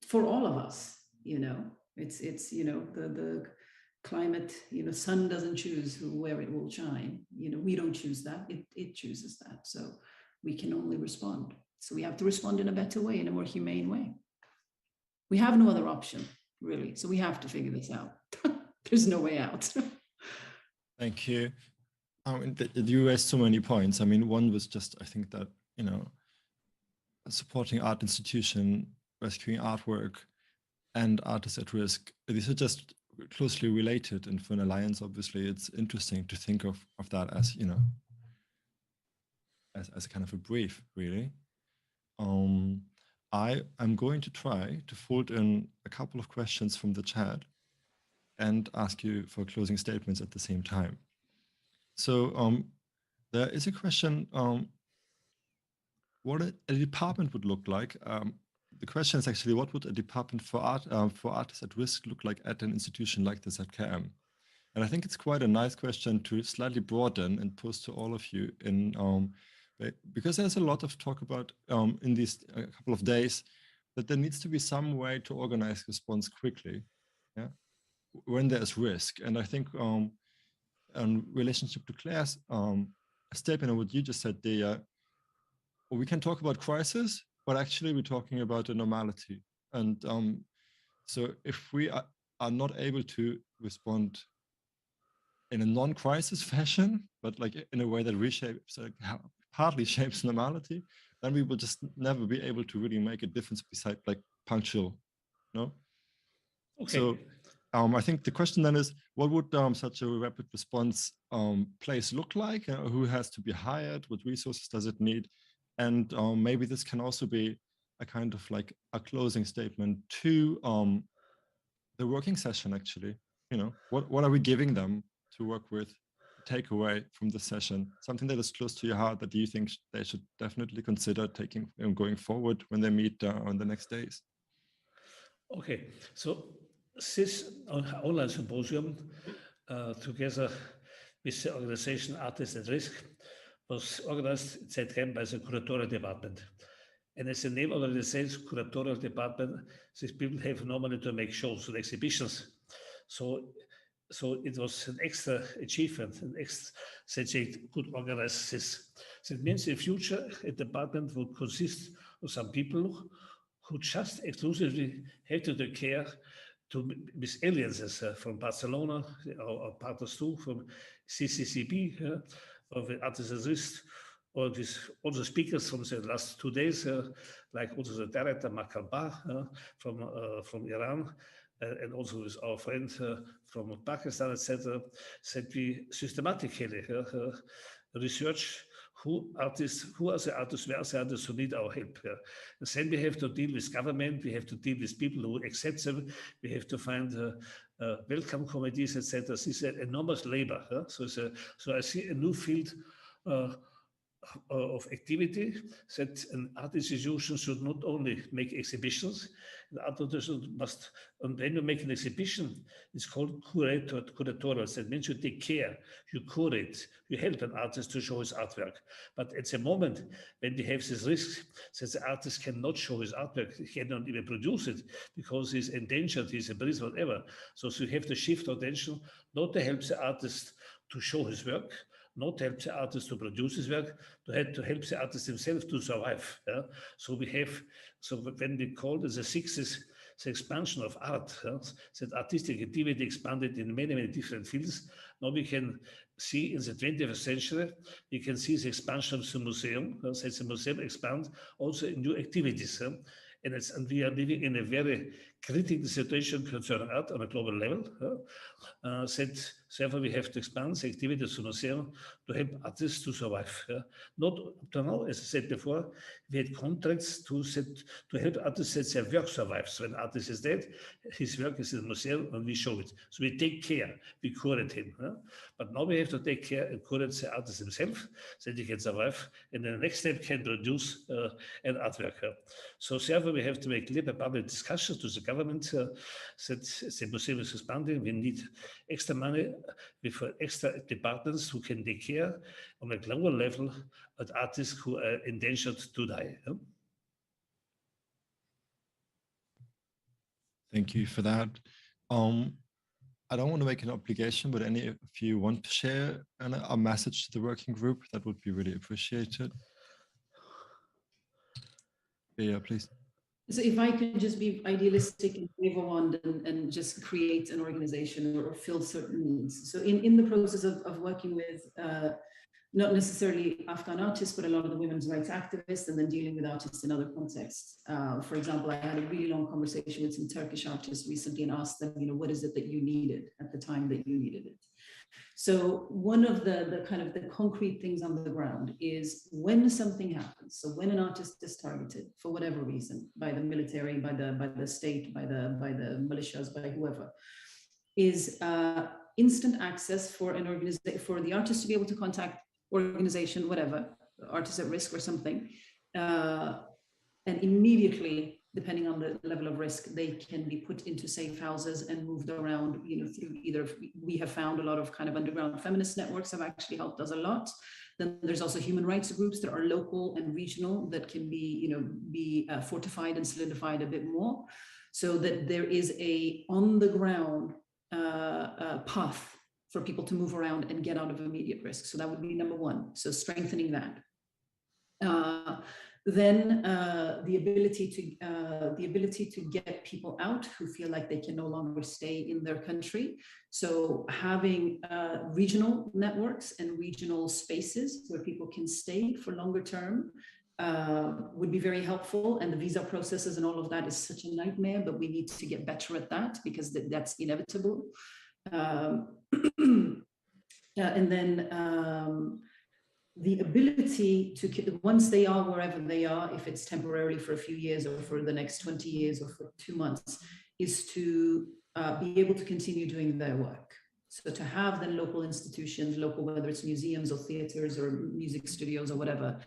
for all of us. You know, it's the climate, sun doesn't choose where it will shine. We don't choose that, it chooses that. So we can only respond. So we have to respond in a better way, in a more humane way. We have no other option, really. So we have to figure this out. There's no way out. Thank you. You raised so many points. I mean, one was just, I think that, supporting art institution, rescuing artwork, and artists at risk, these are just closely related. And for an alliance, obviously, it's interesting to think of that as, as a kind of a brief, really. I am going to try to fold in a couple of questions from the chat and ask you for closing statements at the same time. So there is a question, what a department would look like. The question is actually, what would a department for artists at risk look like at an institution like the ZKM? And I think it's quite a nice question to slightly broaden and pose to all of you because there's a lot of talk about in these couple of days that there needs to be some way to organize response quickly, when there's risk. And I think in relationship to Claire's statement and what you just said, we can talk about crisis, but actually we're talking about a normality. And so if we are not able to respond in a non-crisis fashion, but like in a way that reshapes, partly shapes normality, then we will just never be able to really make a difference beside like punctual, no? Okay. So I think the question then is, what would such a rapid response place look like? Who has to be hired? What resources does it need? And maybe this can also be a kind of like a closing statement to the working session, actually. What are we giving them to work with, take away from the session? Something that is close to your heart that you think they should definitely consider taking going forward when they meet on the next days? Okay, so this online symposium, together with the organization Artists at Risk, was organized at ZKM by the curatorial department. And as the name already says, curatorial department, these people have normally to make shows and exhibitions. So it was an extra achievement, that they could organize this. So it means in future, a department would consist of some people who just exclusively have to take care with alliances from Barcelona, or partners too, from CCCB, or the Artists at Risk, or with all the speakers from the last 2 days, like also the director Makalba from Iran, and also with our friend from Pakistan, etc., that we systematically research who are the artists, where are the artists who need our help. And then we have to deal with government, we have to deal with people who accept them, we have to find welcome committees, etc. This is an enormous labor. So I see a new field of activity that an art institution should not only make exhibitions, the art institution must, and when you make an exhibition, it's called curatorial. That means you take care, you curate, you help an artist to show his artwork. But at the moment, when we have this risk that the artist cannot show his artwork, he cannot even produce it because he's endangered, he's a priest, whatever. So you have to shift attention, not to help the artist to show his work, not to help the artist to produce his work, to help the artist himself to survive. So when we call it the sixes, the expansion of art, that artistic activity expanded in many, many different fields. Now we can see in the 21st century, we can see the expansion of the museum, that the museum expands also in new activities. And we are living in a very critical situation concerning art on a global level. Said, therefore, we have to expand the activities of the museum to help artists to survive. Not up to now, as I said before, we had contracts to help artists that their work survives. When artist is dead, his work is in the museum and we show it. So we take care, we curate him. But now we have to take care and curate the artist himself so that he can survive. And then the next step can produce an artwork. So therefore, we have to make clear by public discussions to the government that the museum is expanding. We need extra money with extra departments who can take care on a global level of artists who are endangered to die. Thank you for that. I don't want to make an obligation, but if you want to share a message to the working group, that would be really appreciated. Yeah, please. So if I could just be idealistic and wave a wand and just create an organization or fill certain needs. So in the process of working with not necessarily Afghan artists, but a lot of the women's rights activists, and then dealing with artists in other contexts. For example, I had a really long conversation with some Turkish artists recently and asked them, what is it that you needed at the time that you needed it? So one of the kind of the concrete things on the ground is when something happens. So when an artist is targeted for whatever reason by the military, by the state, by the militias, by whoever, is instant access for an organization, for the artist to be able to contact organization, whatever, artist at risk or something, and immediately, depending on the level of risk, they can be put into safe houses and moved around, through either, we have found a lot of kind of underground feminist networks have actually helped us a lot. Then there's also human rights groups that are local and regional that can be, fortified and solidified a bit more, so that there is a on the ground path for people to move around and get out of immediate risk. So that would be number one. So strengthening that. Then the ability to get people out who feel like they can no longer stay in their country. So having regional networks and regional spaces where people can stay for longer term would be very helpful. And the visa processes and all of that is such a nightmare, but we need to get better at that because that's inevitable. And then the ability to, once they are wherever they are, if it's temporarily for a few years or for the next 20 years or for 2 months, is to be able to continue doing their work. So to have then local institutions, whether it's museums or theaters or music studios or whatever,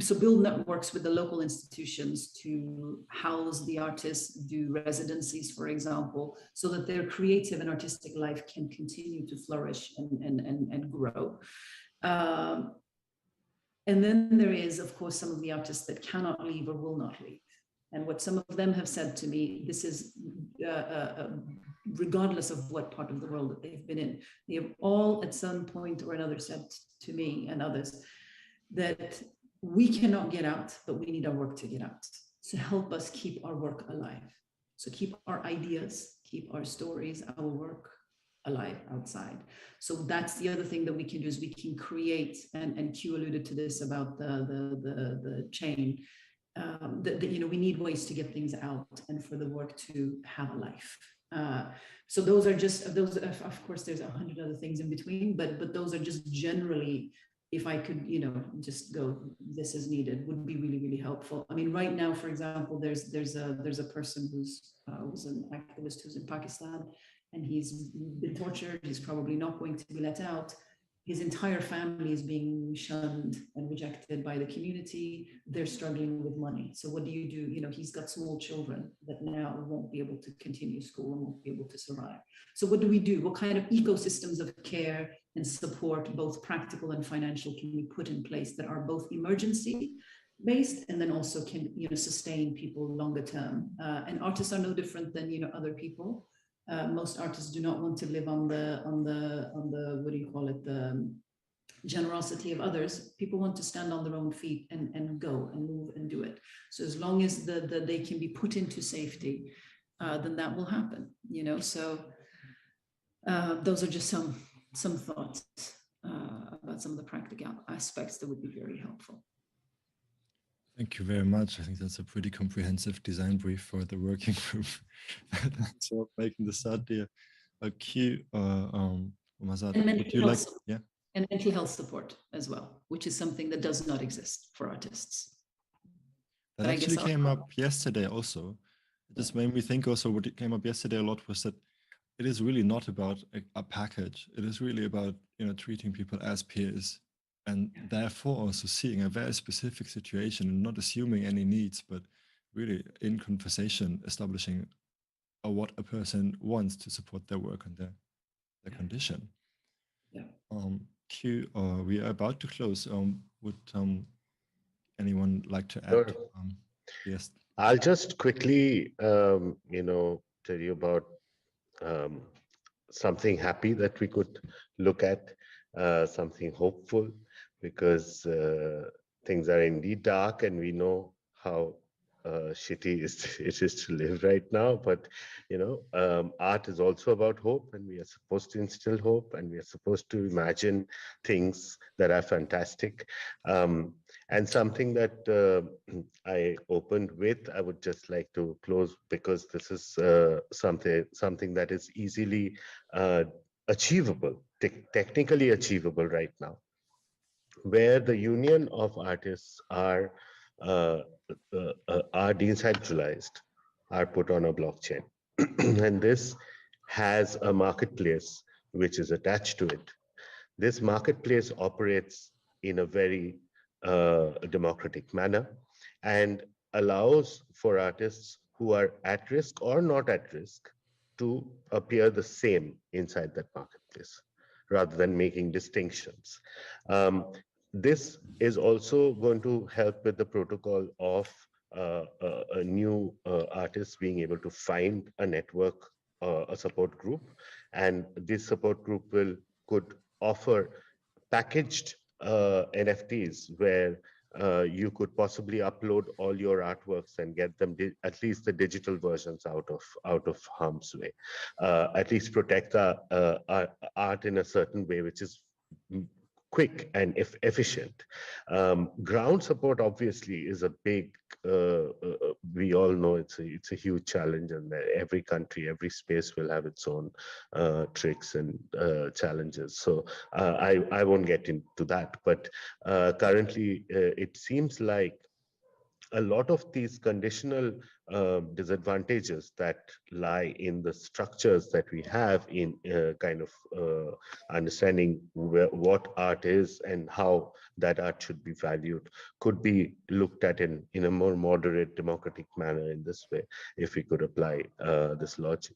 so build networks with the local institutions to house the artists, do residencies, for example, so that their creative and artistic life can continue to flourish and grow. And then there is, of course, some of the artists that cannot leave or will not leave. And what some of them have said to me, this is regardless of what part of the world that they've been in, they have all at some point or another said to me and others that we cannot get out, but we need our work to get out. So help us keep our work alive. So keep our ideas, keep our stories, our work alive outside. So that's the other thing that we can do is we can create, and Q alluded to this about the chain, that we need ways to get things out and for the work to have a life. So those are just those. Of course, there's 100 other things in between, but those are just generally. If I could, just go, this is needed, would be really, really helpful. I mean, right now, for example, there's a person who's was an activist who's in Pakistan, and he's been tortured. He's probably not going to be let out. His entire family is being shunned and rejected by the community. They're struggling with money. So what do? He's got small children that now won't be able to continue school and won't be able to survive. So what do we do? What kind of ecosystems of care and support, both practical and financial, can we put in place that are both emergency based and then also can sustain people longer term? And artists are no different than other people. Most artists do not want to live on the what do you call it, the generosity of others. People want to stand on their own feet and go and move and do it. So as long as they can be put into safety, then that will happen. So those are just some thoughts about some of the practical aspects that would be very helpful. Thank you very much. I think that's a pretty comprehensive design brief for the working group. Thanks for making the start there. Q, Mazad, would you like? Yeah. And mental health support as well, which is something that does not exist for artists. That actually came up yesterday also. It just made me think also what came up yesterday a lot was that it is really not about a package. It is really about, treating people as peers, and therefore also seeing a very specific situation and not assuming any needs, but really in conversation establishing what a person wants to support their work and their condition. Yeah. Q, we are about to close. Would anyone like to add? Yes. I'll just quickly, tell you about something happy that we could look at, something hopeful, because things are indeed dark, and we know how shitty it is to live right now. But art is also about hope, and we are supposed to instill hope, and we are supposed to imagine things that are fantastic. And something that I opened with, I would just like to close, because this is something that is easily achievable, technically achievable right now, where the union of artists are decentralized, are put on a blockchain. And this has a marketplace which is attached to it. This marketplace operates in a very democratic manner and allows for artists who are at risk or not at risk to appear the same inside that marketplace, rather than making distinctions. This is also going to help with the protocol of a new artist being able to find a network, a support group, and this support group could offer packaged NFTs where you could possibly upload all your artworks and get them at least the digital versions out of harm's way. At least protect the art in a certain way, which is quick and efficient. Ground support obviously is a big, we all know it's a huge challenge, and every country, every space will have its own tricks and challenges. So I won't get into that, but currently it seems like a lot of these conditional disadvantages that lie in the structures that we have in kind of understanding what art is and how that art should be valued could be looked at in a more moderate, democratic manner in this way, if we could apply this logic.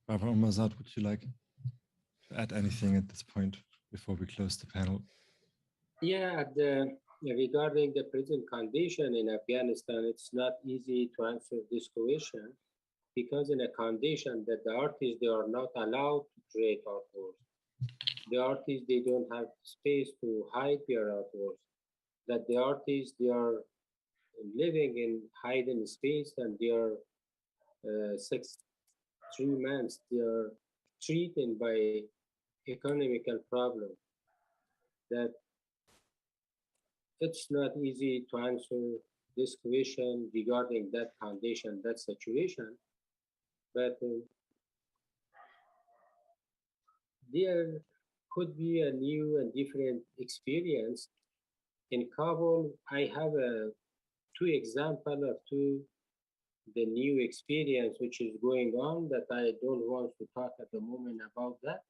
Barbara Mazad, would you like to add anything at this point before we close the panel? Yeah, regarding the present condition in Afghanistan, it's not easy to answer this question, because in a condition that the artists, they are not allowed to create artworks. The artists, they don't have space to hide their artworks. That the artists, they are living in hidden space, and they are 3 months, they are treated by economical problem. That it's not easy to answer this question regarding that condition, that situation, but there could be a new and different experience. In Kabul, I have 2 examples of the new experience which is going on, that I don't want to talk at the moment about that.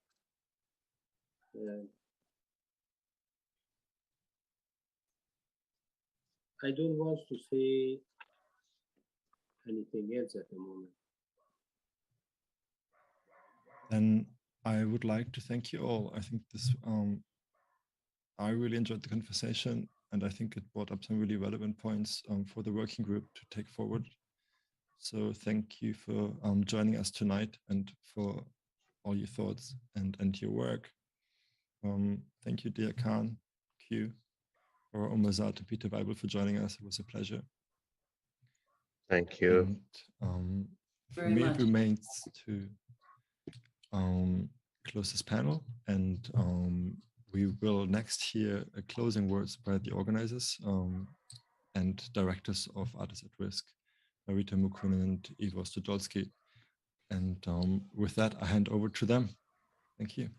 I don't want to say anything else at the moment. Then I would like to thank you all. I think this, I really enjoyed the conversation, and I think it brought up some really relevant points for the working group to take forward. So thank you for joining us tonight and for all your thoughts and your work. Thank you, dear Khan, Q, or Mazad and Peter Weibel for joining us. It was a pleasure. Thank you. And for me, it remains to close this panel. And we will next hear closing words by the organizers and directors of Artists at Risk, Marita Mukkunen and Ivo Studolski. And with that, I hand over to them. Thank you.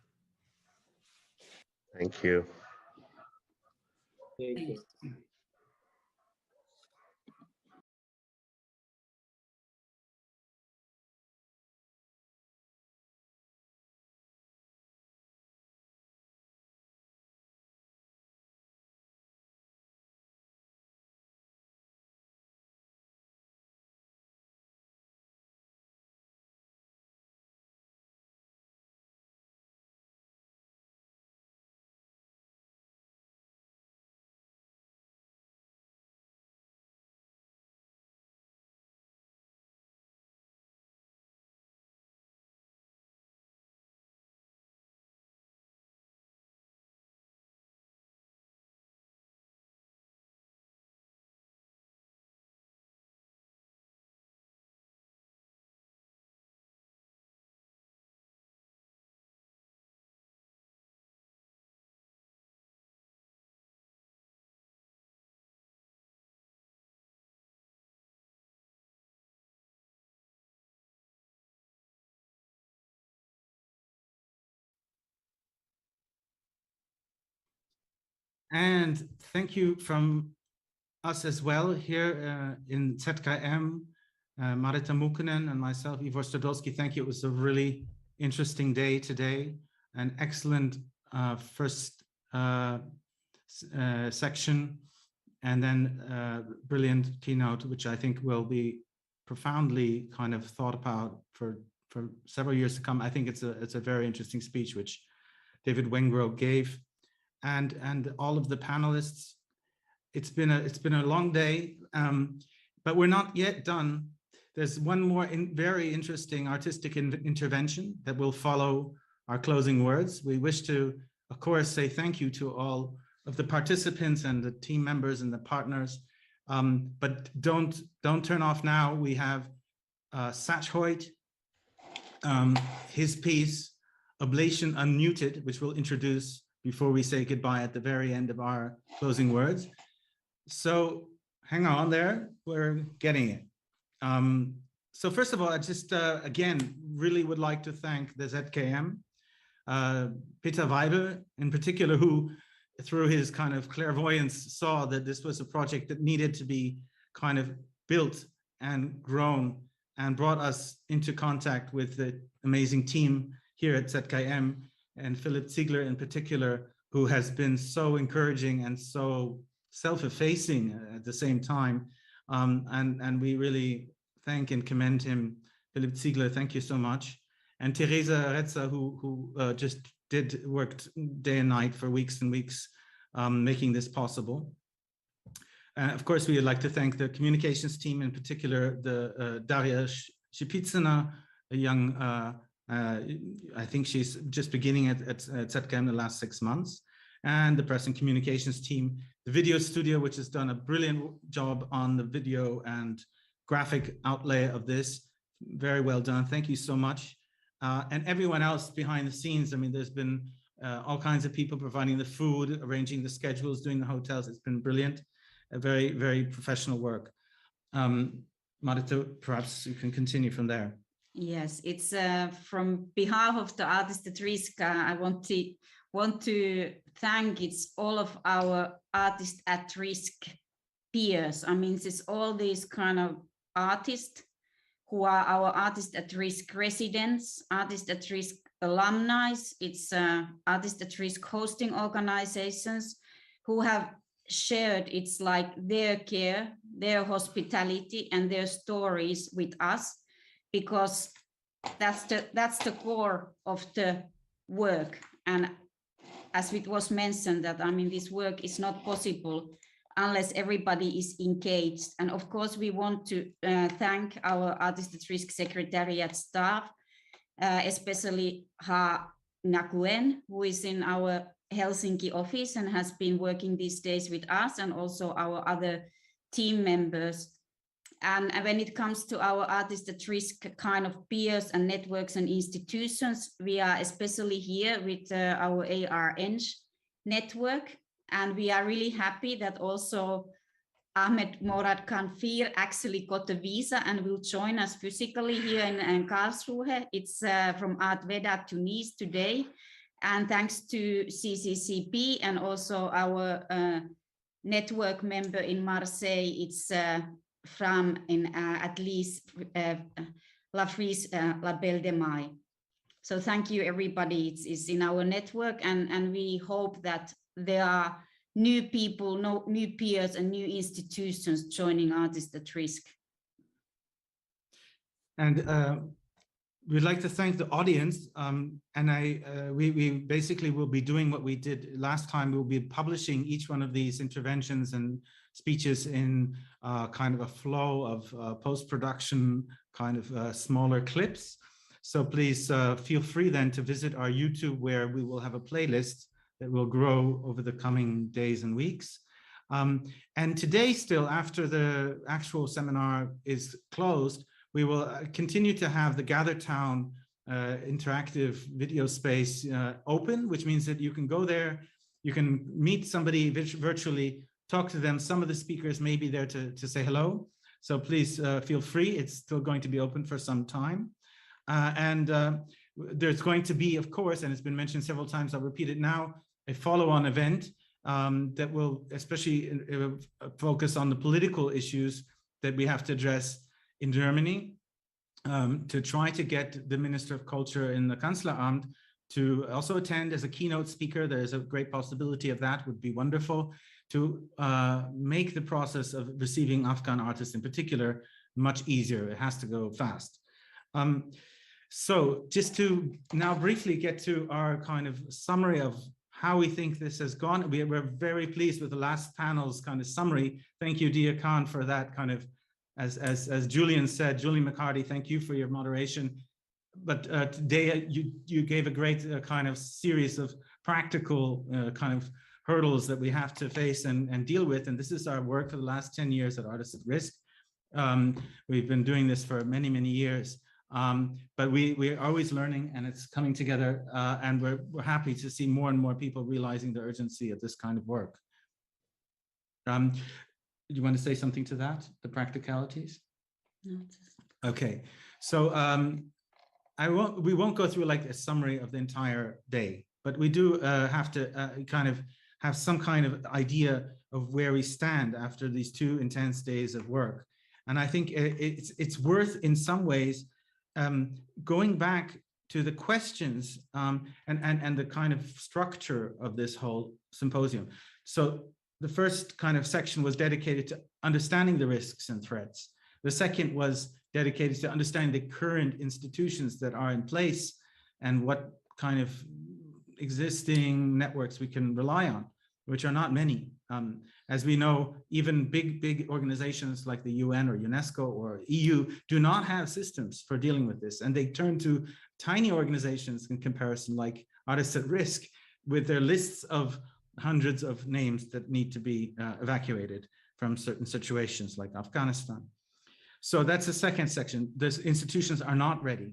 Thank you. Thank you. And thank you from us as well here in ZKM, Marita Mukkunen and myself, Ivo Studolski. Thank you. It was a really interesting day today, an excellent first section, and then brilliant keynote, which I think will be profoundly kind of thought about for several years to come. I think it's a very interesting speech which David Wengrow gave. And all of the panelists. It's been a long day, but we're not yet done. There's one more very interesting artistic intervention that will follow our closing words. We wish to, of course, say thank you to all of the participants and the team members and the partners, but don't turn off now. We have Satch Hoyt, his piece, Ablation Unmuted, which we'll introduce before we say goodbye at the very end of our closing words. So hang on there, we're getting it. So first of all, I just, again, really would like to thank the ZKM, Peter Weibel in particular, who through his kind of clairvoyance saw that this was a project that needed to be kind of built and grown and brought us into contact with the amazing team here at ZKM, and Philip Ziegler in particular, who has been so encouraging and so self-effacing at the same time. And we really thank and commend him. Philip Ziegler, thank you so much. And Teresa Retzer, who just worked day and night for weeks and weeks, making this possible. Of course, we would like to thank the communications team, in particular, the Daria Shipitsina, a young I think she's just beginning at ZKM the last 6 months, and the press and communications team, the video studio, which has done a brilliant job on the video and graphic outlay of this. Very well done. Thank you so much. And everyone else behind the scenes. I mean, there's been all kinds of people providing the food, arranging the schedules, doing the hotels. It's been brilliant. A very, very professional work. Marita, perhaps you can continue from there. Yes, it's from behalf of the Artists at Risk. I want to thank all of our Artists at Risk peers. I mean, it's all these kind of artists who are our Artists at Risk residents, Artists at Risk alumni. It's Artists at Risk hosting organizations who have shared it's like their care, their hospitality, and their stories with us, because that's the core of the work. And as it was mentioned, that I mean, this work is not possible unless everybody is engaged. And of course, we want to thank our Artists at Risk Secretariat staff, especially Ha Nakuen, who is in our Helsinki office and has been working these days with us, and also our other team members. And when it comes to our artists at risk kind of peers and networks and institutions, we are especially here with our ARN network. And we are really happy that also Ahmed Morad Kanfir actually got a visa and will join us physically here in Karlsruhe. It's from Art Veda Tunis today. And thanks to CCCP and also our network member in Marseille, it's from at least La Frise La Belle de Mai. So thank you everybody, it's in our network, and we hope that there are new people, new peers and new institutions joining Artists at Risk. And we'd like to thank the audience, and we basically will be doing what we did last time. We'll be publishing each one of these interventions and speeches in kind of a flow of post-production kind of smaller clips. So please feel free then to visit our YouTube, where we will have a playlist that will grow over the coming days and weeks. And today still, after the actual seminar is closed, we will continue to have the Gather Town interactive video space open, which means that you can go there, you can meet somebody virtually, talk to them. Some of the speakers may be there to say hello. So please feel free. It's still going to be open for some time. There's going to be, of course, and it's been mentioned several times, I'll repeat it now, a follow-on event that will especially focus on the political issues that we have to address in Germany, to try to get the Minister of Culture in the Kanzleramt to also attend as a keynote speaker. There's a great possibility of that, would be wonderful, to make the process of receiving Afghan artists in particular much easier. It has to go fast. So just to now briefly get to our kind of summary of how we think this has gone. We're very pleased with the last panel's kind of summary. Thank you, Dia Khan, for that kind of, as Julian said, Julian McCarty, thank you for your moderation. But today you gave a great kind of series of practical kind of hurdles that we have to face and deal with. And this is our work for the last 10 years at Artists at Risk. We've been doing this for many, many years. But we're always learning, and it's coming together, and we're happy to see more and more people realizing the urgency of this kind of work. You want to say something to that, the practicalities? No. Okay, so we won't go through like a summary of the entire day, but we do have to kind of have some kind of idea of where we stand after these 2 intense days of work. And I think it's worth in some ways going back to the questions and the kind of structure of this whole symposium. So the first kind of section was dedicated to understanding the risks and threats. The second was dedicated to understanding the current institutions that are in place and what kind of existing networks we can rely on, which are not many. As we know, even big organizations like the UN or UNESCO or EU do not have systems for dealing with this. And they turn to tiny organizations in comparison, like Artists at Risk, with their lists of hundreds of names that need to be evacuated from certain situations like Afghanistan. So that's the second section. Those institutions are not ready.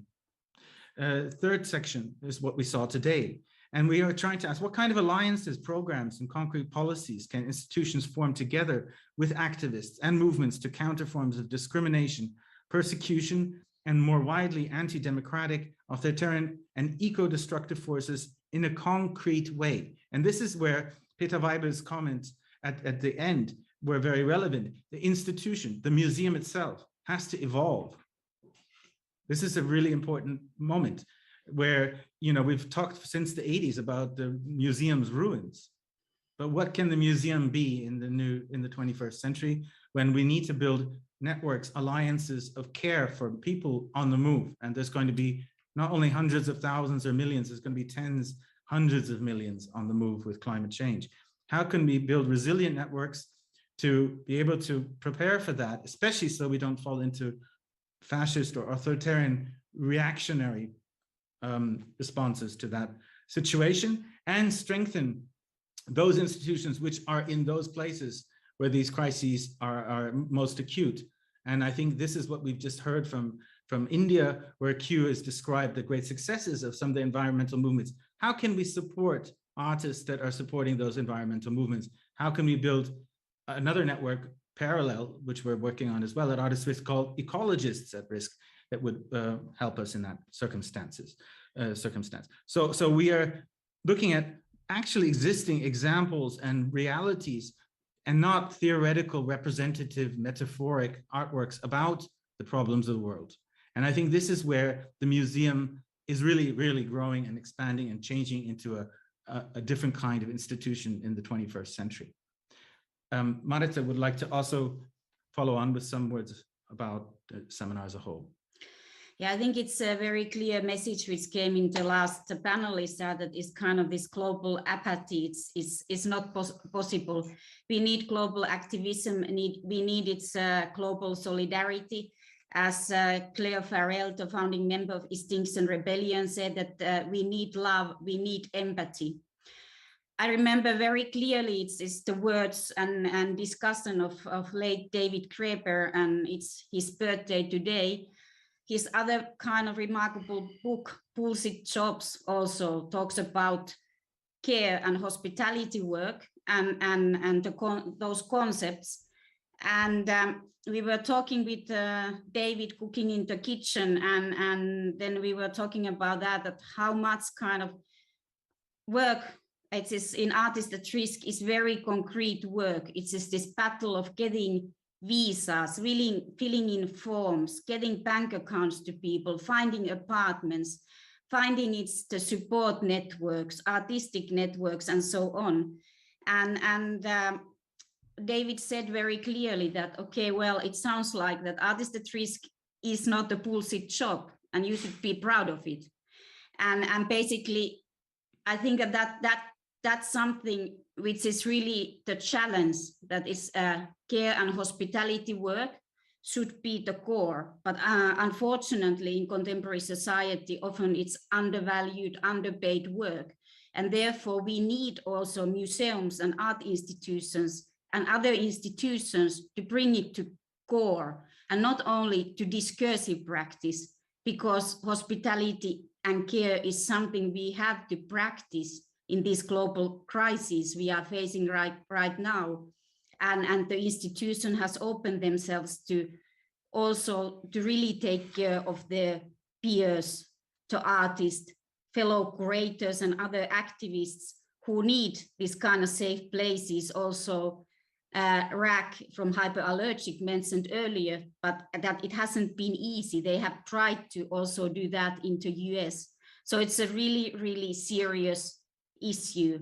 Third section is what we saw today. And we are trying to ask, what kind of alliances, programs, and concrete policies can institutions form together with activists and movements to counter forms of discrimination, persecution, and more widely anti-democratic, authoritarian, and eco-destructive forces in a concrete way? And this is where Peter Weibel's comments at the end were very relevant. The institution, the museum itself, has to evolve. This is a really important moment, where, you know, we've talked since the 80s about the museum's ruins, but what can the museum be in the 21st century, when we need to build networks, alliances of care for people on the move? And there's going to be not only hundreds of thousands or millions, there's going to be tens, hundreds of millions on the move with climate change. How can we build resilient networks to be able to prepare for that, especially so we don't fall into fascist or authoritarian reactionary responses to that situation, and strengthen those institutions which are in those places where these crises are most acute, And I think this is what we've just heard from India, where Q has described the great successes of some of the environmental movements. How can we support artists that are supporting those environmental movements? How can we build another network parallel, which we're working on as well at Artists at Risk, called Ecologists at Risk, that would help us in that circumstance. So we are looking at actually existing examples and realities, and not theoretical, representative, metaphoric artworks about the problems of the world. And I think this is where the museum is really, really growing and expanding and changing into a different kind of institution in the 21st century. Marita would like to also follow on with some words about the seminar as a whole. Yeah, I think it's a very clear message which came in the last panelist, that is kind of this global apathy. It's not possible. We need global activism. We need its global solidarity. As Claire Farrell, the founding member of Extinction Rebellion, said that we need love, we need empathy. I remember very clearly it's the words and discussion of late David Graeber, and it's his birthday today. His other kind of remarkable book, Bullshit Jobs, also talks about care and hospitality work and those concepts. And we were talking with David cooking in the kitchen, and then we were talking about that how much kind of work it is in Artists at Risk is very concrete work. It's just this battle of getting visas, filling in forms, getting bank accounts to people, finding apartments, finding the support networks, artistic networks, and so on. And David said very clearly that, okay, well, it sounds like that Artists at Risk is not a bullshit job, and you should be proud of it. And basically, I think that's something which is really the challenge, that is care and hospitality work should be the core. But unfortunately, in contemporary society, often it's undervalued, underpaid work. And therefore, we need also museums and art institutions and other institutions to bring it to core, and not only to discursive practice, because hospitality and care is something we have to practice in this global crisis we are facing right now. And the institution has opened themselves to also to really take care of their peers, to artists, fellow curators and other activists who need this kind of safe places. Also, Rack from Hyperallergic mentioned earlier, but that it hasn't been easy. They have tried to also do that into US. So it's a really, really serious issue.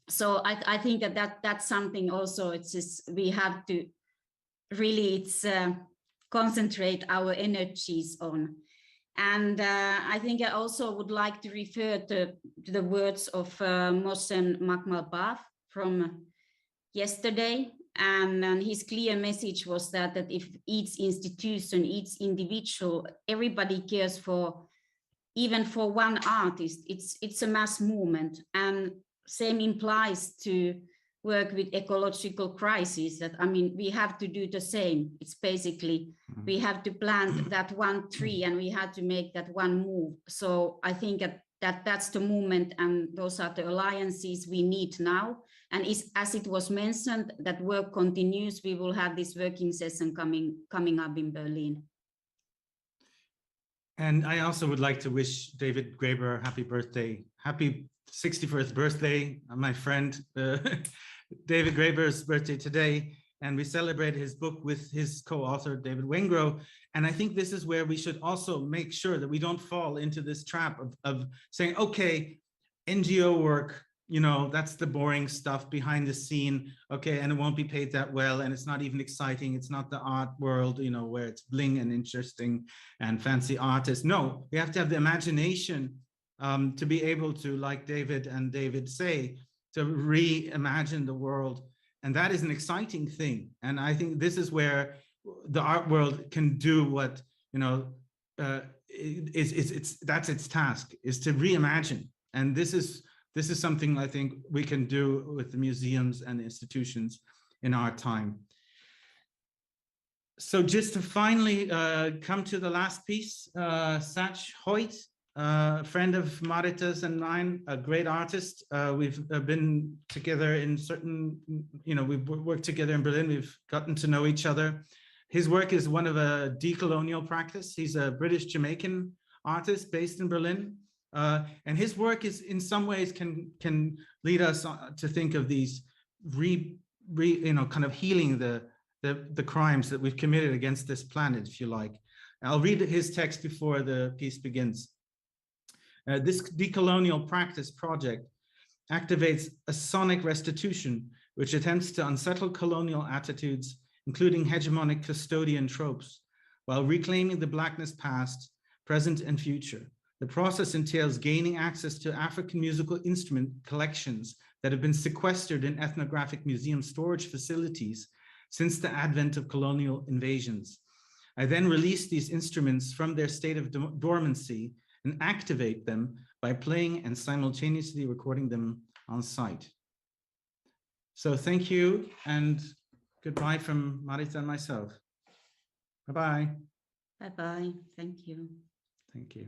So I think that's something also, it's just, we have to really concentrate our energies on. And I think I also would like to refer to the words of Mohsen Makhmalbaf from yesterday. And his clear message was that if each institution, each individual, everybody cares for, even for one artist, it's a mass movement. And same implies to work with ecological crises, that, I mean, we have to do the same. It's basically, we have to plant that one tree and we have to make that one move. So I think that's the movement, and those are the alliances we need now. And as it was mentioned, that work continues. We will have this working session coming up in Berlin. And I also would like to wish David Graeber a happy birthday, happy 61st birthday, my friend. David Graeber's birthday today, and we celebrate his book with his co-author, David Wengrow. And I think this is where we should also make sure that we don't fall into this trap of saying, okay, NGO work, you know, that's the boring stuff behind the scene, okay, and it won't be paid that well, and it's not even exciting. It's not the art world, you know, where it's bling and interesting and fancy artists. No, we have to have the imagination to be able to, like David and David say, to reimagine the world. And that is an exciting thing. And I think this is where the art world can do what, you know, that's its task, is to reimagine. And this is something I think we can do with the museums and the institutions in our time. So just to finally come to the last piece, Sach Hoyt, friend of Marita's and mine, a great artist. We've been together in certain, we've worked together in Berlin. We've gotten to know each other. His work is one of a decolonial practice. He's a British Jamaican artist based in Berlin. And his work is in some ways can lead us to think of these kind of healing the crimes that we've committed against this planet, if you like. I'll read his text before the piece begins. This decolonial practice project activates a sonic restitution, which attempts to unsettle colonial attitudes, including hegemonic custodian tropes, while reclaiming the Blackness past, present, and future. The process entails gaining access to African musical instrument collections that have been sequestered in ethnographic museum storage facilities since the advent of colonial invasions. I then release these instruments from their state of dormancy and activate them by playing and simultaneously recording them on site. So thank you and goodbye from Marita and myself. Bye-bye. Bye-bye. Thank you. Thank you.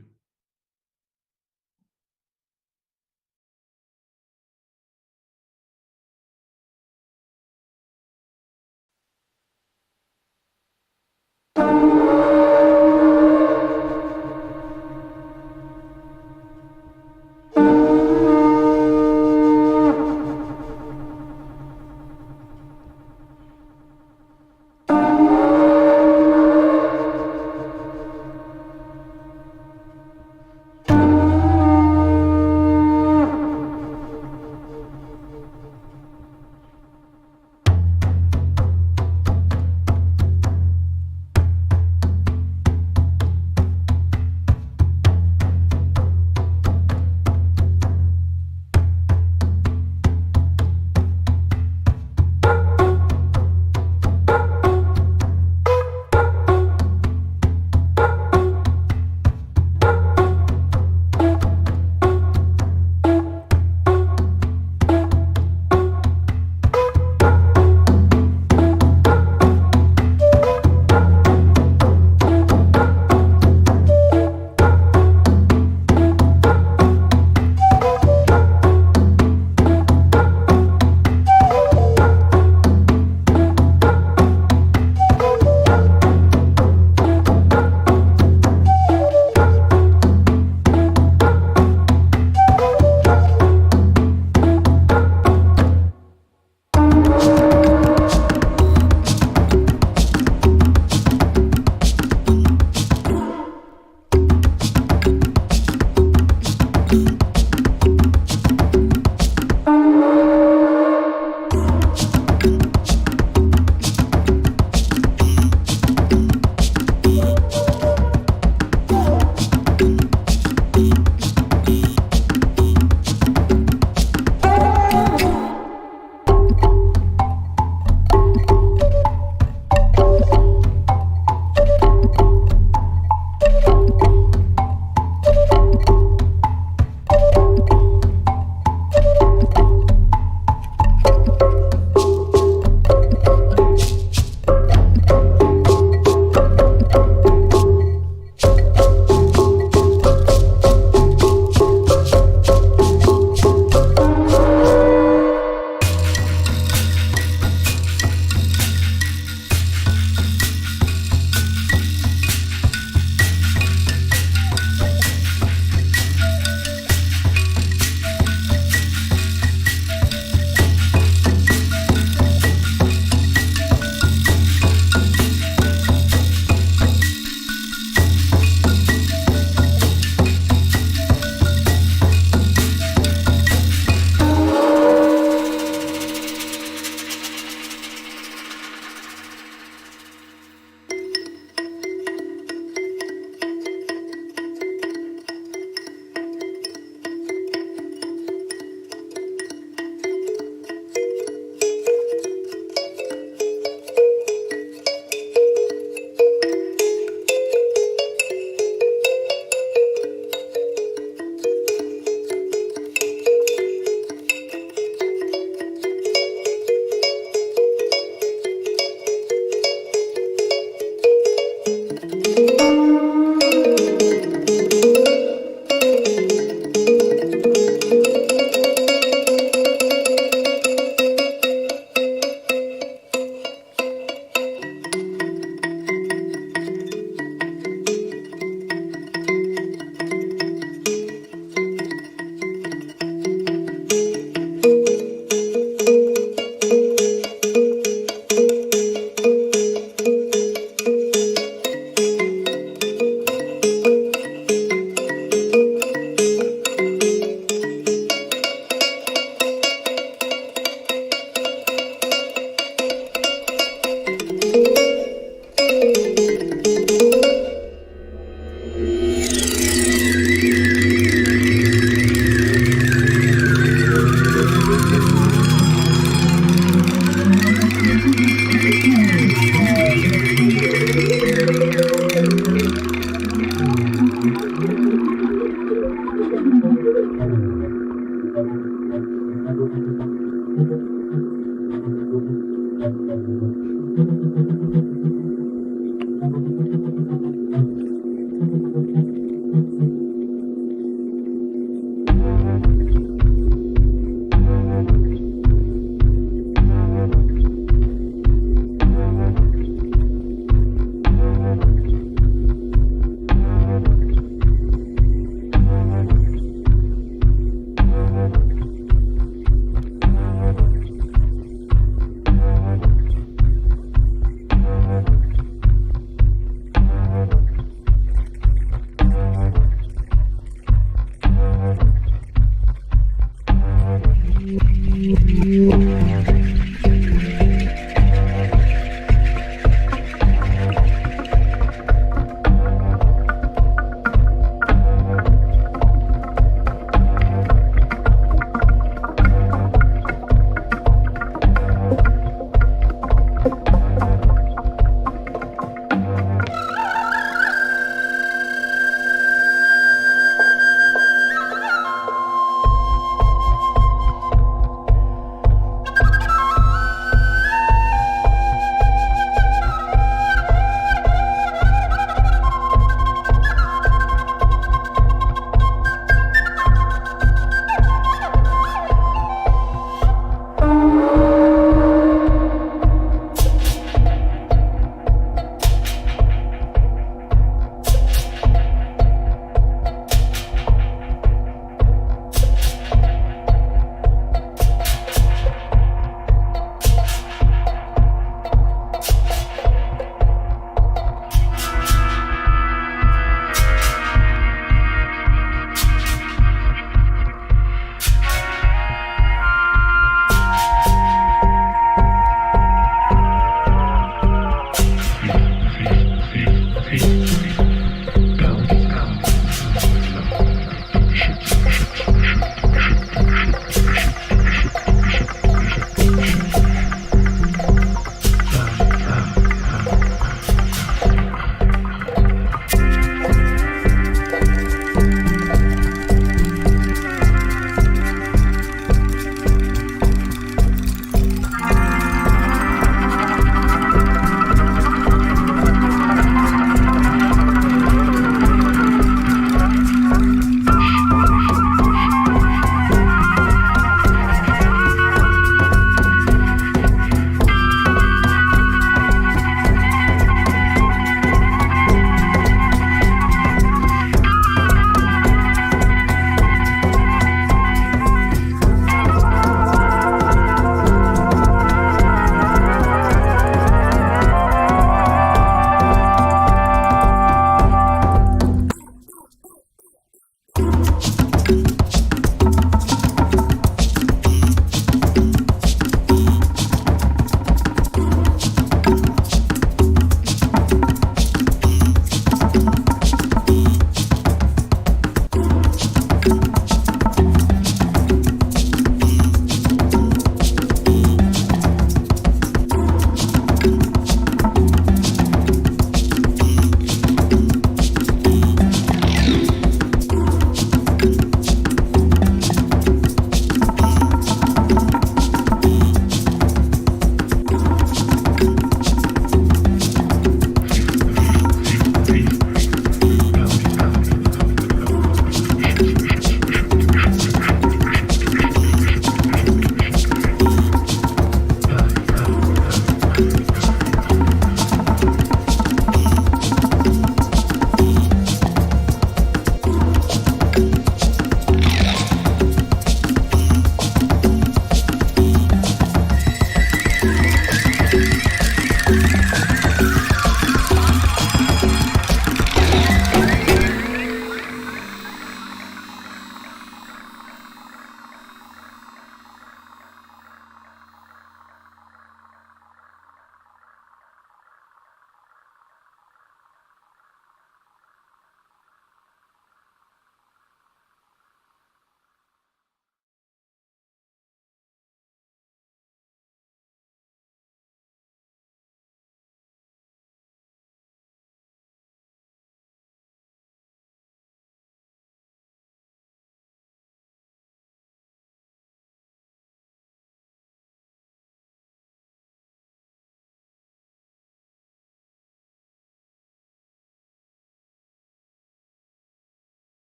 you.